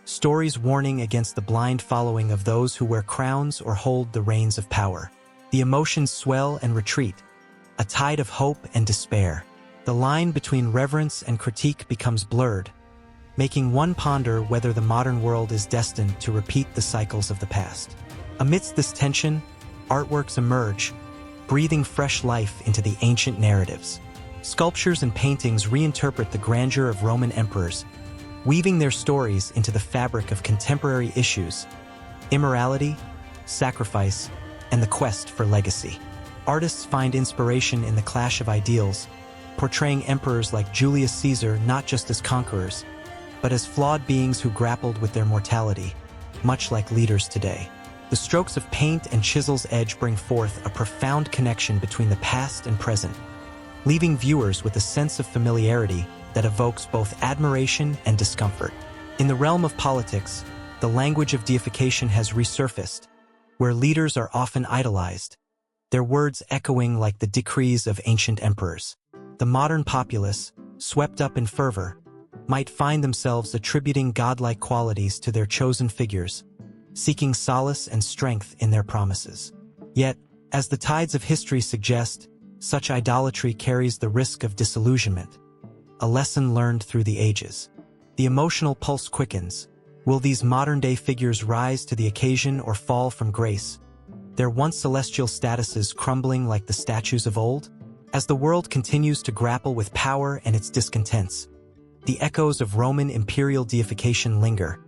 stories warning against the blind following of those who wear crowns or hold the reins of power. The emotions swell and retreat, a tide of hope and despair. The line between reverence and critique becomes blurred, making one ponder whether the modern world is destined to repeat the cycles of the past. Amidst this tension, artworks emerge, breathing fresh life into the ancient narratives. Sculptures and paintings reinterpret the grandeur of Roman emperors, weaving their stories into the fabric of contemporary issues: immorality, sacrifice, and the quest for legacy. Artists find inspiration in the clash of ideals, portraying emperors like Julius Caesar not just as conquerors, but as flawed beings who grappled with their mortality, much like leaders today. The strokes of paint and chisel's edge bring forth a profound connection between the past and present, leaving viewers with a sense of familiarity that evokes both admiration and discomfort. In the realm of politics, the language of deification has resurfaced, where leaders are often idolized, their words echoing like the decrees of ancient emperors. The modern populace, swept up in fervor, might find themselves attributing godlike qualities to their chosen figures, seeking solace and strength in their promises. Yet, as the tides of history suggest, such idolatry carries the risk of disillusionment, a lesson learned through the ages. The emotional pulse quickens. Will these modern-day figures rise to the occasion or fall from grace, their once celestial statuses crumbling like the statues of old? As the world continues to grapple with power and its discontents, the echoes of Roman imperial deification linger,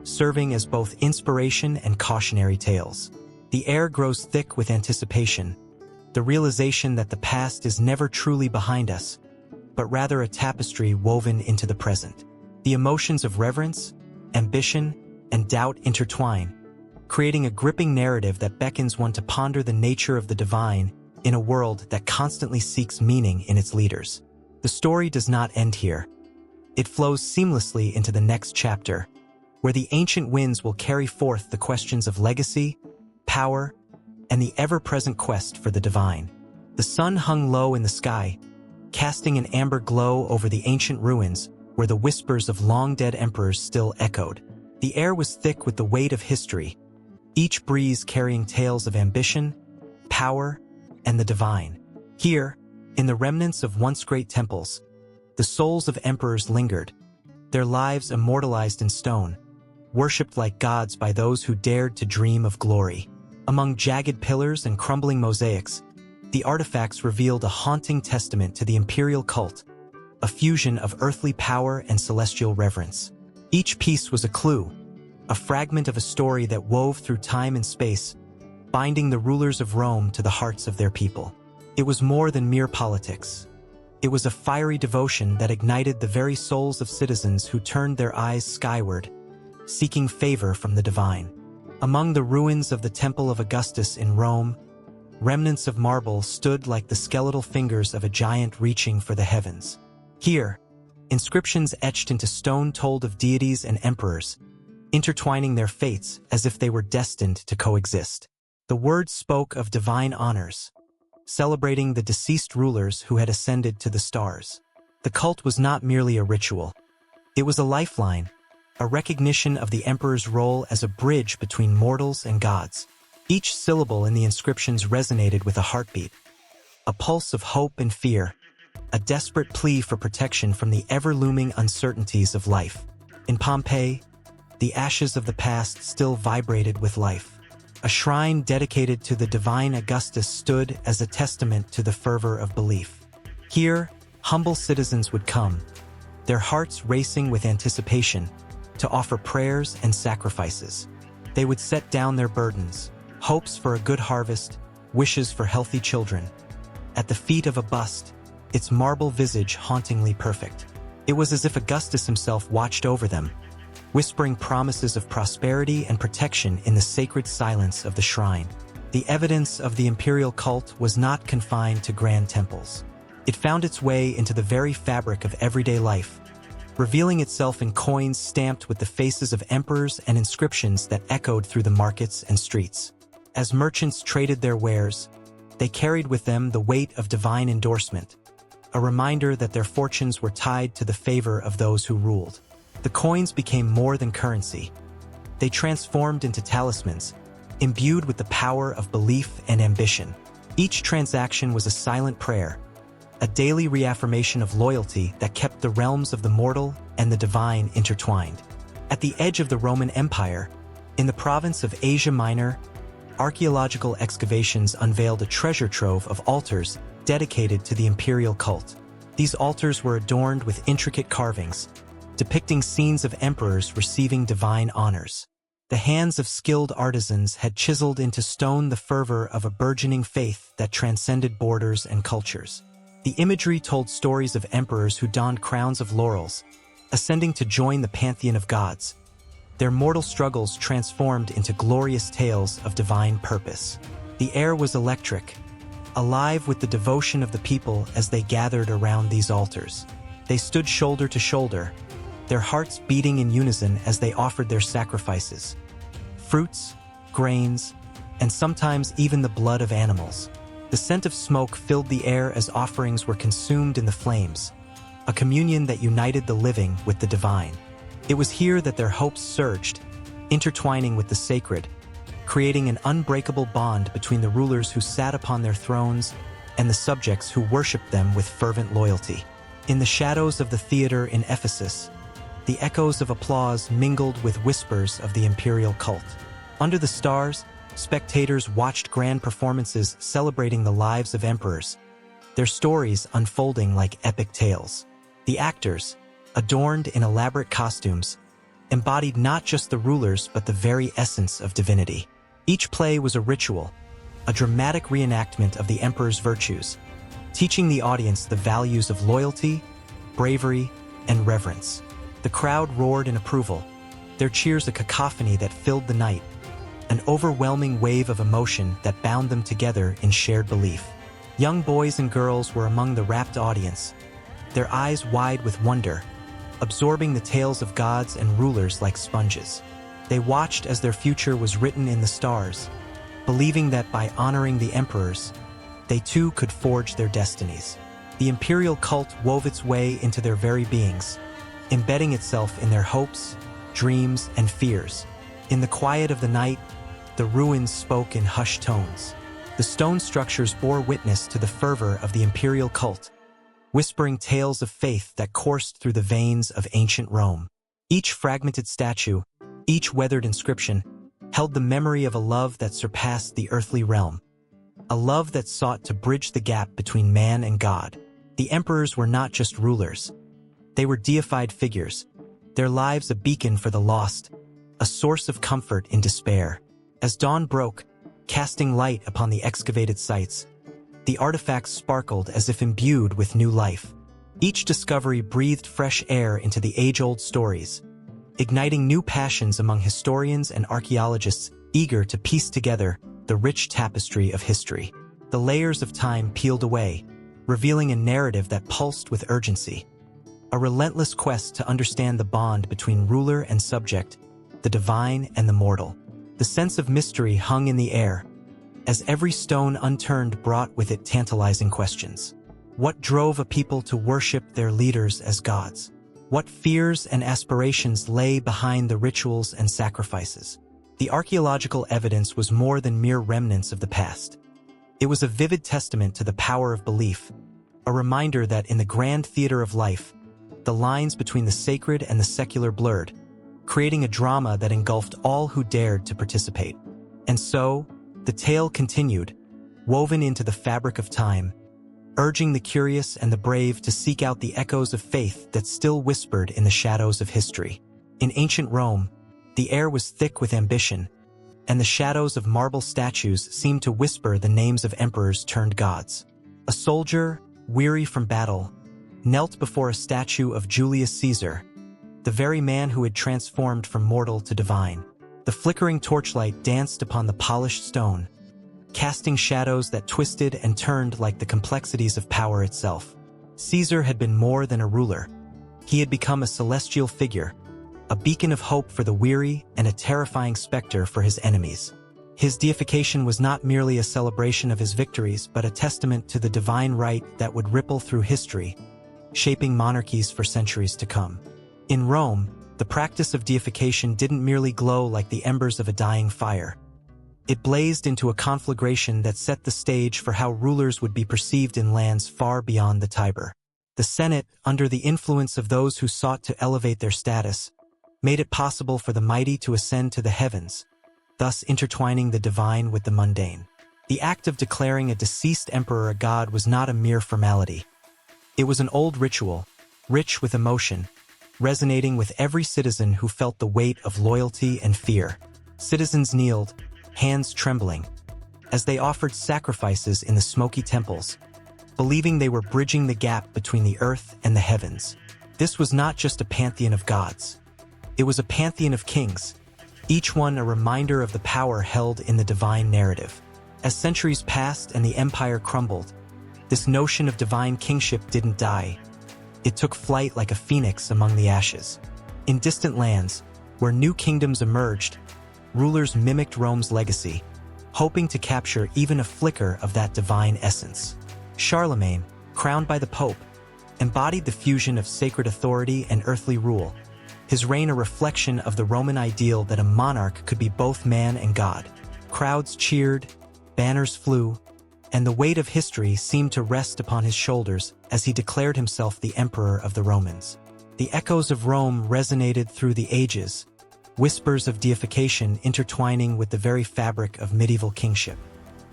serving as both inspiration and cautionary tales. The air grows thick with anticipation, the realization that the past is never truly behind us, but rather a tapestry woven into the present. The emotions of reverence, ambition, and doubt intertwine, creating a gripping narrative that beckons one to ponder the nature of the divine in a world that constantly seeks meaning in its leaders. The story does not end here. It flows seamlessly into the next chapter, where the ancient winds will carry forth the questions of legacy, power, and the ever-present quest for the divine. The sun hung low in the sky, casting an amber glow over the ancient ruins where the whispers of long-dead emperors still echoed. The air was thick with the weight of history, each breeze carrying tales of ambition, power, and the divine. Here, in the remnants of once great temples, the souls of emperors lingered, their lives immortalized in stone, worshipped like gods by those who dared to dream of glory. Among jagged pillars and crumbling mosaics, the artifacts revealed a haunting testament to the imperial cult, a fusion of earthly power and celestial reverence. Each piece was a clue, a fragment of a story that wove through time and space, binding the rulers of Rome to the hearts of their people. It was more than mere politics. It was a fiery devotion that ignited the very souls of citizens who turned their eyes skyward, seeking favor from the divine. Among the ruins of the Temple of Augustus in Rome, remnants of marble stood like the skeletal fingers of a giant reaching for the heavens. Here, inscriptions etched into stone told of deities and emperors, intertwining their fates as if they were destined to coexist. The words spoke of divine honors, celebrating the deceased rulers who had ascended to the stars. The cult was not merely a ritual. It was a lifeline, a recognition of the emperor's role as a bridge between mortals and gods. Each syllable in the inscriptions resonated with a heartbeat, a pulse of hope and fear, a desperate plea for protection from the ever-looming uncertainties of life. In Pompeii, the ashes of the past still vibrated with life. A shrine dedicated to the divine Augustus stood as a testament to the fervor of belief. Here, humble citizens would come, their hearts racing with anticipation, to offer prayers and sacrifices. They would set down their burdens, hopes for a good harvest, wishes for healthy children, at the feet of a bust, its marble visage hauntingly perfect. It was as if Augustus himself watched over them, whispering promises of prosperity and protection in the sacred silence of the shrine. The evidence of the imperial cult was not confined to grand temples. It found its way into the very fabric of everyday life, revealing itself in coins stamped with the faces of emperors and inscriptions that echoed through the markets and streets. As merchants traded their wares, they carried with them the weight of divine endorsement, a reminder that their fortunes were tied to the favor of those who ruled. The coins became more than currency. They transformed into talismans, imbued with the power of belief and ambition. Each transaction was a silent prayer, a daily reaffirmation of loyalty that kept the realms of the mortal and the divine intertwined. At the edge of the Roman Empire, in the province of Asia Minor, archaeological excavations unveiled a treasure trove of altars dedicated to the imperial cult. These altars were adorned with intricate carvings, depicting scenes of emperors receiving divine honors. The hands of skilled artisans had chiseled into stone the fervor of a burgeoning faith that transcended borders and cultures. The imagery told stories of emperors who donned crowns of laurels, ascending to join the pantheon of gods, their mortal struggles transformed into glorious tales of divine purpose. The air was electric, alive with the devotion of the people as they gathered around these altars. They stood shoulder to shoulder, their hearts beating in unison as they offered their sacrifices. Fruits, grains, and sometimes even the blood of animals. The scent of smoke filled the air as offerings were consumed in the flames, a communion that united the living with the divine. It was here that their hopes surged, intertwining with the sacred, creating an unbreakable bond between the rulers who sat upon their thrones and the subjects who worshipped them with fervent loyalty. In the shadows of the theater in Ephesus, the echoes of applause mingled with whispers of the imperial cult. Under the stars, spectators watched grand performances celebrating the lives of emperors, their stories unfolding like epic tales. The actors, adorned in elaborate costumes, embodied not just the rulers but the very essence of divinity. Each play was a ritual, a dramatic reenactment of the emperor's virtues, teaching the audience the values of loyalty, bravery, and reverence. The crowd roared in approval, their cheers a cacophony that filled the night, an overwhelming wave of emotion that bound them together in shared belief. Young boys and girls were among the rapt audience, their eyes wide with wonder, absorbing the tales of gods and rulers like sponges. They watched as their future was written in the stars, believing that by honoring the emperors, they too could forge their destinies. The imperial cult wove its way into their very beings, embedding itself in their hopes, dreams, and fears. In the quiet of the night, the ruins spoke in hushed tones. The stone structures bore witness to the fervor of the imperial cult, whispering tales of faith that coursed through the veins of ancient Rome. Each fragmented statue, each weathered inscription, held the memory of a love that surpassed the earthly realm, a love that sought to bridge the gap between man and God. The emperors were not just rulers. They were deified figures, their lives a beacon for the lost, a source of comfort in despair. As dawn broke, casting light upon the excavated sites, the artifacts sparkled as if imbued with new life. Each discovery breathed fresh air into the age-old stories, igniting new passions among historians and archaeologists eager to piece together the rich tapestry of history. The layers of time peeled away, revealing a narrative that pulsed with urgency, a relentless quest to understand the bond between ruler and subject, the divine and the mortal. The sense of mystery hung in the air, as every stone unturned brought with it tantalizing questions. What drove a people to worship their leaders as gods? What fears and aspirations lay behind the rituals and sacrifices? The archaeological evidence was more than mere remnants of the past. It was a vivid testament to the power of belief, a reminder that in the grand theater of life, the lines between the sacred and the secular blurred, creating a drama that engulfed all who dared to participate. And so, the tale continued, woven into the fabric of time, urging the curious and the brave to seek out the echoes of faith that still whispered in the shadows of history. In ancient Rome, the air was thick with ambition, and the shadows of marble statues seemed to whisper the names of emperors turned gods. A soldier, weary from battle, knelt before a statue of Julius Caesar, the very man who had transformed from mortal to divine. The flickering torchlight danced upon the polished stone, casting shadows that twisted and turned like the complexities of power itself. Caesar had been more than a ruler. He had become a celestial figure, a beacon of hope for the weary and a terrifying specter for his enemies. His deification was not merely a celebration of his victories, but a testament to the divine right that would ripple through history, shaping monarchies for centuries to come. In Rome, the practice of deification didn't merely glow like the embers of a dying fire. It blazed into a conflagration that set the stage for how rulers would be perceived in lands far beyond the Tiber. The Senate, under the influence of those who sought to elevate their status, made it possible for the mighty to ascend to the heavens, thus intertwining the divine with the mundane. The act of declaring a deceased emperor a god was not a mere formality. It was an old ritual, rich with emotion, resonating with every citizen who felt the weight of loyalty and fear. Citizens kneeled, hands trembling, as they offered sacrifices in the smoky temples, believing they were bridging the gap between the earth and the heavens. This was not just a pantheon of gods. It was a pantheon of kings, each one a reminder of the power held in the divine narrative. As centuries passed and the empire crumbled, this notion of divine kingship didn't die. It took flight like a phoenix among the ashes. In distant lands, where new kingdoms emerged, rulers mimicked Rome's legacy, hoping to capture even a flicker of that divine essence. Charlemagne, crowned by the Pope, embodied the fusion of sacred authority and earthly rule, his reign a reflection of the Roman ideal that a monarch could be both man and god. Crowds cheered, banners flew, and the weight of history seemed to rest upon his shoulders as he declared himself the emperor of the Romans. The echoes of Rome resonated through the ages, whispers of deification intertwining with the very fabric of medieval kingship.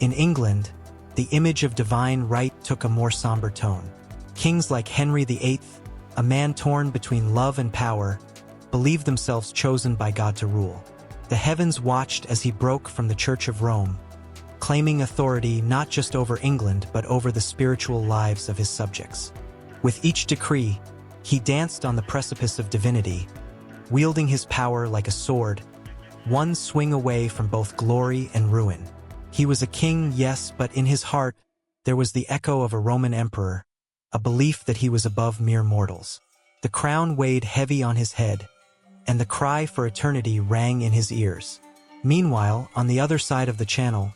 In England, the image of divine right took a more somber tone. Kings like Henry VIII, a man torn between love and power, believed themselves chosen by God to rule. The heavens watched as he broke from the Church of Rome, claiming authority not just over England but over the spiritual lives of his subjects. With each decree, he danced on the precipice of divinity, wielding his power like a sword, one swing away from both glory and ruin. He was a king, yes, but in his heart there was the echo of a Roman emperor, a belief that he was above mere mortals. The crown weighed heavy on his head, and the cry for eternity rang in his ears. Meanwhile, on the other side of the Channel,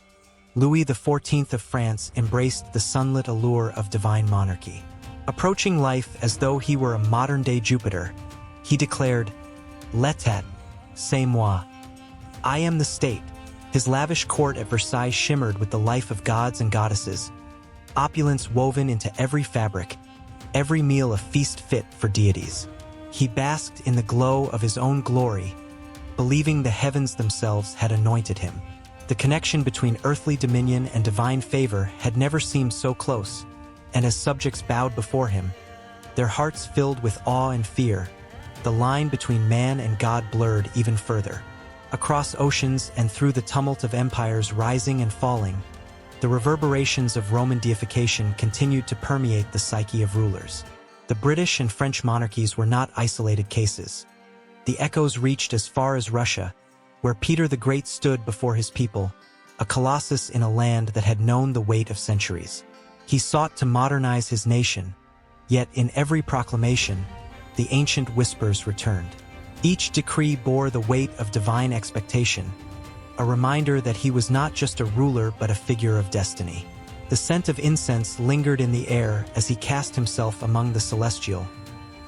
Louis XIV of France embraced the sunlit allure of divine monarchy. Approaching life as though he were a modern-day Jupiter, he declared, "L'état, c'est moi. I am the state." His lavish court at Versailles shimmered with the life of gods and goddesses, opulence woven into every fabric, every meal a feast fit for deities. He basked in the glow of his own glory, believing the heavens themselves had anointed him. The connection between earthly dominion and divine favor had never seemed so close, and as subjects bowed before him, their hearts filled with awe and fear, the line between man and God blurred even further. Across oceans and through the tumult of empires rising and falling, the reverberations of Roman deification continued to permeate the psyche of rulers. The British and French monarchies were not isolated cases. The echoes reached as far as Russia, where Peter the Great stood before his people, a colossus in a land that had known the weight of centuries. He sought to modernize his nation, yet in every proclamation, the ancient whispers returned. Each decree bore the weight of divine expectation, a reminder that he was not just a ruler but a figure of destiny. The scent of incense lingered in the air as he cast himself among the celestial,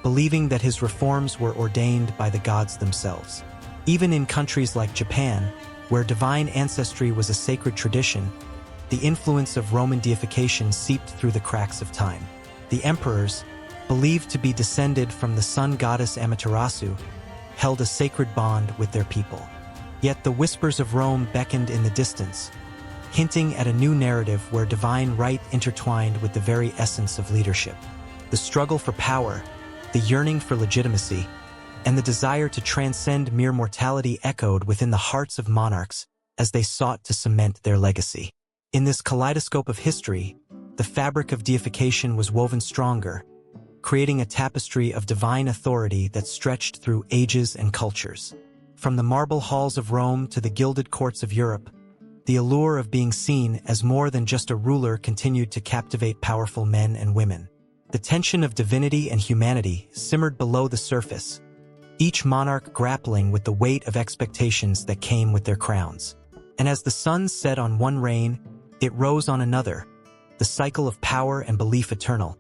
believing that his reforms were ordained by the gods themselves. Even in countries like Japan, where divine ancestry was a sacred tradition, the influence of Roman deification seeped through the cracks of time. The emperors, believed to be descended from the sun goddess Amaterasu, held a sacred bond with their people. Yet the whispers of Rome beckoned in the distance, hinting at a new narrative where divine right intertwined with the very essence of leadership. The struggle for power, the yearning for legitimacy, and the desire to transcend mere mortality echoed within the hearts of monarchs as they sought to cement their legacy. In this kaleidoscope of history, the fabric of deification was woven stronger, creating a tapestry of divine authority that stretched through ages and cultures. From the marble halls of Rome to the gilded courts of Europe, the allure of being seen as more than just a ruler continued to captivate powerful men and women. The tension of divinity and humanity simmered below the surface, each monarch grappling with the weight of expectations that came with their crowns. And as the sun set on one reign, it rose on another, the cycle of power and belief eternal,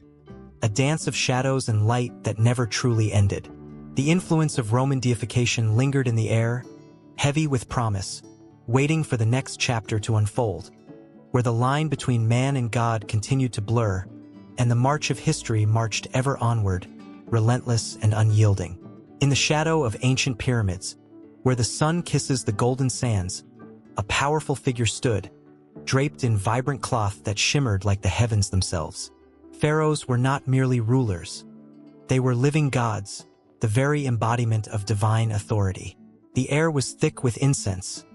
a dance of shadows and light that never truly ended. The influence of Roman deification lingered in the air, heavy with promise, waiting for the next chapter to unfold, where the line between man and God continued to blur, and the march of history marched ever onward, relentless and unyielding. In the shadow of ancient pyramids, where the sun kisses the golden sands, a powerful figure stood, draped in vibrant cloth that shimmered like the heavens themselves. Pharaohs were not merely rulers. They were living gods, the very embodiment of divine authority. The air was thick with incense,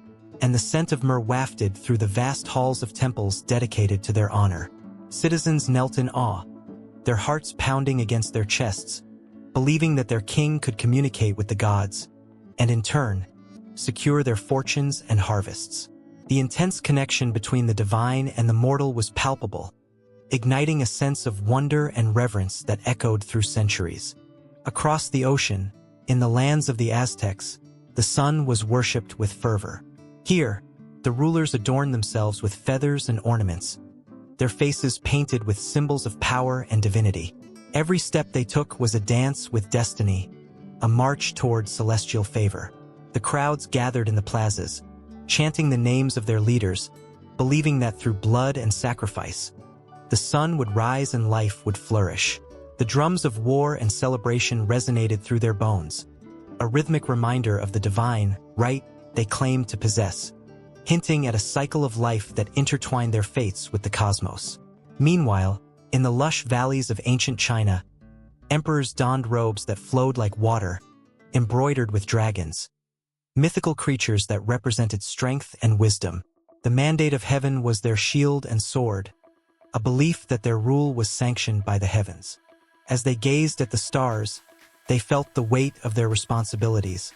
and the scent of myrrh wafted through the vast halls of temples dedicated to their honor. Citizens knelt in awe, their hearts pounding against their chests, believing that their king could communicate with the gods, and in turn, secure their fortunes and harvests. The intense connection between the divine and the mortal was palpable, igniting a sense of wonder and reverence that echoed through centuries. Across the ocean, in the lands of the Aztecs, the sun was worshipped with fervor. Here, the rulers adorned themselves with feathers and ornaments, their faces painted with symbols of power and divinity. Every step they took was a dance with destiny, a march toward celestial favor. The crowds gathered in the plazas, chanting the names of their leaders, believing that through blood and sacrifice, the sun would rise and life would flourish. The drums of war and celebration resonated through their bones, a rhythmic reminder of the divine right they claimed to possess, hinting at a cycle of life that intertwined their fates with the cosmos. Meanwhile, in the lush valleys of ancient China, emperors donned robes that flowed like water, embroidered with dragons, mythical creatures that represented strength and wisdom. The mandate of heaven was their shield and sword, a belief that their rule was sanctioned by the heavens. As they gazed at the stars, they felt the weight of their responsibilities,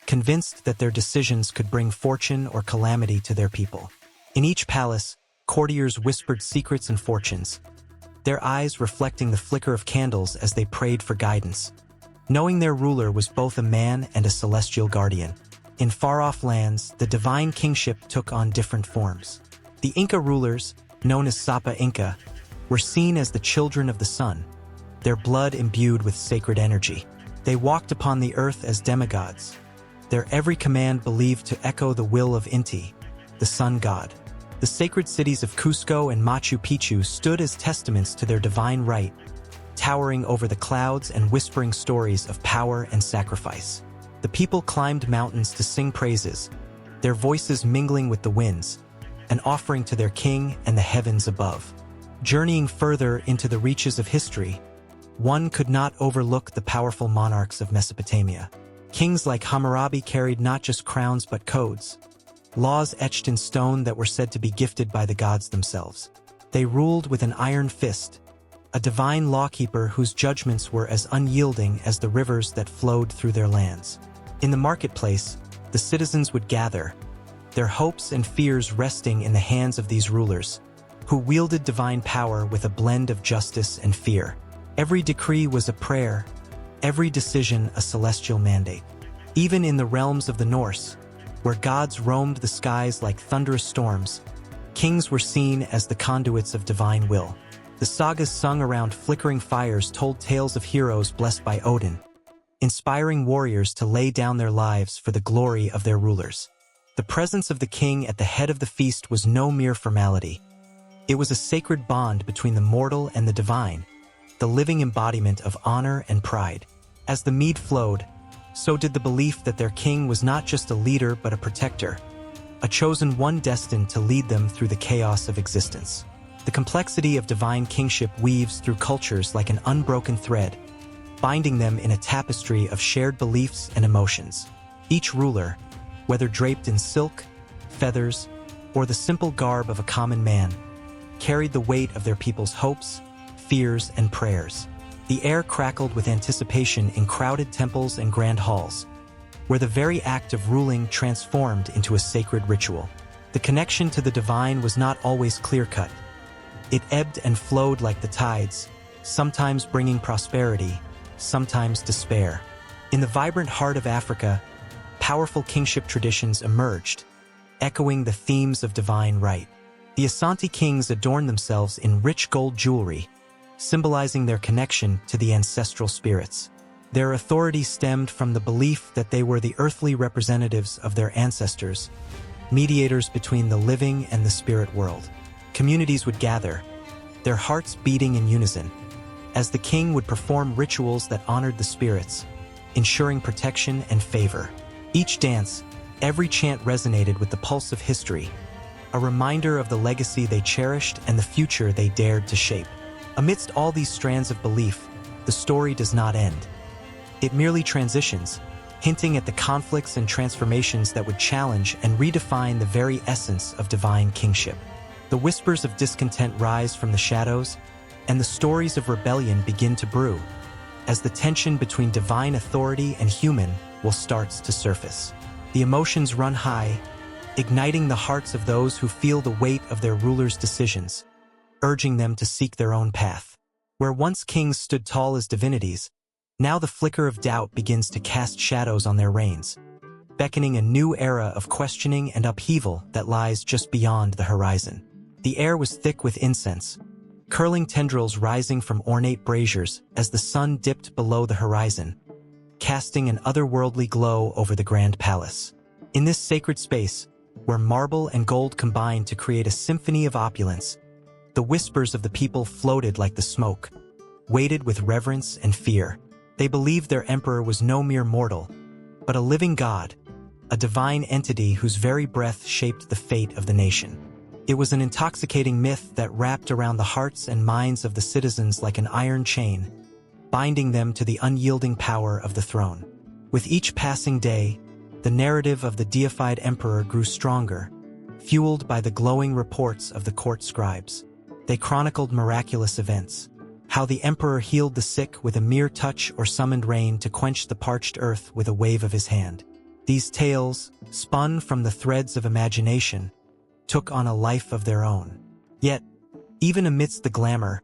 convinced that their decisions could bring fortune or calamity to their people. In each palace, courtiers whispered secrets and fortunes, their eyes reflecting the flicker of candles as they prayed for guidance, knowing their ruler was both a man and a celestial guardian. In far-off lands, the divine kingship took on different forms. The Inca rulers, known as Sapa Inca, were seen as the children of the sun, their blood imbued with sacred energy. They walked upon the earth as demigods, their every command believed to echo the will of Inti, the sun god. The sacred cities of Cusco and Machu Picchu stood as testaments to their divine right, towering over the clouds and whispering stories of power and sacrifice. The people climbed mountains to sing praises, their voices mingling with the winds, an offering to their king and the heavens above. Journeying further into the reaches of history, one could not overlook the powerful monarchs of Mesopotamia. Kings like Hammurabi carried not just crowns but codes, laws etched in stone that were said to be gifted by the gods themselves. They ruled with an iron fist, a divine lawkeeper whose judgments were as unyielding as the rivers that flowed through their lands. In the marketplace, the citizens would gather, their hopes and fears resting in the hands of these rulers, who wielded divine power with a blend of justice and fear. Every decree was a prayer, every decision a celestial mandate. Even in the realms of the Norse, where gods roamed the skies like thunderous storms, kings were seen as the conduits of divine will. The sagas sung around flickering fires told tales of heroes blessed by Odin, inspiring warriors to lay down their lives for the glory of their rulers. The presence of the king at the head of the feast was no mere formality. It was a sacred bond between the mortal and the divine, the living embodiment of honor and pride. As the mead flowed, so did the belief that their king was not just a leader but a protector, a chosen one destined to lead them through the chaos of existence. The complexity of divine kingship weaves through cultures like an unbroken thread, binding them in a tapestry of shared beliefs and emotions. Each ruler, whether draped in silk, feathers, or the simple garb of a common man, carried the weight of their people's hopes, fears, and prayers. The air crackled with anticipation in crowded temples and grand halls, where the very act of ruling transformed into a sacred ritual. The connection to the divine was not always clear-cut. It ebbed and flowed like the tides, sometimes bringing prosperity, sometimes despair. In the vibrant heart of Africa, powerful kingship traditions emerged, echoing the themes of divine right. The Asante kings adorned themselves in rich gold jewelry, symbolizing their connection to the ancestral spirits. Their authority stemmed from the belief that they were the earthly representatives of their ancestors, mediators between the living and the spirit world. Communities would gather, their hearts beating in unison, as the king would perform rituals that honored the spirits, ensuring protection and favor. Each dance, Every chant resonated with the pulse of history, a reminder of the legacy they cherished and the future they dared to shape. Amidst all these strands of belief, the story does not end. It merely transitions, hinting at the conflicts and transformations that would challenge and redefine the very essence of divine kingship. The whispers of discontent rise from the shadows, and the stories of rebellion begin to brew, as the tension between divine authority and human will starts to surface. The emotions run high, igniting the hearts of those who feel the weight of their rulers' decisions, urging them to seek their own path. Where once kings stood tall as divinities, now the flicker of doubt begins to cast shadows on their reigns, beckoning a new era of questioning and upheaval that lies just beyond the horizon. The air was thick with incense, curling tendrils rising from ornate braziers as the sun dipped below the horizon, casting an otherworldly glow over the grand palace. In this sacred space, where marble and gold combined to create a symphony of opulence, the whispers of the people floated like the smoke, weighted with reverence and fear. They believed their emperor was no mere mortal, but a living god, a divine entity whose very breath shaped the fate of the nation. It was an intoxicating myth that wrapped around the hearts and minds of the citizens like an iron chain, binding them to the unyielding power of the throne. With each passing day, the narrative of the deified emperor grew stronger, fueled by the glowing reports of the court scribes. They chronicled miraculous events, how the emperor healed the sick with a mere touch or summoned rain to quench the parched earth with a wave of his hand. These tales, spun from the threads of imagination, took on a life of their own. Yet, even amidst the glamour,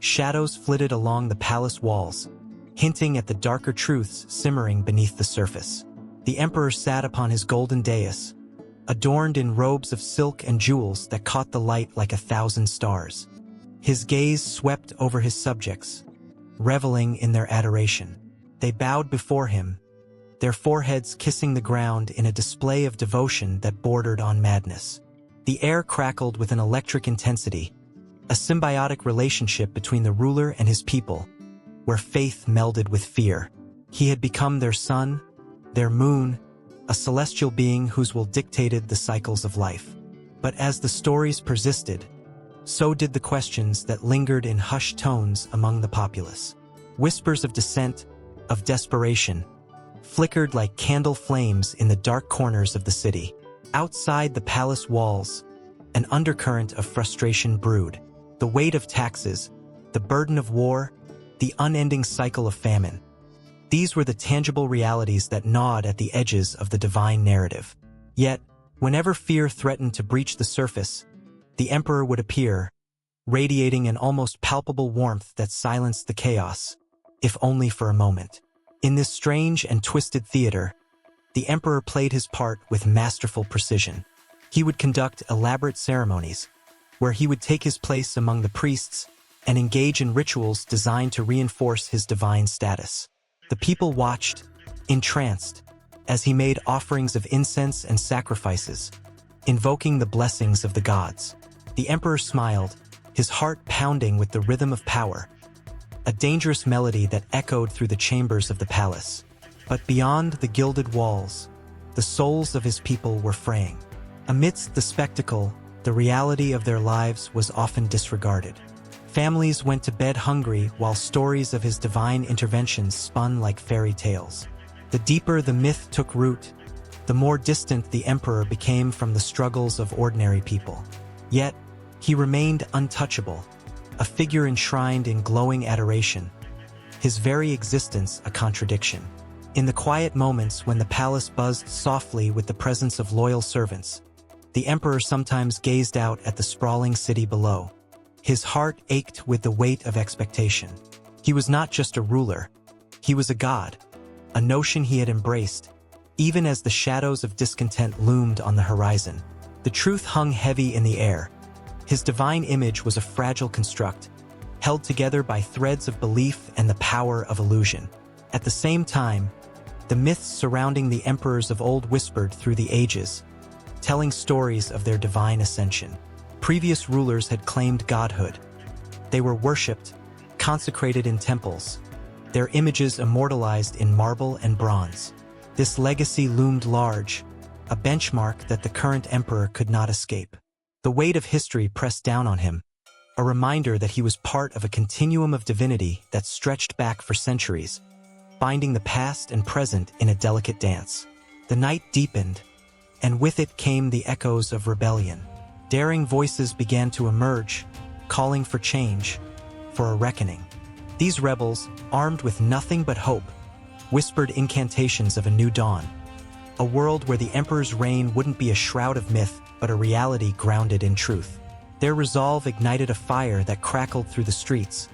shadows flitted along the palace walls, hinting at the darker truths simmering beneath the surface. The emperor sat upon his golden dais, adorned in robes of silk and jewels that caught the light like 1,000 stars. His gaze swept over his subjects, reveling in their adoration. They bowed before him, their foreheads kissing the ground in a display of devotion that bordered on madness. The air crackled with an electric intensity, a symbiotic relationship between the ruler and his people, where faith melded with fear. He had become their sun, their moon, a celestial being whose will dictated the cycles of life. But as the stories persisted, so did the questions that lingered in hushed tones among the populace. Whispers of dissent, of desperation, flickered like candle flames in the dark corners of the city. Outside the palace walls, an undercurrent of frustration brewed. The weight of taxes, the burden of war, the unending cycle of famine. These were the tangible realities that gnawed at the edges of the divine narrative. Yet, whenever fear threatened to breach the surface, the emperor would appear, radiating an almost palpable warmth that silenced the chaos, if only for a moment. In this strange and twisted theater, the emperor played his part with masterful precision. He would conduct elaborate ceremonies, where he would take his place among the priests and engage in rituals designed to reinforce his divine status. The people watched, entranced, as he made offerings of incense and sacrifices, invoking the blessings of the gods. The emperor smiled, his heart pounding with the rhythm of power, a dangerous melody that echoed through the chambers of the palace. But beyond the gilded walls, the souls of his people were fraying. Amidst the spectacle, the reality of their lives was often disregarded. Families went to bed hungry while stories of his divine interventions spun like fairy tales. The deeper the myth took root, the more distant the emperor became from the struggles of ordinary people. Yet, he remained untouchable, a figure enshrined in glowing adoration, his very existence a contradiction. In the quiet moments when the palace buzzed softly with the presence of loyal servants, the emperor sometimes gazed out at the sprawling city below. His heart ached with the weight of expectation. He was not just a ruler, he was a god, a notion he had embraced, even as the shadows of discontent loomed on the horizon. The truth hung heavy in the air. His divine image was a fragile construct, held together by threads of belief and the power of illusion. At the same time, the myths surrounding the emperors of old whispered through the ages, telling stories of their divine ascension. Previous rulers had claimed godhood. They were worshipped, consecrated in temples, their images immortalized in marble and bronze. This legacy loomed large, a benchmark that the current emperor could not escape. The weight of history pressed down on him, a reminder that he was part of a continuum of divinity that stretched back for centuries, binding the past and present in a delicate dance. The night deepened, and with it came the echoes of rebellion. Daring voices began to emerge, calling for change, for a reckoning. These rebels, armed with nothing but hope, whispered incantations of a new dawn, a world where the emperor's reign wouldn't be a shroud of myth, but a reality grounded in truth. Their resolve ignited a fire that crackled through the streets,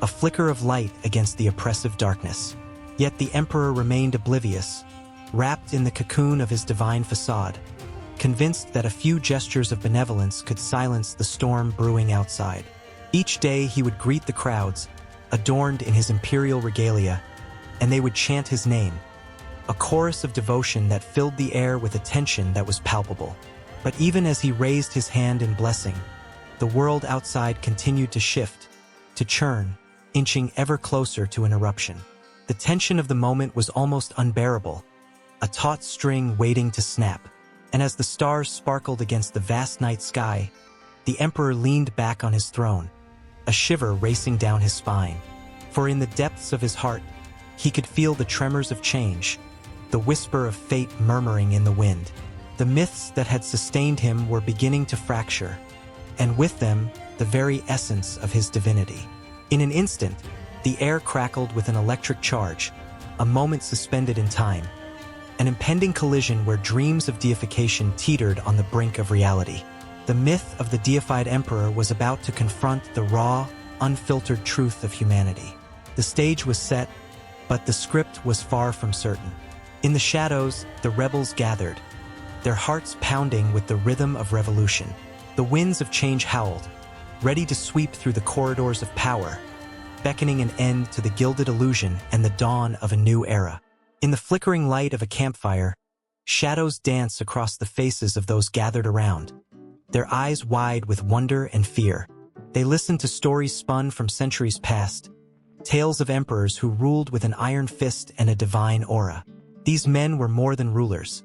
a flicker of light against the oppressive darkness. Yet the emperor remained oblivious, wrapped in the cocoon of his divine facade, convinced that a few gestures of benevolence could silence the storm brewing outside. Each day he would greet the crowds, adorned in his imperial regalia, and they would chant his name, a chorus of devotion that filled the air with a tension that was palpable. But even as he raised his hand in blessing, the world outside continued to shift, to churn, inching ever closer to an eruption. The tension of the moment was almost unbearable, a taut string waiting to snap. And as the stars sparkled against the vast night sky, the emperor leaned back on his throne, a shiver racing down his spine. For in the depths of his heart, he could feel the tremors of change, the whisper of fate murmuring in the wind. The myths that had sustained him were beginning to fracture, and with them, the very essence of his divinity. In an instant, the air crackled with an electric charge, a moment suspended in time, an impending collision where dreams of deification teetered on the brink of reality. The myth of the deified emperor was about to confront the raw, unfiltered truth of humanity. The stage was set, but the script was far from certain. In the shadows, the rebels gathered, their hearts pounding with the rhythm of revolution. The winds of change howled, ready to sweep through the corridors of power, beckoning an end to the gilded illusion and the dawn of a new era. In the flickering light of a campfire, shadows danced across the faces of those gathered around, their eyes wide with wonder and fear. They listened to stories spun from centuries past, tales of emperors who ruled with an iron fist and a divine aura. These men were more than rulers.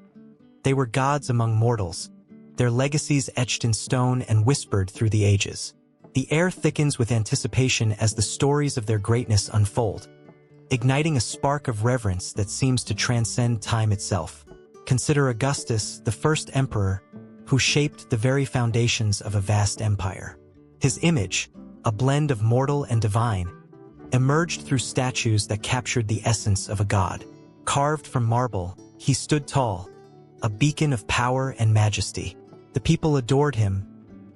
They were gods among mortals, their legacies etched in stone and whispered through the ages. The air thickens with anticipation as the stories of their greatness unfold, igniting a spark of reverence that seems to transcend time itself. Consider Augustus, the first emperor, who shaped the very foundations of a vast empire. His image, a blend of mortal and divine, emerged through statues that captured the essence of a god. Carved from marble, he stood tall, a beacon of power and majesty. The people adored him,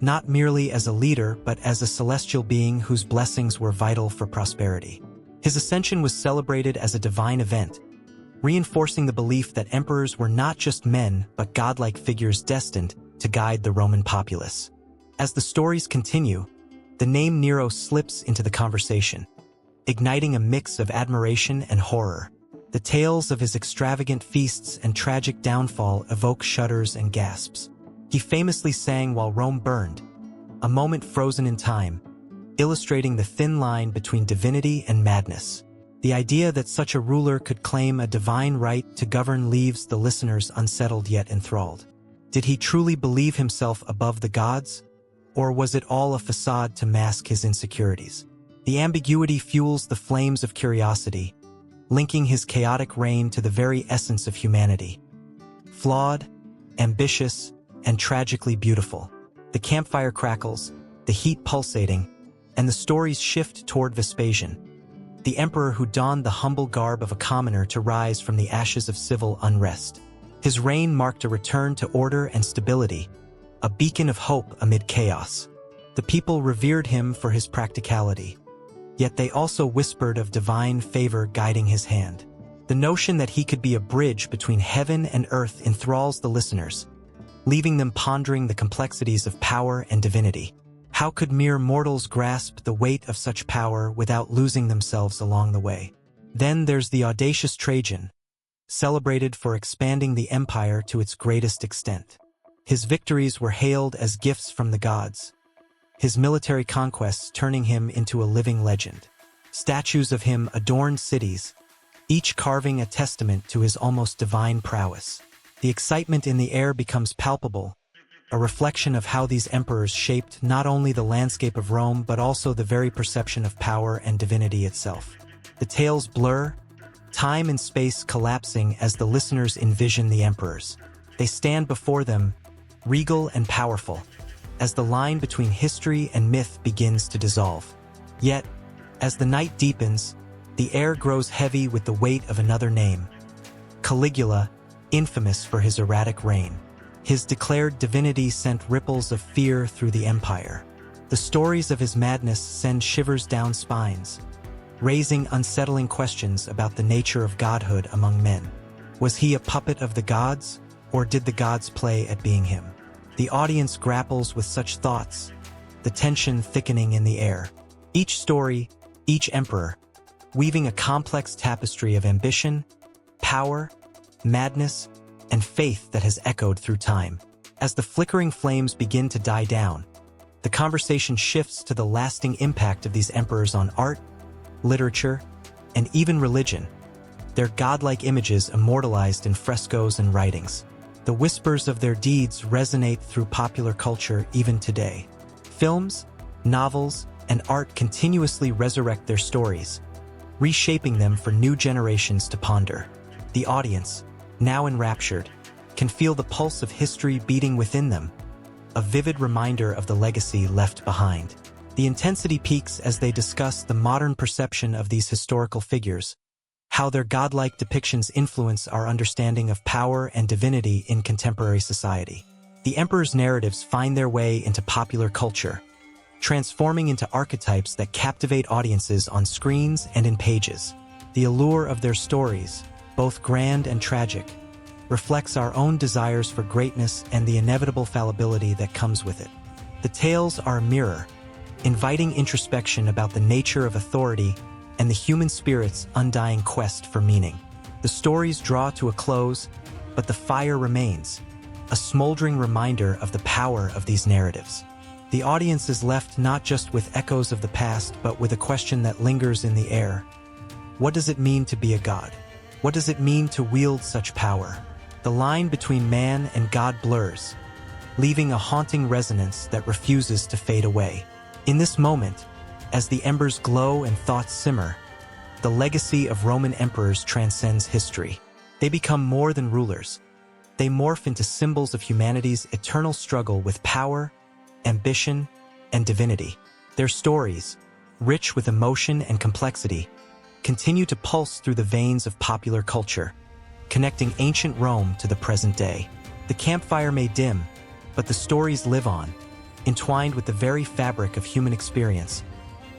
not merely as a leader but as a celestial being whose blessings were vital for prosperity. His ascension was celebrated as a divine event, reinforcing the belief that emperors were not just men but godlike figures destined to guide the Roman populace. As the stories continue, the name Nero slips into the conversation, igniting a mix of admiration and horror. The tales of his extravagant feasts and tragic downfall evoke shudders and gasps. He famously sang while Rome burned, a moment frozen in time, illustrating the thin line between divinity and madness. The idea that such a ruler could claim a divine right to govern leaves the listeners unsettled yet enthralled. Did he truly believe himself above the gods, or was it all a facade to mask his insecurities? The ambiguity fuels the flames of curiosity, linking his chaotic reign to the very essence of humanity. Flawed, ambitious, and tragically beautiful. The campfire crackles, the heat pulsating, and the stories shift toward Vespasian, the emperor who donned the humble garb of a commoner to rise from the ashes of civil unrest. His reign marked a return to order and stability, a beacon of hope amid chaos. The people revered him for his practicality, yet they also whispered of divine favor guiding his hand. The notion that he could be a bridge between heaven and earth enthralls the listeners, leaving them pondering the complexities of power and divinity. How could mere mortals grasp the weight of such power without losing themselves along the way? Then there's the audacious Trajan, celebrated for expanding the empire to its greatest extent. His victories were hailed as gifts from the gods, his military conquests turning him into a living legend. Statues of him adorned cities, each carving a testament to his almost divine prowess. The excitement in the air becomes palpable, a reflection of how these emperors shaped not only the landscape of Rome but also the very perception of power and divinity itself. The tales blur, time and space collapsing as the listeners envision the emperors. They stand before them, regal and powerful, as the line between history and myth begins to dissolve. Yet, as the night deepens, the air grows heavy with the weight of another name: Caligula, infamous for his erratic reign. His declared divinity sent ripples of fear through the empire. The stories of his madness send shivers down spines, raising unsettling questions about the nature of godhood among men. Was he a puppet of the gods, or did the gods play at being him? The audience grapples with such thoughts, the tension thickening in the air. Each story, each emperor, weaving a complex tapestry of ambition, power, madness, and faith that has echoed through time. As the flickering flames begin to die down, the conversation shifts to the lasting impact of these emperors on art, literature, and even religion, their godlike images immortalized in frescoes and writings. The whispers of their deeds resonate through popular culture even today. Films, novels, and art continuously resurrect their stories, reshaping them for new generations to ponder. The audience, now enraptured, can feel the pulse of history beating within them, a vivid reminder of the legacy left behind. The intensity peaks as they discuss the modern perception of these historical figures, how their godlike depictions influence our understanding of power and divinity in contemporary society. The emperor's narratives find their way into popular culture, transforming into archetypes that captivate audiences on screens and in pages. The allure of their stories, both grand and tragic, reflects our own desires for greatness and the inevitable fallibility that comes with it. The tales are a mirror, inviting introspection about the nature of authority and the human spirit's undying quest for meaning. The stories draw to a close, but the fire remains, a smoldering reminder of the power of these narratives. The audience is left not just with echoes of the past, but with a question that lingers in the air. What does it mean to be a god? What does it mean to wield such power? The line between man and God blurs, leaving a haunting resonance that refuses to fade away. In this moment, as the embers glow and thoughts simmer, the legacy of Roman emperors transcends history. They become more than rulers. They morph into symbols of humanity's eternal struggle with power, ambition, and divinity. Their stories, rich with emotion and complexity, continue to pulse through the veins of popular culture, connecting ancient Rome to the present day. The campfire may dim, but the stories live on, entwined with the very fabric of human experience,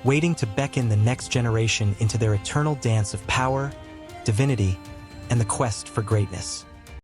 waiting to beckon the next generation into their eternal dance of power, divinity, and the quest for greatness.